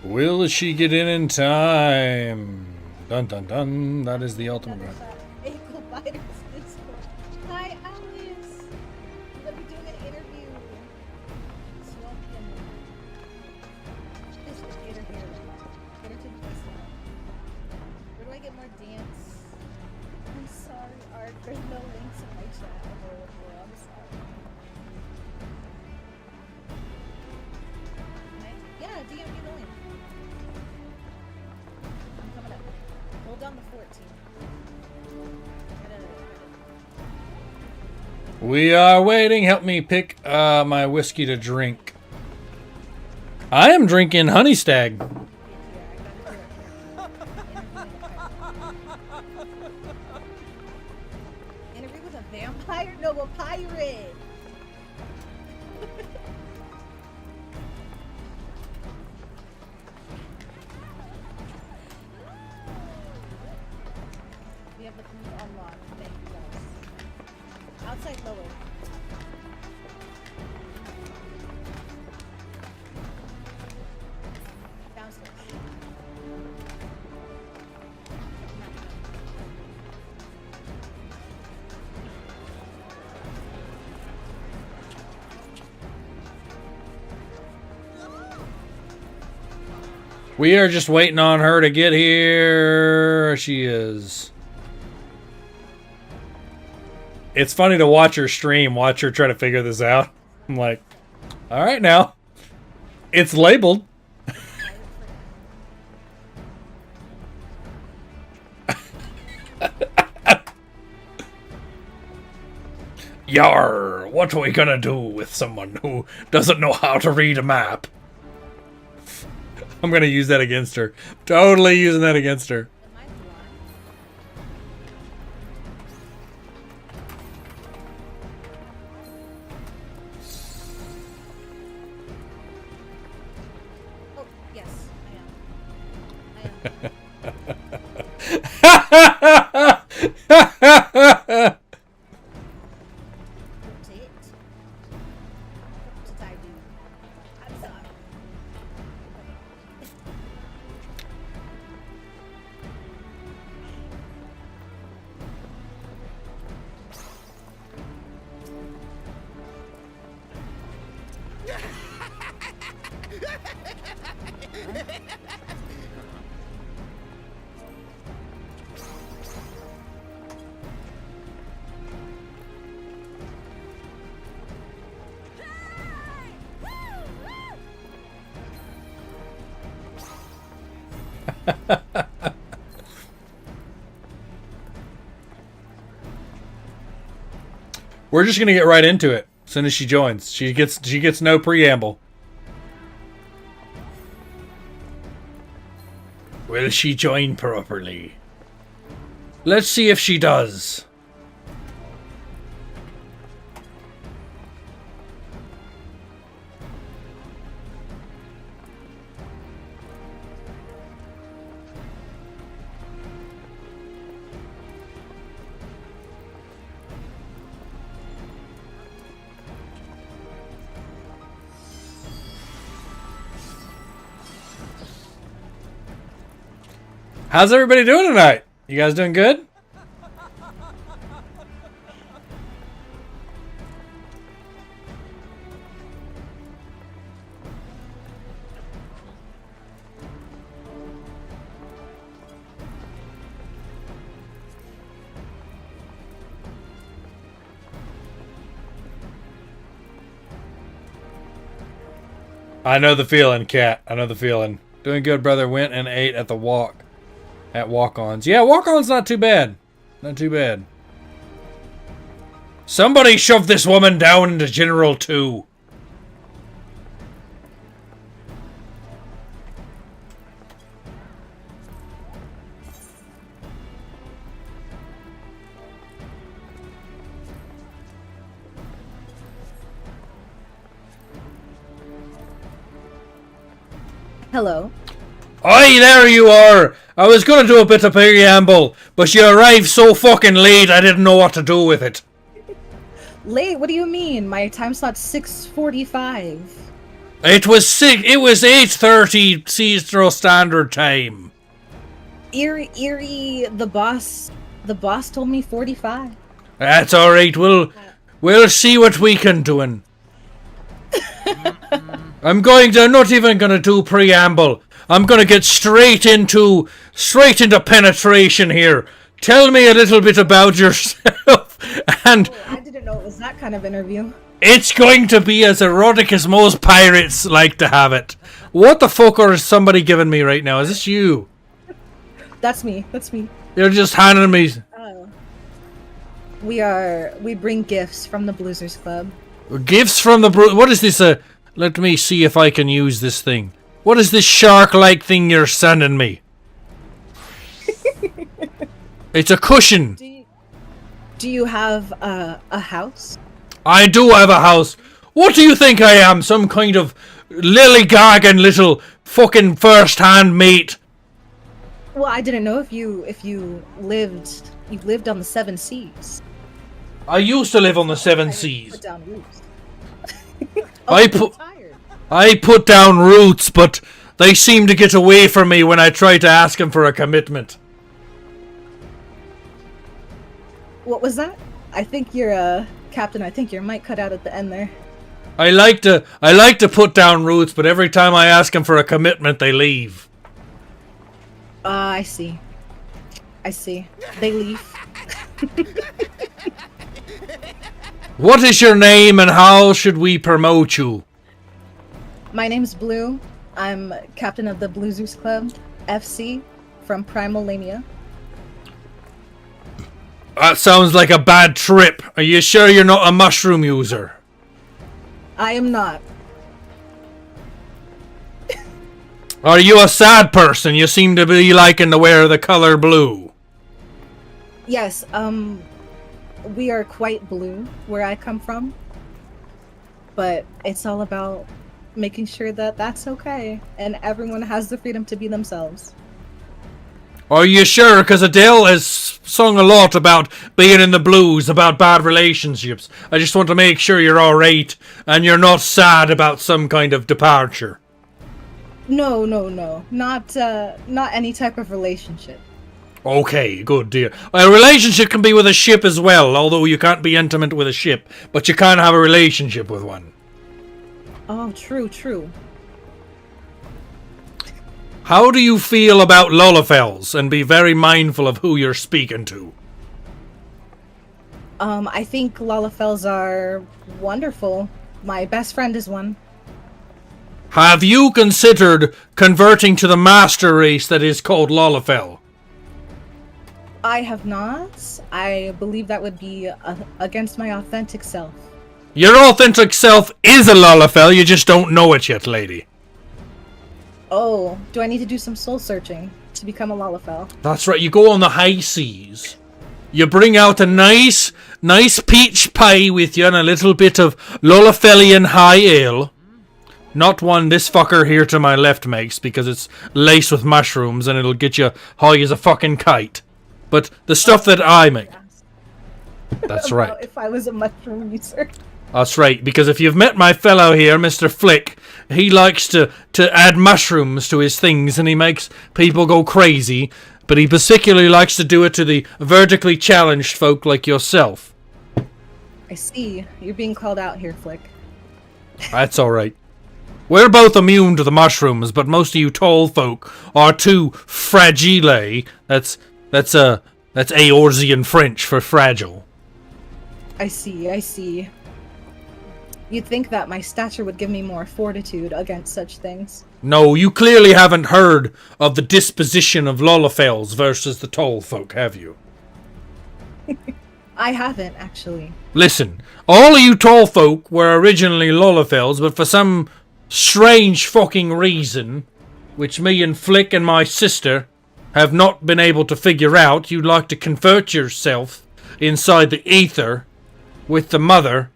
Will she get in time? Dun dun dun. That is the ultimate one. Ankle biters Discord. Hi, Alice. I'm gonna be doing an interview. Swamp him. Just get her here. Get her to the festival. Where do I get more dance? I'm sorry, Art. There's no links in my chat available. I'm sorry. Yeah, DM me the link. I'm coming up. Hold down the 14. We are waiting. Help me pick my whiskey to drink. I am drinking Honey Stag. Interview with a vampire? No, a pirate. We have the food unlocked. Thank you guys. Outside lower. Downstairs. We are just waiting on her to get here. She is. It's funny to watch her stream, watch her try to figure this out. I'm like, all right now. It's labeled. Yar, what are we gonna do with someone who doesn't know how to read a map? I'm gonna use that against her. Totally using that against her. Oh, yes, I am. We're just gonna get right into it as soon as she joins. She gets no preamble. Will she join properly? Let's see if she does. How's everybody doing tonight? You guys doing good? I know the feeling, Cat. I know the feeling. Doing good, brother. Went and ate at the walk. At walk-ons. Yeah, walk-ons not too bad. Not too bad. Somebody shove this woman down into General 2. Hello. Oi, there you are! I was gonna do a bit of preamble, but you arrived so fucking late I didn't know what to do with it. Late? What do you mean? My time slot's 6:45. It was 8:30 Central Standard Time. Eerie, the boss told me 45. That's alright, we'll see what we can do. I'm not even gonna do preamble. I'm gonna get straight into penetration here. Tell me a little bit about yourself, and I didn't know it was that kind of interview. it's going to be as erotic as most pirates like to have it. What the fuck is somebody giving me right now? Is this you? That's me. That's me. You're just handing me We bring gifts from the Bloozers Club. gifts from the what is this? Let me see if I can use this thing. What is this shark-like thing you're sending me? It's a cushion. Do you have a house? I do have a house. What do you think I am? Some kind of lily-gagging little fucking first-hand mate? Well, I didn't know if you lived on the 7 seas. I used to live on the 7 seas. Put down roots. I put down roots, but they seem to get away from me when I try to ask them for a commitment. What was that? I think you're Captain. I think your mic cut out at the end there. I like to put down roots, but every time I ask them for a commitment, they leave. I see. They leave. What is your name and how should we promote you? My name's Blue. I'm captain of the Bloozers Club, FC, from Primal Lamia. That sounds like a bad trip. Are you sure you're not a mushroom user? I am not. Are you a sad person? You seem to be liking to wear the color blue. Yes, we are quite blue where I come from. But it's all about making sure that that's okay and everyone has the freedom to be themselves. Are you sure? Because Adele has sung a lot about being in the blues, about bad relationships. I just want to make sure you're alright and you're not sad about some kind of departure. No. Not any type of relationship. Okay, good dear. A relationship can be with a ship as well, although you can't be intimate with a ship, but you can have a relationship with one. Oh, true. How do you feel about Lullafels? And be very mindful of who you're speaking to. I think Lullafels are wonderful. My best friend is one. Have you considered converting to the master race that is called Lalafell? I have not. I believe that would be against my authentic self. Your authentic self is a Lalafell, you just don't know it yet, lady. Oh, do I need to do some soul searching to become a Lalafell? That's right, you go on the high seas. You bring out a nice peach pie with you and a little bit of Lalafellian high ale. Not one this fucker here to my left makes, because it's laced with mushrooms and it'll get you high as a fucking kite. But the stuff that I make. That's right. If I was a mushroom user. That's right, because if you've met my fellow here, Mr. Flick, he likes to add mushrooms to his things and he makes people go crazy, but he particularly likes to do it to the vertically challenged folk like yourself. I see. You're being called out here, Flick. That's alright. We're both immune to the mushrooms, but most of you tall folk are too fragile. That's Eorzean French for fragile. I see. You'd think that my stature would give me more fortitude against such things. No, you clearly haven't heard of the disposition of Lalafells versus the tall folk, have you? I haven't, actually. Listen, all of you tall folk were originally Lalafells, but for some strange fucking reason, which me and Flick and my sister have not been able to figure out, you'd like to convert yourself inside the ether with the mother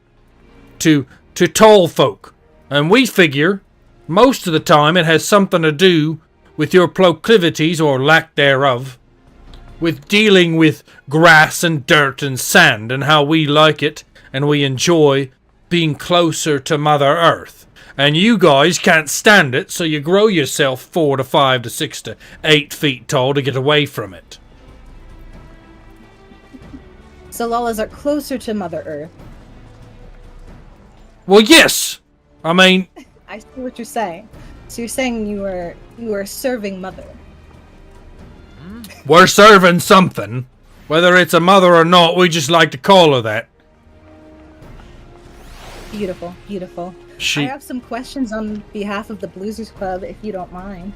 to tall folk. And we figure most of the time it has something to do with your proclivities, or lack thereof, with dealing with grass and dirt and sand, and how we like it and we enjoy being closer to Mother Earth. And you guys can't stand it, so you grow yourself 4 to 5 to 6 to 8 feet tall to get away from it. So Lalas are closer to Mother Earth. Well, yes! I mean... I see what you're saying. So you're saying you were serving Mother. We're serving something. Whether it's a mother or not, we just like to call her that. Beautiful. I have some questions on behalf of the Bluesers Club, if you don't mind.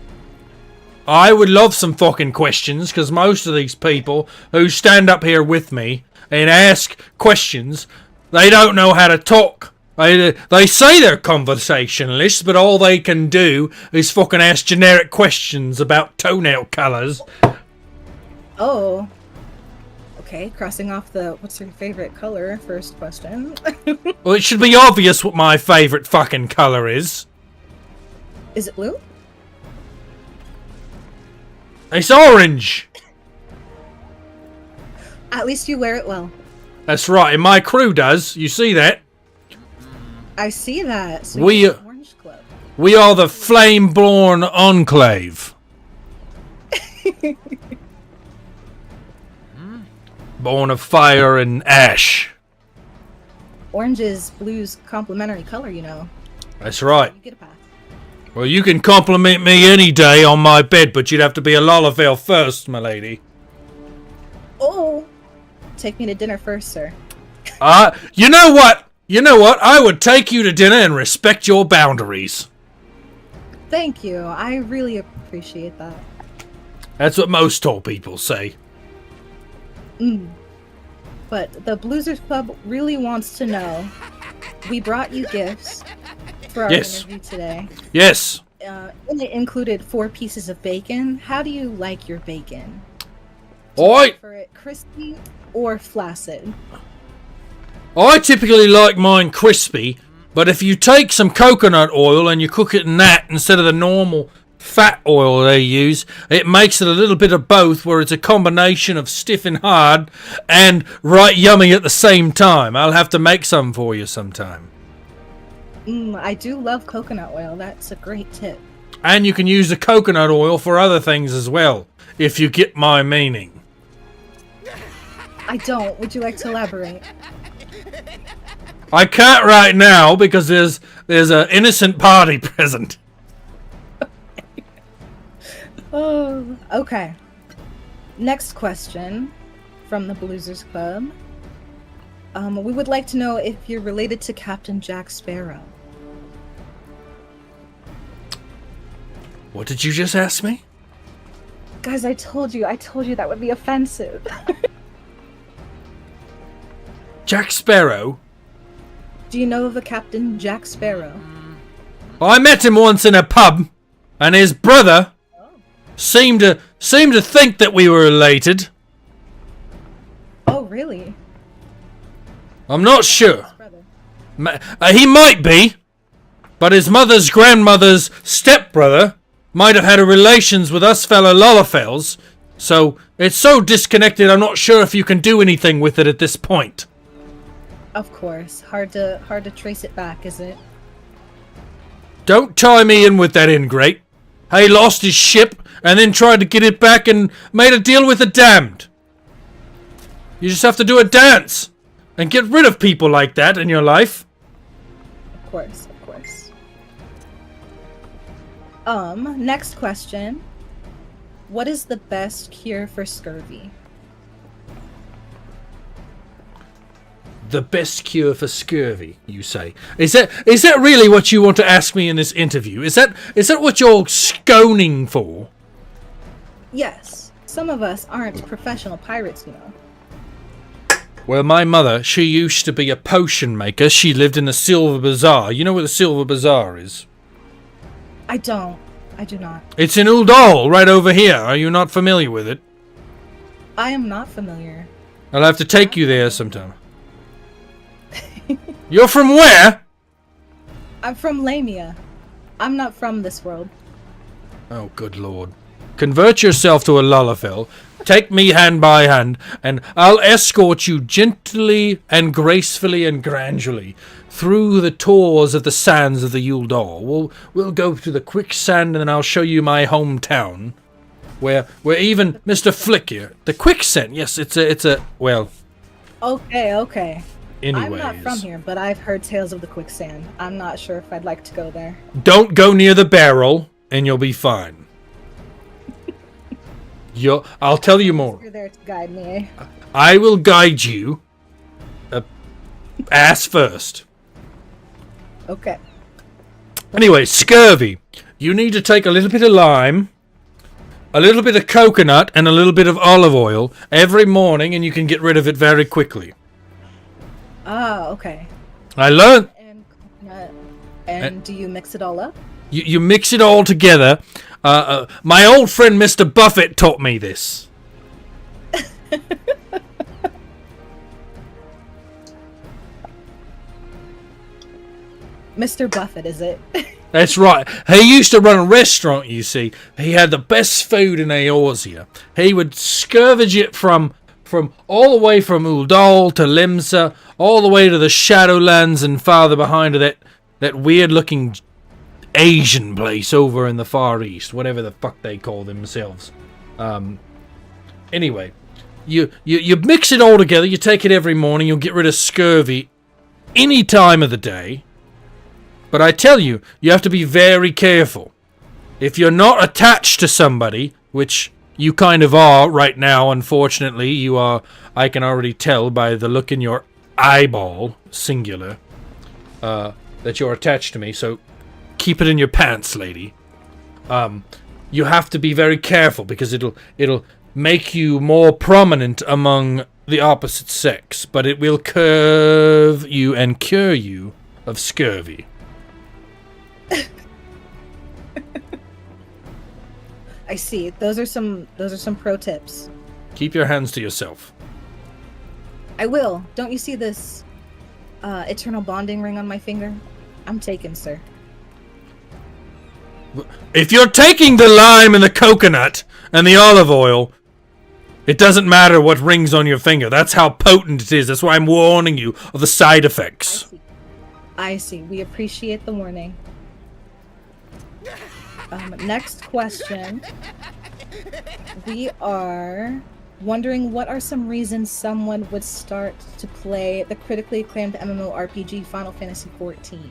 I would love some fucking questions, because most of these people who stand up here with me and ask questions, they don't know how to talk. They say they're conversationalists, but all they can do is fucking ask generic questions about toenail colours. Oh. Okay, crossing off the what's your favorite color first question. Well, it should be obvious what my favourite fucking colour is. Is it blue? It's orange! At least you wear it well. That's right, and my crew does. You see that? I see that. So We you're the Orange Club. We are the Flame-Born Enclave. Born of fire and ash. Orange is blue's complementary color, you know. That's right. You get a pass. Well, you can compliment me any day on my bed, but you'd have to be a Lalafell first, my lady. Oh, take me to dinner first, sir. You know what? I would take you to dinner and respect your boundaries. Thank you. I really appreciate that. That's what most tall people say. But the Bluesers Club really wants to know. We brought you gifts for our interview today. Yes. And it included 4 pieces of bacon. How do you like your bacon? For it crispy or flaccid? I typically like mine crispy, but if you take some coconut oil and you cook it in that instead of the normal fat oil they use, it makes it a little bit of both, where it's a combination of stiff and hard and right yummy at the same time. I'll have to make some for you sometime. I do love coconut oil. That's a great tip. And you can use the coconut oil for other things as well, if you get my meaning. I don't. Would you like to elaborate? I can't right now because there's an innocent party present. Oh, okay. Next question from the Bluesers Club. We would like to know if you're related to Captain Jack Sparrow. What did you just ask me? Guys, I told you that would be offensive. Jack Sparrow? Do you know of a Captain Jack Sparrow? I met him once in a pub, and his brother seemed to think that we were related. Oh, really? I'm not sure. He might be, but his mother's grandmother's stepbrother might have had a relations with us fellow Lollafels, so it's so disconnected I'm not sure if you can do anything with it at this point. Of course. Hard to trace it back, is it? Don't tie me in with that ingrate. He lost his ship and then tried to get it back and made a deal with the damned. You just have to do a dance and get rid of people like that in your life. Of course, of course. Next question. What is the best cure for scurvy? The best cure for scurvy, you say? Is that really what you want to ask me in this interview? Is that what you're sconing for? Yes. Some of us aren't professional pirates, you know. Well, my mother, she used to be a potion maker. She lived in the Silver Bazaar. You know where the Silver Bazaar is? I don't. I do not. It's in Uldal, right over here. Are you not familiar with it? I am not familiar. I'll have to take you there sometime. You're from where? I'm from Lamia. I'm not from this world. Oh, good lord. Convert yourself to a Lullafell. Take me hand by hand, and I'll escort you gently and gracefully and gradually through the tours of the sands of the Uldal. We'll go to the quicksand, and then I'll show you my hometown, where even Mr. Flick here, the quicksand. Yes, it's a well. Okay. Anyways. I'm not from here, but I've heard tales of the quicksand. I'm not sure if I'd like to go there. Don't go near the barrel, and you'll be fine. I'll tell you more. You're there to guide me. I will guide you. Ass first. Okay. Anyway, scurvy. You need to take a little bit of lime, a little bit of coconut, and a little bit of olive oil every morning, and you can get rid of it very quickly. Ah, okay. I learned. And do you mix it all up? You mix it all together. My old friend Mr. Buffett taught me this. Mr. Buffett, is it? That's right. He used to run a restaurant, you see. He had the best food in Eorzea. He would scavenge it from all the way from Uldal to Limsa, all the way to the Shadowlands and farther behind to that weird-looking Asian place over in the Far East, whatever the fuck they call themselves. Anyway, you mix it all together, you take it every morning, you'll get rid of scurvy any time of the day. But I tell you, you have to be very careful. If you're not attached to somebody, which you kind of are right now, unfortunately, you are, I can already tell by the look in your eyeball, singular, that you're attached to me, so keep it in your pants, lady. You have to be very careful because it'll make you more prominent among the opposite sex, but it will curve you and cure you of scurvy. I see. Those are some pro tips. Keep your hands to yourself. I will. Don't you see this eternal bonding ring on my finger? I'm taken, sir. If you're taking the lime and the coconut and the olive oil, it doesn't matter what rings on your finger. That's how potent it is. That's why I'm warning you of the side effects. I see. We appreciate the warning. Next question. We are wondering what are some reasons someone would start to play the critically acclaimed MMORPG Final Fantasy XIV?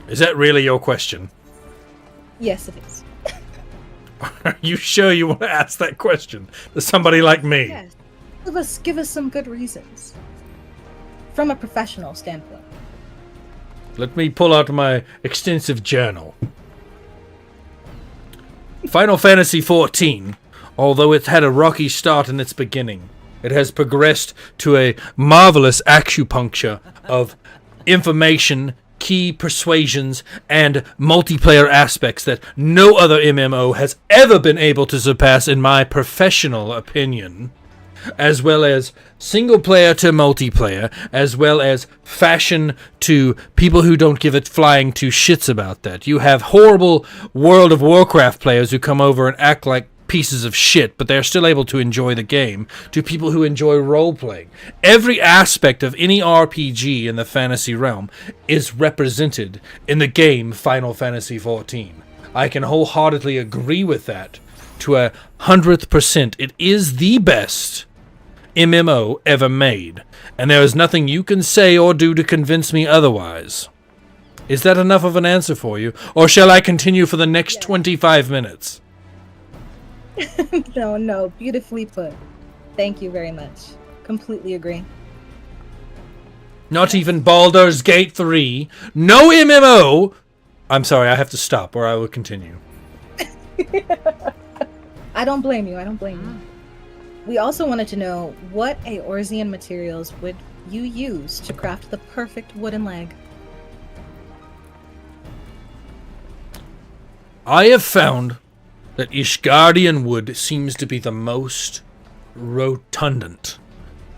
Is that really your question? Yes, it is. Are you sure you want to ask that question to somebody like me? Yes. Give us some good reasons. From a professional standpoint. Let me pull out my extensive journal. Final Fantasy XIV, although it had a rocky start in its beginning, it has progressed to a marvelous acupuncture of information, key persuasions, and multiplayer aspects that no other MMO has ever been able to surpass in my professional opinion, as well as single player to multiplayer, as well as fashion to people who don't give it flying two shits about that. You have horrible World of Warcraft players who come over and act like pieces of shit, but they're still able to enjoy the game, to people who enjoy role-playing. Every aspect of any RPG in the fantasy realm is represented in the game Final Fantasy XIV. I can wholeheartedly agree with that to 100%. It is the best MMO ever made, and there is nothing you can say or do to convince me otherwise. Is that enough of an answer for you, or shall I continue for the next 25 minutes? No, beautifully put. Thank you very much. Completely agree. Not even Baldur's Gate 3. No MMO! I'm sorry, I have to stop, or I will continue. I don't blame you, I don't blame you. We also wanted to know, what Eorzean materials would you use to craft the perfect wooden leg? I have found that Ishgardian wood seems to be the most rotundant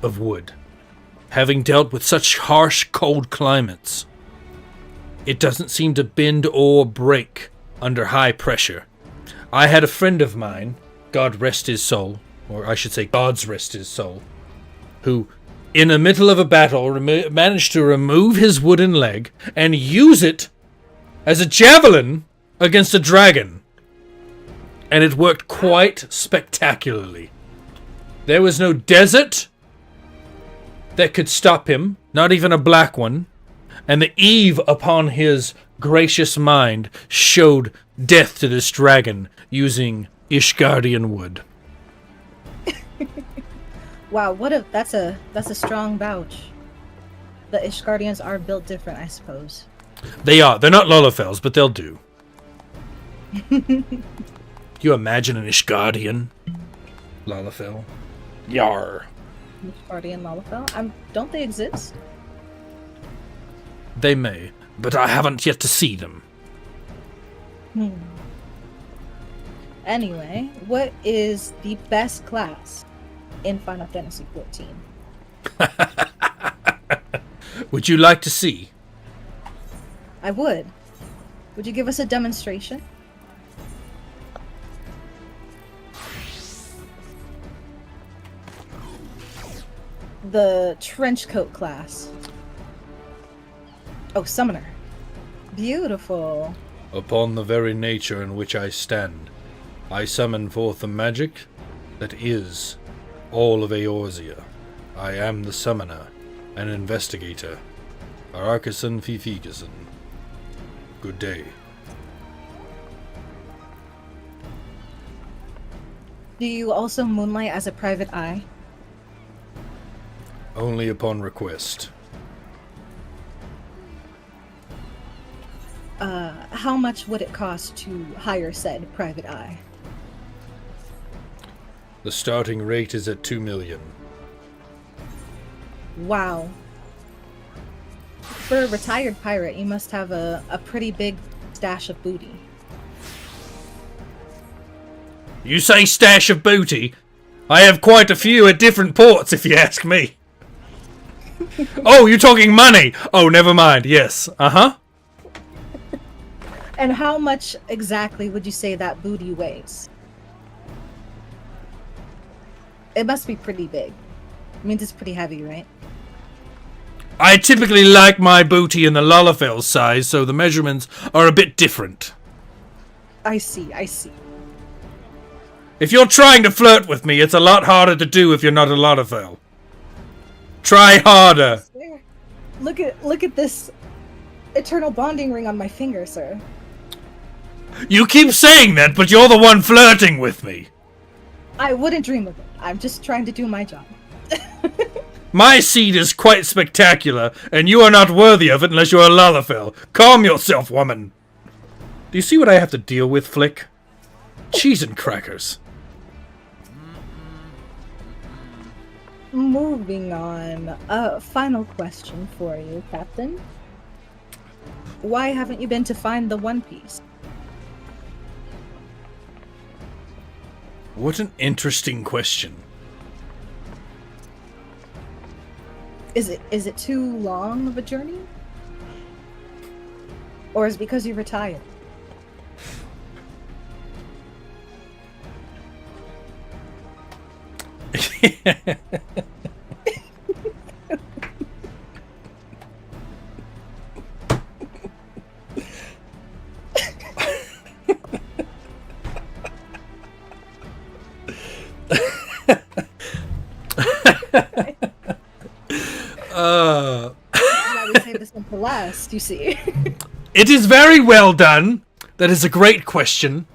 of wood. Having dealt with such harsh, cold climates, it doesn't seem to bend or break under high pressure. I had a friend of mine, God rest his soul, or I should say God's rest his soul, who, in the middle of a battle, managed to remove his wooden leg and use it as a javelin against a dragon. And it worked quite spectacularly. There was no desert that could stop him, not even a black one, and the eve upon his gracious mind showed death to this dragon using Ishgardian wood. Wow, that's a strong vouch. The Ishgardians are built different, I suppose. They are. They're not Lullafels, but they'll do. You imagine an Ishgardian Lullafel? Yar. Ishgardian Lullafel? Don't they exist? They may, but I haven't yet to see them. Anyway, what is the best class in Final Fantasy XIV? Would you like to see? I would. Would you give us a demonstration? The trenchcoat class. Oh, summoner. Beautiful. Upon the very nature in which I stand, I summon forth the magic that is all of Eorzea. I am the summoner and investigator, Arakasan Fifigason. Good day. Do you also moonlight as a private eye? Only upon request. How much would it cost to hire said private eye? The starting rate is at 2 million. Wow. For a retired pirate, you must have a pretty big stash of booty. You say stash of booty? I have quite a few at different ports, if you ask me. Oh, you're talking money! Oh, never mind. Yes. Uh-huh. And how much exactly would you say that booty weighs? It must be pretty big. I mean, it's pretty heavy, right? I typically like my booty in the Lullafel size, so the measurements are a bit different. I see. If you're trying to flirt with me, it's a lot harder to do if you're not a Lullafel. Try harder. Look at this eternal bonding ring on my finger, sir. You keep saying that, but you're the one flirting with me. I wouldn't dream of it. I'm just trying to do my job. My seed is quite spectacular, and you are not worthy of it unless you're a Lalafell. Calm yourself, woman. Do you see what I have to deal with, Flick? Cheese and crackers. Moving on. Final question for you, Captain. Why haven't you been to find the One Piece? What an interesting question. Is it too long of a journey? Or is it because you're retired? Now we save this one for last, you see. It is very well done. That is a great question.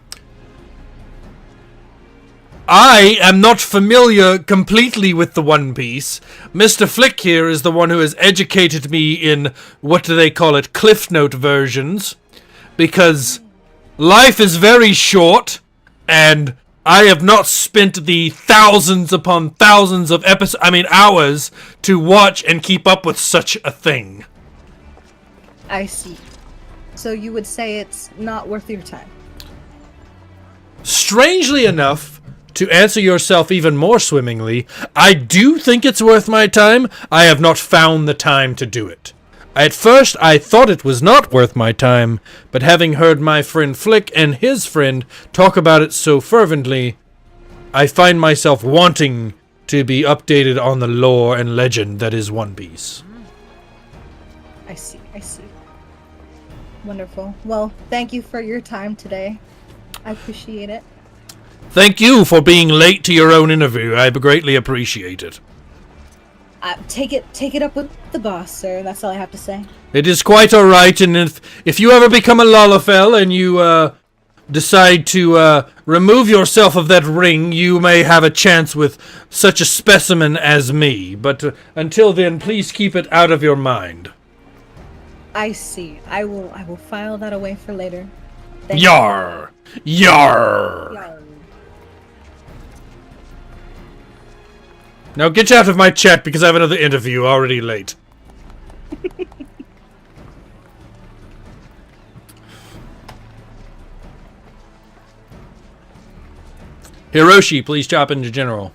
I am not familiar completely with the One Piece. Mr. Flick here is the one who has educated me in, what do they call it, Cliff Note versions. Because life is very short, and I have not spent the thousands upon thousands of hours to watch and keep up with such a thing. I see. So you would say it's not worth your time? Strangely enough, to answer yourself even more swimmingly, I do think it's worth my time. I have not found the time to do it. At first, I thought it was not worth my time, but having heard my friend Flick and his friend talk about it so fervently, I find myself wanting to be updated on the lore and legend that is One Piece. I see. Wonderful. Well, thank you for your time today. I appreciate it. Thank you for being late to your own interview. I greatly appreciate it. Take it up with the boss, sir. That's all I have to say. It is quite all right, and if you ever become a Lalafell and you decide to remove yourself of that ring, you may have a chance with such a specimen as me. But until then, please keep it out of your mind. I see. I will file that away for later. Yar! Yar! Now get out of my chat because I have another interview already late. Hiroshi, please chop into General.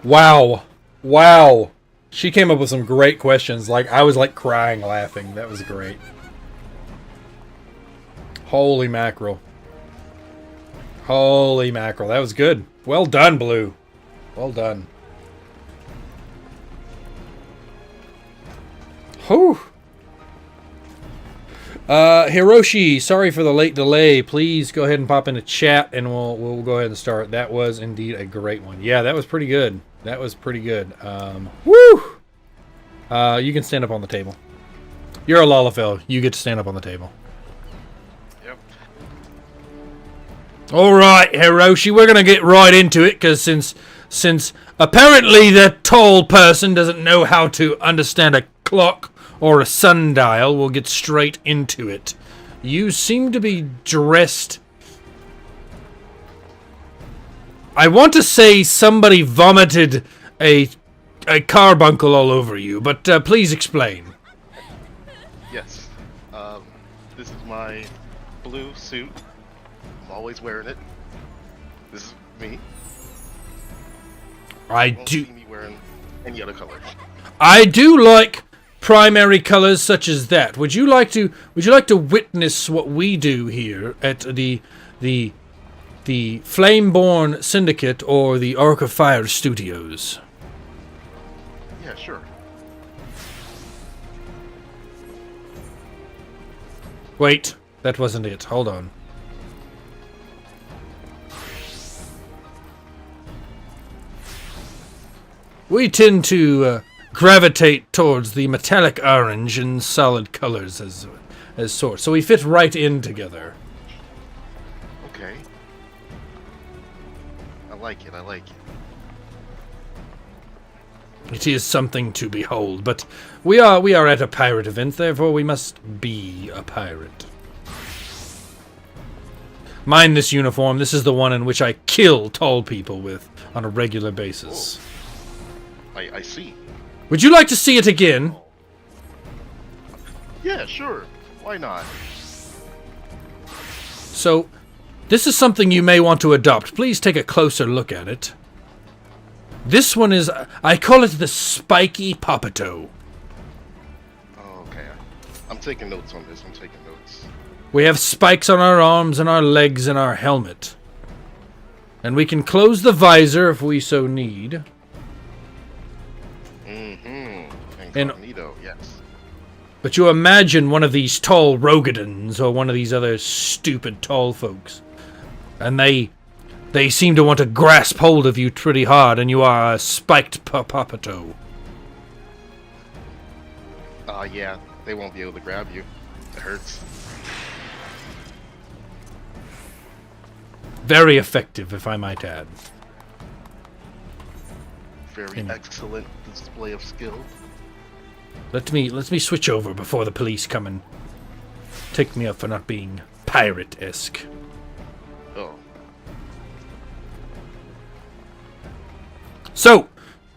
Wow. Wow. She came up with some great questions. I was crying laughing. That was great. Holy mackerel. Holy mackerel. That was good. Well done, Blue. Well done. Whew. Hiroshi, sorry for the late delay. Please go ahead and pop into chat and we'll go ahead and start. That was indeed a great one. Yeah, that was pretty good. That was pretty good. Woo! You can stand up on the table. You're a Lalafell. You get to stand up on the table. Yep. Alright, Hiroshi, we're gonna get right into it, because since apparently the tall person doesn't know how to understand a clock or a sundial, we'll get straight into it. You seem to be dressed... I want to say somebody vomited a carbuncle all over you, but please explain. Yes. This is my blue suit. I'm always wearing it. This is me. I You won't do... see me wearing any other color. I do like primary colors such as that. Would you like to witness what we do here at the Flameborn Syndicate or the Arc of Fire Studios? Yeah, sure. Wait, that wasn't it. Hold on. We tend to gravitate towards the metallic orange and solid colors as sorts, so we fit right in together. like it. I like it. It is something to behold, but we are at a pirate event, therefore we must be a pirate. Mind this uniform. This is the one in which I kill tall people with on a regular basis. I see. Would you like to see it again? Yeah, sure. Why not? So, this is something you may want to adopt. Please take a closer look at it. This one is, I call it the spiky popito. Oh, okay. I'm taking notes on this. I'm taking notes. We have spikes on our arms and our legs and our helmet. And we can close the visor if we so need. Incognito, yes. But you imagine one of these tall Rogadans or one of these other stupid tall folks. And they seem to want to grasp hold of you pretty hard, and you are a spiked popito. Yeah, they won't be able to grab you. It hurts. Very effective, if I might add. Very excellent display of skill. Let me switch over before the police come and take me up for not being pirate-esque. Oh. So,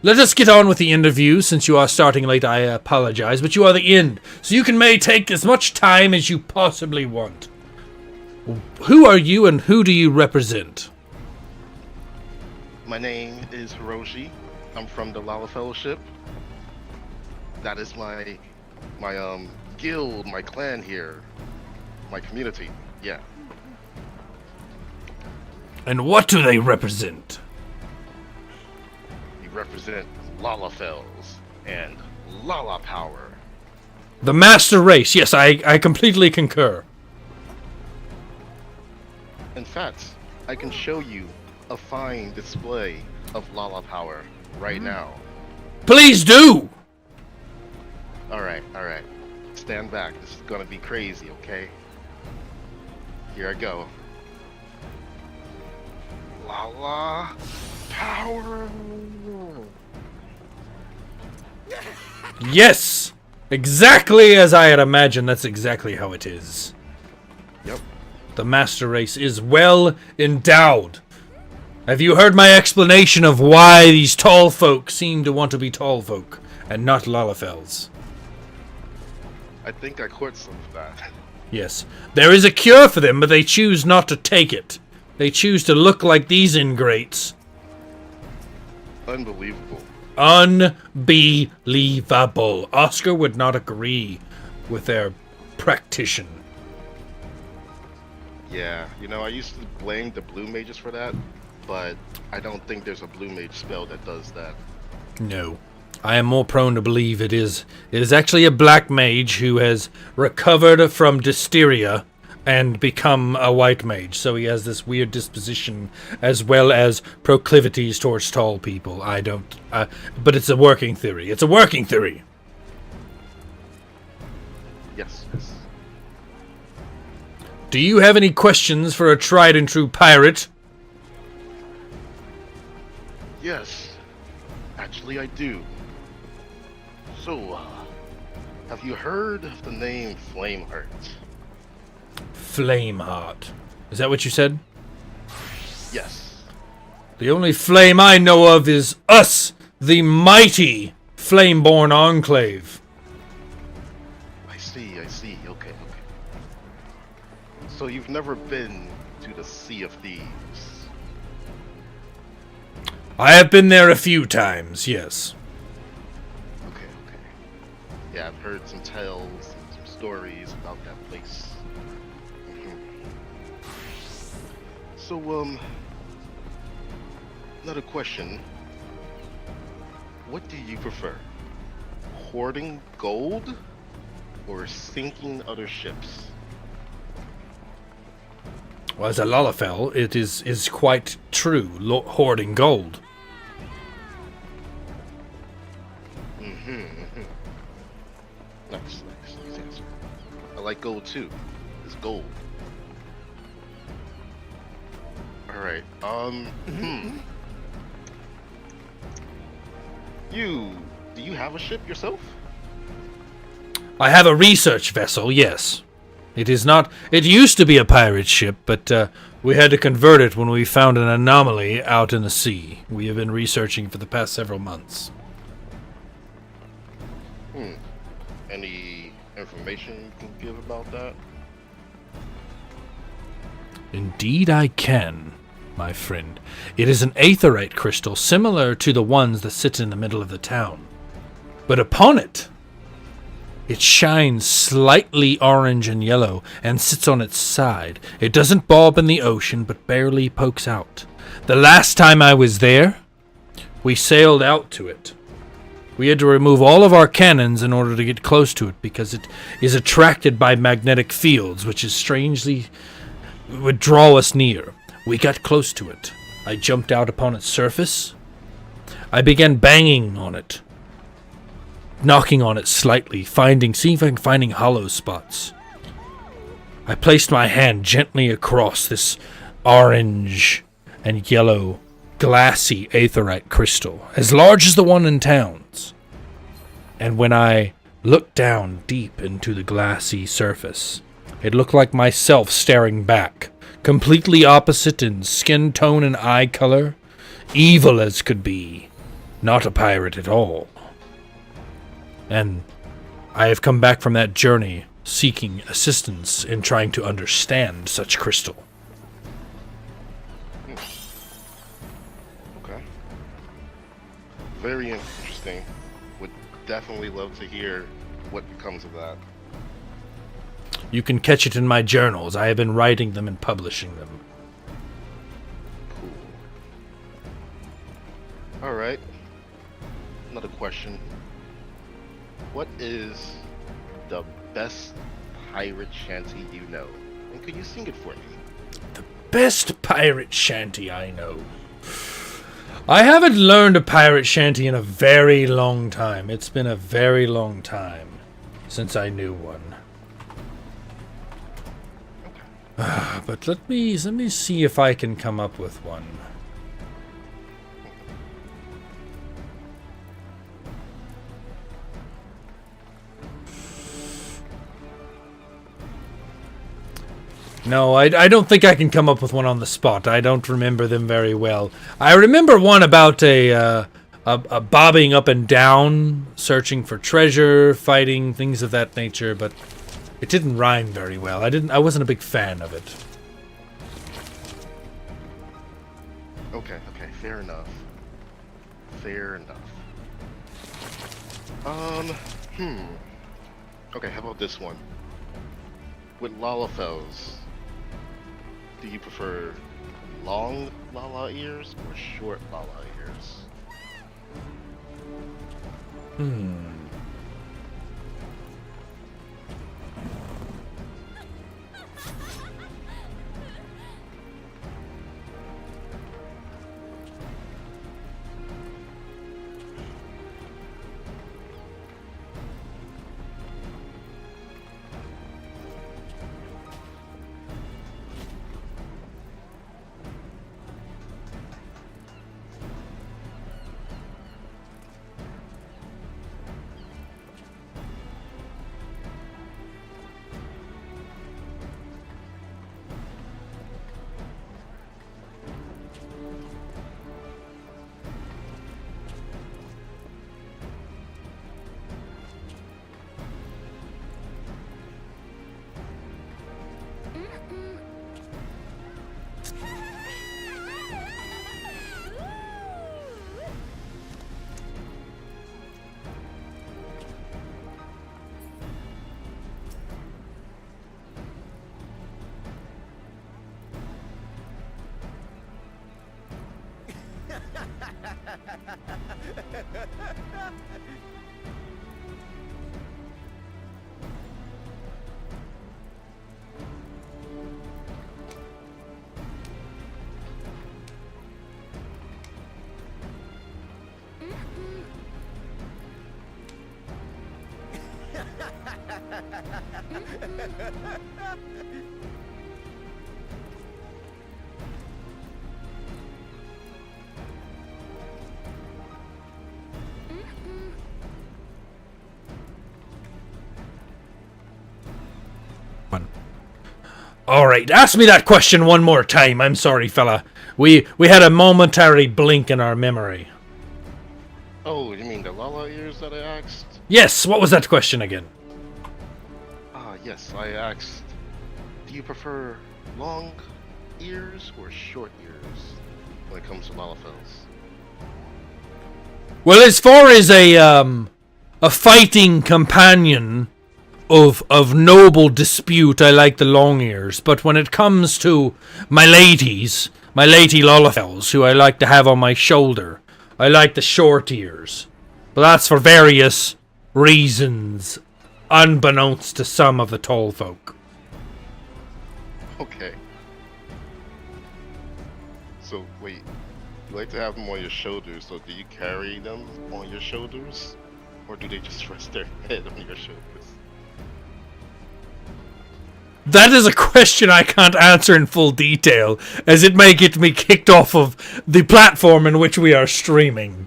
let us get on with the interview. Since you are starting late, I apologize, but you are the end, so you may take as much time as you possibly want. Who are you and who do you represent? My name is Hiroshi. I'm from the Lala Fellowship. That is my guild, my clan here, my community. Yeah. And what do they represent? We represent Lalafells and Lala Power. The master race. Yes, I completely concur. In fact, I can show you a fine display of Lala Power right now. Please do! Alright. Stand back. This is gonna be crazy, okay? Here I go. Lala Power! Yes! Exactly as I had imagined, that's exactly how it is. Yep. The master race is well endowed. Have you heard my explanation of why these tall folk seem to want to be tall folk and not Lalafells? I think I caught some of that. Yes. There is a cure for them, but they choose not to take it. They choose to look like these ingrates. Unbelievable. Unbelievable. Oscar would not agree with their practitioner. Yeah, I used to blame the blue mages for that, but I don't think there's a blue mage spell that does that. No. I am more prone to believe it is actually a black mage who has recovered from dysteria and become a white mage. So he has this weird disposition as well as proclivities towards tall people. But it's a working theory. It's a working theory. Yes. Do you have any questions for a tried and true pirate? Yes. Actually, I do. So, have you heard of the name Flameheart? Flameheart. Is that what you said? Yes. The only flame I know of is us, the mighty Flameborn Enclave. I see. Okay. So you've never been to the Sea of Thieves? I have been there a few times, yes. Okay. Yeah, I've heard some tales and some stories about that place. So, another question. What do you prefer? Hoarding gold or sinking other ships? Well, as a Lalafell, it is quite true, hoarding gold. Nice answer. I like gold too. It's gold. Alright, Do you have a ship yourself? I have a research vessel, yes. It is not. It used to be a pirate ship, but we had to convert it when we found an anomaly out in the sea. We have been researching for the past several months. Any information you can give about that? Indeed I can, my friend. It is an aetherite crystal similar to the ones that sit in the middle of the town. But upon it, it shines slightly orange and yellow and sits on its side. It doesn't bob in the ocean, but barely pokes out. The last time I was there, we sailed out to it. We had to remove all of our cannons in order to get close to it because it is attracted by magnetic fields, which is strangely would draw us near. We got close to it. I jumped out upon its surface. I began banging on it, knocking on it slightly, seeing if I can find hollow spots. I placed my hand gently across this orange and yellow glassy aetherite crystal, as large as the one in towns. And when I looked down deep into the glassy surface, it looked like myself staring back, completely opposite in skin tone and eye color, evil as could be, not a pirate at all. And I have come back from that journey seeking assistance in trying to understand such crystal. Okay. Very interesting. Would definitely love to hear what becomes of that. You can catch it in my journals. I have been writing them and publishing them. Cool. Alright. Another question. What is the best pirate shanty you know? And could you sing it for me? The best pirate shanty I know. I haven't learned a pirate shanty in a very long time. It's been a very long time since I knew one. But let me see if I can come up with one. No, I don't think I can come up with one on the spot. I don't remember them very well. I remember one about a bobbing up and down, searching for treasure, fighting, things of that nature, but it didn't rhyme very well. I wasn't a big fan of it. Okay, fair enough. Okay, how about this one? With Lalafels, do you prefer long Lala ears or short Lala ears? All right, ask me that question one more time. I'm sorry, fella. We had a momentary blink in our memory. Oh, you mean the Lala ears that I asked? Yes, what was that question again? Yes, I asked, do you prefer long ears or short ears when it comes to Lalafels? Well, as far as a fighting companion of noble dispute, I like the long ears. But when it comes to my lady Lalafels, who I like to have on my shoulder, I like the short ears. But that's for various reasons, unbeknownst to some of the tall folk. Okay. So, wait. You like to have them on your shoulders, so do you carry them on your shoulders? Or do they just rest their head on your shoulders? That is a question I can't answer in full detail, as it may get me kicked off of the platform in which we are streaming.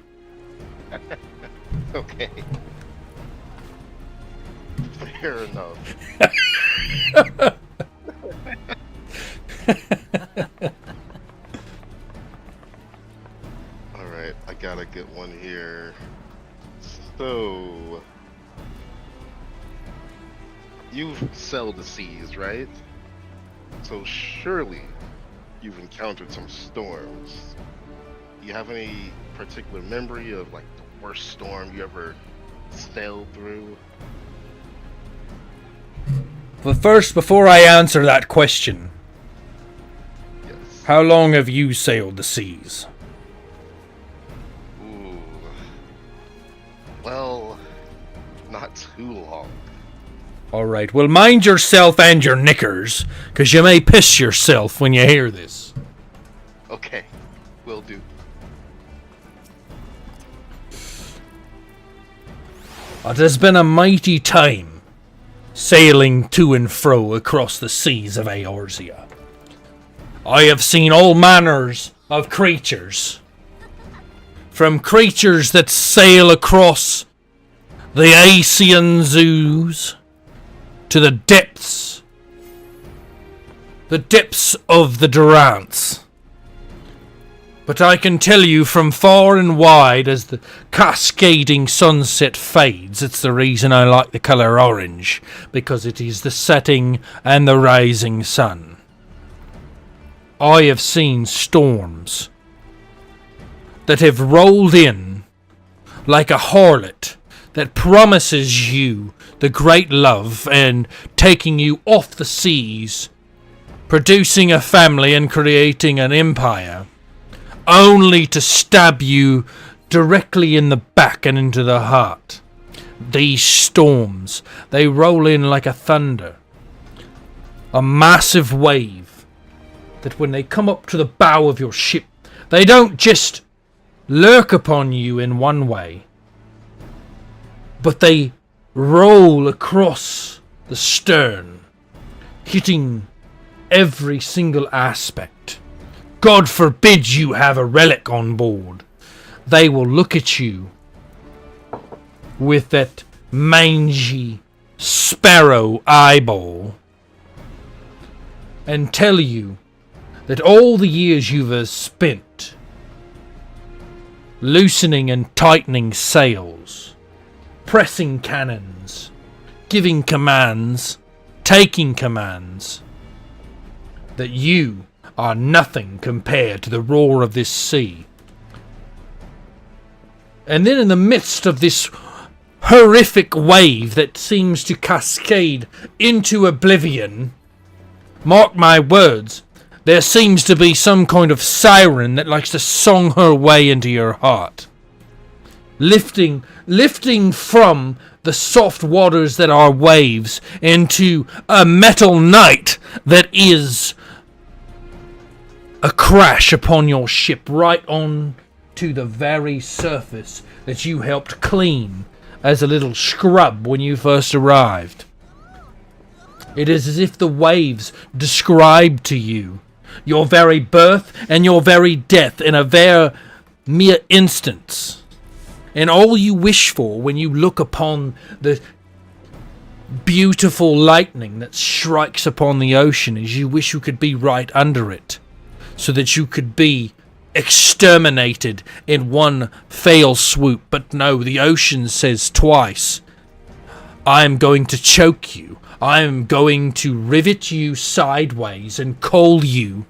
Okay. Fair enough. Alright, I got a good one here. So... you've sailed the seas, right? So surely you've encountered some storms. Do you have any particular memory of like the worst storm you ever sailed through? But first, before I answer that question, yes. How long have you sailed the seas? Ooh. Well, not too long. Alright, well mind yourself and your knickers, because you may piss yourself when you hear this. Okay, will do. It has been a mighty time sailing to and fro across the seas of Eorzea. I have seen all manners of creatures, from creatures that sail across the Aeaean zoos to the depths of the Durance. But I can tell you from far and wide, as the cascading sunset fades, it's the reason I like the colour orange, because it is the setting and the rising sun. I have seen storms that have rolled in like a harlot that promises you the great love and taking you off the seas, producing a family and creating an empire, only to stab you directly in the back and into the heart. These storms, they roll in like a thunder, a massive wave, that when they come up to the bow of your ship, they don't just lurk upon you in one way, but they roll across the stern, hitting every single aspect. God forbid you have a relic on board. They will look at you with that mangy sparrow eyeball and tell you that all the years you've spent loosening and tightening sails, pressing cannons, giving commands, taking commands, that you are nothing compared to the roar of this sea. And then in the midst of this horrific wave that seems to cascade into oblivion, mark my words, there seems to be some kind of siren that likes to song her way into your heart. Lifting from the soft waters that are waves into a metal night that is a crash upon your ship, right on to the very surface that you helped clean as a little scrub when you first arrived. It is as if the waves describe to you your very birth and your very death in a very mere instance. And all you wish for when you look upon the beautiful lightning that strikes upon the ocean as you wish you could be right under it, so that you could be exterminated in one fail swoop. But no, the ocean says twice, I am going to choke you. I am going to rivet you sideways and call you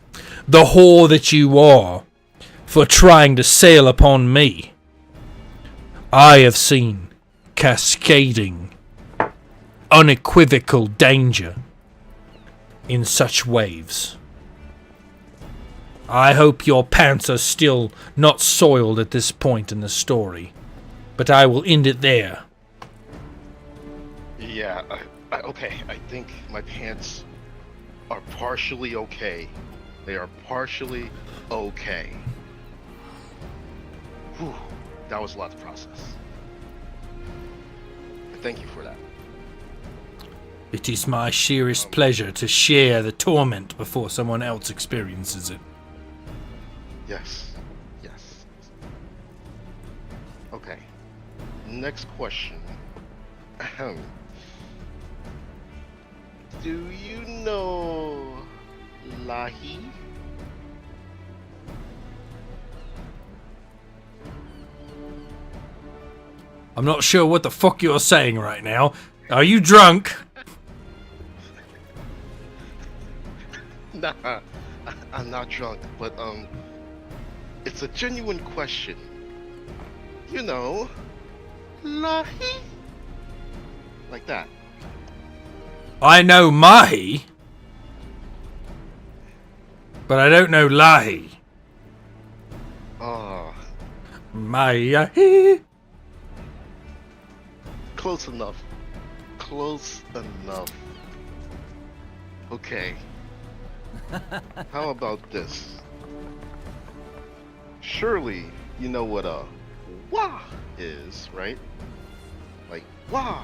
the whore that you are for trying to sail upon me. I have seen cascading, unequivocal danger in such waves. I hope your pants are still not soiled at this point in the story, but I will end it there. Yeah, okay, I think my pants are partially okay. They are partially okay. Whew, that was a lot to process. Thank you for that. It is my sheerest pleasure to share the torment before someone else experiences it. Yes, yes. Okay, next question. Do you know Lahi? I'm not sure what the fuck you're saying right now. Are you drunk? Nah, I'm not drunk, but it's a genuine question. You know, Lahi? Like that. I know Mahi, but I don't know Lahi. Oh. Mahi. Close enough. Close enough. Okay. How about this? Surely you know what a wah is, right? Like wah.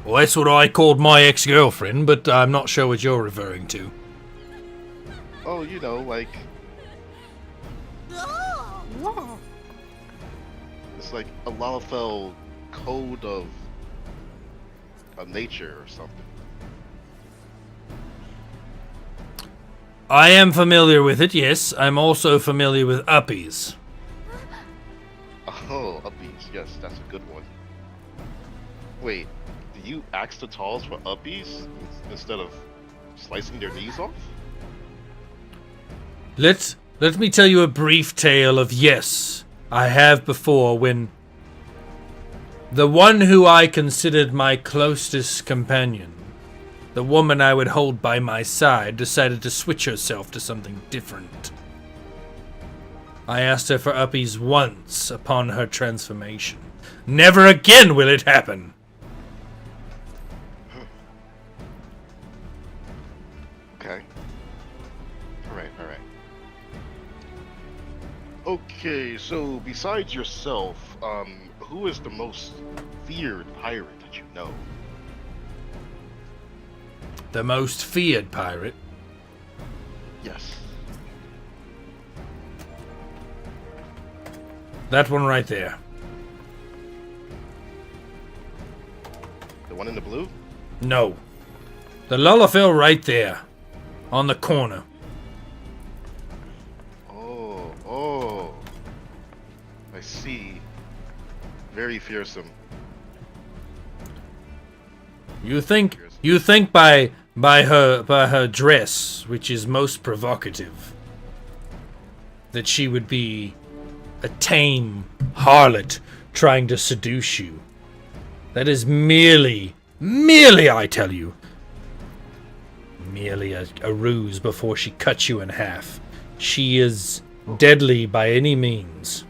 Well, that's what I called my ex-girlfriend, but I'm not sure what you're referring to. Oh, you know, like wah. It's like a Lalafell code of nature or something. I am familiar with it, yes. I'm also familiar with uppies. Oh, uppies. Yes, that's a good one. Wait, do you axe the talls for uppies instead of slicing their knees off? Let me tell you a brief tale of yes, I have before, when the one who I considered my closest companion, the woman I would hold by my side, decided to switch herself to something different. I asked her for uppies once upon her transformation. Never again will it happen! Okay. Alright. Okay, so besides yourself, who is the most feared pirate that you know? The most feared pirate? Yes. That one right there. The one in the blue? No. The Lullafell right there. On the corner. Oh. I see. Very fearsome. You think by her dress, which is most provocative, that she would be a tame harlot trying to seduce you. That is merely, I tell you, merely a ruse before she cuts you in half. She is deadly by any means.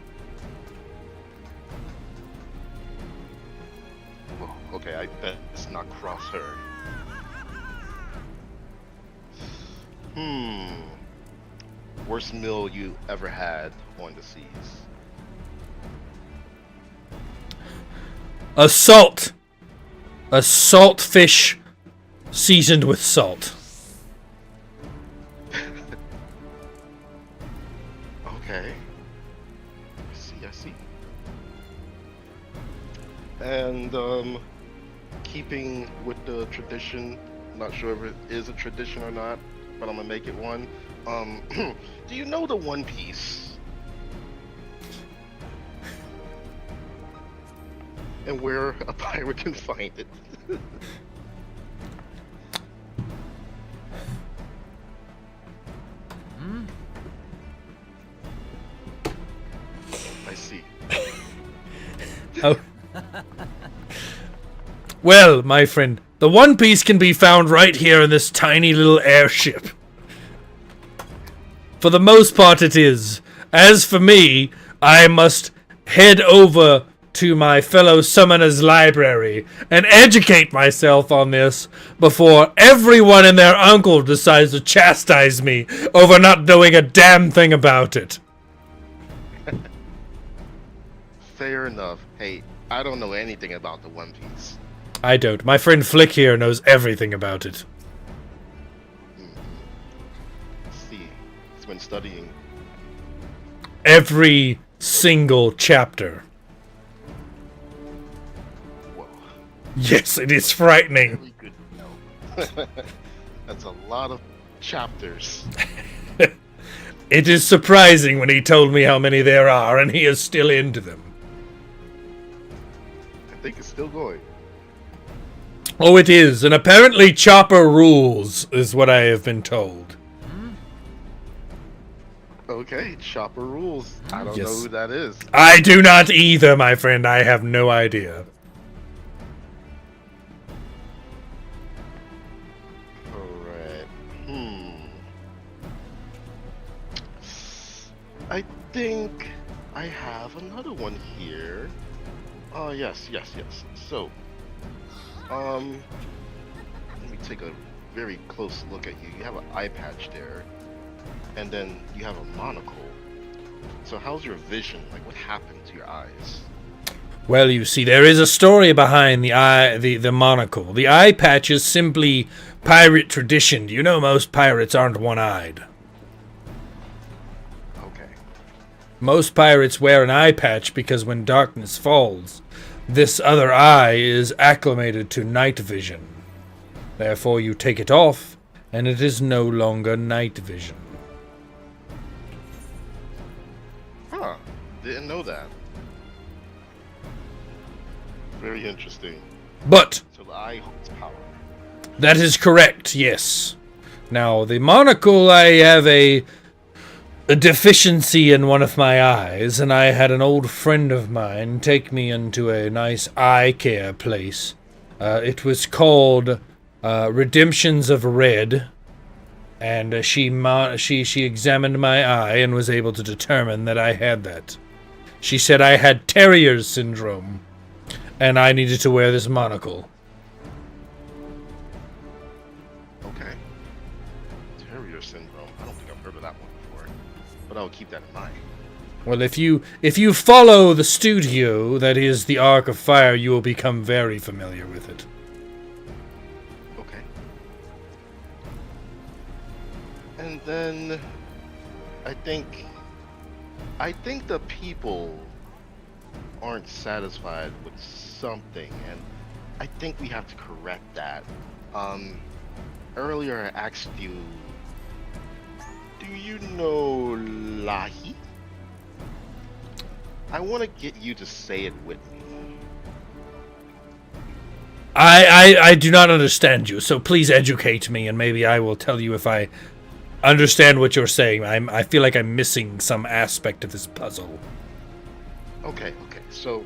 Oh, okay, I bet it's not cross her. Worst meal you ever had on the seas? A salt fish seasoned with salt. Okay. I see. And keeping with the tradition, not sure if it is a tradition or not, but I'm gonna make it one. Do you know the One Piece? And where a pirate can find it? I see. Oh. Well, my friend, the One Piece can be found right here in this tiny little airship. For the most part, it is. As for me, I must head over to my fellow summoner's library and educate myself on this before everyone and their uncle decides to chastise me over not doing a damn thing about it. Fair enough. Hey, I don't know anything about the One Piece. I don't. My friend Flick here knows everything about it. Let's see. He's been studying. Every single chapter. Whoa. Yes, it is frightening. Very good to know. That's a lot of chapters. It is surprising when he told me how many there are, and he is still into them. I think it's still going. Oh, it is, and apparently Chopper rules, is what I have been told. Okay, Chopper rules. I don't know Yes. who that is. I do not either, my friend. I have no idea. Alright. I think I have another one here. Oh, yes. So, let me take a very close look at you. You have an eye patch there, and then you have a monocle. So how's your vision? Like, what happened to your eyes? Well, you see, there is a story behind the monocle. The eye patch is simply pirate tradition. You know most pirates aren't one-eyed. Okay. Most pirates wear an eye patch because when darkness falls, this other eye is acclimated to night vision. Therefore, you take it off, and it is no longer night vision. Huh. Didn't know that. Very interesting. But So the eye holds power. that is correct, yes. Now, the monocle, I have a deficiency in one of my eyes, and I had an old friend of mine take me into a nice eye care place. It was called Redemptions of Red, and she examined my eye and was able to determine that I had that. She said I had Terrier syndrome, and I needed to wear this monocle. Okay. Terrier syndrome. I don't think I've heard of that one before, but I'll keep that in mind. Well, if you follow the studio that is the Arc of Fire, you will become very familiar with it. Okay. And then I think the people aren't satisfied with something, and I think we have to correct that. Earlier I asked you, do you know Lahi? I want to get you to say it with me. I do not understand you, so please educate me, and maybe I will tell you if I understand what you're saying. I feel like I'm missing some aspect of this puzzle. Okay. So,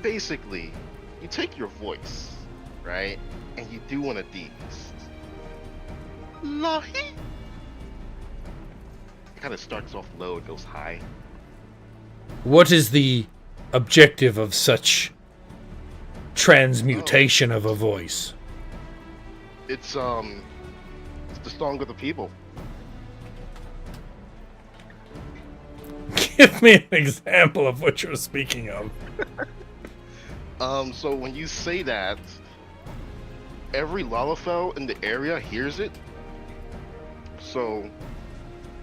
basically, you take your voice, right? And you do one of these. Lahi? It kind of starts off low and goes high. What is the objective of such transmutation of a voice? It's the song of the people. Give me an example of what you're speaking of. So when you say that, every Lalafell in the area hears it. So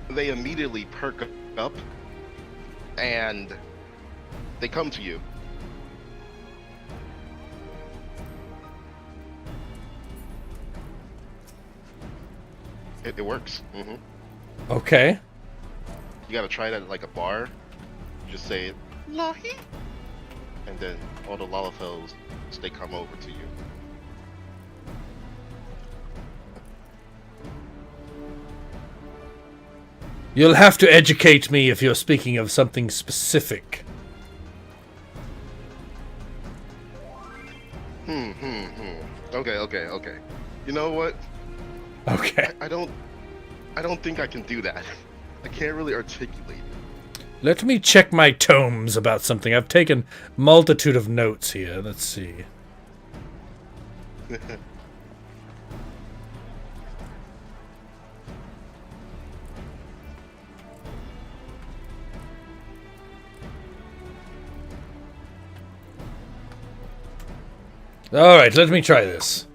they immediately perk up and they come to you. It works. Okay. You gotta try that at like a bar. Just say Lahi, and then all the Lalafels, they come over to you. You'll have to educate me if you're speaking of something specific. Okay. You know what? Okay. I don't think I can do that. I can't really articulate it. Let me check my tomes about something. I've taken multitude of notes here. Let's see. Alright, let me try this.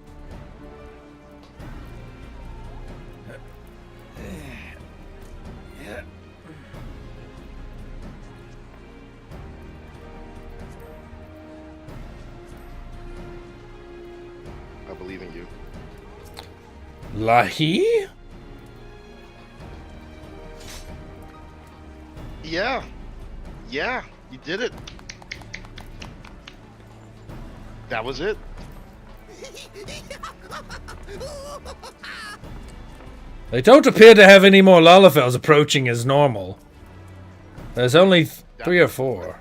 I believe in you. Lahi? Yeah, you did it. That was it. They don't appear to have any more Lalafels approaching as normal. There's only 3 or 4.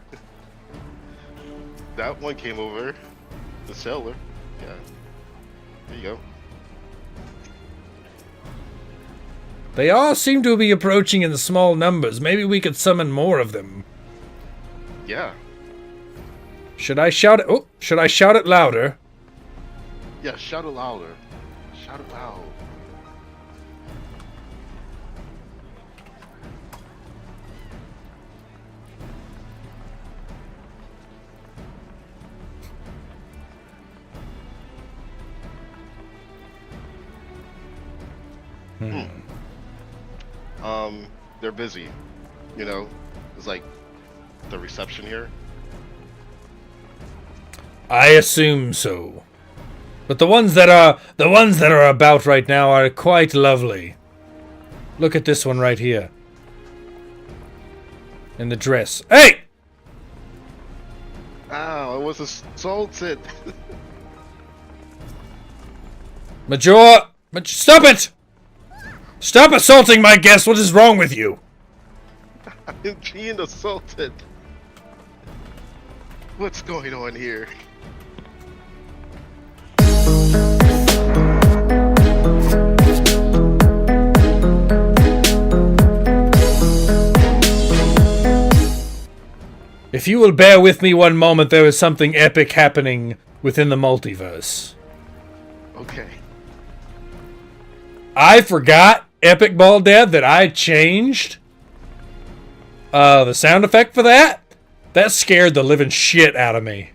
That one came over. The cellar. Yeah. There you go. They all seem to be approaching in small numbers. Maybe we could summon more of them. Yeah. Should I shout it? Oh, should I shout it louder? Yeah, shout it louder. Shout it loud. They're busy. You know, it's like the reception here. I assume so. But the ones that are about right now are quite lovely. Look at this one right here. In the dress. Hey! Ow, I was assaulted. Major, stop it! Stop assaulting my guests! What is wrong with you? I'm being assaulted. What's going on here? If you will bear with me one moment, there is something epic happening within the multiverse. Okay. I forgot, Epic Ball Dad, that I changed the sound effect for that. That scared the living shit out of me.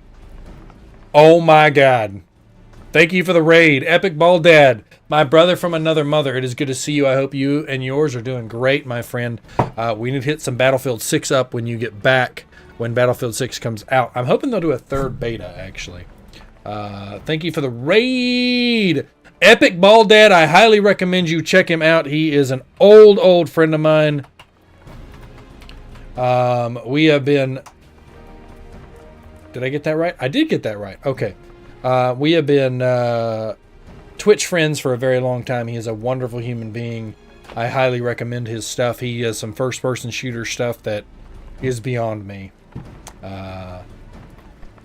Oh my god. Thank you for the raid, Epic Ball Dad. My brother from another mother, it is good to see you. I hope you and yours are doing great, my friend. We need to hit some Battlefield 6 up when you get back, when Battlefield 6 comes out. I'm hoping they'll do a third beta, actually. Thank you for the raid. Epic Ball Dad, I highly recommend you check him out. He is an old friend of mine. We have been... Did I get that right? I did get that right. Okay. We have been Twitch friends for a very long time. He is a wonderful human being. I highly recommend his stuff. He has some first-person shooter stuff that is beyond me.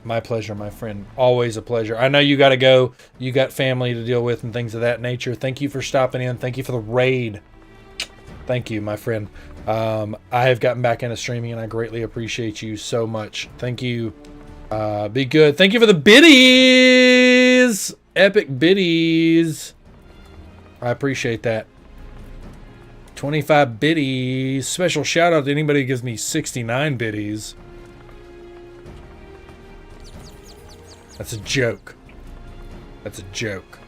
My pleasure, my friend. Always a pleasure. I know you got to go. You got family to deal with and things of that nature. Thank you for stopping in. Thank you for the raid. Thank you, my friend. I have gotten back into streaming, and I greatly appreciate you so much. Thank you. Be good. Thank you for the biddies! Epic biddies. I appreciate that. 25 biddies. Special shout out to anybody who gives me 69 biddies. That's a joke. That's a joke.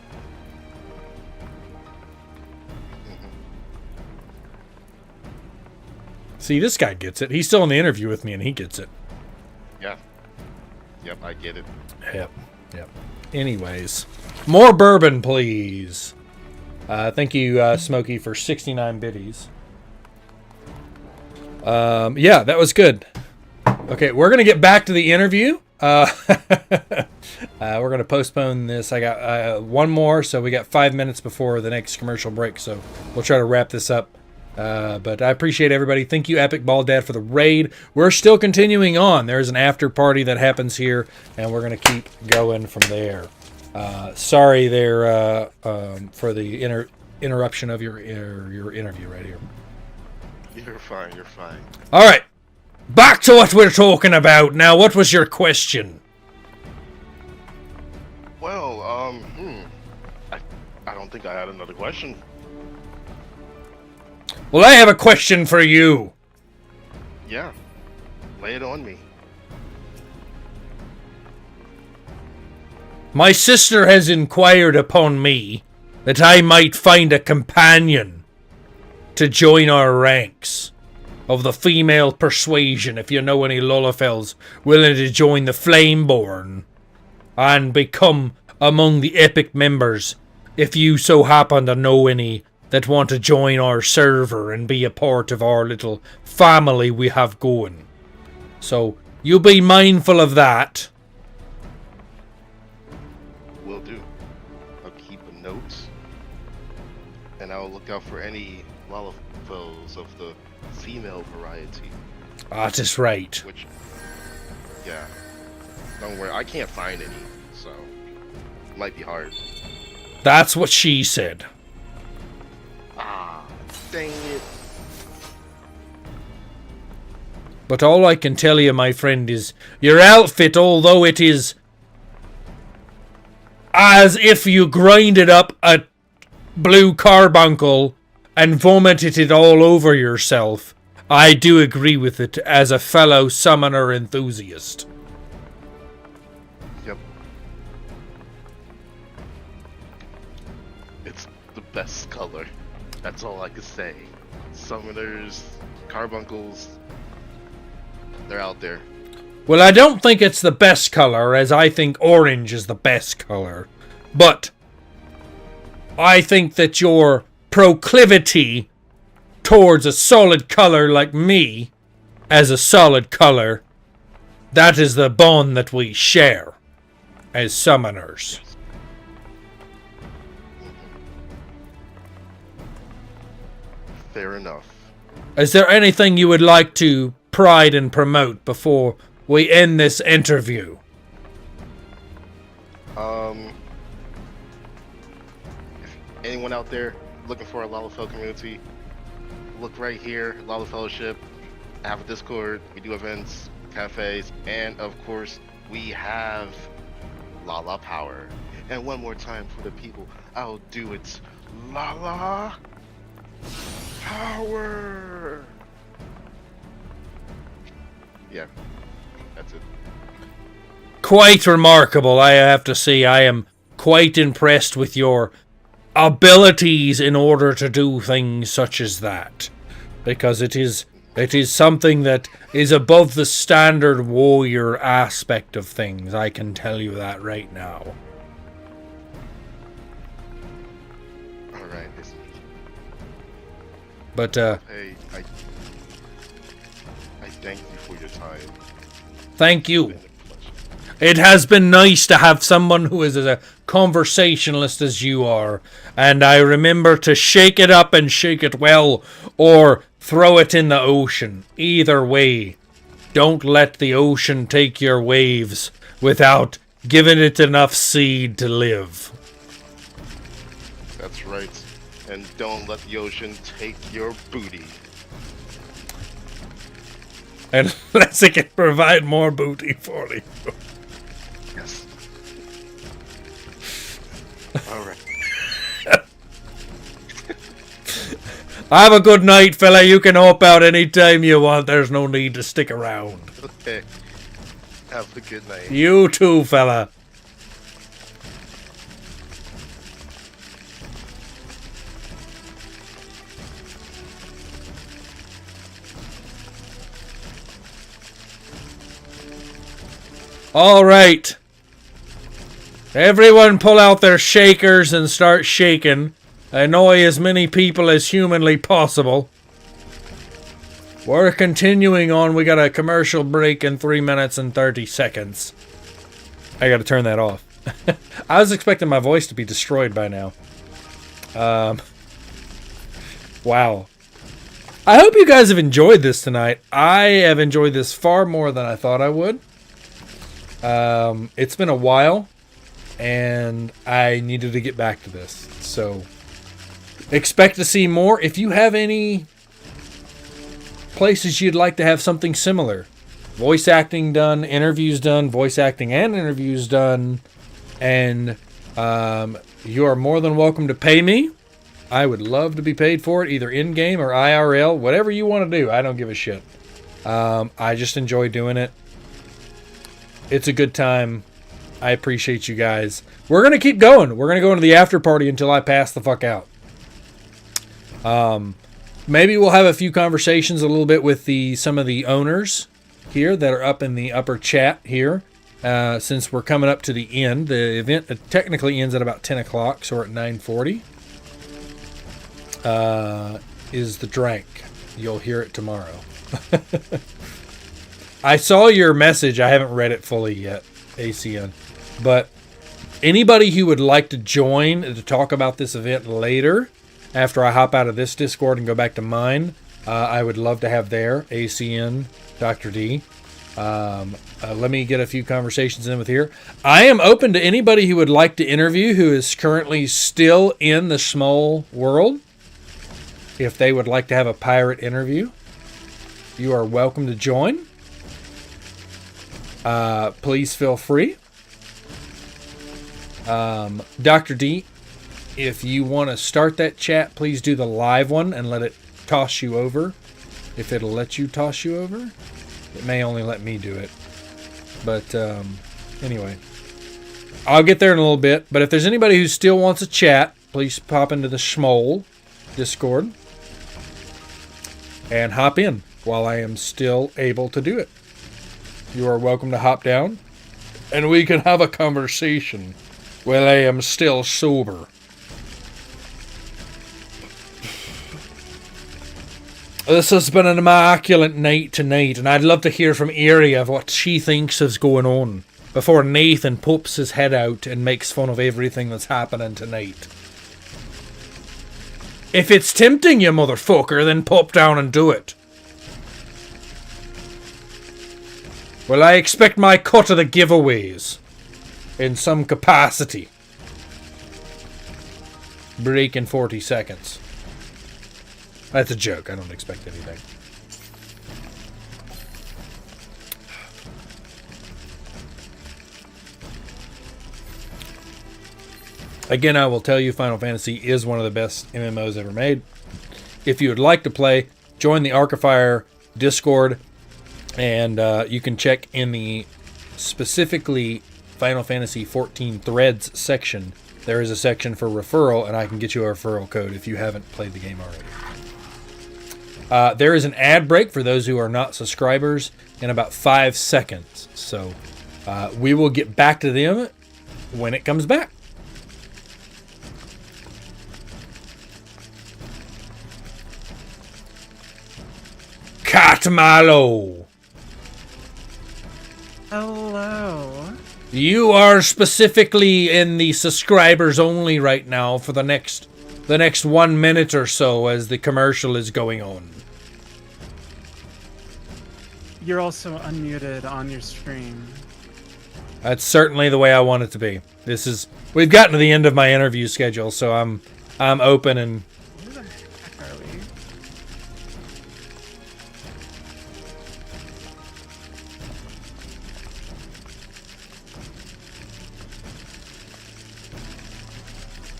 See, this guy gets it. He's still in the interview with me, and he gets it. Yeah. Yep, I get it. Yep. Anyways. More bourbon, please. Thank you, Smokey, for 69 biddies. Yeah, that was good. Okay, we're going to get back to the interview. We're going to postpone this. I got one more, so we got 5 minutes before the next commercial break, so we'll try to wrap this up. But I appreciate everybody. Thank you, Epic Ball Dad, for the raid. We're still continuing on. There's an after party that happens here, and we're going to keep going from there. Sorry there for the interruption of your interview right here. You're fine, you're fine. All right. Back to what we're talking about now. What was your question? Well, I don't think I had another question. Well, I have a question for you. Yeah, lay it on me. My sister has inquired upon me that I might find a companion to join our ranks of the female persuasion, if you know any Lullafels willing to join the Flameborn and become among the epic members, if you so happen to know any that want to join our server and be a part of our little family we have going. So, you be mindful of that. Will do. I'll keep a note, and I'll look out for any Lullafels of the female variety. That is right. Which, yeah. Don't worry, I can't find any, so it might be hard. That's what she said. Ah, dang it. But all I can tell you, my friend, is your outfit, although it is as if you grinded up a blue carbuncle and vomited it all over yourself, I do agree with it as a fellow summoner enthusiast. Yep. It's the best color. That's all I can say. Summoners, carbuncles, they're out there. Well, I don't think it's the best color, as I think orange is the best color. But I think that your proclivity towards a solid color like me, as a solid color, that is the bond that we share as summoners. Fair enough. Is there anything you would like to pride and promote before we end this interview? If anyone out there looking for a Lullafell community, look right here, Lala Fellowship. I have a Discord, we do events, cafes, and of course, we have Lala Power. And one more time for the people, I'll do it. Lala Power! Yeah, that's it. Quite remarkable, I have to say. I am quite impressed with your abilities in order to do things such as that. Because it is something that is above the standard warrior aspect of things. I can tell you that right now. Alright, listen. But, Hey, I thank you for your time. Thank you. It has been nice to have someone who is as a conversationalist as you are. And I remember to shake it up and shake it well, or throw it in the ocean. Either way, don't let the ocean take your waves without giving it enough seed to live. That's right. And don't let the ocean take your booty. Unless it can provide more booty for you. Yes. Alright. Have a good night, fella. You can hop out anytime you want. There's no need to stick around. Okay. Have a good night. You too, fella. All right. Everyone pull out their shakers and start shaking. annoy as many people as humanly possible. We're continuing on. We got a commercial break in 3 minutes and 30 seconds. I got to turn that off. I was expecting my voice to be destroyed by now. Wow. I hope you guys have enjoyed this tonight. I have enjoyed this far more than I thought I would. It's been a while, and I needed to get back to this. So, expect to see more. If you have any places you'd like to have something similar, voice acting done, interviews done, voice acting and interviews done, and you are more than welcome to pay me. I would love to be paid for it, either in-game or IRL, whatever you want to do. I don't give a shit. I just enjoy doing it. It's a good time. I appreciate you guys. We're going to keep going. We're going to go into the after party until I pass the fuck out. Maybe we'll have a few conversations a little bit with some of the owners here that are up in the upper chat here. Since we're coming up to the end. The event technically ends at about 10 o'clock, so we're at 9:40. Is the drink. You'll hear it tomorrow. I saw your message. I haven't read it fully yet, ACN. But anybody who would like to join to talk about this event later, after I hop out of this Discord and go back to mine, I would love to have there, ACN, Dr. D. Let me get a few conversations in with here. I am open to anybody who would like to interview who is currently still in the small world. If they would like to have a pirate interview, you are welcome to join. Please feel free. Dr. D, if you want to start that chat, please do the live one and let it toss you over. If it'll let you toss you over. It may only let me do it. But anyway, I'll get there in a little bit. But if there's anybody who still wants a chat, please pop into the Schmoll Discord and hop in while I am still able to do it. You are welcome to hop down and we can have a conversation while I am still sober. This has been an immaculate night tonight, and I'd love to hear from Erie of what she thinks is going on before Nathan pops his head out and makes fun of everything that's happening tonight. If it's tempting you, motherfucker, then pop down and do it. Well, I expect my cut of the giveaways in some capacity. Break in 40 seconds. That's a joke. I don't expect anything. Again, I will tell you, Final Fantasy is one of the best MMOs ever made. If you would like to play, join the Arcafire Discord, and you can check in the specifically Final Fantasy 14 threads section. There is a section for referral, and I can get you a referral code if you haven't played the game already. There is an ad break for those who are not subscribers in about 5 seconds. So we will get back to them when it comes back. Catmalo. Hello. You are specifically in the subscribers only right now for the next 1 minute or so as the commercial is going on. You're also unmuted on your stream. That's certainly the way I want it to be. We've gotten to the end of my interview schedule, so I'm open and. Where the heck are we?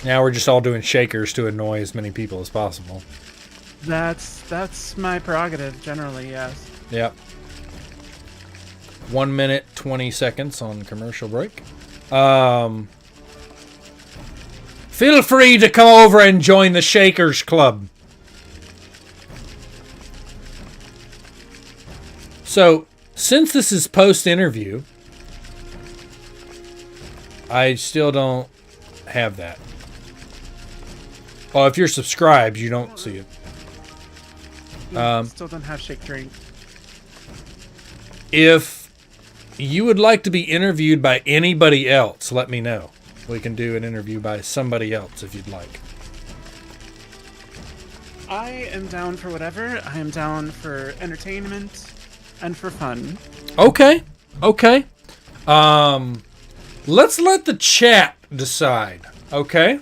Now we're just all doing shakers to annoy as many people as possible. That's my prerogative, generally, yes. Yep. 1 minute, 20 seconds on commercial break. Feel free to come over and join the Shakers Club. So, since this is post-interview, I still don't have that. Oh, if you're subscribed, you don't see it. Still don't have shake drink. If you would like to be interviewed by anybody else, let me know. We can do an interview by somebody else if you'd like. I am down for whatever. I am down for entertainment and for fun. Okay. Okay. Let's let the chat decide. Okay.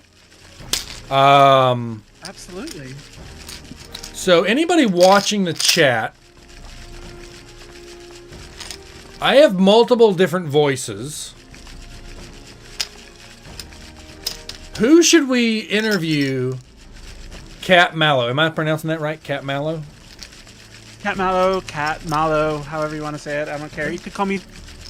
Absolutely. So anybody watching the chat, I have multiple different voices. Who should we interview? Cat Mallow. Am I pronouncing that right? Cat Mallow? Cat Mallow, however you want to say it. I don't care. You could call me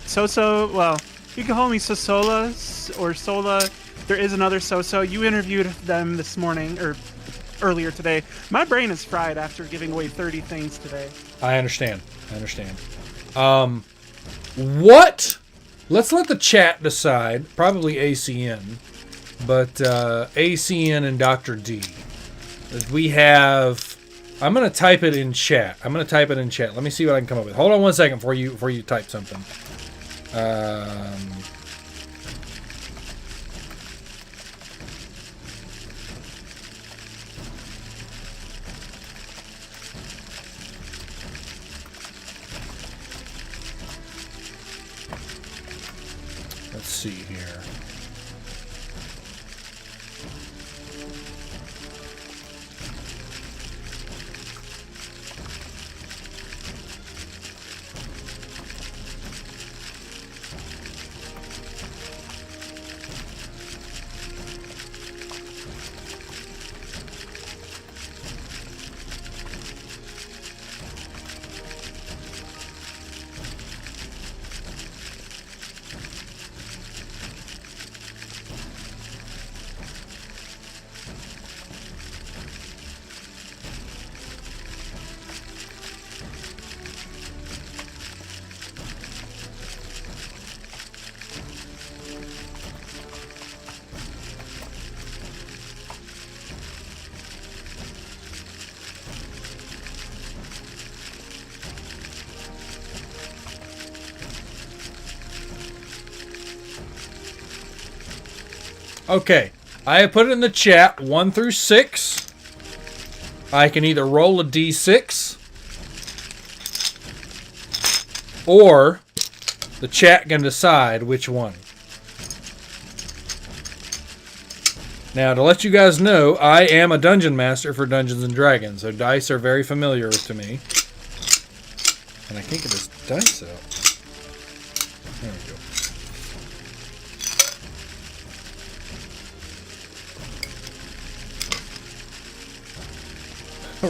Soso. Well, you can call me Sosola or Sola. There is another Soso. You interviewed them this morning or earlier today. My brain is fried after giving away 30 things today. I understand. What? Let's let the chat decide. Probably ACN. But ACN and Dr. D. We have... I'm going to type it in chat. Let me see what I can come up with. Hold on 1 second before you type something. Let's see here. Okay, I have put it in the chat 1 through 6. I can either roll a d6 or the chat can decide which one. Now, to let you guys know, I am a dungeon master for Dungeons and Dragons, so dice are very familiar to me. And I can't get this dice out. There we go.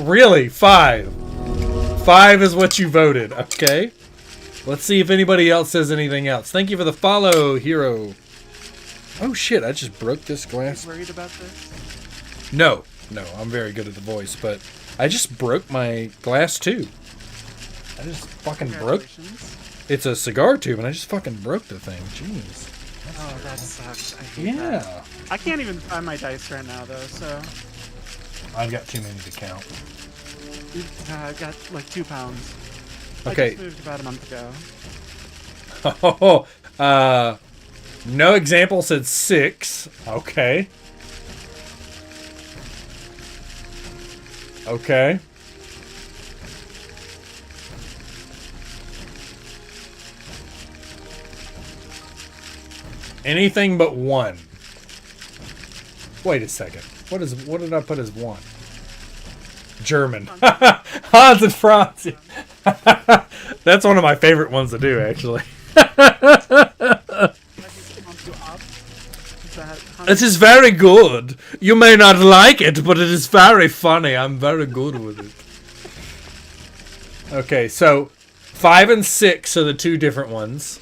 Really? 5. 5 is what you voted. Okay. Let's see if anybody else says anything else. Thank you for the follow, hero. Oh shit, I just broke this glass. Are you worried about this? No, I'm very good at the voice, but I just broke my glass tube. I just fucking broke. It's a cigar tube, and I just fucking broke the thing. Jeez. Oh, that sucks. I hate that. I can't even find my dice right now, though, so... I've got too many to count. I've got like 2 pounds. Okay. I just moved about a month ago. No example said 6. Okay. Okay. Anything but 1. Wait a second. What did I put as 1? German. Hans and Franz. That's one of my favorite ones to do, actually. This is very good. You may not like it, but it is very funny. I'm very good with it. Okay, so 5 and 6 are the 2 different ones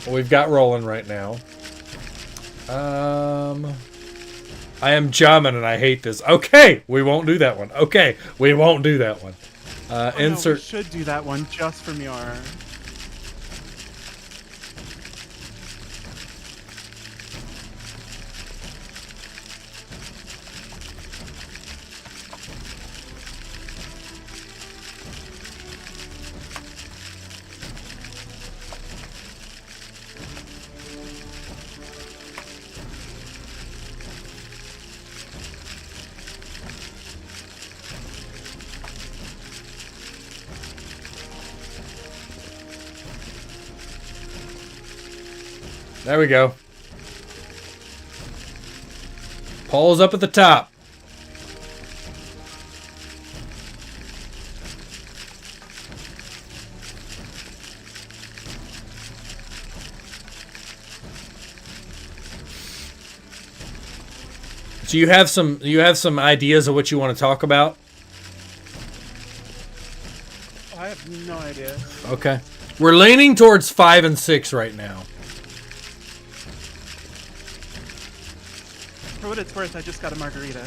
we've got rolling right now. I am German and I hate this. Okay, we won't do that one. Okay, we won't do that one. Insert. No, we should do that one just from your. There we go. Pole's up at the top. So you have some ideas of what you want to talk about? I have no idea. Okay. We're leaning towards 5 and 6 right now. For what it's worth, I just got a margarita.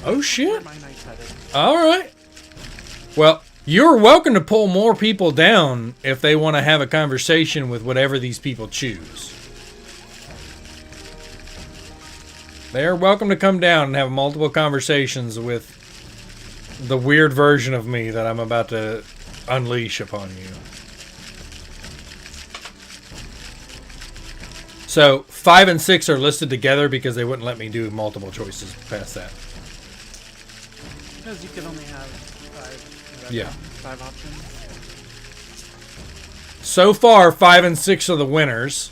Oh shit. Where my night's headed. All right. Well, you're welcome to pull more people down if they want to have a conversation with whatever these people choose. They're welcome to come down and have multiple conversations with the weird version of me that I'm about to unleash upon you. So 5 and 6 are listed together because they wouldn't let me do multiple choices past that. Because you can only have 5. Whatever, Yeah. 5 options. So far, 5 and 6 are the winners.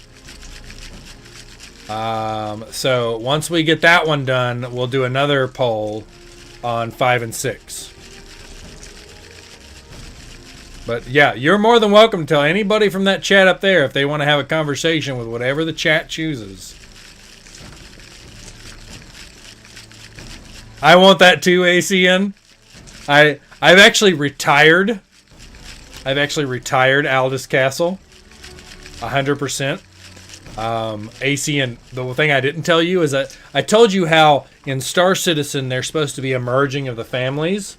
So once we get that one done, we'll do another poll on 5 and 6. But yeah, you're more than welcome to tell anybody from that chat up there if they want to have a conversation with whatever the chat chooses. I want that too, ACN. I've actually retired. Aldous Castle. 100%. ACN, the thing I didn't tell you is that I told you how in Star Citizen they're supposed to be a merging of the families.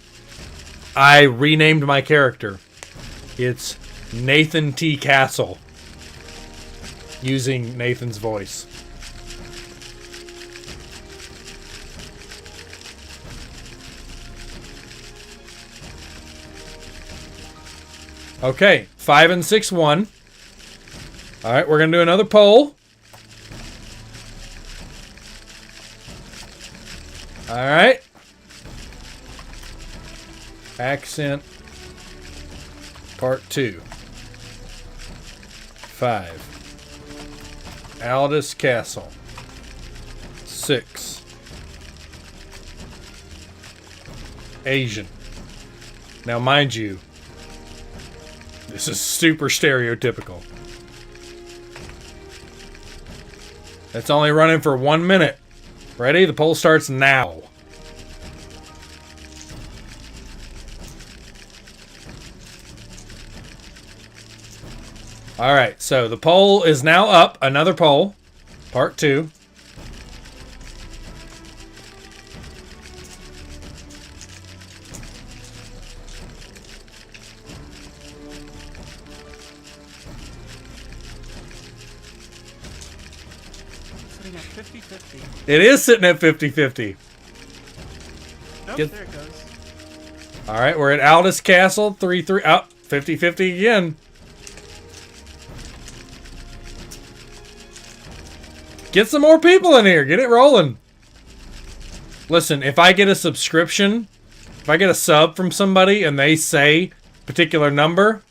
I renamed my character. It's Nathan T. Castle. Using Nathan's voice. Okay, 5 and 6 won. Alright, we're going to do another poll. Alright. Accent. Part 2. 5. Aldous Castle. 6. Asian. Now, mind you, this is super stereotypical. It's only running for 1 minute. Ready? The poll starts now. Alright, so the poll is now up. Another poll. Part 2. Sitting at 50-50. It is sitting at 50-50. Nope, Get- there it goes. Alright, we're at Aldous Castle. 3-3. Oh, 50-50 again. Get some more people in here. Get it rolling. Listen, if I get a subscription, if I get a sub from somebody and they say particular number,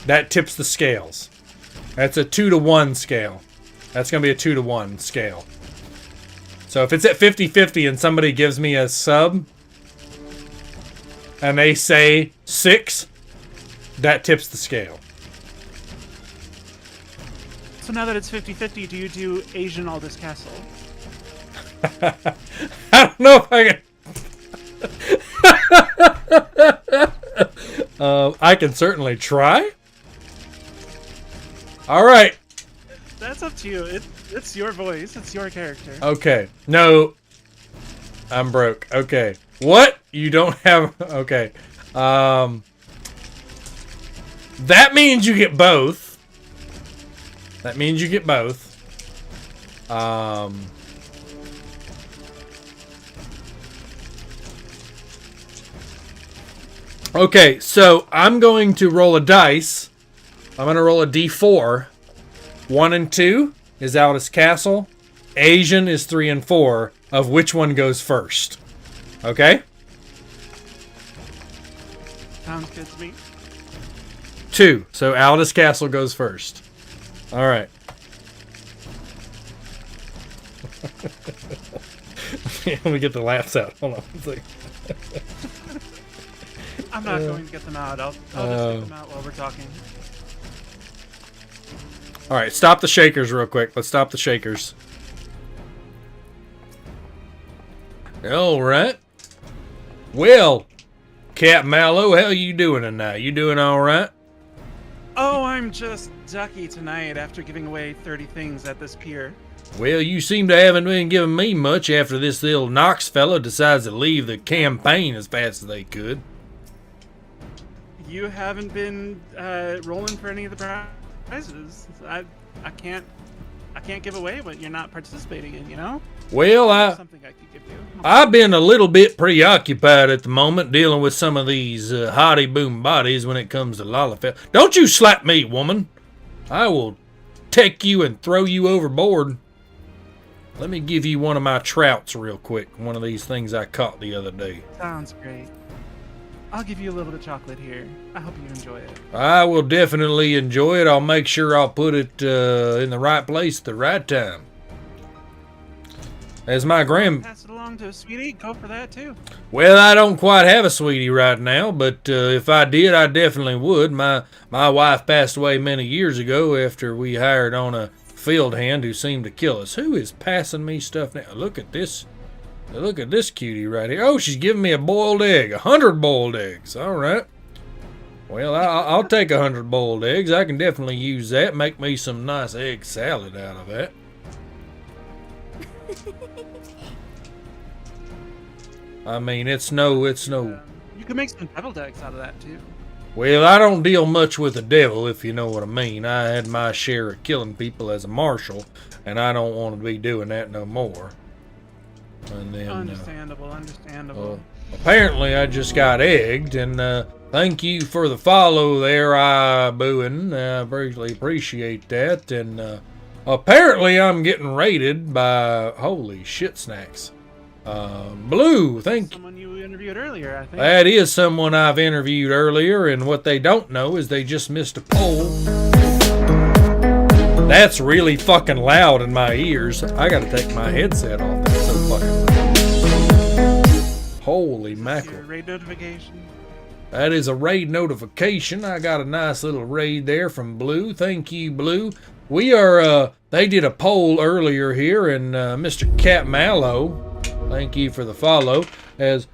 that tips the scales. That's a 2-to-1 scale. That's going to be a 2-to-1 scale. So if it's at 50-50 and somebody gives me a sub and they say 6, that tips the scale. So now that it's 50-50, do you do Asian Aldous Castle? I don't know if I can. I can certainly try. All right. That's up to you. It's your voice. It's your character. Okay. No. I'm broke. Okay. What? You don't have... Okay. That means you get both. That means you get both. Okay, so I'm going to roll a dice. I'm going to roll a d4. 1 and 2 is Aldous Castle. Asian is 3 and 4. Of which one goes first? Okay? Sounds good to me. 2. So Aldous Castle goes first. All right. Let me get the laughs out. Hold on. I'm not going to get them out. I'll just get them out while we're talking. All right, stop the shakers real quick. Let's stop the shakers. All right. Well, Cat Mallow, how you doing tonight? You doing all right? Oh, I'm just ducky tonight after giving away 30 things at this pier. Well, you seem to haven't been giving me much after this little Knox fellow decides to leave the campaign as fast as they could. You haven't been rolling for any of the prizes. I can't give away what you're not participating in, you know? Well, Something I could give you. I've been a little bit preoccupied at the moment dealing with some of these hottie boom bodies when it comes to Lalafell. Don't you slap me, woman. I will take you and throw you overboard. Let me give you one of my trouts real quick. One of these things I caught the other day. Sounds great. I'll give you a little bit of chocolate here. I hope you enjoy it. I will definitely enjoy it. I'll make sure I'll put it in the right place at the right time. As my Pass it along to a sweetie. Go for that too. Well, I don't quite have a sweetie right now, but if I did, I definitely would. My wife passed away many years ago after we hired on a field hand who seemed to kill us. Who is passing me stuff now? Look at this. Look at this cutie right here. Oh, she's giving me a boiled egg. 100 boiled eggs. All right. Well, I'll take 100 boiled eggs. I can definitely use that. Make me some nice egg salad out of that. I mean, it's no. You can make some deviled eggs out of that too. Well, I don't deal much with the devil, if you know what I mean. I had my share of killing people as a marshal, and I don't want to be doing that no more. And then, understandable. Apparently, I just got egged, and thank you for the follow there, Booin. I greatly appreciate that. And apparently, I'm getting raided by holy shit snacks. Blue, thank you. Someone you interviewed earlier, I think. That is someone I've interviewed earlier, and what they don't know is they just missed a poll. That's really fucking loud in my ears. I gotta take my headset off. That's so fucking loud. Holy mackerel. Your raid notification. That is a raid notification. I got a nice little raid there from Blue. Thank you, Blue. We are, they did a poll earlier here, and Mr. Cat Mallow, thank you for the follow, as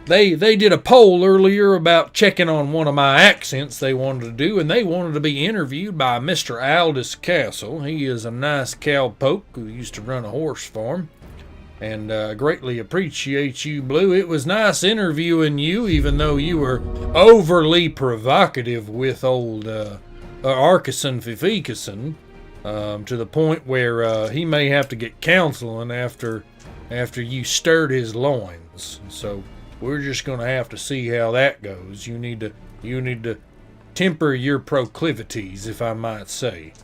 they did a poll earlier about checking on one of my accents they wanted to do, and they wanted to be interviewed by Mr. Aldous Castle. He is a nice cowpoke who used to run a horse farm, and greatly appreciate you, Blue. It was nice interviewing you, even though you were overly provocative with old Arkison Fifikison, to the point where he may have to get counseling after you stirred his loins. So we're just gonna have to see how that goes. You need to temper your proclivities, if I might say.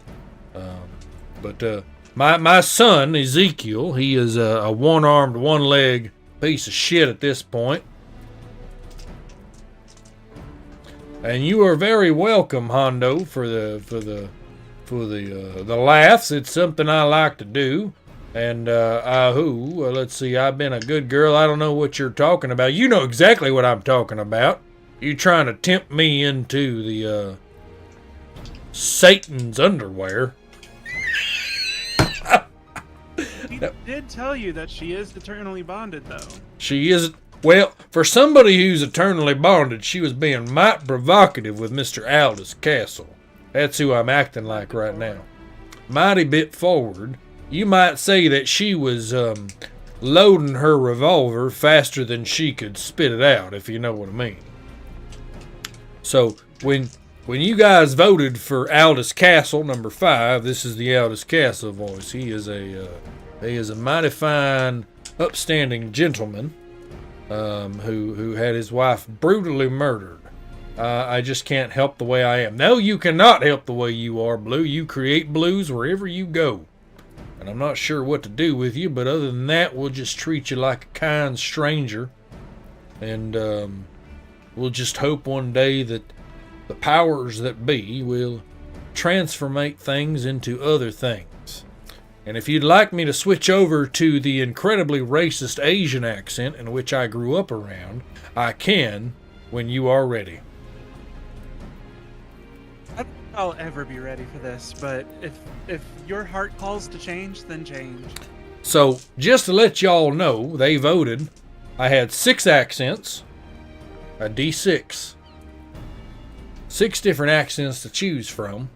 But my son Ezekiel, he is a one-armed, one-leg piece of shit at this point. And you are very welcome, Hondo, for the laughs. It's something I like to do. And, let's see, I've been a good girl. I don't know what you're talking about. You know exactly what I'm talking about. You trying to tempt me into the, Satan's underwear. He did tell you that she is eternally bonded, though. She is, well, for somebody who's eternally bonded, she was being mighty provocative with Mr. Aldous Castle. That's who I'm acting like right now. Mighty bit forward. You might say that she was loading her revolver faster than she could spit it out, if you know what I mean. So when you guys voted for Aldous Castle, number 5, this is the Aldous Castle voice. He is a mighty fine, upstanding gentleman who had his wife brutally murdered. I just can't help the way I am. No, you cannot help the way you are, Blue. You create blues wherever you go. And I'm not sure what to do with you, but other than that, we'll just treat you like a kind stranger. And we'll just hope one day that the powers that be will transformate things into other things. And if you'd like me to switch over to the incredibly racist Asian accent in which I grew up around, I can when you are ready. I don't think I'll ever be ready for this, but if your heart calls to change, then change. So, just to let y'all know, they voted. I had 6 accents, a D6. 6 different accents to choose from.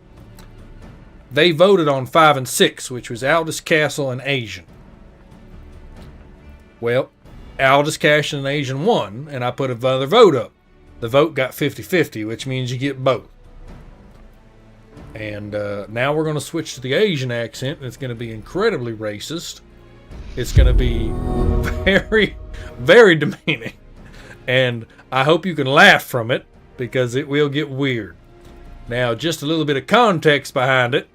They voted on 5 and 6, which was Aldous Castle and Asian. Well, Aldous Castle and Asian won, and I put another vote up. The vote got 50-50, which means you get both. And now we're going to switch to the Asian accent, and it's going to be incredibly racist. It's going to be very, very demeaning. And I hope you can laugh from it, because it will get weird. Now, just a little bit of context behind it.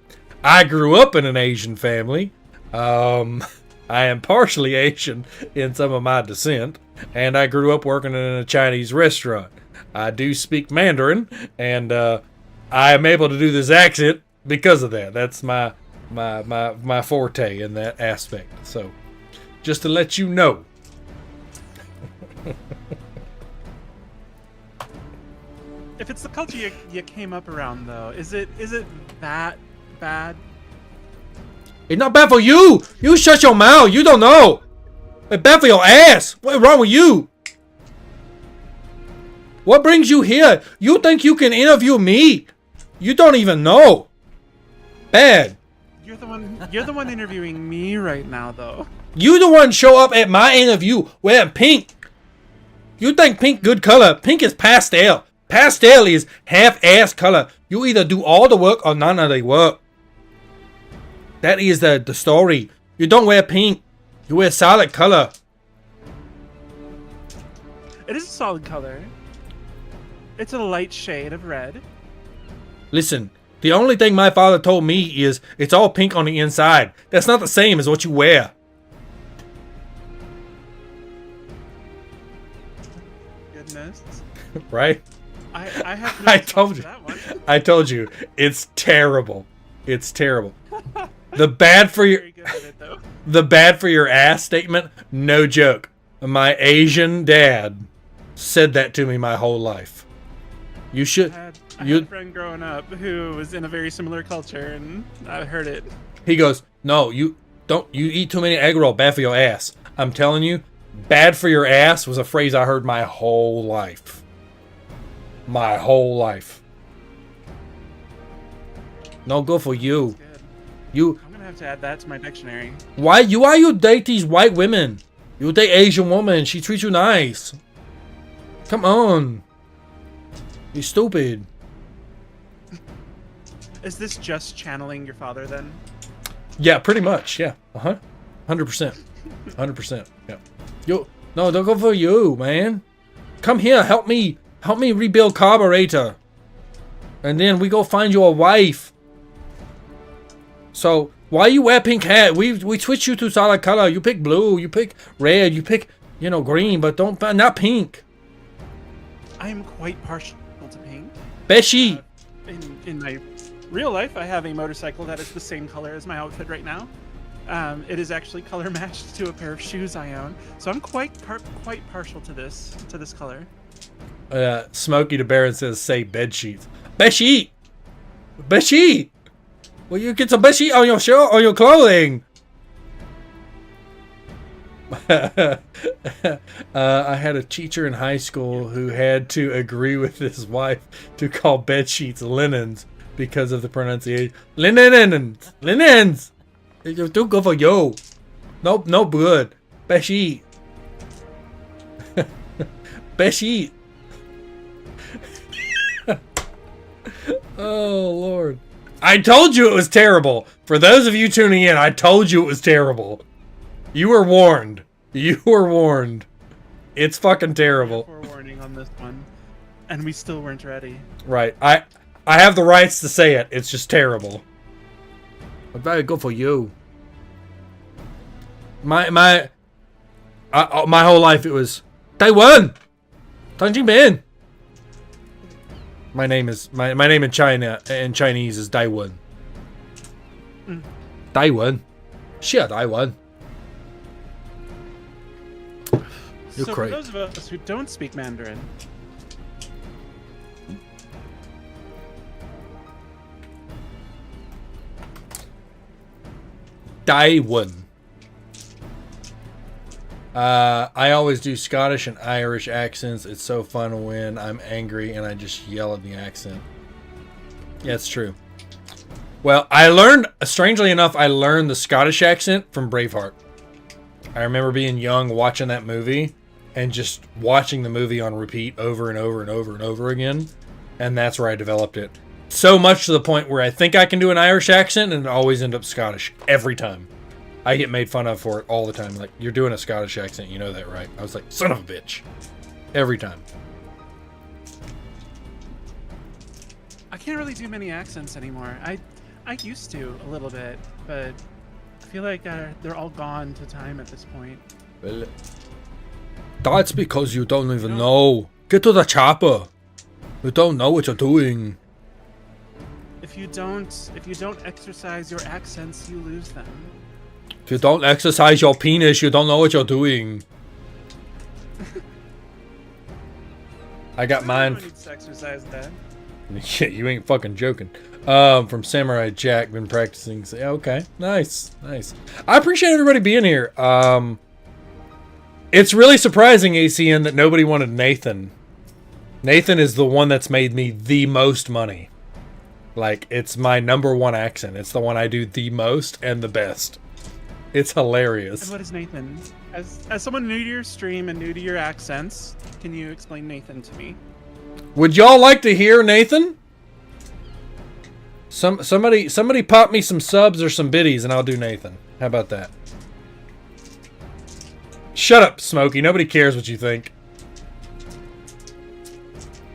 I grew up in an Asian family. I am partially Asian in some of my descent, and I grew up working in a Chinese restaurant. I do speak Mandarin, and I am able to do this accent because of that. That's my forte in that aspect. So, just to let you know. If it's the culture you came up around, though, is it that bad? It's not bad for you. You shut your mouth. You don't know. It's bad for your ass. What's wrong with you? What brings you here? You think you can interview me? You don't even know. Bad. You're the one interviewing me right now, though. You the one show up at my interview wearing pink. You think pink good color? Pink is pastel. Pastel is half-ass color. You either do all the work or none of the work. That is the story. You don't wear pink. You wear solid color. It is a solid color. It's a light shade of red. Listen, the only thing my father told me is it's all pink on the inside. That's not the same as what you wear. Goodness. Right? I have no I told you. that one. I told you. It's terrible. It's terrible. The bad for your the bad for your ass statement, no joke. My Asian dad said that to me my whole life. You should I had a friend growing up who was in a very similar culture, and I heard it. He goes, "No, you eat too many egg roll, bad for your ass." I'm telling you, bad for your ass was a phrase I heard my whole life. My whole life. No good for you. You. I'm gonna have to add that to my dictionary. Why you date these white women? You date Asian woman. She treats you nice. Come on. You stupid. Is this just channeling your father then? Yeah, pretty much. Yeah. 100%. 100%. Yeah. No, don't go for you, man. Come here. Help me rebuild carburetor. And then we go find you a wife. So, why you wear pink hat? We switch you to solid color. You pick blue, you pick red, you pick, green, but not pink. I am quite partial to pink. Beshi. In my real life, I have a motorcycle that is the same color as my outfit right now. It is actually color matched to a pair of shoes I own, so I'm quite partial to this color. Smokey the Baron says, "Say bed sheets." Bedsheet. Bedsheet. Well, you get some bedsheet on your shirt, on your clothing. I had a teacher in high school who had to agree with his wife to call bed sheets linens because of the pronunciation. Linens. It's too good for you. Nope, no good. Bed sheet. Bed sheet. Oh, Lord. I told you it was terrible. For those of you tuning in, I told you it was terrible. You were warned. You were warned. It's fucking terrible. Forewarning on this one, and we still weren't ready. Right. I have the rights to say it. It's just terrible. But very good for you. My whole life it was Taiwan. Tangjingbin. My name in China and Chinese is Daiwan. Daiwan. Shit, I won. You're So great. for those of us who don't speak Mandarin, Taiwan. I always do Scottish and Irish accents. It's so fun when I'm angry and I just yell at the accent. Yeah, it's true. Well, strangely enough, I learned the Scottish accent from Braveheart. I remember being young, watching that movie, and just watching the movie on repeat over and over and over and over again. And that's where I developed it. So much to the point where I think I can do an Irish accent and it always end up Scottish. Every time. I get made fun of for it all the time. Like, you're doing a Scottish accent, you know that, right? I was like, son of a bitch. Every time. I can't really do many accents anymore. I used to a little bit, but I feel like they're all gone to time at this point. Well, that's because you don't even know. Get to the chopper. You don't know what you're doing. If you don't exercise your accents, you lose them. If you don't exercise your penis, you don't know what you're doing. I got mine. Everyone needs to exercise that. Yeah, you ain't fucking joking. From Samurai Jack, been practicing. Okay, nice. I appreciate everybody being here. It's really surprising, ACN, that nobody wanted Nathan. Nathan is the one that's made me the most money. Like, it's my #1 accent. It's the one I do the most and the best. It's hilarious. And what is Nathan? As someone new to your stream and new to your accents, can you explain Nathan to me? Would y'all like to hear Nathan? Somebody pop me some subs or some biddies and I'll do Nathan. How about that? Shut up, Smokey. Nobody cares what you think.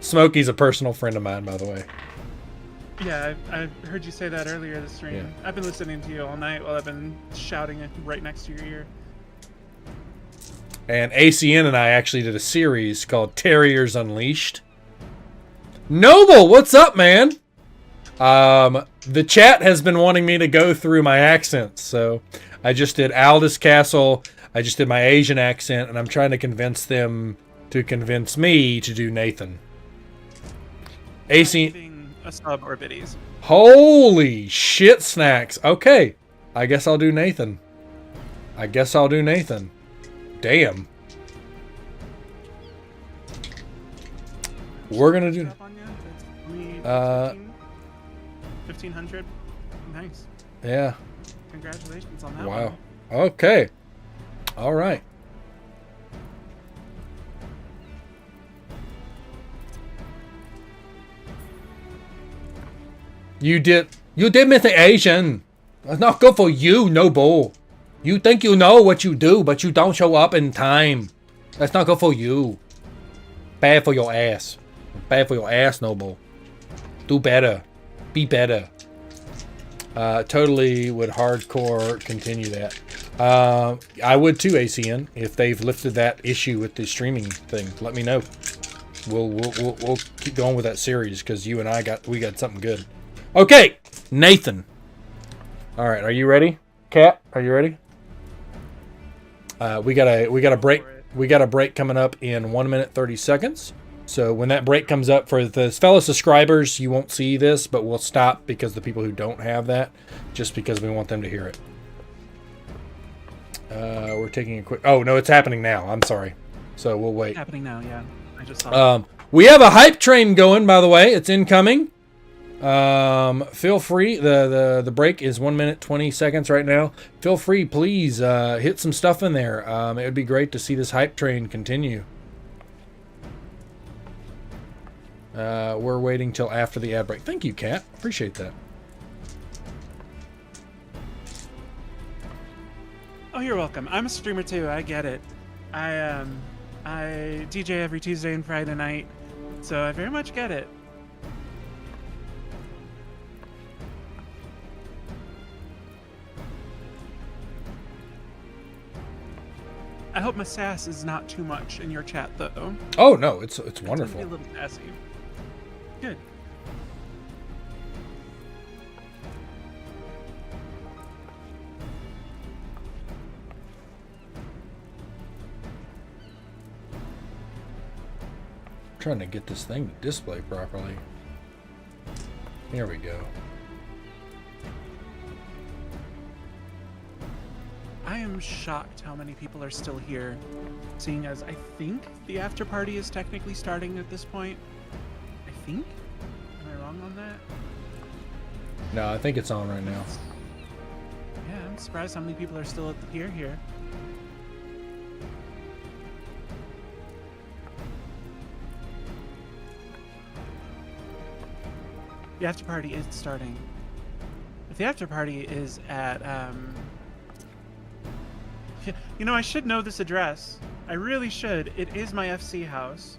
Smokey's a personal friend of mine, by the way. Yeah, I heard you say that earlier this stream. Yeah. I've been listening to you all night while I've been shouting it right next to your ear. And ACN and I actually did a series called Terriers Unleashed. Noble, what's up, man? The chat has been wanting me to go through my accents, so I just did Aldous Castle, I just did my Asian accent, and I'm trying to convince them to convince me to do Nathan. ACN... A sub or biddies. Holy shit snacks. Okay. I guess I'll do Nathan. Damn. We're gonna do... 1,500. Nice. Yeah. Congratulations on that Wow. one. Okay. All right. You did Mr. Asian. That's not good for you, Noble. You think you know what you do, but you don't show up in time. That's not good for you. Bad for your ass. Bad for your ass, Noble. Do better. Be better. Totally would hardcore continue that. I would too, ACN, if they've lifted that issue with the streaming thing. Let me know. We'll keep going with that series because you and I got something good. Okay, Nathan. All right, are you ready? Kat, are you ready? We got a break. We got a break coming up in 1 minute 30 seconds. So when that break comes up for the fellow subscribers, you won't see this, but we'll stop because the people who don't have that, just because we want them to hear it. We're taking a quick. Oh no, it's happening now. I'm sorry. So we'll wait. Happening now, yeah. I just saw. We have a hype train going, by the way. It's incoming. Feel free. The break is 1 minute 20 seconds right now. Feel free, please hit some stuff in there. It would be great to see this hype train continue. We're waiting till after the ad break. Thank you, Kat. Appreciate that. Oh, you're welcome. I'm a streamer too. I get it. I DJ every Tuesday and Friday night, so I very much get it. I hope my sass is not too much in your chat, though. Oh no, it's wonderful. Be a little sassy. Good. trying to get this thing to display properly. Here we go. I am shocked how many people are still here, seeing as I think the after party is technically starting at this point. I think? Am I wrong on that? No, I think it's on right now. Yeah, I'm surprised how many people are still at the pier here. The after party is starting. If the after party is at, you know, I should know this address. I really should. It is my FC house.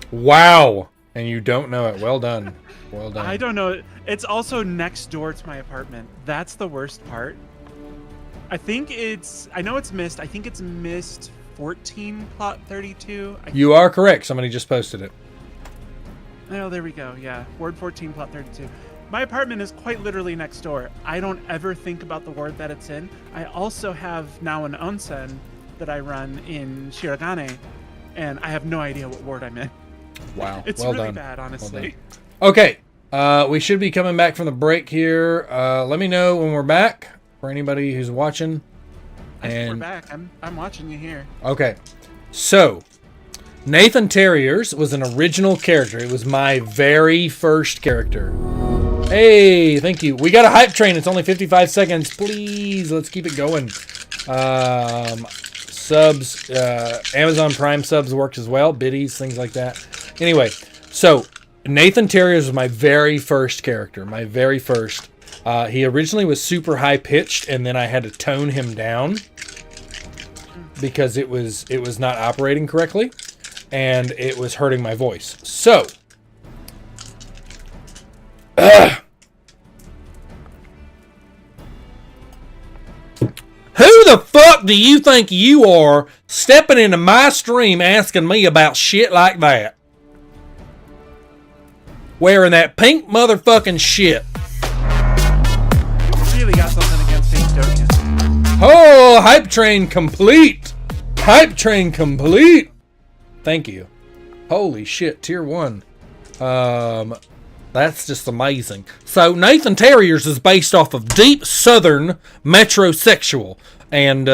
Wow! And you don't know it. Well done. Well done. I don't know it. It's also next door to my apartment. That's the worst part. I think it's, I know it's missed. I think it's missed 14 plot 32. You are correct. Somebody just posted it. Oh, there we go. Yeah. Ward 14, plot 32. My apartment is quite literally next door. I don't ever think about the ward that it's in. I also have now an onsen that I run in Shirogane, and I have no idea what ward I'm in. Wow. It's well really done. bad, honestly. Well done. Okay. We should be coming back from the break here. Let me know when we're back for anybody who's watching. I think we're And back. I'm watching you here. okay. So, Nathan Terriers was an original character. It was my very first character. Hey, thank you. We got a hype train. It's only 55 seconds. Please, let's keep it going. Subs, Amazon Prime subs works as well. Biddies, things like that. Anyway, so Nathan Terriers was my very first character. My very first. He originally was super high pitched, and then I had to tone him down because it was not operating correctly, and it was hurting my voice. So, who the fuck do you think you are stepping into my stream asking me about shit like that? Wearing that pink motherfucking shit. You really got something against pink, don't you? Oh, hype train complete. Hype train complete. Thank you. Holy shit, tier 1. That's just amazing. So Nathan Terriers is based off of deep southern metrosexual. And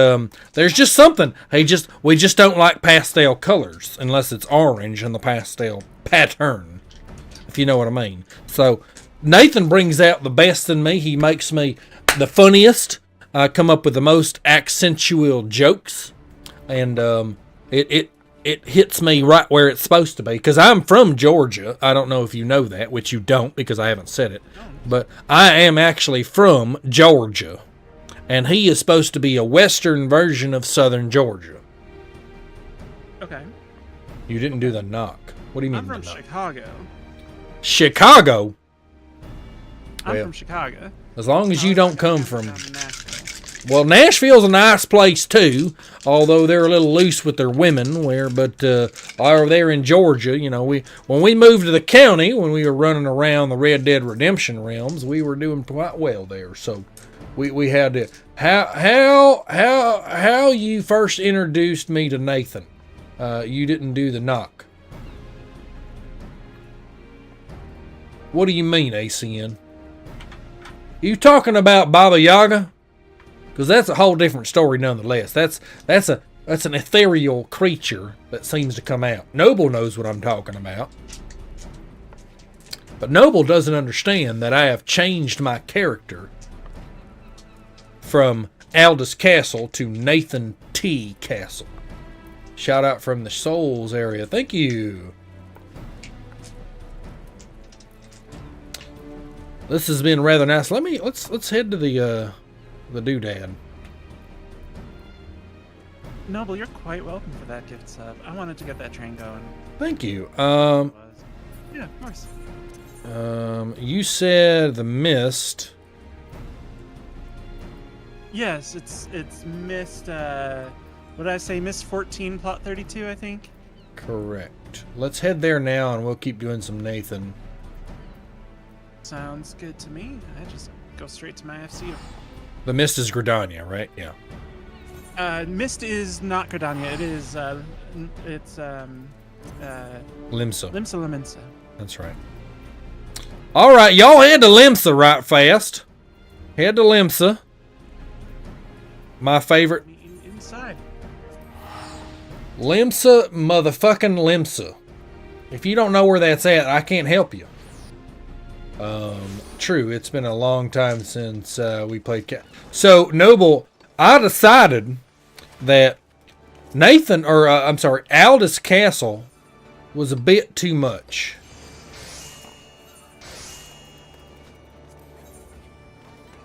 there's just something. We just don't like pastel colors unless it's orange in the pastel pattern. If you know what I mean. So Nathan brings out the best in me. He makes me the funniest. Come up with the most accentual jokes. And it hits me right where it's supposed to be. Because I'm from Georgia. I don't know if you know that, which you don't because I haven't said it. But I am actually from Georgia. And he is supposed to be a western version of southern Georgia. Okay. You didn't do the knock. What do you mean? I'm from Chicago. Chicago? I'm Well, from Chicago. As long as you don't come from... Well, Nashville's a nice place too, although they're a little loose with their women. But over there in Georgia, you know, when we moved to the county, when we were running around the Red Dead Redemption realms, we were doing quite well there. So we had to how you first introduced me to Nathan. You didn't do the knock. What do you mean, ACN? You talking about Baba Yaga? Because that's a whole different story nonetheless. That's an ethereal creature that seems to come out. Noble knows what I'm talking about. But Noble doesn't understand that I have changed my character from Aldous Castle to Nathan T. Castle. Shout out from the Souls area. Thank you. This has been rather nice. Let's head to the doodad. Noble, you're quite welcome for that gift sub. I wanted to get that train going. Thank you. Yeah, of course. You said the mist. Yes, it's missed. What did I say? Missed 14, plot 32, I think. Correct. Let's head there now, and we'll keep doing some Nathan. Sounds good to me. I just go straight to my FC. The mist is Gridania, right? Yeah. Mist is not Gridania. It is. Limsa. Limsa. That's right. All right, y'all head to Limsa right fast. Head to Limsa. My favorite. Inside. Limsa, motherfucking Limsa. If you don't know where that's at, I can't help you. True, it's been a long time since we played So, Noble, I decided that Aldous Castle was a bit too much.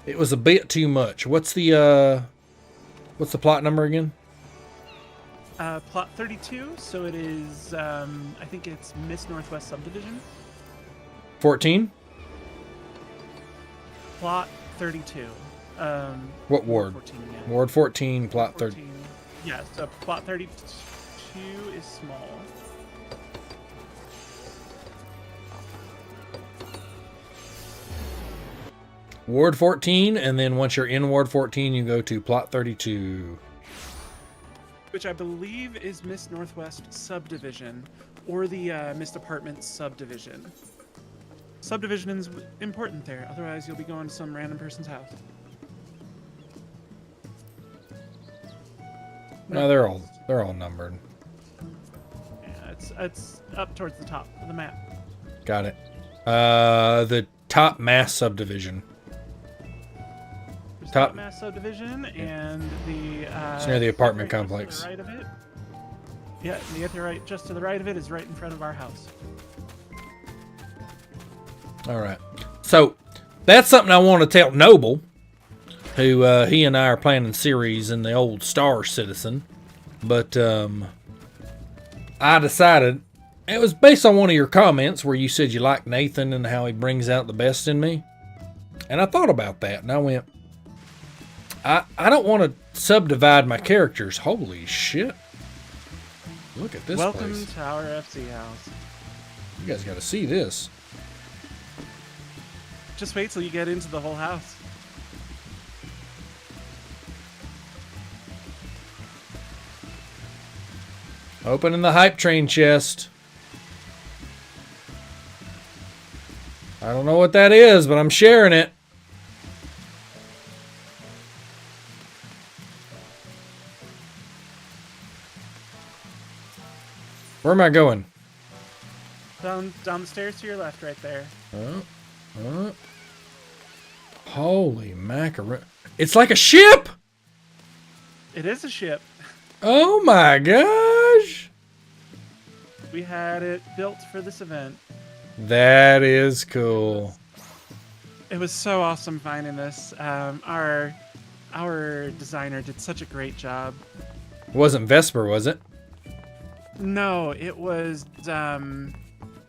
It was a bit too much. What's the plot number again? Plot 32, so it is, I think it's Miss Northwest Subdivision. 14? Plot 32. What ward? 14, yeah. Ward 14, plot 30. Yeah, so plot 32 is small. Ward 14, and then once you're in Ward 14, you go to plot 32. Which I believe is Miss Northwest Subdivision, or the Mist Apartments Subdivision. Subdivision is important there, otherwise you'll be going to some random person's house. No, they're all numbered. Yeah, it's up towards the top of the map. Got it. The top mass subdivision. There's top mass subdivision and the. It's near the apartment complex. To the right of it. Yeah, just to the right of it is right in front of our house. All right. So that's something I want to tell Noble, who he and I are planning series in the old Star Citizen. But I decided, it was based on one of your comments where you said you like Nathan and how he brings out the best in me. And I thought about that and I went, I don't want to subdivide my characters. Holy shit. Look at this Welcome place. to our FC house. You guys got to see this. Just wait till you get into the whole house. Opening the hype train chest. I don't know what that is, but I'm sharing it. Where am I going? Down the stairs to your left, right there. Holy macaroni. It's like a ship! It is a ship. Oh my gosh! We had it built for this event. That is cool. It was so awesome finding this. Our designer did such a great job. It wasn't Vesper, was it? No, it was, I'm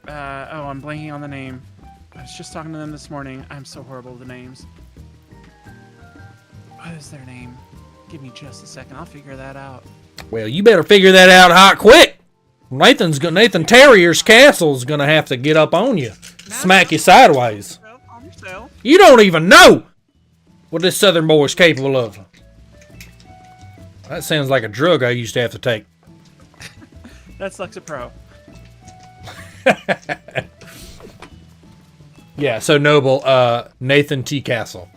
blanking on the name. I was just talking to them this morning. I'm so horrible with the names. What is their name? Give me just a second. I'll figure that out. Well, you better figure that out hot quick. Nathan Terrier's Castle's gonna have to get up on you. Smack you sideways. On yourself. You don't even know what this Southern boy is capable of. That sounds like a drug I used to have to take. That's Lexapro. Yeah, so Noble, Nathan T. Castle.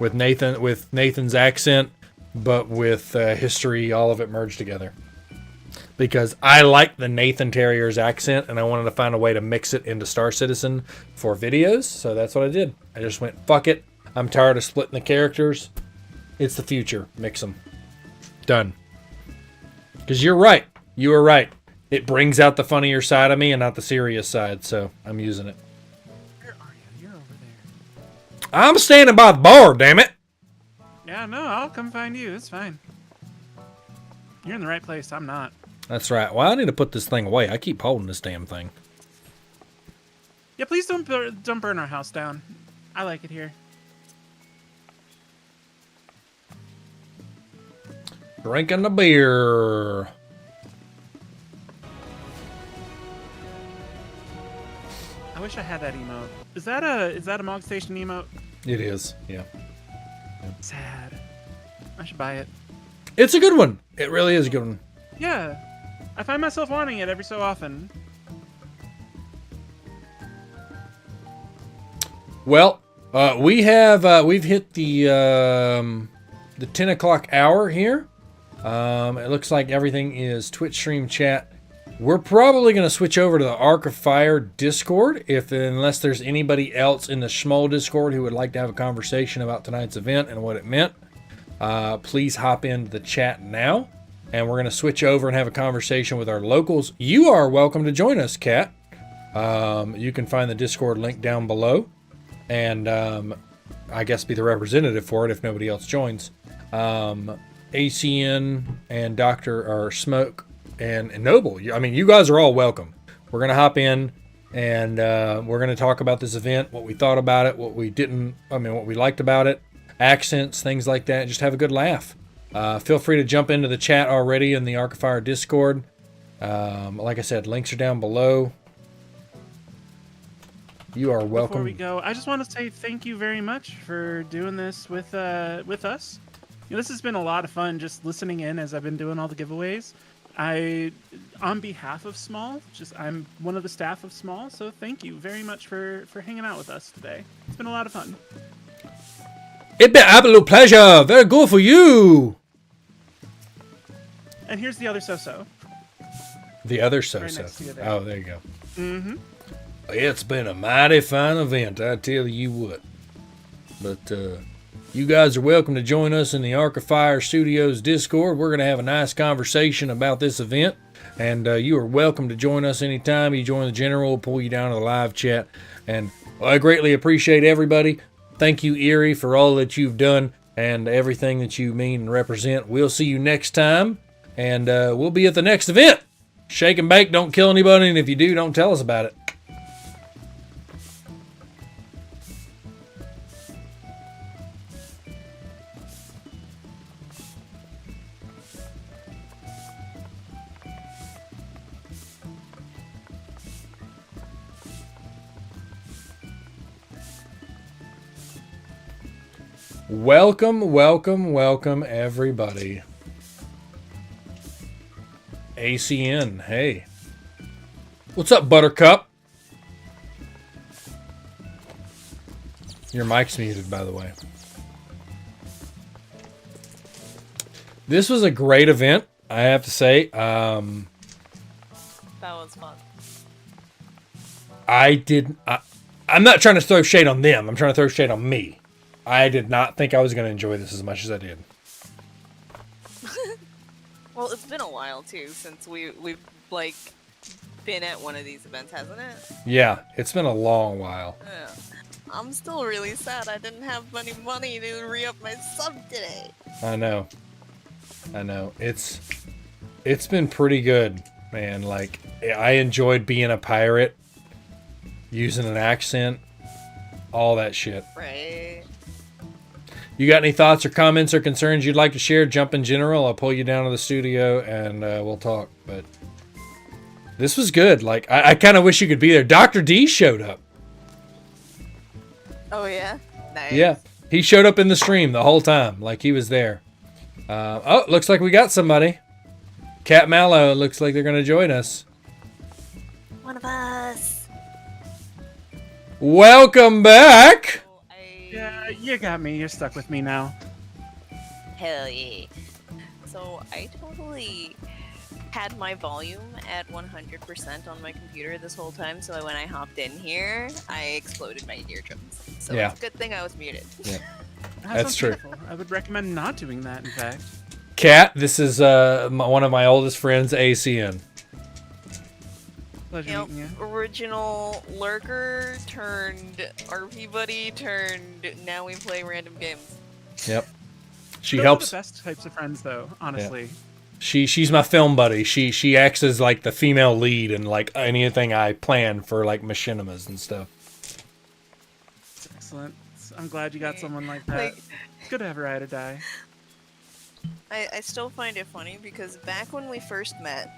With Nathan's accent, but with history, all of it merged together. Because I like the Nathan Terrier's accent, and I wanted to find a way to mix it into Star Citizen for videos, so that's what I did. I just went, fuck it. I'm tired of splitting the characters. It's the future. Mix them. Done. Because you're right. You were right. It brings out the funnier side of me and not the serious side, so I'm using it. Where are you? You're over there. I'm standing by the bar, damn it. Yeah, no, I'll come find you. It's fine. You're in the right place. I'm not. That's right. Well, I need to put this thing away. I keep holding this damn thing. Yeah, please don't burn our house down. I like it here. Drinking the beer. I wish I had that emote. Is that a Mog Station emote? It is, yeah. Sad. I should buy it. It's a good one. It really is a good one. Yeah. I find myself wanting it every so often. Well, we've hit the 10 o'clock hour here. It looks like everything is Twitch stream chat. We're probably going to switch over to the Arc of Fire Discord, unless there's anybody else in the Schmoll Discord who would like to have a conversation about tonight's event and what it meant. Please hop into the chat now, and we're going to switch over and have a conversation with our locals. You are welcome to join us, Kat. You can find the Discord link down below, and I guess be the representative for it if nobody else joins. ACN and Dr. Smoke and Noble. I mean, you guys are all welcome. We're going to hop in, and we're going to talk about this event, what we thought about it, what we liked about it, accents, things like that. Just have a good laugh. Feel free to jump into the chat already in the Arc of Fire Discord. Like I said, links are down below. You are welcome. Before we go, I just want to say thank you very much for doing this with us. This has been a lot of fun just listening in as I've been doing all the giveaways. On behalf of Small, I'm one of the staff of Small, so thank you very much for hanging out with us today. It's been a lot of fun. It's been an absolute pleasure. Very good for you. And here's the other so-so. The other Right so-so. next to you there. Oh, there you go. Mm-hmm. It's been a mighty fine event, I tell you what. But you guys are welcome to join us in the Arc of Fire Studios Discord. We're going to have a nice conversation about this event. And you are welcome to join us anytime. You join the general, we'll pull you down to the live chat. And I greatly appreciate everybody. Thank you, Erie, for all that you've done and everything that you mean and represent. We'll see you next time. And we'll be at the next event. Shake and bake, don't kill anybody. And if you do, don't tell us about it. Welcome, welcome, welcome, everybody. ACN, hey. What's up, Buttercup? Your mic's muted, by the way. This was a great event, I have to say. That was fun. I'm not trying to throw shade on them. I'm trying to throw shade on me. I did not think I was going to enjoy this as much as I did. Well, it's been a while too since we've like been at one of these events, hasn't it? Yeah, it's been a long while. Yeah. I'm still really sad I didn't have any money to re-up my sub today. I know. It's been pretty good, man. Like, I enjoyed being a pirate, using an accent, all that shit. Right. You got any thoughts or comments or concerns you'd like to share? Jump in general. I'll pull you down to the studio and we'll talk. But this was good. Like, I kind of wish you could be there. Dr. D showed up. Oh yeah? Nice. Yeah. He showed up in the stream the whole time. Like, he was there. Oh, looks like we got somebody. Cat Mallow, looks like they're going to join us. One of us. Welcome back. Yeah, you got me. You're stuck with me now. Hell yeah. So I totally had my volume at 100% on my computer this whole time, so when I hopped in here, I exploded my eardrums. So Yeah. it's a good thing I was muted. Yeah. That That's sounds true. beautiful. I would recommend not doing that, in fact. Cat, this is one of my oldest friends, ACN. Pleasure meeting you. Original lurker turned RP buddy turned now we play random games. Yep. She Those helps. are the best types of friends, though. Honestly. She's my film buddy. She acts as like the female lead in like anything I plan for like machinimas and stuff. It's excellent. I'm glad you got someone like that. It's good to have a ride or die. I still find it funny because back when we first met,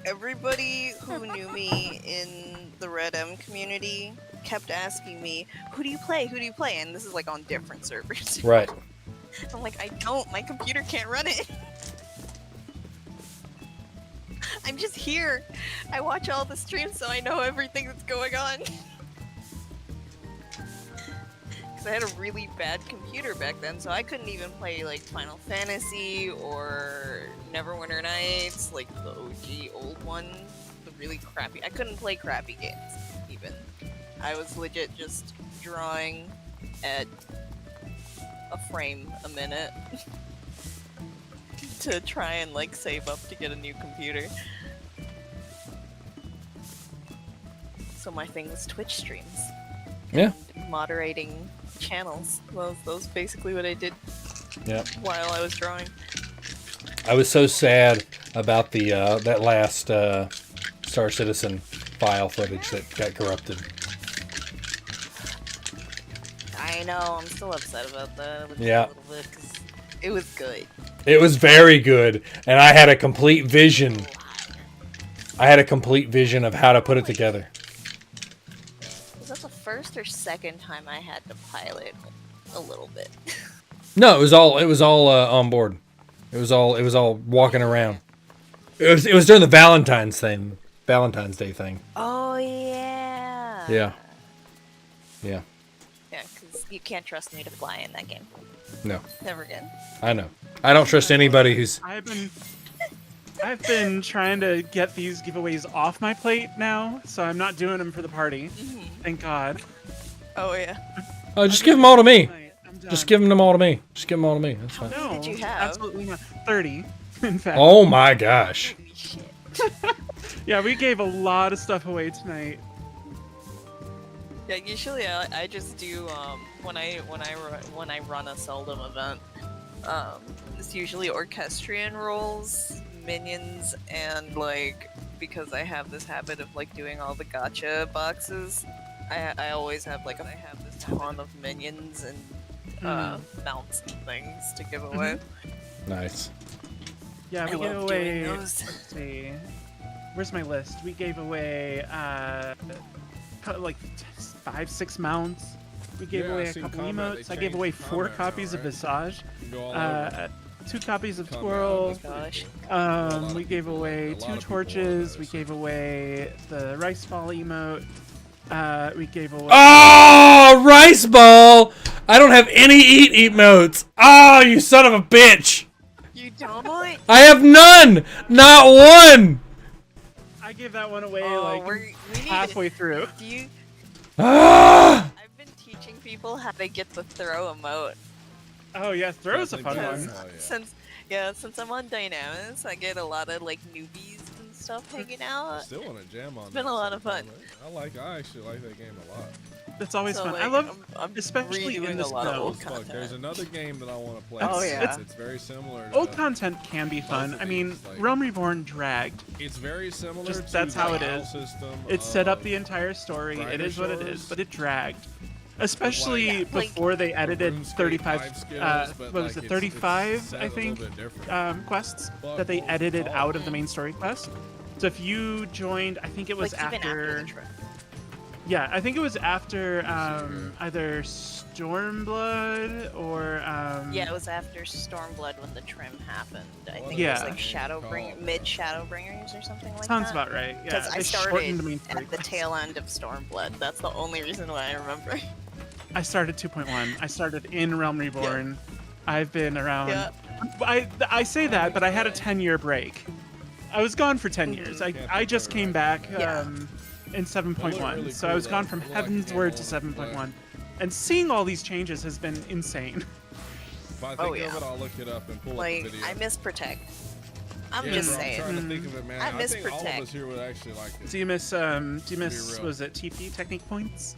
everybody who knew me in the Red M community kept asking me, who do you play? Who do you play? And this is like on different servers. Right. I'm like, I don't. My computer can't run it. I'm just here. I watch all the streams, so I know everything that's going on. Because I had a really bad computer back then, so I couldn't even play like Final Fantasy or Neverwinter Nights, like the OG old one, the really crappy. I couldn't play crappy games even. I was legit just drawing at a frame a minute to try and like save up to get a new computer. So my thing was Twitch streams. Yeah. Moderating channels. Those basically what I did. Yep. While I was drawing. I was so sad about the that last Star Citizen file footage that got corrupted. I know, I'm still upset about that. Yeah. A little bit, 'cause it was good. It was very good, and I had a complete vision. I had a complete vision of how to put it together. Was that the first or second time I had to pilot a little bit? No, it was all on board. It was all walking around. It was during the Valentine's Day thing. Oh yeah. Yeah. Yeah. Yeah, because you can't trust me to fly in that game. No. Never again. I know. I don't trust anybody who's. I've been trying to get these giveaways off my plate now, so I'm not doing them for the party. Thank God. Oh yeah. Oh, just give them all to me. Just give them all to me. Just give them all to me. That's fine. No, did you have? Absolutely not. 30, in fact. Oh my gosh. Yeah, we gave a lot of stuff away tonight. Yeah, usually I just do when I run a Seldom event. It's usually orchestrion rolls, minions, and like because I have this habit of like doing all the gacha boxes. I always have this ton of minions and mounts and things to give away. Nice. Yeah, we I gave love away. doing those. Let's see. Where's my list? We gave away like 5-6 mounts. We gave away a couple emotes. I gave away 4 copies of Visage, 2 copies of Twirl. We gave away 2 torches. We gave away the rice ball emote. We gave away. Oh, rice ball! I don't have any eat emotes. Oh, you son of a bitch! You don't? I have none. Not one. I gave that one away we halfway through. Do you? Ah! I've been teaching people how to get the throw emote. Oh yeah, throw's a fun one. Since I'm on Dynamis, I get a lot of like newbies and stuff hanging out. Still want to jam on. It's been a lot of fun. I actually like that game a lot. It's always fun. Like, I love, I'm especially in this old mode. Look, there's another game that I want to play. Oh, yeah. It's very similar. Old content can be fun. I mean, Realm Reborn dragged. It's very similar. Just to that's how the it is. System It set up the entire story. It is what it is, but it dragged. Especially before they edited 35, what was it, 35, I think, quests that they edited out of the main story quest. So if you joined, I think it was after yeah, I think it was after either Stormblood or yeah, it was after Stormblood when the trim happened. I think Yeah. it was like Shadowbringers or something like that. Sounds about right, yeah. Because I They started shortened the main story at the tail end of Stormblood. That's the only reason why I remember. I started 2.1. I started in Realm Reborn. I've been around. Yeah. I say that, but I had a 10-year break. I was gone for 10 years. I just came back in 7.1, so I was gone from Heavensward to 7.1, and seeing all these changes has been insane. If I think of it, I'll look it up and pull up the video. I miss Protect. I'm Yeah, just bro, saying. I'm trying to think of it, man. I miss think all of Protect. us here would actually like this. Do you miss real. was it TP technique points?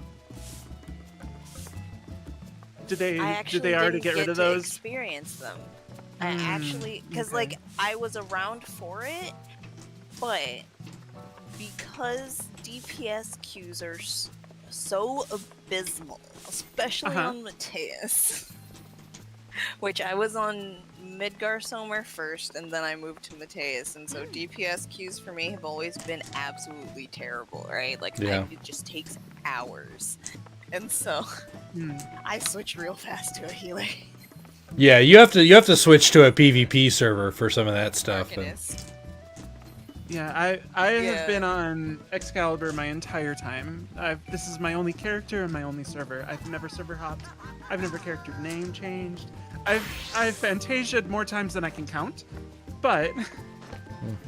Did they I already get rid of those? Experience them. I actually, because like I was around for it, but because DPS queues are so abysmal, especially on Mateus, which I was on Midgar Somer first, and then I moved to Mateus, and so DPS queues for me have always been absolutely terrible, right? Like it just takes hours, and so I switched real fast to a healer. Yeah, you have to switch to a PvP server for some of that stuff. Yeah, I have been on Excalibur my entire time. This is my only character and my only server. I've never server hopped. I've never character name changed. I've Fantasia'd more times than I can count. But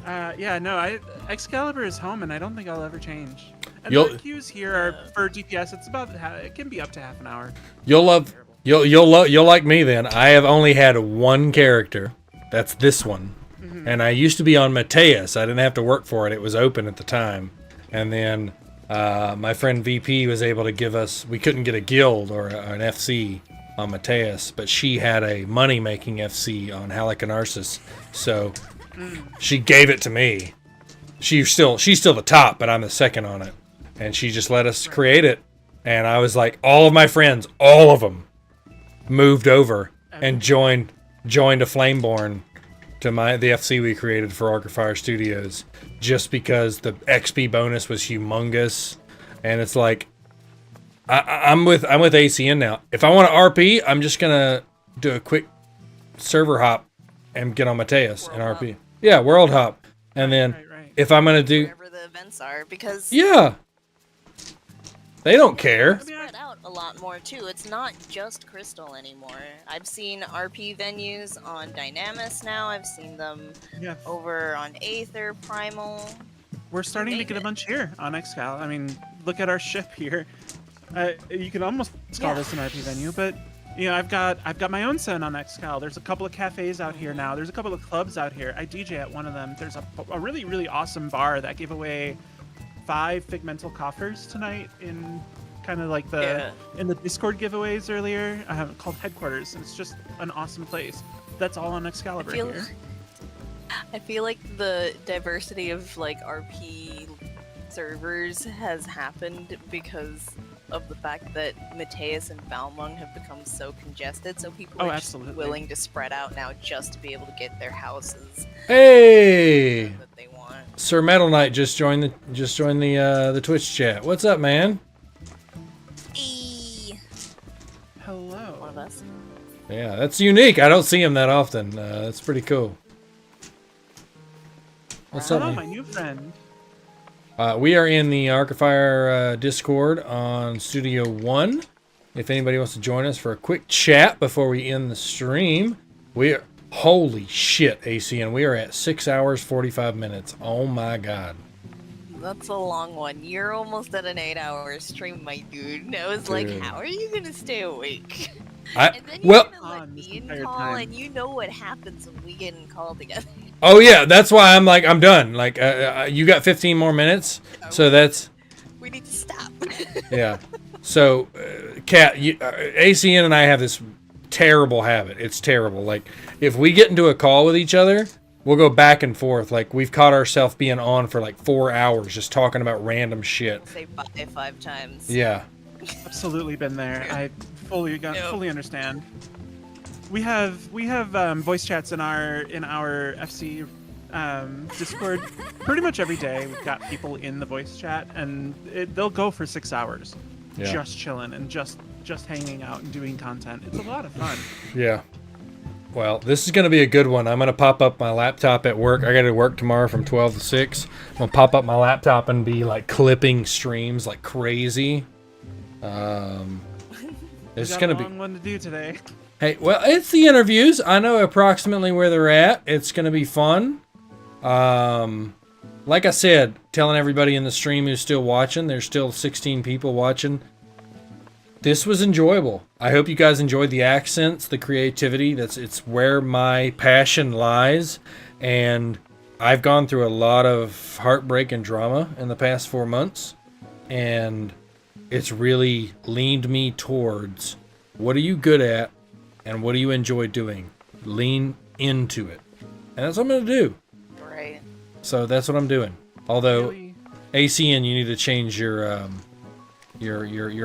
yeah, no, Excalibur is home, and I don't think I'll ever change. And the queues here are for DPS. It's about it can be up to half an hour. You'll like me then. I have only had one character. That's this one. And I used to be on Mateus. I didn't have to work for it. It was open at the time. And then my friend VP was able to give us, we couldn't get a guild or an FC on Mateus, but she had a money-making FC on Halicarnassus. So she gave it to me. She's still the top, but I'm the second on it. And she just let us create it. And I was like, all of my friends, all of them, moved over and joined a Flameborn to the FC we created for Arcfire Studios, just because the XP bonus was humongous. And it's like, I'm with ACN now. If I want to RP, I'm just gonna do a quick server hop and get on Mateus and RP. Yeah, world hop. And then if I'm gonna do wherever the events are, because yeah, they don't care. It's spread out a lot more too. It's not just Crystal anymore. I've seen RP venues on Dynamis now. I've seen them over on Aether, Primal. We're starting to get a bunch here on Excal. I mean, look at our ship here. You can almost call this an RP venue, but you know, I've got my own son on Excal. There's a couple of cafes out here now. There's a couple of clubs out here. I DJ at one of them. There's a really, really awesome bar that gave away 5 Figmental coffers tonight in kind of like in the Discord giveaways earlier, called Headquarters, and it's just an awesome place. That's all on Excalibur here. I feel like the diversity of like RP servers has happened because of the fact that Mateus and Balmung have become so congested, so people are just willing to spread out now just to be able to get their houses. Hey, that they want. Sir Metal Knight just joined the Twitch chat. What's up, man? Hello. One of us. Yeah, that's unique. I don't see him that often. That's pretty cool. What's up, man? My new friend. We are in the Arcfire Discord on Studio 1. If anybody wants to join us for a quick chat before we end the stream, holy shit, ACN, we are at 6 hours 45 minutes. Oh my god. That's a long one. You're almost at an 8-hour stream, my dude. And I was like, how are you gonna stay awake? And then you're gonna let me in call, and you know what happens when we get in call together. Oh yeah, that's why I'm like, I'm done. Like, you got 15 more minutes, so that's... We need to stop. Yeah. So, Kat, ACN and I have this terrible habit. It's terrible. Like, if we get into a call with each other, we'll go back and forth. Like, we've caught ourselves being on for like 4 hours just talking about random shit. Say bye 5 times. Yeah. Absolutely been there. I fully understand. We have voice chats in our FC Discord pretty much every day. We've got people in the voice chat, and they'll go for 6 hours, just chilling and just hanging out and doing content. It's a lot of fun. Yeah. Well, this is going to be a good one. I'm going to pop up my laptop at work. I got to work tomorrow from 12 to 6. I'm going to pop up my laptop and be like clipping streams like crazy. It's going to be a long one to do today. Hey, well, it's the interviews. I know approximately where they're at. It's going to be fun. Like I said, telling everybody in the stream who's still watching, there's still 16 people watching. This was enjoyable. I hope you guys enjoyed the accents, the creativity. It's where my passion lies. And I've gone through a lot of heartbreak and drama in the past 4 months. And it's really leaned me towards what are you good at and what do you enjoy doing? Lean into it. And that's what I'm going to do. Right. So that's what I'm doing. Although, ACN, you need to change your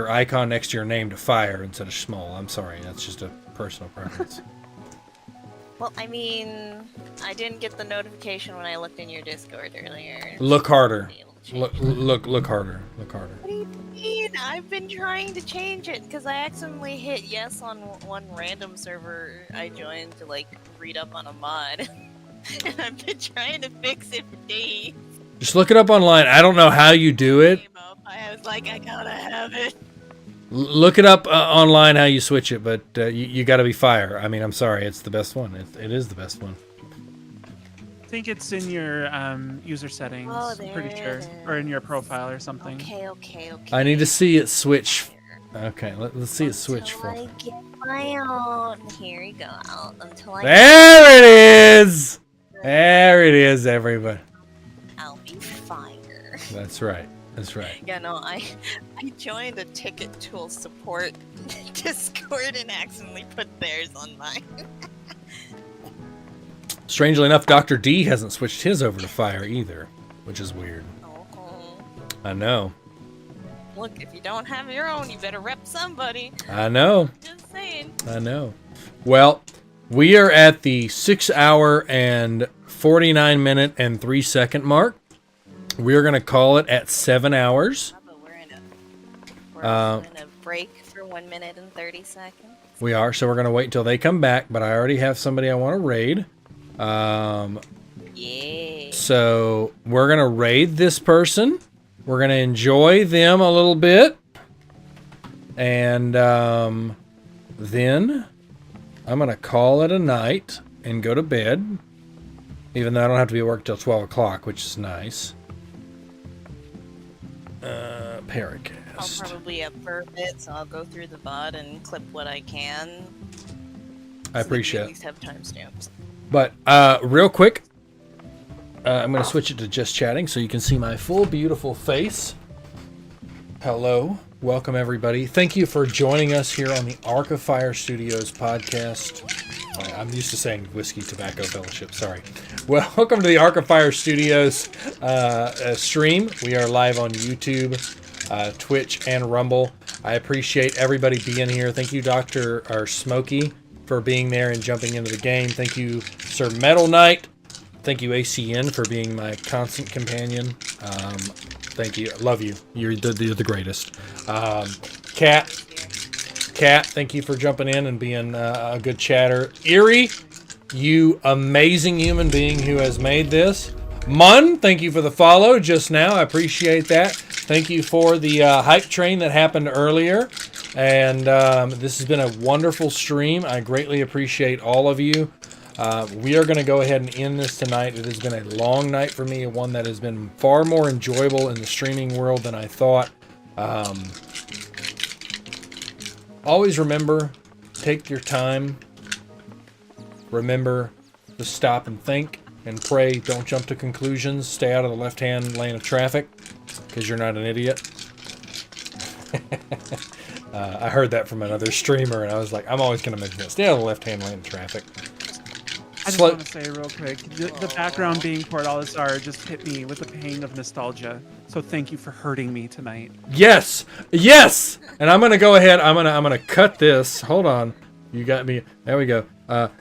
icon next to your name to fire instead of small. I'm sorry. That's just a personal preference. Well, I mean, I didn't get the notification when I looked in your Discord earlier. Look harder. Look harder. Look harder. What do you mean? I've been trying to change it because I accidentally hit yes on one random server I joined to like read up on a mod. and I've been trying to fix it for days. Just look it up online. I don't know how you do it. I was like, I gotta have it. Look it up online how you switch it, but you got to be fire. I mean, I'm sorry, it's the best one. It is the best one. I think it's in your user settings. I'm pretty sure, or in your profile or something. Okay. I need to see it switch. Okay, let's see it switch for. I get my own. Here you go. Until I. There it is. There it is, everybody. I'll be fire. That's right. That's right. Yeah, no, I joined a ticket tool support Discord and accidentally put theirs on mine. Strangely enough, Dr. D hasn't switched his over to fire either, which is weird. I know. Look, if you don't have your own, you better rep somebody. I know. Just saying. I know. Well, we are at the 6 hour and 49 minute and 3 second mark. We're going to call it at 7 hours. We're in a break for 1 minute and 30 seconds. We are, so we're going to wait until they come back, but I already have somebody I want to raid. Yeah. So we're going to raid this person. We're going to enjoy them a little bit. And then I'm going to call it a night and go to bed. Even though I don't have to be at work till 12 o'clock, which is nice. Paracast. I'll probably up for a bit, so I'll go through the VOD and clip what I can. I appreciate At least have timestamps. But real quick, I'm going to switch it to just chatting so you can see my full beautiful face. Hello. Welcome, everybody. Thank you for joining us here on the Arc of Fire Studios podcast. I'm used to saying Whiskey Tobacco Fellowship. Sorry. Welcome to the Arc of Fire Studios stream. We are live on YouTube, Twitch, and Rumble. I appreciate everybody being here. Thank you, Dr. Smokey, for being there and jumping into the game. Thank you, Sir Metal Knight. Thank you, ACN, for being my constant companion. Thank you. I love you. You're the greatest. Kat, thank you for jumping in and being a good chatter. Erie, you amazing human being who has made this. Mun, thank you for the follow just now. I appreciate that. Thank you for the hype train that happened earlier. And this has been a wonderful stream. I greatly appreciate all of you. We are going to go ahead and end this tonight. It has been a long night for me, one that has been far more enjoyable in the streaming world than I thought. Always remember, take your time. Remember to stop and think and pray. Don't jump to conclusions. Stay out of the left-hand lane of traffic because you're not an idiot. I heard that from another streamer, and I was like, I'm always going to mention that. Stay out of the left-hand lane of traffic. I just want to say real quick, the background being Port Alisar just hit me with a pain of nostalgia. So thank you for hurting me tonight. Yes, yes. And I'm gonna go ahead. I'm gonna cut this. Hold on. You got me. There we go.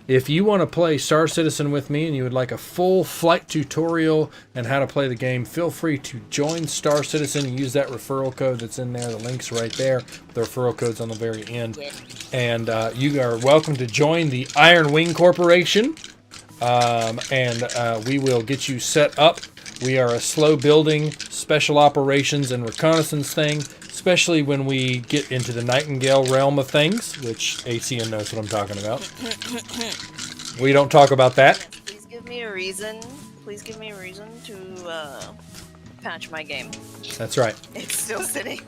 If you want to play Star Citizen with me and you would like a full flight tutorial and how to play the game, feel free to join Star Citizen. Use that referral code that's in there. The link's right there. The referral code's on the very end. And you are welcome to join the Iron Wing Corporation. We will get you set up. We are a slow building special operations and reconnaissance thing, especially when we get into the Nightingale realm of things, which ACN knows what I'm talking about. We don't talk about that. Please give me a reason. Please give me a reason to patch my game. That's right. It's still sitting.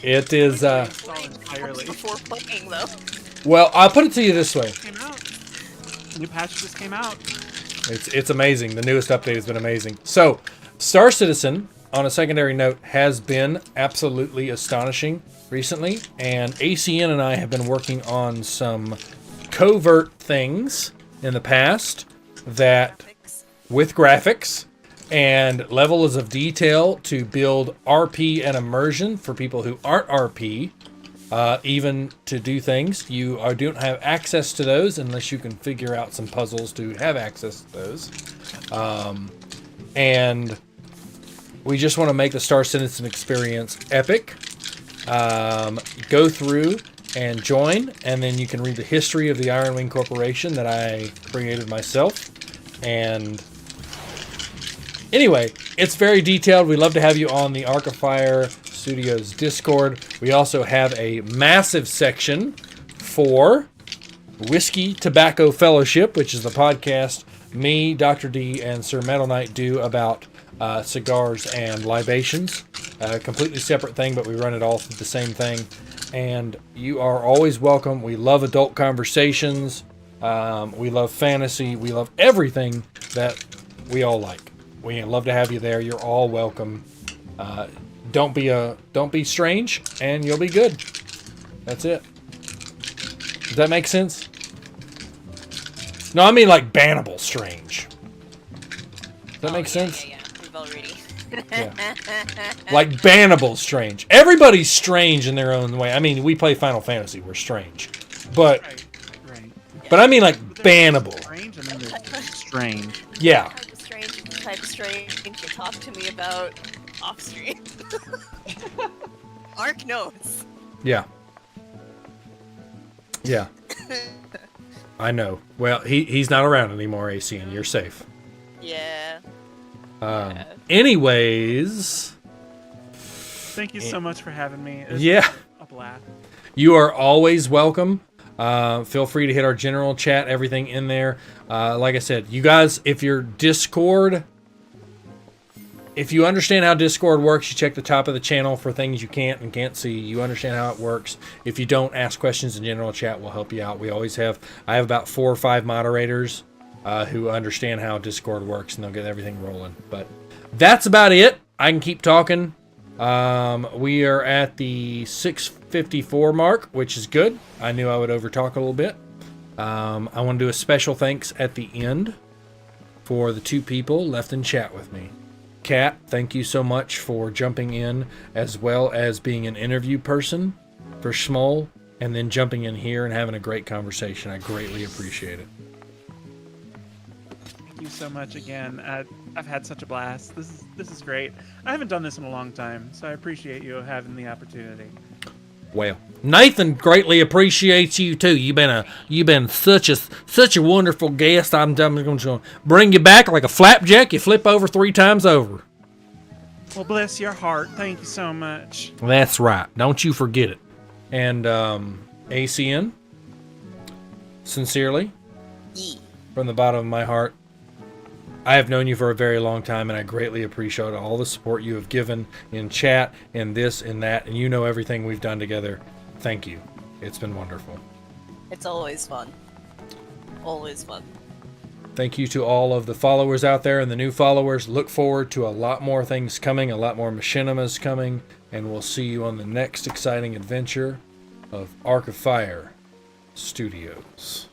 It is. Before playing though. Well, I'll put it to you this way. New patch just came out. It's amazing. The newest update has been amazing. So, Star Citizen, on a secondary note, has been absolutely astonishing recently. And ACN and I have been working on some covert things in the past that, with graphics and levels of detail to build RP and immersion for people who aren't RP. Even to do things, you don't have access to those unless you can figure out some puzzles to have access to those. And we just want to make the Star Citizen experience epic. Go through and join, and then you can read the history of the Iron Wing Corporation that I created myself. And anyway, it's very detailed. We love to have you on the Arc of Fire Studios Discord. We also have a massive section for Whiskey Tobacco Fellowship, which is the podcast me, Dr. D, and Sir Metal Knight do about cigars and libations. Completely separate thing, but we run it all through the same thing. And you are always welcome. We love adult conversations. We love fantasy. We love everything that we all like. We love to have you there. You're all welcome. Don't be strange, and you'll be good. That's it. Does that make sense? No, I mean like bannable strange. Does that make sense? Yeah. We've already. Like bannable strange. Everybody's strange in their own way. I mean, we play Final Fantasy. We're strange, but but I mean like bannable. Strange and then there's strange. Yeah. Type of strange you talk to me about off stream. Arc knows. Yeah. Yeah. I know. Well, he's not around anymore, AC, and you're safe. Yeah. Anyways. Thank you so much for having me. It's Yeah. a blast. You are always welcome. Feel free to hit our general chat, everything in there. Like I said, you guys, if your Discord, if you understand how Discord works, you check the top of the channel for things you can't and can't see. You understand how it works. If you don't, ask questions in general chat. We'll help you out. I have about 4 or 5 moderators who understand how Discord works, and they'll get everything rolling. But that's about it. I can keep talking. We are at the 6:54 mark, which is good. I knew I would overtalk a little bit. I want to do a special thanks at the end for the 2 people left in chat with me. Kat, thank you so much for jumping in, as well as being an interview person for Schmoll, and then jumping in here and having a great conversation. I greatly appreciate it. Thank you so much again. I've had such a blast. This is great. I haven't done this in a long time, so I appreciate you having the opportunity. Well, Nathan greatly appreciates you too. You've been such a wonderful guest. I'm going to bring you back like a flapjack. You flip over 3 times over. Well, bless your heart. Thank you so much. That's right. Don't you forget it. And ACN, sincerely, from the bottom of my heart, I have known you for a very long time, and I greatly appreciate all the support you have given in chat, in this, in that, and you know everything we've done together. Thank you. It's been wonderful. It's always fun. Always fun. Thank you to all of the followers out there and the new followers. Look forward to a lot more things coming, a lot more machinimas coming, and we'll see you on the next exciting adventure of Arc of Fire Studios.